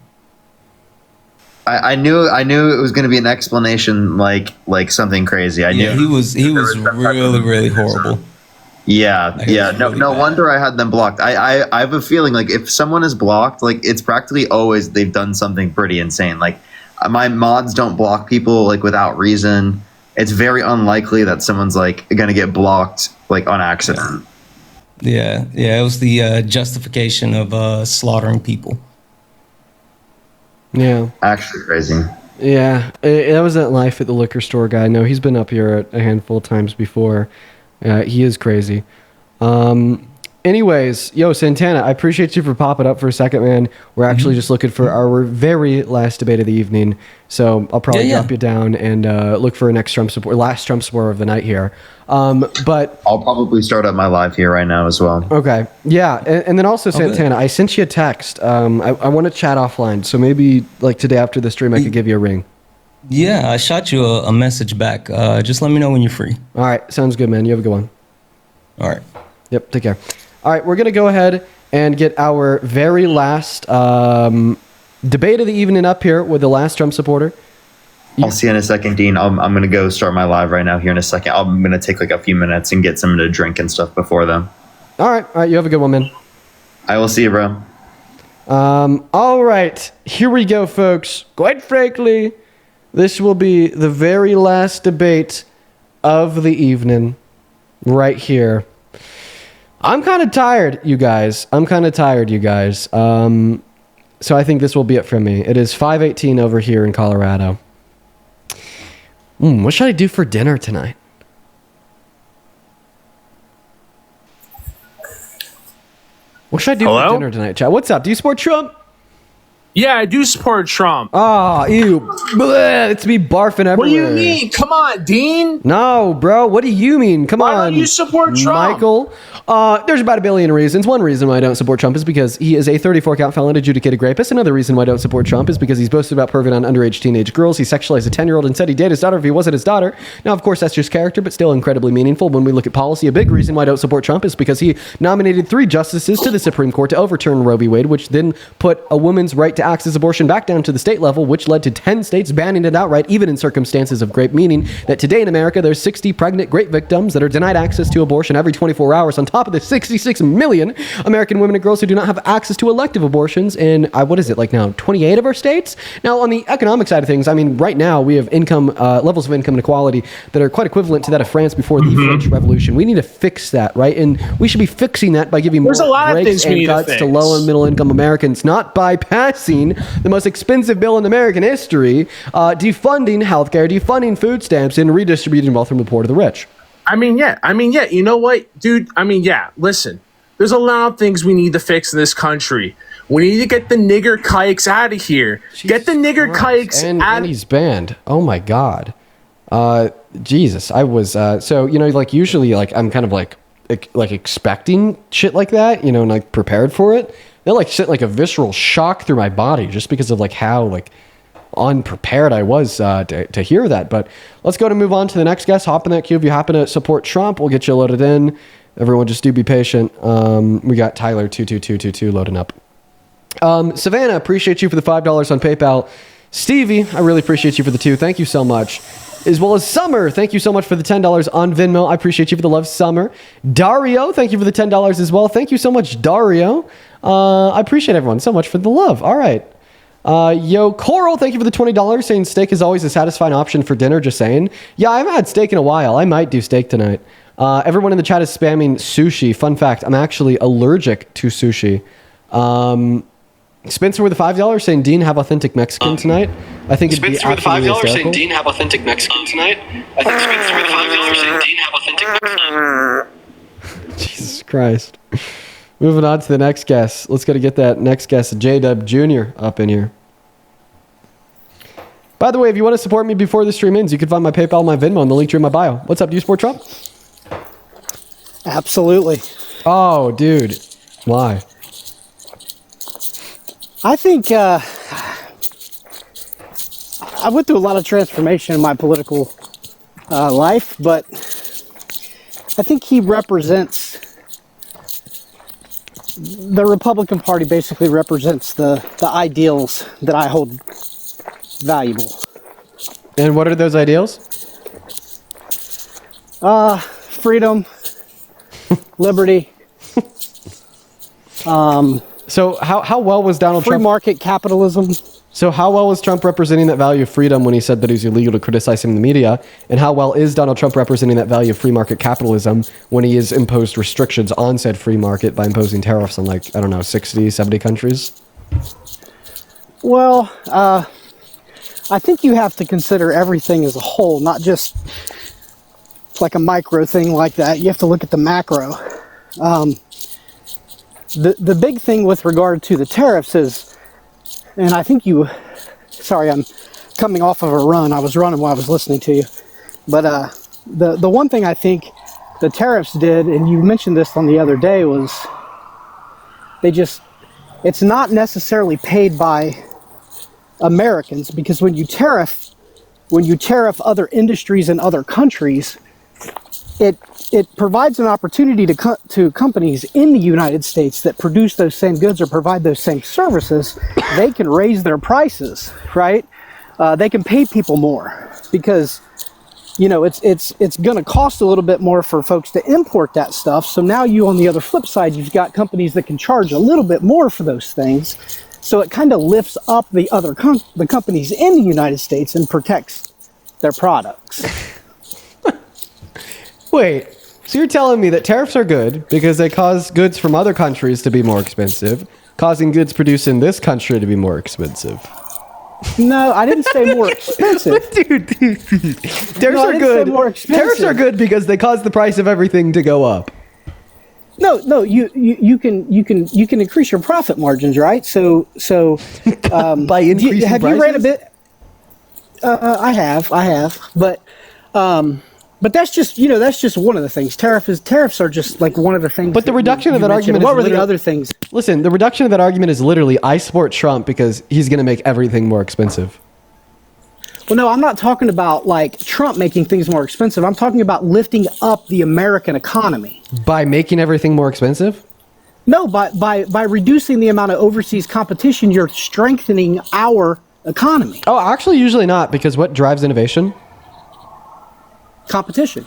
I knew it was going to be an explanation like something crazy. I knew he was really horrible. Yeah. No wonder I had them blocked. I have a feeling like if someone is blocked, like it's practically always they've done something pretty insane. Like my mods don't block people like without reason. It's very unlikely that someone's like going to get blocked like on accident. Yeah. It was the justification of slaughtering people. Yeah. Actually crazy. Yeah. That was that Life at the Liquor Store guy. No, he's been up here a handful of times before. He is crazy. Anyways, yo, Santana, I appreciate you for popping up for a second, man. We're actually just looking for our very last debate of the evening. So I'll probably drop you down and look for a last Trump supporter of the night here. But I'll probably start up my live here right now as well. Okay. Yeah. And then also, Santana, I sent you a text. I want to chat offline. So maybe like today after the stream, I could give you a ring. Yeah, I shot you a message back. Just let me know when you're free. All right. Sounds good, man. You have a good one. All right. Yep. Take care. All right. We're going to go ahead and get our very last debate of the evening up here with the last Trump supporter. I'll see you in a second, Dean. I'm going to go start my live right now here in a second. I'm going to take like a few minutes and get something to drink and stuff before then. All right. You have a good one, man. I will see you, bro. All right. Here we go, folks. Quite frankly, this will be the very last debate of the evening right here. I'm kind of tired, you guys. So I think this will be it for me. It is 5:18 over here in Colorado. What should I do for dinner tonight? What should I do for dinner tonight, chat? What's up? Do you support Trump? Yeah, I do support Trump. Oh, ew. Bleh, it's me barfing everywhere. What do you mean? Come on, Dean. No, bro. What do you mean? Come on. Why don't you support Trump? Michael? There's about a billion reasons. One reason why I don't support Trump is because he is a 34-count felon adjudicated rapist. Another reason why I don't support Trump is because he's boasted about perving on underage teenage girls. He sexualized a 10-year-old and said he dated his daughter if he wasn't his daughter. Now, of course, that's just character, but still incredibly meaningful when we look at policy. A big reason why I don't support Trump is because he nominated 3 justices to the Supreme Court to overturn Roe v. Wade, which then put a woman's right to access abortion back down to the state level, which led to 10 states banning it outright, even in circumstances of grape, meaning that today in America, there's 60 pregnant grape victims that are denied access to abortion every 24 hours, on top of the 66 million American women and girls who do not have access to elective abortions in, 28 of our states? Now, on the economic side of things, I mean, right now, we have levels of income inequality that are quite equivalent to that of France before the French Revolution. We need to fix that, right? And we should be fixing that by giving more breaks and cuts to low and middle income Americans, not by passing the most expensive bill in American history, defunding healthcare, defunding food stamps, and redistributing wealth from the poor to the rich. I mean, yeah. You know what, dude? Listen. There's a lot of things we need to fix in this country. We need to get the nigger kikes out of here. Get the nigger kikes out. And he's banned. Oh my God. Jesus. I was, usually I'm kind of like expecting shit like that, and like prepared for it. That like sent like a visceral shock through my body just because of like how like unprepared I was to hear that. But let's go to move on to the next guest. Hop in that queue if you happen to support Trump. We'll get you loaded in. Everyone just do be patient. We got Tyler 22222 loading up. Savannah, appreciate you for the $5 on PayPal. Stevie, I really appreciate you for the 2. Thank you so much. as well as Summer. Thank you so much for the $10 on Venmo. I appreciate you for the love, Summer. Dario, thank you for the $10 as well. Thank you so much, Dario. I appreciate everyone so much for the love. All right. Yo, Coral, thank you for the $20, saying steak is always a satisfying option for dinner, just saying. Yeah, I haven't had steak in a while. I might do steak tonight. Everyone in the chat is spamming sushi. Fun fact, I'm actually allergic to sushi. Spencer with the $5 saying, Dean, have authentic Mexican tonight. I think it'd Spencer be with the $5 absolutely saying, Dean, have authentic Mexican tonight. I think Spencer with the $5 saying, Dean, have authentic Mexican. Jesus Christ. Moving on to the next guest. Let's go to get that next guest, J-Dub Jr. up in here. By the way, if you want to support me before the stream ends, you can find my PayPal and my Venmo in the link tree in my bio. What's up? Do you support Trump? Absolutely. Oh, dude. Why? I think I went through a lot of transformation in my political life, but I think he represents, the Republican Party basically represents the ideals that I hold valuable. And what are those ideals? Freedom, liberty. So how well was Donald Free Trump? market capitalism. So how well was Trump representing that value of freedom when he said that it was illegal to criticize him in the media? And how well is Donald Trump representing that value of free market capitalism when he has imposed restrictions on said free market by imposing tariffs on 60, 70 countries? Well, I think you have to consider everything as a whole, not just like a micro thing like that. You have to look at the macro. The big thing with regard to the tariffs is, and I think sorry, I'm coming off of a run. I was running while I was listening to you. But the one thing I think the tariffs did, and you mentioned this on the other day, was it's not necessarily paid by Americans, because when you tariff other industries in other countries, it provides an opportunity to companies in the United States that produce those same goods or provide those same services. They can raise their prices, right? They can pay people more because, it's going to cost a little bit more for folks to import that stuff. So now on the other flip side, you've got companies that can charge a little bit more for those things. So it kind of lifts up the companies in the United States and protects their products. Wait, so you're telling me that tariffs are good because they cause goods from other countries to be more expensive, causing goods produced in this country to be more expensive? No, I didn't say more expensive. Dude. Tariffs are good. Tariffs are good because they cause the price of everything to go up. No, you can increase your profit margins, right? So by increasing have prices? You ran a bit? I have, but that's just one of the things. Tariffs are just like one of the things. But the reduction of that argument. What were the other things? Listen, the reduction of that argument is literally I support Trump because he's going to make everything more expensive. Well, no, I'm not talking about like Trump making things more expensive. I'm talking about lifting up the American economy. By making everything more expensive? No, by reducing the amount of overseas competition, you're strengthening our economy. Oh, actually, usually not, because what drives innovation? Competition.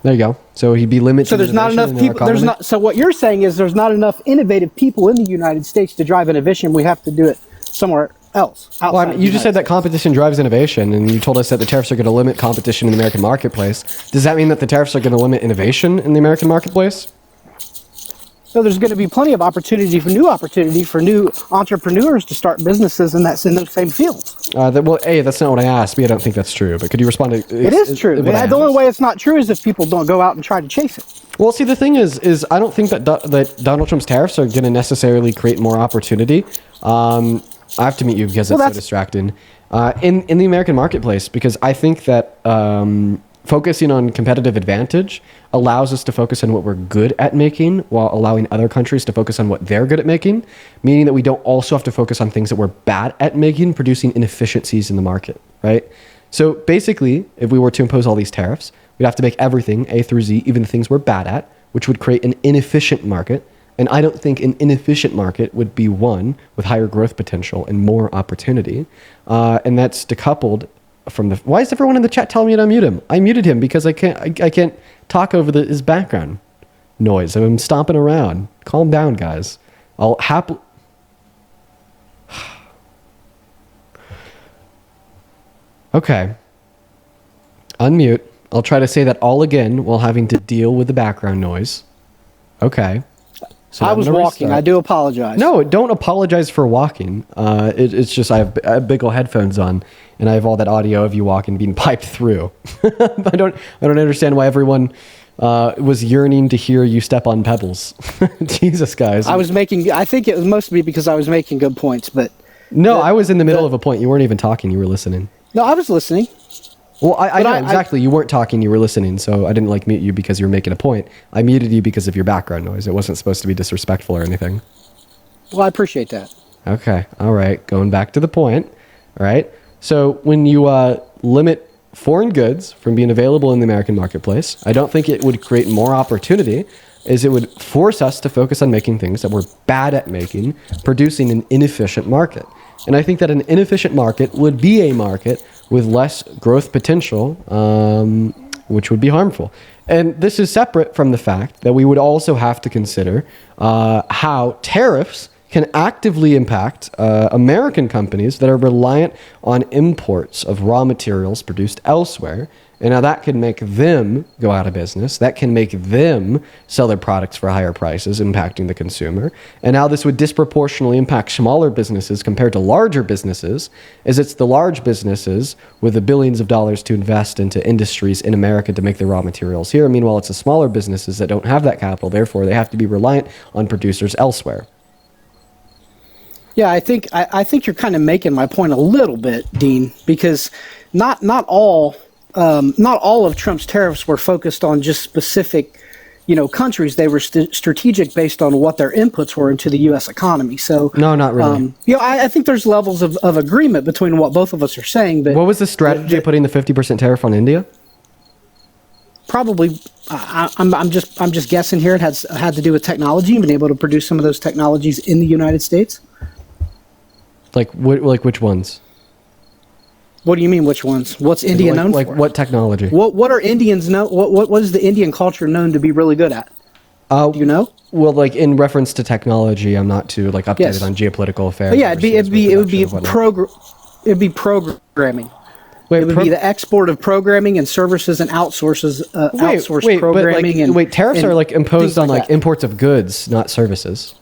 There you go. So he'd be limited. So there's not enough people. So what you're saying is there's not enough innovative people in the United States to drive innovation. We have to do it somewhere else. Well, I mean, you just said that competition drives innovation, and you told us that the tariffs are going to limit competition in the American marketplace. Does that mean that the tariffs are going to limit innovation in the American marketplace? So there's going to be plenty of opportunity for new entrepreneurs to start businesses, and that's in those same fields. That's not what I asked. I don't think that's true. But could you respond to? It is true. The only way it's not true is if people don't go out and try to chase it. Well, see, the thing is I don't think that Donald Trump's tariffs are going to necessarily create more opportunity. I have to mute you because it's so distracting. In the American marketplace, because I think that focusing on competitive advantage allows us to focus on what we're good at making while allowing other countries to focus on what they're good at making, meaning that we don't also have to focus on things that we're bad at making, producing inefficiencies in the market, right? So basically, if we were to impose all these tariffs, we'd have to make everything A through Z, even the things we're bad at, which would create an inefficient market. And I don't think an inefficient market would be one with higher growth potential and more opportunity. And that's decoupled from the. Why is everyone in the chat telling me to unmute him? I muted him because I can't talk over his background noise. I'm stomping around. Calm down, guys. I'll happily. Okay. Unmute. I'll try to say that all again while having to deal with the background noise. Okay. So I was walking. I do apologize. No, don't apologize for walking. It's just I have big old headphones on, and I have all that audio of you walking being piped through. I don't understand why everyone was yearning to hear you step on pebbles. Jesus, guys. I think it was mostly because I was making good points, but. No, I was in the middle of a point. You weren't even talking. You were listening. No, I was listening. Well, I know exactly. You weren't talking, you were listening, so I didn't mute you because you were making a point. I muted you because of your background noise. It wasn't supposed to be disrespectful or anything. Well, I appreciate that. Okay, all right. Going back to the point, all right? So when you limit foreign goods from being available in the American marketplace, I don't think it would create more opportunity, as it would force us to focus on making things that we're bad at making, producing an inefficient market. And I think that an inefficient market would be a market with less growth potential, which would be harmful. And this is separate from the fact that we would also have to consider how tariffs can actively impact American companies that are reliant on imports of raw materials produced elsewhere. And now that can make them go out of business. That can make them sell their products for higher prices, impacting the consumer. And now this would disproportionately impact smaller businesses compared to larger businesses, as it's the large businesses with the billions of dollars to invest into industries in America to make their raw materials here. Meanwhile, it's the smaller businesses that don't have that capital. Therefore, they have to be reliant on producers elsewhere. Yeah, I think you're kind of making my point a little bit, Dean, because not all of Trump's tariffs were focused on just specific, countries. They were strategic based on what their inputs were into the U.S. economy. So no, not really. I think there's levels of agreement between what both of us are saying. But what was the strategy of putting the 50% tariff on India? Probably, I'm just guessing here. It had to do with technology and being able to produce some of those technologies in the United States. Like which ones? What do you mean, which ones? What's India known for? Like what technology? What are Indians know? What is the Indian culture known to be really good at? Do you know? Well, like in reference to technology, I'm not too updated on geopolitical affairs. But yeah, it'd be programming. It would be the export of programming and services and outsourced programming. Tariffs are imposed on that. imports of goods, not services.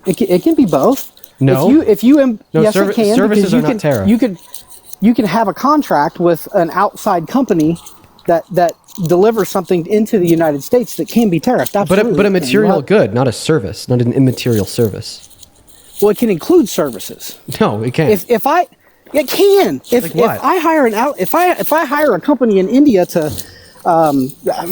It can be both. No, yes, it can. Services are not tariff. You can have a contract with an outside company that delivers something into the United States that can be tariffed. Absolutely, but a material good, not a service, not an immaterial service. Well, it can include services. No, it can't. It can. If I hire a company in India to,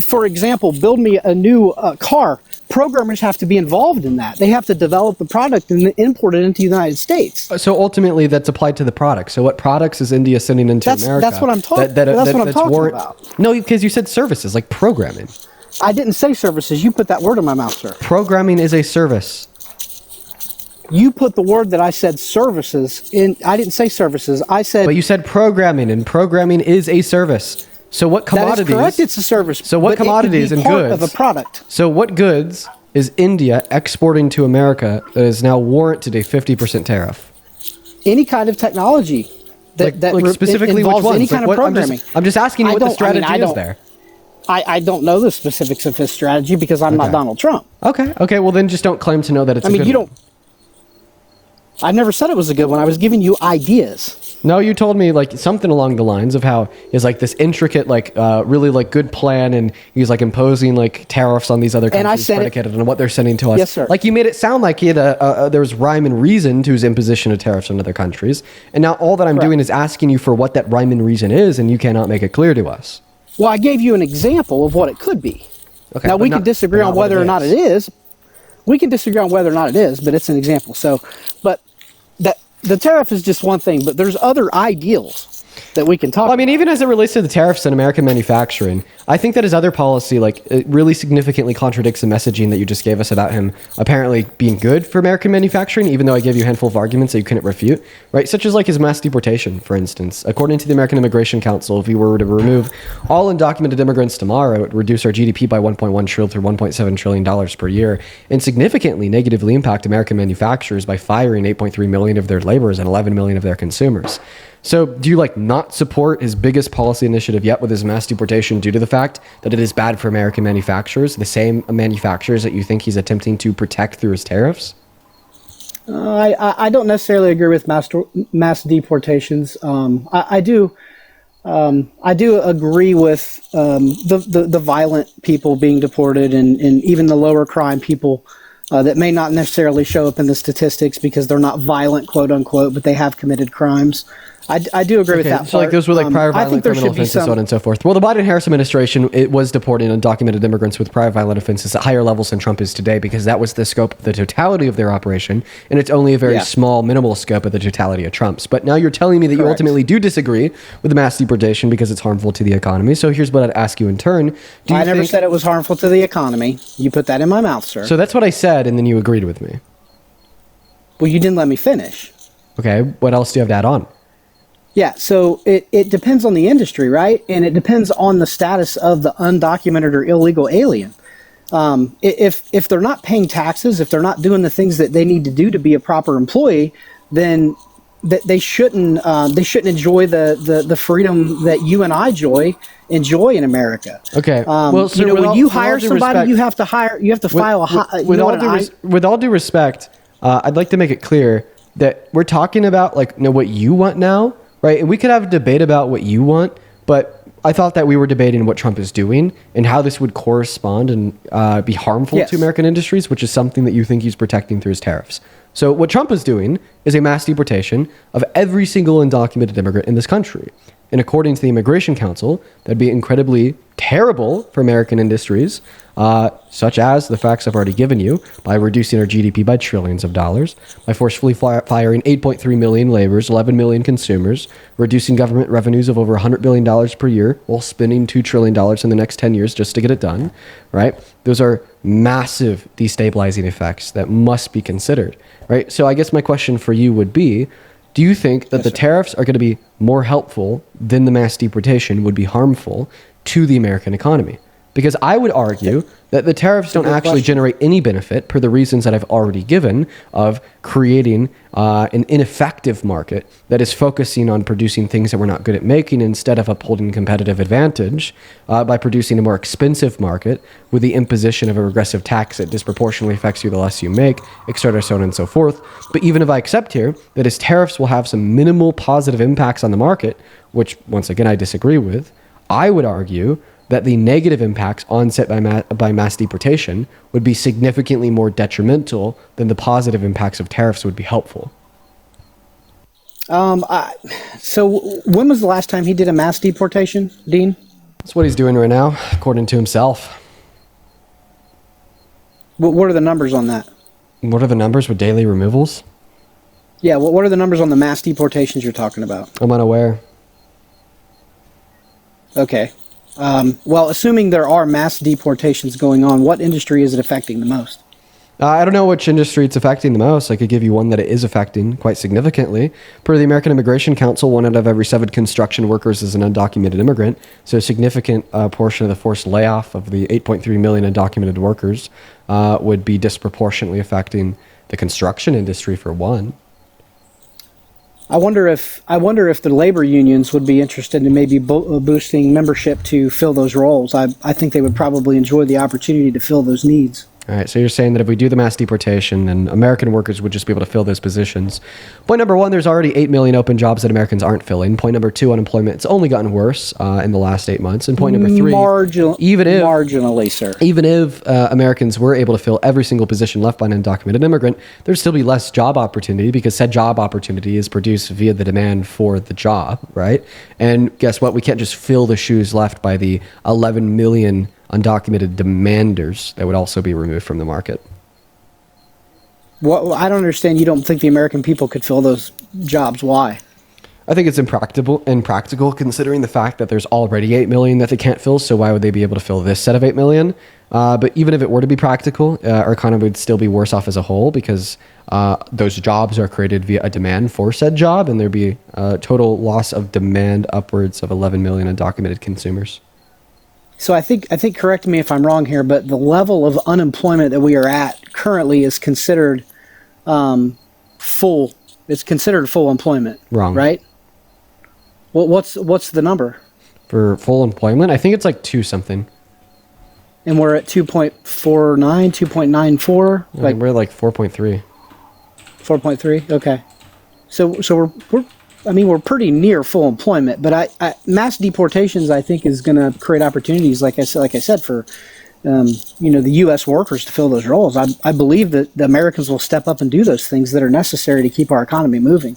for example, build me a new car. Programmers have to be involved in that. They have to develop the product and import it into the United States. So ultimately, that's applied to the product. So what products is India sending into America? That's what I'm talking. That's what I'm talking about. No, because you said services, like programming. I didn't say services. You put that word in my mouth, sir. Programming is a service. You put the word that I said services in. I didn't say services. I said. But you said programming, and programming is a service. So what commodities? That is correct. It's a service. So what commodities and goods of a product? So what goods is India exporting to America that is now warranted a 50% tariff? Any kind of technology that specifically involves which ones? any kind of programming. I'm just asking you what the strategy is there. I don't know the specifics of his strategy because I'm not Donald Trump. Okay. Well, then just don't claim to know that it's. I never said it was a good one. I was giving you ideas. No, you told me something along the lines of how it's this intricate, really good plan, and he's imposing tariffs on these other countries predicated on what they're sending to us. Yes, sir. You made it sound like he had there was rhyme and reason to his imposition of tariffs on other countries, and now all that I'm doing is asking you for what that rhyme and reason is, and you cannot make it clear to us. Well, I gave you an example of what it could be. Okay. Now we can disagree on whether or not it is. We can disagree on whether or not it is, but it's an example. So, but the tariff is just one thing, but there's other ideals. that we can talk Well, I mean, even as it relates to the tariffs and American manufacturing, I think that his other policy, like, it really significantly contradicts the messaging that you just gave us about him apparently being good for American manufacturing, even though I gave you a handful of arguments that you couldn't refute, right? Such as, like, his mass deportation, for instance. According to the American Immigration Council, if we were to remove all undocumented immigrants tomorrow, it would reduce our GDP by $1.1 trillion through $1.7 trillion per year, and significantly negatively impact American manufacturers by firing 8.3 million of their laborers and 11 million of their consumers. So do you like not support his biggest policy initiative yet with his mass deportation due to the fact that it is bad for American manufacturers, the same manufacturers that you think he's attempting to protect through his tariffs? I don't necessarily agree with mass deportations. I do agree with the violent people being deported and even the lower crime people that may not necessarily show up in the statistics because they're not violent, quote unquote, but they have committed crimes. I do agree with that. So like those were like prior violent criminal offenses, so on and so forth. Well, the Biden-Harris administration, it was deporting undocumented immigrants with prior violent offenses at higher levels than Trump is today because that was the scope of the totality of their operation, and it's only a very small, minimal scope of the totality of Trump's. But now you're telling me that you ultimately do disagree with the mass deportation because it's harmful to the economy. So here's what I'd ask you in turn. I never said it was harmful to the economy. You put that in my mouth, sir. So that's what I said, and then you agreed with me. Well, you didn't let me finish. Okay, what else do you have to add on? Yeah, so it depends on the industry, right? And it depends on the status of the undocumented or illegal alien. If they're not paying taxes, if they're not doing the things that they need to do to be a proper employee, then they shouldn't enjoy the freedom that you and I enjoy in America. Okay. Well, so when you hire somebody, you have to file with all due respect, I'd like to make it clear that we're talking about like what you want now. Right, and we could have a debate about what you want, but I thought that we were debating what Trump is doing and how this would correspond and be harmful to American industries, which is something that you think he's protecting through his tariffs. So what Trump is doing is a mass deportation of every single undocumented immigrant in this country. And according to the Immigration Council, that'd be incredibly terrible for American industries, such as the facts I've already given you, by reducing our GDP by trillions of dollars, by forcefully firing 8.3 million laborers, 11 million consumers, reducing government revenues of over $100 billion per year, while spending $2 trillion in the next 10 years just to get it done, right? Those are massive destabilizing effects that must be considered, right? So I guess my question for you would be, do you think that the tariffs are going to be more helpful than the mass deportation would be harmful to the American economy? Because I would argue that the tariffs don't actually generate any benefit per the reasons that I've already given of creating an ineffective market that is focusing on producing things that we're not good at making instead of upholding competitive advantage by producing a more expensive market with the imposition of a regressive tax that disproportionately affects you the less you make, et cetera, so on and so forth. But even if I accept here that his tariffs will have some minimal positive impacts on the market, which once again I disagree with, I would argue that the negative impacts onset by mass deportation would be significantly more detrimental than the positive impacts of tariffs would be helpful. So when was the last time he did a mass deportation, Dean? That's what he's doing right now, according to himself. What are the numbers on that? What are the numbers with daily removals? Yeah, what are the numbers on the mass deportations you're talking about? I'm unaware. Okay. Well, assuming there are mass deportations going on, what industry is it affecting the most? I don't know which industry it's affecting the most. I could give you one that it is affecting quite significantly. Per the American Immigration Council, 1 out of every 7 construction workers is an undocumented immigrant. So a significant portion of the forced layoff of the 8.3 million undocumented workers would be disproportionately affecting the construction industry, for one. I wonder if the labor unions would be interested in maybe boosting membership to fill those roles. I think they would probably enjoy the opportunity to fill those needs. All right, so you're saying that if we do the mass deportation, then American workers would just be able to fill those positions. Point number 1, there's already 8 million open jobs that Americans aren't filling. Point number 2, unemployment, it's only gotten worse in the last 8 months. And point number 3, marginally, sir. Even if Americans were able to fill every single position left by an undocumented immigrant, there'd still be less job opportunity because said job opportunity is produced via the demand for the job, right? And guess what? We can't just fill the shoes left by the 11 million undocumented demanders that would also be removed from the market. Well, I don't understand. You don't think the American people could fill those jobs? Why? I think it's impractical considering the fact that there's already 8 million that they can't fill. So why would they be able to fill this set of 8 million? But even if it were to be practical, our economy would still be worse off as a whole because those jobs are created via a demand for said job, and there'd be a total loss of demand upwards of 11 million undocumented consumers. So I think correct me if I'm wrong here, but the level of unemployment that we are at currently is considered full. It's considered full employment. Wrong. Right? Well, what's the number? For full employment? I think it's like 2 something. And we're at 2.49, 2.94. Yeah, we're like 4.3. 4.3. Okay. So we're pretty near full employment, but I mass deportations I think is going to create opportunities like I said for the U.S. workers to fill those roles. I believe that the Americans will step up and do those things that are necessary to keep our economy moving.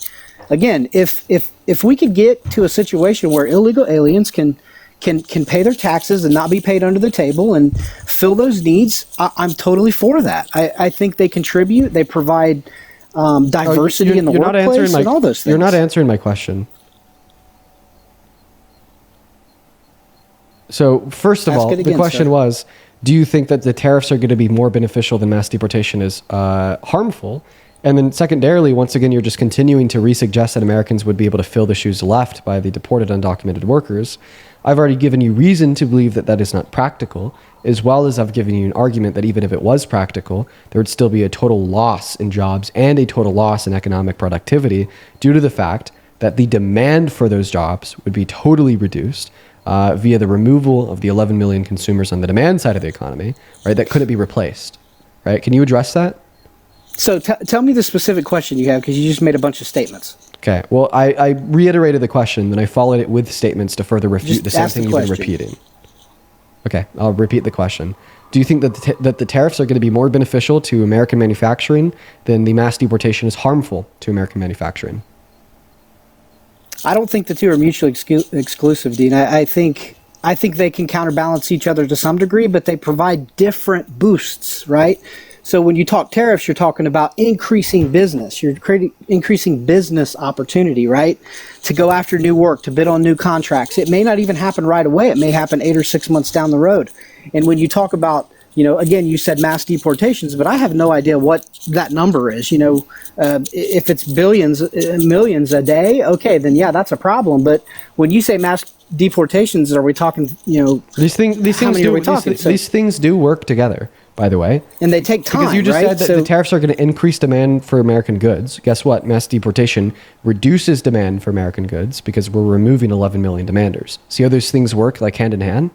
Again, if we could get to a situation where illegal aliens can pay their taxes and not be paid under the table and fill those needs, I'm totally for that. I think they contribute. They provide diversity in the workplace and all those things. You're not answering my question. So first of all, the question was, do you think that the tariffs are going to be more beneficial than mass deportation is harmful? And then secondarily, once again, you're just continuing to re-suggest that Americans would be able to fill the shoes left by the deported undocumented workers. I've already given you reason to believe that that is not practical, as well as I've given you an argument that even if it was practical, there would still be a total loss in jobs and a total loss in economic productivity due to the fact that the demand for those jobs would be totally reduced via the removal of the 11 million consumers on the demand side of the economy, right? That couldn't be replaced, right? Can you address that? So tell me the specific question you have, because you just made a bunch of statements. Okay. Well, I reiterated the question, then I followed it with statements to further refute the same thing you've been repeating. Okay. I'll repeat the question. Do you think that the tariffs are going to be more beneficial to American manufacturing than the mass deportation is harmful to American manufacturing? I don't think the two are mutually exclusive, Dean. I think they can counterbalance each other to some degree, but they provide different boosts, right? So when you talk tariffs, you're talking about increasing business. You're increasing business opportunity, right? To go after new work, to bid on new contracts. It may not even happen right away. It may happen 8 or 6 months down the road. And when you talk about, again, you said mass deportations, but I have no idea what that number is. If it's millions a day, okay, then yeah, that's a problem. But when you say mass deportations, are we talking, these things do work together, by the way. And they take time, because you just right? said that the tariffs are going to increase demand for American goods. Guess what? Mass deportation reduces demand for American goods because we're removing 11 million demanders. See how those things work like hand in hand?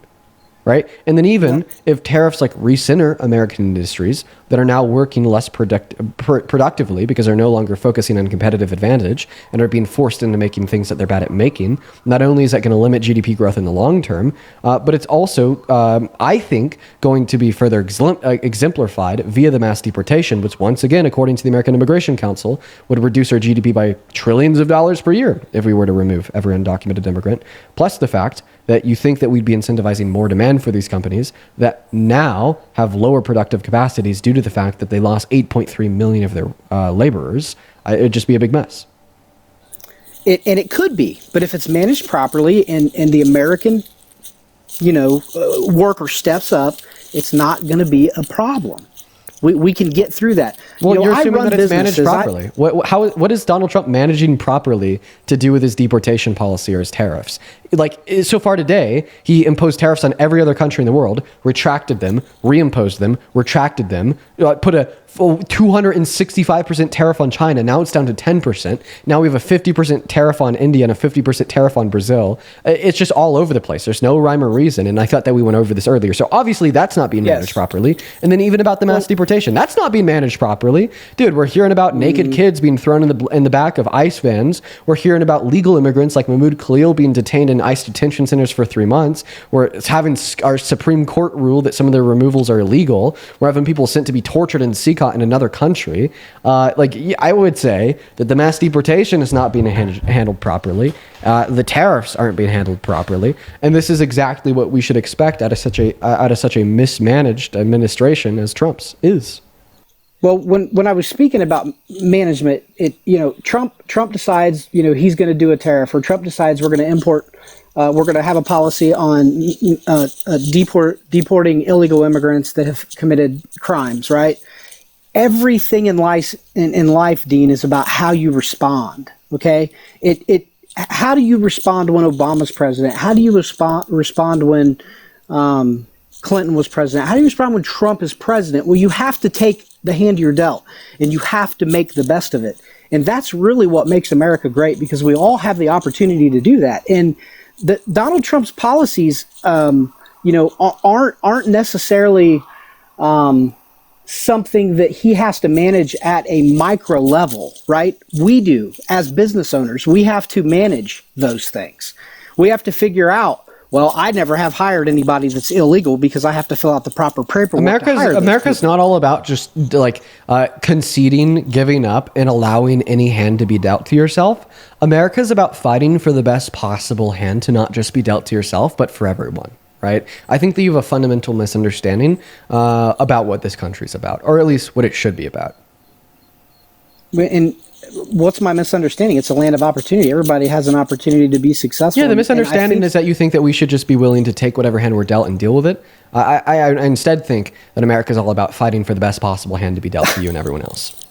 Right? And then even if tariffs like recenter American industries that are now working less productively because they're no longer focusing on competitive advantage and are being forced into making things that they're bad at making, not only is that going to limit GDP growth in the long term, but it's also, I think, going to be further exemplified via the mass deportation, which once again, according to the American Immigration Council, would reduce our GDP by trillions of dollars per year if we were to remove every undocumented immigrant. Plus the fact that you think that we'd be incentivizing more demand for these companies that now have lower productive capacities due to the fact that they lost 8.3 million of their laborers. It'd just be a big mess. And it could be, but if it's managed properly and the American, worker steps up, it's not going to be a problem. We can get through that. Well, you're assuming that it's managed properly. What is Donald Trump managing properly to do with his deportation policy or his tariffs? Like, so far today, he imposed tariffs on every other country in the world, retracted them, reimposed them, retracted them, put a 265% tariff on China. Now it's down to 10%. Now we have a 50% tariff on India and a 50% tariff on Brazil. It's just all over the place. There's no rhyme or reason. And I thought that we went over this earlier. So obviously that's not being managed properly. And then even about the mass deportation, that's not being managed properly. Dude, we're hearing about naked kids being thrown in the back of ICE vans. We're hearing about legal immigrants like Mahmoud Khalil being detained in ICE detention centers for 3 months. We're having our Supreme Court rule that some of their removals are illegal. We're having people sent to be tortured in CECOT in another country. I would say that the mass deportation is not being handled properly. The tariffs aren't being handled properly. And this is exactly what we should expect out of such a mismanaged administration as Trump's is. Well, when I was speaking about management, Trump decides, he's going to do a tariff, or Trump decides we're going to import, we're going to have a policy on deporting illegal immigrants that have committed crimes, right? Everything in life, Dean, is about how you respond. Okay, how do you respond when Obama's president? How do you respond when Clinton was president? How do you respond when Trump is president? Well, you have to take the hand you're dealt, and you have to make the best of it. And that's really what makes America great, because we all have the opportunity to do that. And Donald Trump's policies, aren't necessarily something that he has to manage at a micro level, right? We do as business owners. We have to manage those things. We have to figure out, well, I never have hired anybody that's illegal because I have to fill out the proper paperwork. America's not all about just conceding, giving up, and allowing any hand to be dealt to yourself. America's about fighting for the best possible hand to not just be dealt to yourself, but for everyone. Right? I think that you have a fundamental misunderstanding about what this country's about, or at least what it should be about. And what's my misunderstanding? It's a land of opportunity. Everybody has an opportunity to be successful. Yeah, the misunderstanding is that you think that we should just be willing to take whatever hand we're dealt and deal with it. I instead think that America's all about fighting for the best possible hand to be dealt to you and everyone else.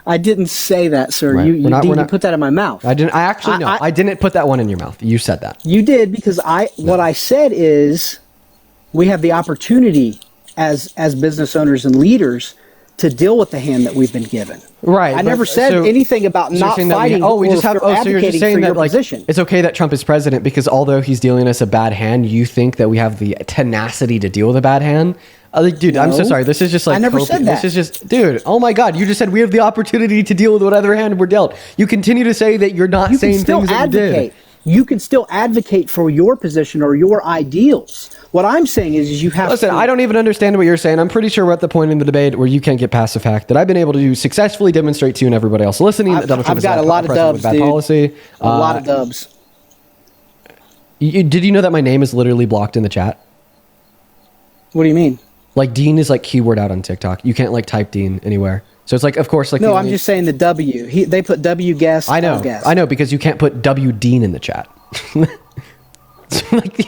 I didn't say that, sir. Right. You put that in my mouth. I didn't. I didn't put that one in your mouth. You said that. You did, because what I said is we have the opportunity as business owners and leaders to deal with the hand that we've been given. Right. I never said anything about not fighting. So you're just saying that position. It's okay that Trump is president because although he's dealing us a bad hand, you think that we have the tenacity to deal with a bad hand. Dude, I'm so sorry. This is just like I never said that. This is just, dude. Oh my God! You just said we have the opportunity to deal with whatever hand we're dealt. You continue to say that you're not saying things that you did. You can still advocate for your position or your ideals. What I'm saying is you have Listen, I don't even understand what you're saying. I'm pretty sure we're at the point in the debate where you can't get past the fact that I've been able to successfully demonstrate to you and everybody else listening that Donald Trump I've got a lot of dubs, bad policy. A lot of dubs. Did you know that my name is literally blocked in the chat? What do you mean? Like Dean is like keyword out on TikTok. You can't like type Dean anywhere. So it's like, of course, like no. I'm just saying the W. They put W guest. I know because you can't put W Dean in the chat.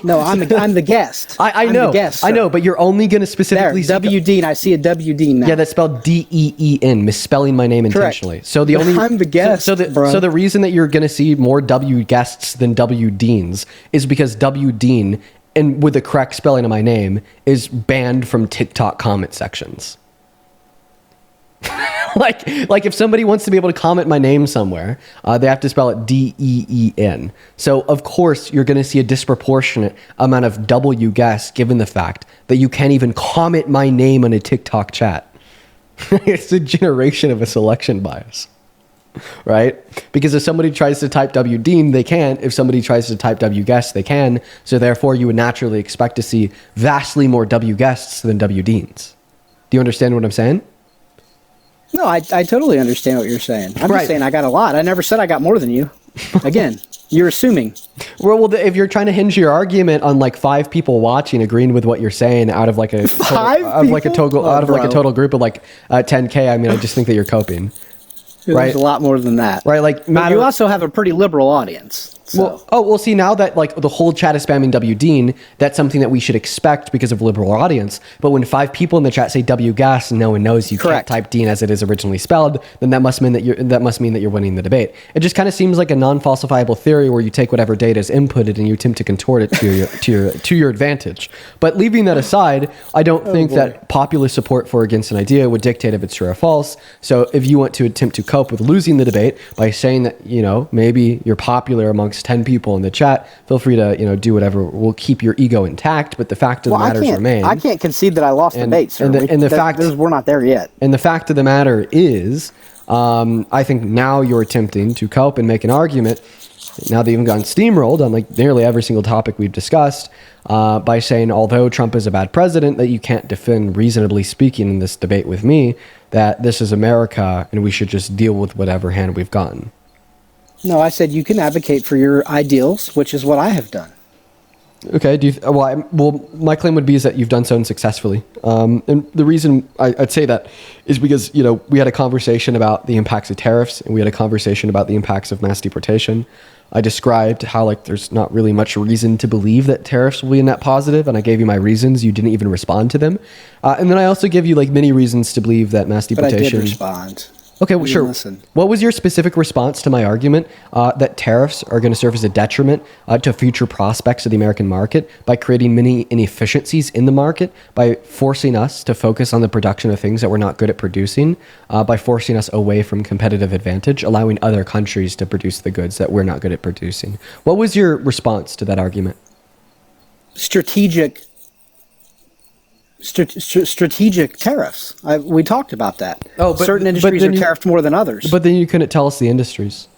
No, I'm the guest. I know. I'm the guest, I know, but you're only going to specifically there, W Dean. I see a W Dean now. Yeah, that's spelled DEEN, misspelling my name intentionally. Correct. So the only I'm the guest. So the reason that you're going to see more W guests than W Deans is because W Dean, and with the correct spelling of my name, is banned from TikTok comment sections. like if somebody wants to be able to comment my name somewhere, they have to spell it DEEN. So of course you're going to see a disproportionate amount of W guests given the fact that you can't even comment my name in a TikTok chat. It's a generation of a selection bias. Right? Because if somebody tries to type W Dean, they can't. If somebody tries to type W guest, they can. So therefore you would naturally expect to see vastly more W guests than W Deans. Do you understand what I'm saying? No, I totally understand what you're saying. I'm just saying I got a lot. I never said I got more than you. Again, you're assuming. Well, if you're trying to hinge your argument on like 5 people watching agreeing with what you're saying out of like a total group of like 10K, I mean, I just think that you're coping. There's a lot more than that. Right, like you also have a pretty liberal audience. So. Well, see, now that like the whole chat is spamming W Dean, that's something that we should expect because of liberal audience. But when 5 people in the chat say W gas and no one knows you can't type Dean as it is originally spelled, then that must mean that you're winning the debate. It just kind of seems like a non-falsifiable theory where you take whatever data is inputted and you attempt to contort it to your advantage. But leaving that aside, I don't think that popular support for against an idea would dictate if it's true or false. So if you want to attempt to cope with losing the debate by saying that, maybe you're popular amongst 10 people in the chat, feel free to, do whatever will keep your ego intact, but the fact of the matter remains. I can't concede that I lost debates, sir. We're not there yet. And the fact of the matter is, I think now you're attempting to cope and make an argument, now they've even gotten steamrolled on like nearly every single topic we've discussed, by saying, although Trump is a bad president, that you can't defend reasonably speaking in this debate with me, that this is America and we should just deal with whatever hand we've gotten. No, I said you can advocate for your ideals, which is what I have done. Okay. Well, my claim would be is that you've done so unsuccessfully. And the reason I'd say that is because, we had a conversation about the impacts of tariffs, and we had a conversation about the impacts of mass deportation. I described how there's not really much reason to believe that tariffs will be a net positive, and I gave you my reasons. You didn't even respond to them. And then I also give you many reasons to believe that mass deportation. But I did respond. Okay, well, sure. Listen. What was your specific response to my argument that tariffs are going to serve as a detriment to future prospects of the American market by creating many inefficiencies in the market, by forcing us to focus on the production of things that we're not good at producing, by forcing us away from competitive advantage, allowing other countries to produce the goods that we're not good at producing? What was your response to that argument? Strategic tariffs. We talked about that. Certain industries are tariffed more than others. But then you couldn't tell us the industries.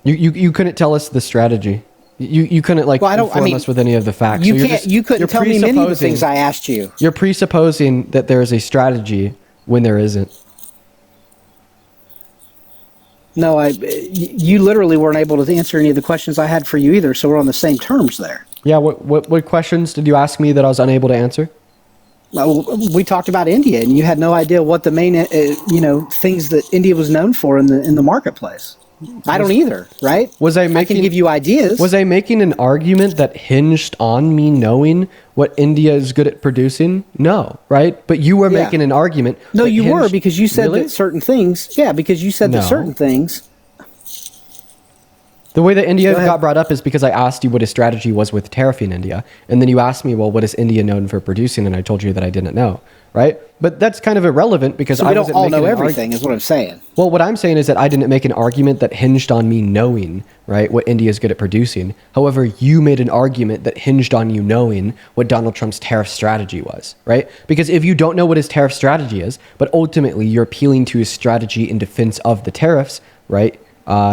You couldn't tell us the strategy. You couldn't inform us with any of the facts. You couldn't tell me many of the things I asked you. You're presupposing that there is a strategy when there isn't. No, you literally weren't able to answer any of the questions I had for you either. So we're on the same terms there. Yeah. What questions did you ask me that I was unable to answer? We talked about India, and you had no idea what the main, things that India was known for in the marketplace. I don't either, right? I can give you ideas. Was I making an argument that hinged on me knowing what India is good at producing? No, right? But you were making an argument. No, you were, because you said that certain things. Yeah, because you said that certain things. The way that India got brought up is because I asked you what his strategy was with tariffing India. And then you asked me, well, what is India known for producing? And I told you that I didn't know, right? But that's kind of irrelevant because we don't all know everything is what I'm saying. Well, what I'm saying is that I didn't make an argument that hinged on me knowing, right, what India is good at producing. However, you made an argument that hinged on you knowing what Donald Trump's tariff strategy was, right? Because if you don't know what his tariff strategy is, but ultimately you're appealing to his strategy in defense of the tariffs, right?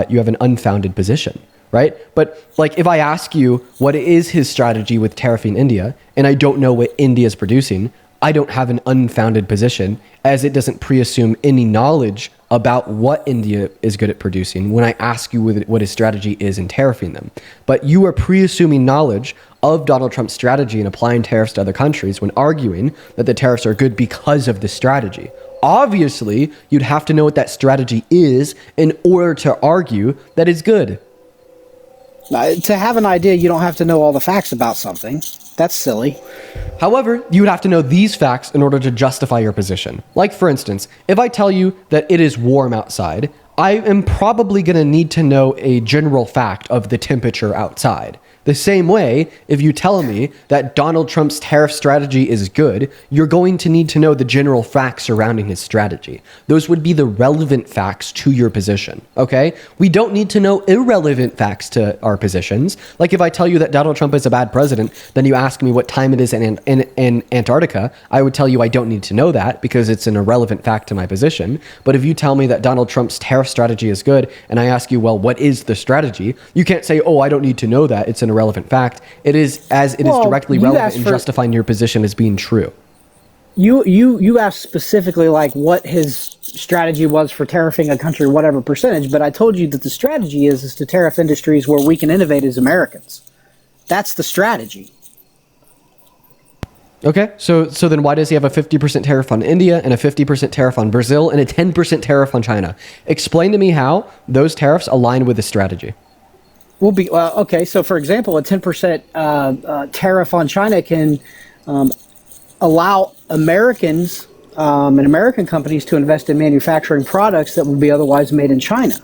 You have an unfounded position, right? But if I ask you what is his strategy with tariffing India, and I don't know what India is producing, I don't have an unfounded position, as it doesn't pre-assume any knowledge about what India is good at producing when I ask you what his strategy is in tariffing them. But you are pre-assuming knowledge of Donald Trump's strategy in applying tariffs to other countries when arguing that the tariffs are good because of the strategy. Obviously, you'd have to know what that strategy is in order to argue that it's good. To have an idea, you don't have to know all the facts about something. That's silly. However, you would have to know these facts in order to justify your position. Like, for instance, if I tell you that it is warm outside, I am probably going to need to know a general fact of the temperature outside. The same way, if you tell me that Donald Trump's tariff strategy is good, you're going to need to know the general facts surrounding his strategy. Those would be the relevant facts to your position, okay? We don't need to know irrelevant facts to our positions. Like if I tell you that Donald Trump is a bad president, then you ask me what time it is in Antarctica, I would tell you I don't need to know that because it's an irrelevant fact to my position. But if you tell me that Donald Trump's tariff strategy is good, and I ask you, well, what is the strategy? You can't say, oh, I don't need to know that. It's an irrelevant fact. It is, as it is directly relevant in justifying your position as being true. You asked specifically what his strategy was for tariffing a country, whatever percentage, but I told you that the strategy is to tariff industries where we can innovate as Americans. That's the strategy. Okay, so then why does he have a 50% tariff on India and a 50% tariff on Brazil and a 10% tariff on China? Explain to me how those tariffs align with the strategy. Okay, so for example, a 10% tariff on China can allow Americans and American companies to invest in manufacturing products that would be otherwise made in China.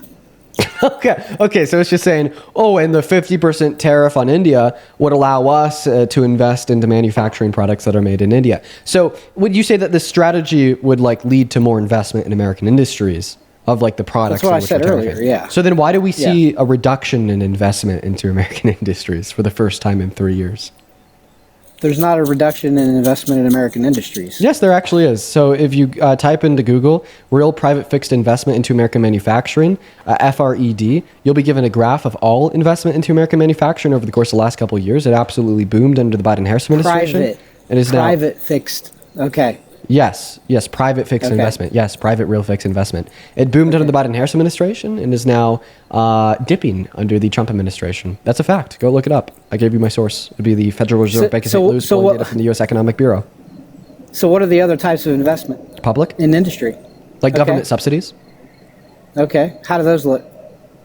Okay, so it's just saying, and the 50% tariff on India would allow us to invest into manufacturing products that are made in India. So would you say that this strategy would lead to more investment in American industries? Of the products. That's what I said earlier, yeah. So then why do we see a reduction in investment into American industries for the first time in 3 years? There's not a reduction in investment in American industries. Yes, there actually is. So if you type into Google, real private fixed investment into American manufacturing, FRED, you'll be given a graph of all investment into American manufacturing over the course of the last couple of years. It absolutely boomed under the Biden-Harris administration. Private fixed. Okay. Yes, private fixed Okay. investment. Yes, private real fixed investment. It boomed under the Biden-Harris administration and is now dipping under the Trump administration. That's a fact. Go look it up. I gave you my source. It'd be the Federal Reserve Bank of St. Louis pulling data from the U.S. Economic Bureau. So what are the other types of investment? Public? In industry. Like Okay. government subsidies. Okay. How do those look?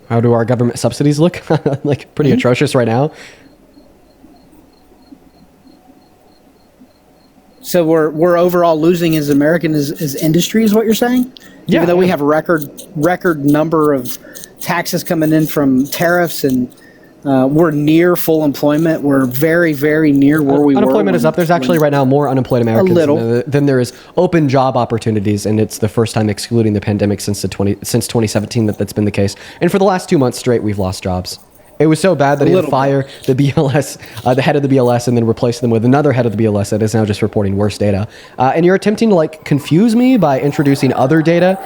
How do our government subsidies look? Like pretty atrocious right now. So we're overall losing as American as industry is what you're saying? Yeah, Even though we have a record number of taxes coming in from tariffs and we're near full employment. We're very, very near where we were. Unemployment is up. There's actually right now more unemployed Americans little. than there is open job opportunities, and it's the first time excluding the pandemic since 2017 that's been the case. And for the last 2 months straight, we've lost jobs. It was so bad that he had to fire the BLS, the head of the BLS, and then replace them with another head of the BLS that is now just reporting worse data. And you're attempting to like confuse me by introducing other data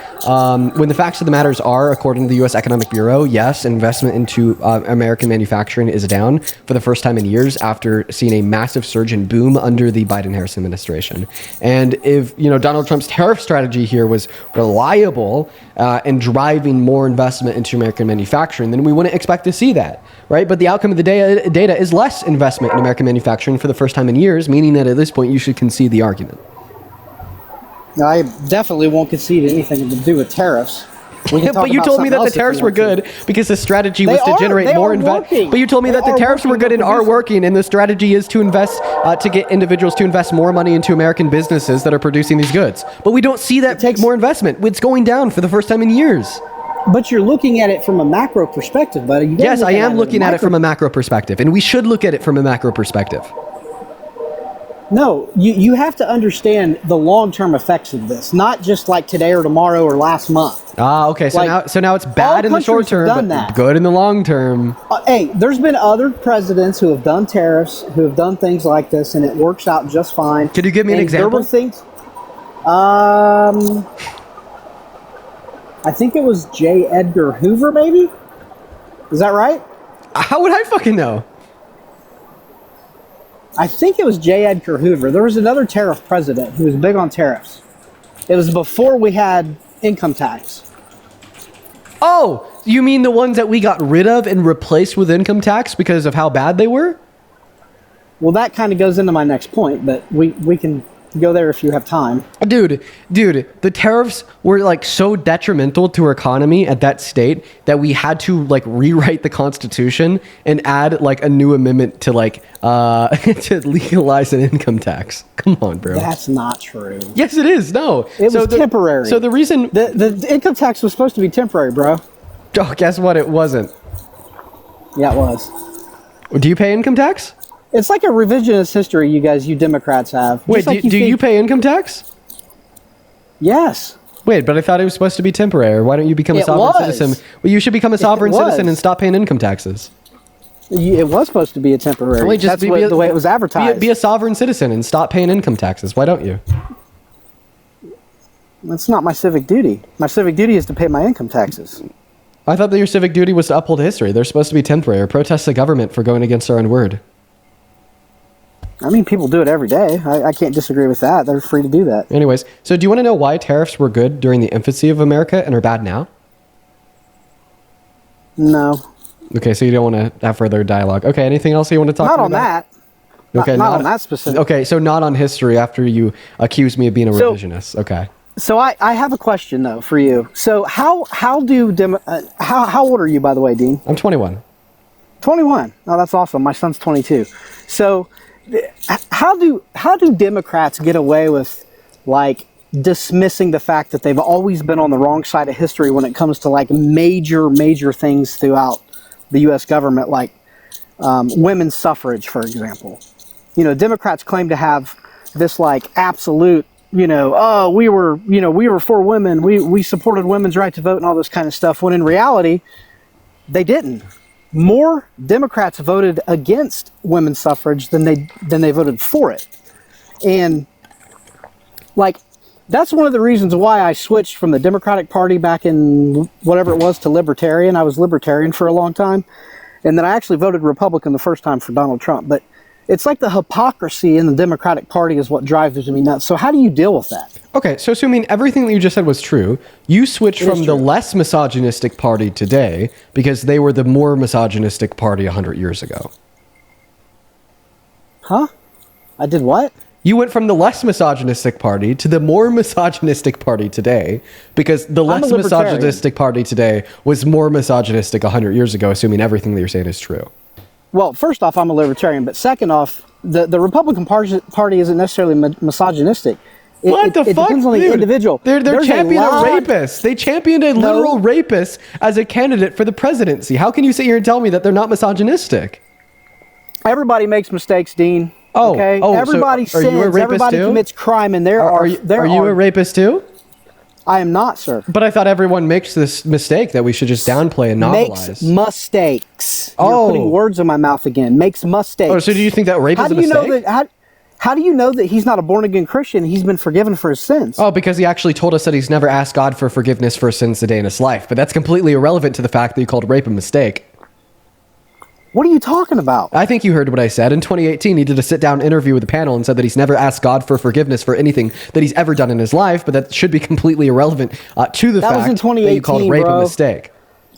when the facts of the matters are, according to the U.S. Economic Bureau, yes, investment into American manufacturing is down for the first time in years after seeing a massive surge and boom under the Biden-Harris administration. And if Donald Trump's tariff strategy here was reliable and driving more investment into American manufacturing, then we wouldn't expect to see that. Right, but the outcome of the data is less investment in American manufacturing for the first time in years, meaning that at this point you should concede the argument. I definitely won't concede anything to do with tariffs. But you told me that the tariffs were good because the strategy was to generate more investment. But you told me that the tariffs were good and are working, and the strategy is to invest to get individuals to invest more money into American businesses that are producing these goods. But we don't see that more investment. It's going down for the first time in years. But you're looking at it from a macro perspective, buddy. Yes, I am looking at it from a macro perspective, and we should look at it from a macro perspective. No, you have to understand the long-term effects of this, not just like today or tomorrow or last month. Ah, okay. So now it's bad in the short term, but good in the long term. Hey, there's been other presidents who have done tariffs, who have done things like this, and it works out just fine. Can you give me an example? There were things. I think it was J. Edgar Hoover, maybe? Is that right? How would I fucking know? I think it was J. Edgar Hoover. There was another tariff president who was big on tariffs. It was before we had income tax. Oh, you mean the ones that we got rid of and replaced with income tax because of how bad they were? Well, that kind of goes into my next point, but we can go there if you have time. Dude, the tariffs were like so detrimental to our economy at that state that we had to like rewrite the Constitution and add like a new amendment to like to legalize an income tax. Come on, bro. That's not true. Yes, it is. No, it was temporary. So the reason the income tax was supposed to be temporary, bro. Oh, guess what? It wasn't. Yeah, it was. Do you pay income tax? It's like a revisionist history you Democrats have. Wait, do you pay income tax? Yes. Wait, but I thought it was supposed to be temporary. Why don't you become a sovereign citizen? Well, you should become a sovereign citizen and stop paying income taxes. It was supposed to be a temporary. That's the way it was advertised. Be a sovereign citizen and stop paying income taxes. Why don't you? That's not my civic duty. My civic duty is to pay my income taxes. I thought that your civic duty was to uphold history. They're supposed to be temporary or protest the government for going against our own word. I mean, people do it every day. I can't disagree with that. They're free to do that. Anyways, so do you want to know why tariffs were good during the infancy of America and are bad now? No. Okay, so you don't want to have further dialogue. Okay, anything else you want to talk about? Not on that. Okay, not on that specific. Okay, so not on history after you accuse me of being a revisionist. Okay. So I have a question though for you. So how old are you, by the way, Dean? I'm 21. 21. Oh, that's awesome. My son's 22. So how do Democrats get away with like dismissing the fact that they've always been on the wrong side of history when it comes to like major things throughout the U.S. government, like women's suffrage, for example? You know, Democrats claim to have this like absolute, we were for women, we supported women's right to vote and all this kind of stuff, when in reality they didn't. More Democrats voted against women's suffrage than they voted for it. And like that's one of the reasons why I switched from the Democratic Party back in whatever it was to Libertarian. I was Libertarian for a long time. And then I actually voted Republican the first time for Donald Trump. But it's like the hypocrisy in the Democratic Party is what drives me nuts. So how do you deal with that? Okay, so assuming everything that you just said was true, you switched from the less misogynistic party today because they were the more misogynistic party 100 years ago. Huh? I did what? You went from the less misogynistic party to the more misogynistic party today because the less misogynistic party today was more misogynistic 100 years ago, assuming everything that you're saying is true. Well, first off, I'm a libertarian, but second off, the Republican Party isn't necessarily misogynistic. What the fuck? It depends on the individual. They're championing a rapist. They championed a literal rapist as a candidate for the presidency. How can you sit here and tell me that they're not misogynistic? Everybody makes mistakes, Dean. Oh, okay. Everybody so are you a sins. rapist Everybody too? commits crime, and Are you a rapist too? I am not, sir. But I thought everyone makes this mistake that we should just downplay and novelize. Makes mistakes. You're putting words in my mouth again. Makes mistakes. Oh, so do you think that rape is a mistake? How do you know that he's not a born-again Christian? He's been forgiven for his sins. Oh, because he actually told us that he's never asked God for forgiveness for sins a day in his life. But that's completely irrelevant to the fact that he called rape a mistake. What are you talking about? I think you heard what I said. In 2018, he did a sit-down interview with the panel and said that he's never asked God for forgiveness for anything that he's ever done in his life, but that should be completely irrelevant to the fact that you called rape a mistake.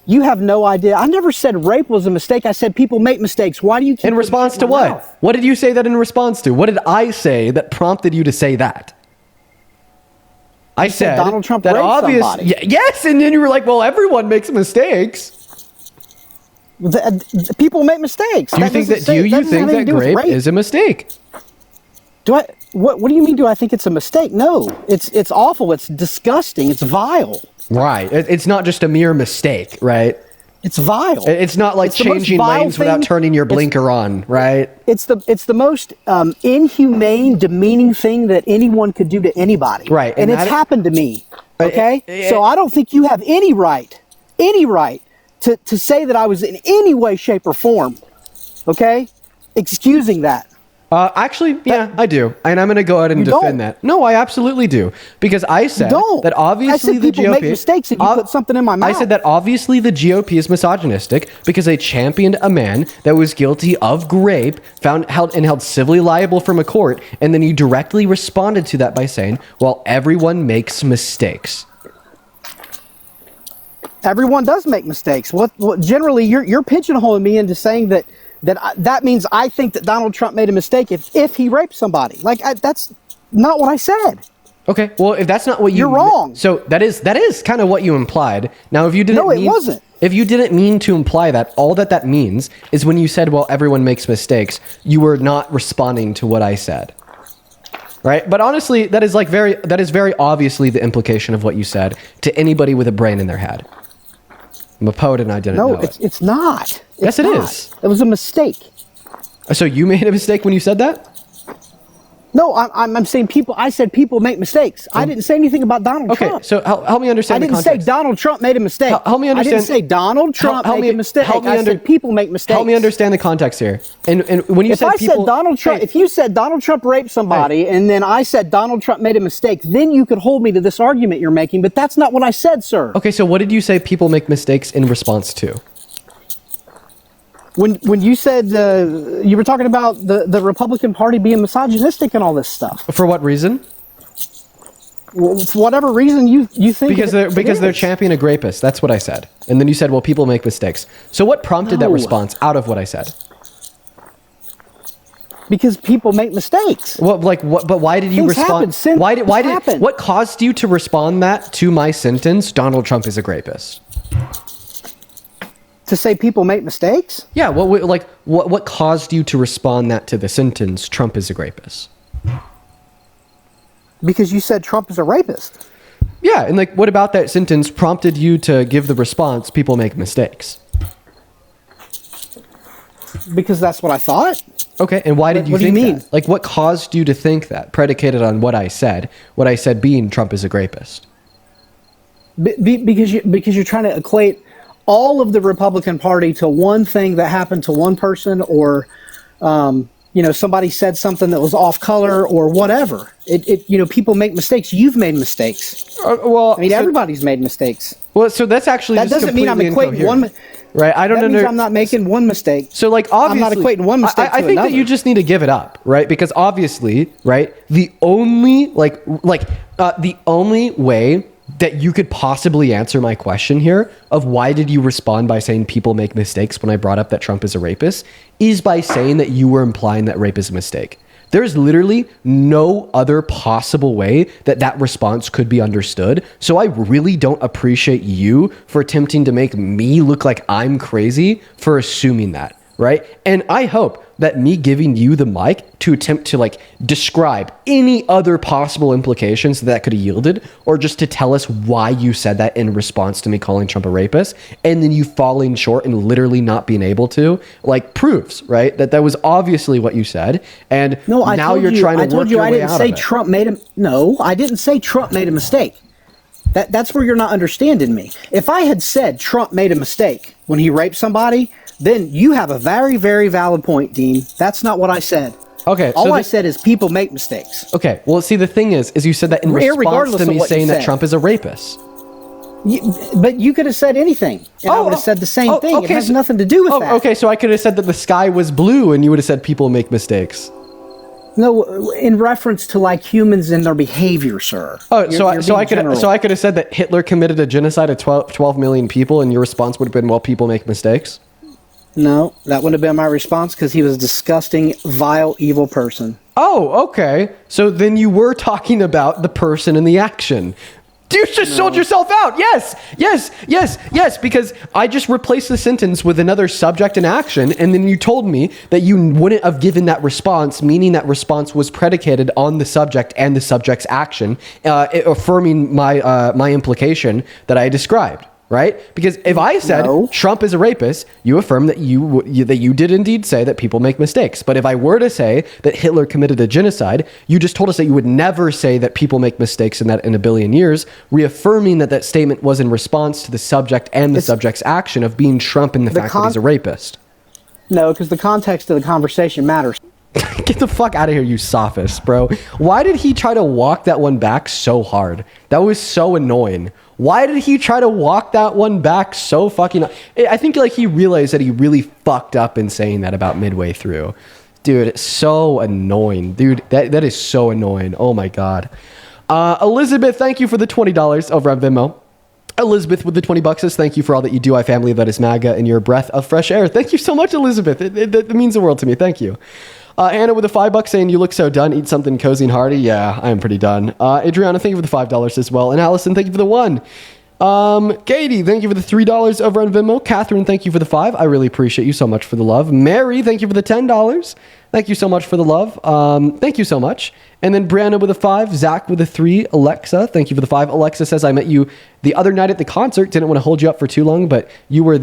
You have no idea. I never said rape was a mistake. I said people make mistakes. Why do you keep in response to what? Mouth? What did you say that in response to? What did I say that prompted you to say that? I said Donald Trump that raped somebody. Yes, and then you were like, well, everyone makes mistakes. People make mistakes. Do you think that rape is a mistake? What do you mean? Do I think it's a mistake? No, it's awful. It's disgusting. It's vile. Right. It's not just a mere mistake, right? It's vile. It's not like changing lanes without turning your blinker on, right? It's the most inhumane, demeaning thing that anyone could do to anybody. Right. And it's happened to me. Okay? So I don't think you have any right to say that I was in any way, shape, or form, okay, excusing that. Actually, yeah, I do. And I'm going to go ahead and defend that. No, I absolutely do. Because I said that obviously the GOP... people make mistakes and you put something in my mouth. I said that obviously the GOP is misogynistic because they championed a man that was guilty of rape, held civilly liable from a court, and then you directly responded to that by saying, well, everyone makes mistakes. Everyone does make mistakes. What generally you're pigeonholing me into saying that means I think that Donald Trump made a mistake if he raped somebody. That's not what I said. Okay, well, if that's not what you're wrong. So that is kind of what you implied. Now, if you didn't, it wasn't. If you didn't mean to imply that, all that means is when you said, "Well, everyone makes mistakes," you were not responding to what I said. Right? But honestly, that is very obviously the implication of what you said to anybody with a brain in their head. I'm a poet and I didn't know it. It's not. Yes, it is. It was a mistake. So you made a mistake when you said that? No, I'm saying people. I said people make mistakes. I didn't say anything about Donald Trump. Okay, so help me understand the context. I didn't say Donald Trump made a mistake. Help me understand. I didn't say Donald Trump made a mistake. I said people make mistakes. Help me understand the context here. And when you said people... if you said Donald Trump raped somebody, and then I said Donald Trump made a mistake, then you could hold me to this argument you're making, but that's not what I said, sir. Okay, so what did you say people make mistakes in response to? When you said you were talking about the Republican Party being misogynistic and all this stuff. For what reason? Well, for whatever reason you think because they're championing a rapist. That's what I said. And then you said, well, people make mistakes. So what prompted that response out of what I said? Because people make mistakes. Well, what? But why did you respond? What caused you to respond that to my sentence? Donald Trump is a rapist. To say people make mistakes? Yeah. What caused you to respond that to the sentence? Trump is a rapist. Because you said Trump is a rapist. Yeah, and what about that sentence prompted you to give the response? People make mistakes. Because that's what I thought. Okay, and why did you think that? What caused you to think that? Predicated on what I said. What I said being Trump is a rapist. Because you're trying to equate all of the Republican Party to one thing that happened to one person, or somebody said something that was off color or whatever. People make mistakes. You've made mistakes. Everybody's made mistakes. Well, so that's actually that doesn't mean I'm equating one. Right, I don't know. I'm not making one mistake. So, obviously, I'm not equating one mistake to I think another. that you just need to give it up, right? Because obviously, right, the only the only way that you could possibly answer my question here of why did you respond by saying people make mistakes when I brought up that Trump is a rapist is by saying that you were implying that rape is a mistake. There's literally no other possible way that response could be understood. So I really don't appreciate you for attempting to make me look like I'm crazy for assuming that, right? And I hope that me giving you the mic to attempt to describe any other possible implications that could have yielded, or just to tell us why you said that in response to me calling Trump a rapist, and then you falling short and literally not being able to, proves, right, that was obviously what you said. And now you're trying to work your way out of it. I didn't say Trump made a mistake. That's where you're not understanding me. If I had said Trump made a mistake when he raped somebody, then you have a very, very valid point, Dean. That's not what I said. Okay. All I said is people make mistakes. Okay. Well, see, the thing is you said that in response to me saying that Trump is a rapist. But you could have said anything, and I would have said the same thing. Okay, it has nothing to do with that. Okay, so I could have said that the sky was blue, and you would have said people make mistakes. No, in reference to humans and their behavior, sir. So I could have said that Hitler committed a genocide of 12 million people, and your response would have been, well, people make mistakes. No, that wouldn't have been my response because he was a disgusting, vile, evil person. Oh, okay. So then you were talking about the person and the action. You just sold yourself out. Yes, because I just replaced the sentence with another subject and action, and then you told me that you wouldn't have given that response, meaning that response was predicated on the subject and the subject's action, affirming my implication that I described. Right? Because if I said Trump is a rapist, you affirm that you did indeed say that people make mistakes. But if I were to say that Hitler committed a genocide, you just told us that you would never say that people make mistakes in a billion years, reaffirming that statement was in response to the subject and the subject's action of being Trump and the fact that he's a rapist. No, because the context of the conversation matters. Get the fuck out of here, you sophist, bro. Why did he try to walk that one back so hard? That was so annoying. Why did he try to walk that one back so fucking... I think he realized that he really fucked up in saying that about midway through. Dude, it's so annoying. Dude, that is so annoying. Oh my God. Elizabeth, thank you for the $20 over on Venmo. Elizabeth with the $20 says, thank you for all that you do, I family that is MAGA and your breath of fresh air. Thank you so much, Elizabeth. It means the world to me. Thank you. Anna with the $5 saying, you look so done. Eat something cozy and hearty. Yeah, I am pretty done. Adriana, thank you for the $5 as well. And Allison, thank you for the $1. Katie, thank you for the $3 over on Venmo. Catherine, thank you for the $5. I really appreciate you so much for the love. Mary, thank you for the $10. Thank you so much for the love. Thank you so much. And then Brianna with a 5, Zach with a 3, Alexa, thank you for the 5. Alexa says, I met you the other night at the concert. Didn't want to hold you up for too long, but you were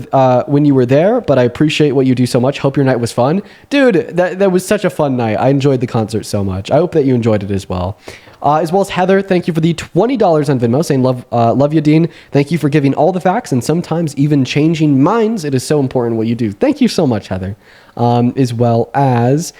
when you were there, but I appreciate what you do so much. Hope your night was fun. Dude, that was such a fun night. I enjoyed the concert so much. I hope that you enjoyed it as well. As well as Heather, thank you for the $20 on Venmo, saying love you, Dean. Thank you for giving all the facts and sometimes even changing minds. It is so important what you do. Thank you so much, Heather. As well as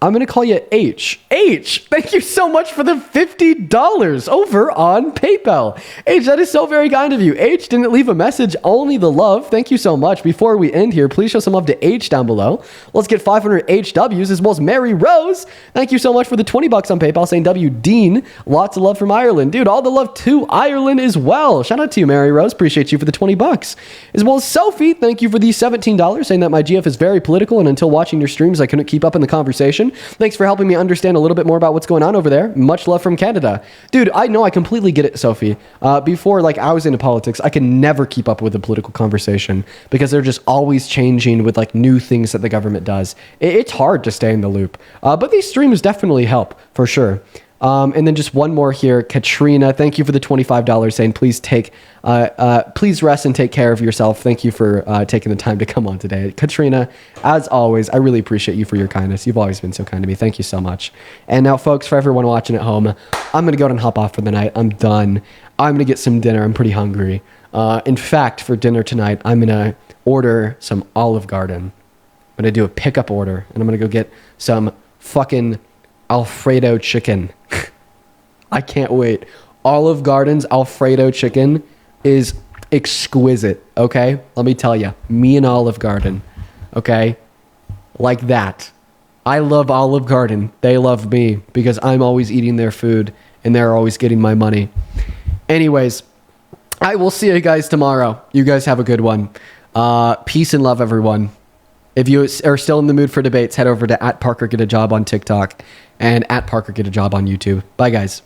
I'm going to call you H. H, thank you so much for the $50 over on PayPal. H, that is so very kind of you. H didn't leave a message, only the love. Thank you so much. Before we end here, please show some love to H down below. Let's get 500 HWs, as well as Mary Rose. Thank you so much for the $20 on PayPal, saying W. Dean. Lots of love from Ireland. Dude, all the love to Ireland as well. Shout out to you, Mary Rose. Appreciate you for the $20. As well as Sophie, thank you for the $17, saying that my GF is very political, and until watching your streams, I couldn't keep up in the conversation. Thanks for helping me understand a little bit more about what's going on over there. Much love from Canada. Dude, I know I completely get it, Sophie. Before, I was into politics, I can never keep up with the political conversation because they're just always changing with, new things that the government does. It's hard to stay in the loop. But these streams definitely help, for sure. And then just one more here. Katrina, thank you for the $25, saying please rest and take care of yourself. Thank you for taking the time to come on today. Katrina, as always, I really appreciate you for your kindness. You've always been so kind to me. Thank you so much. And now, folks, for everyone watching at home, I'm going to go ahead and hop off for the night. I'm done. I'm going to get some dinner. I'm pretty hungry. In fact, for dinner tonight, I'm going to order some Olive Garden. I'm going to do a pickup order, and I'm going to go get some fucking Alfredo chicken. I can't wait. Olive Garden's Alfredo chicken is exquisite, okay? Let me tell you. Me and Olive Garden, okay? Like that. I love Olive Garden. They love me because I'm always eating their food and they're always getting my money. Anyways, I will see you guys tomorrow. You guys have a good one. Peace and love, everyone. If you are still in the mood for debates, head over to @ParkerGetAJob on TikTok and @ParkerGetAJob on YouTube. Bye, guys.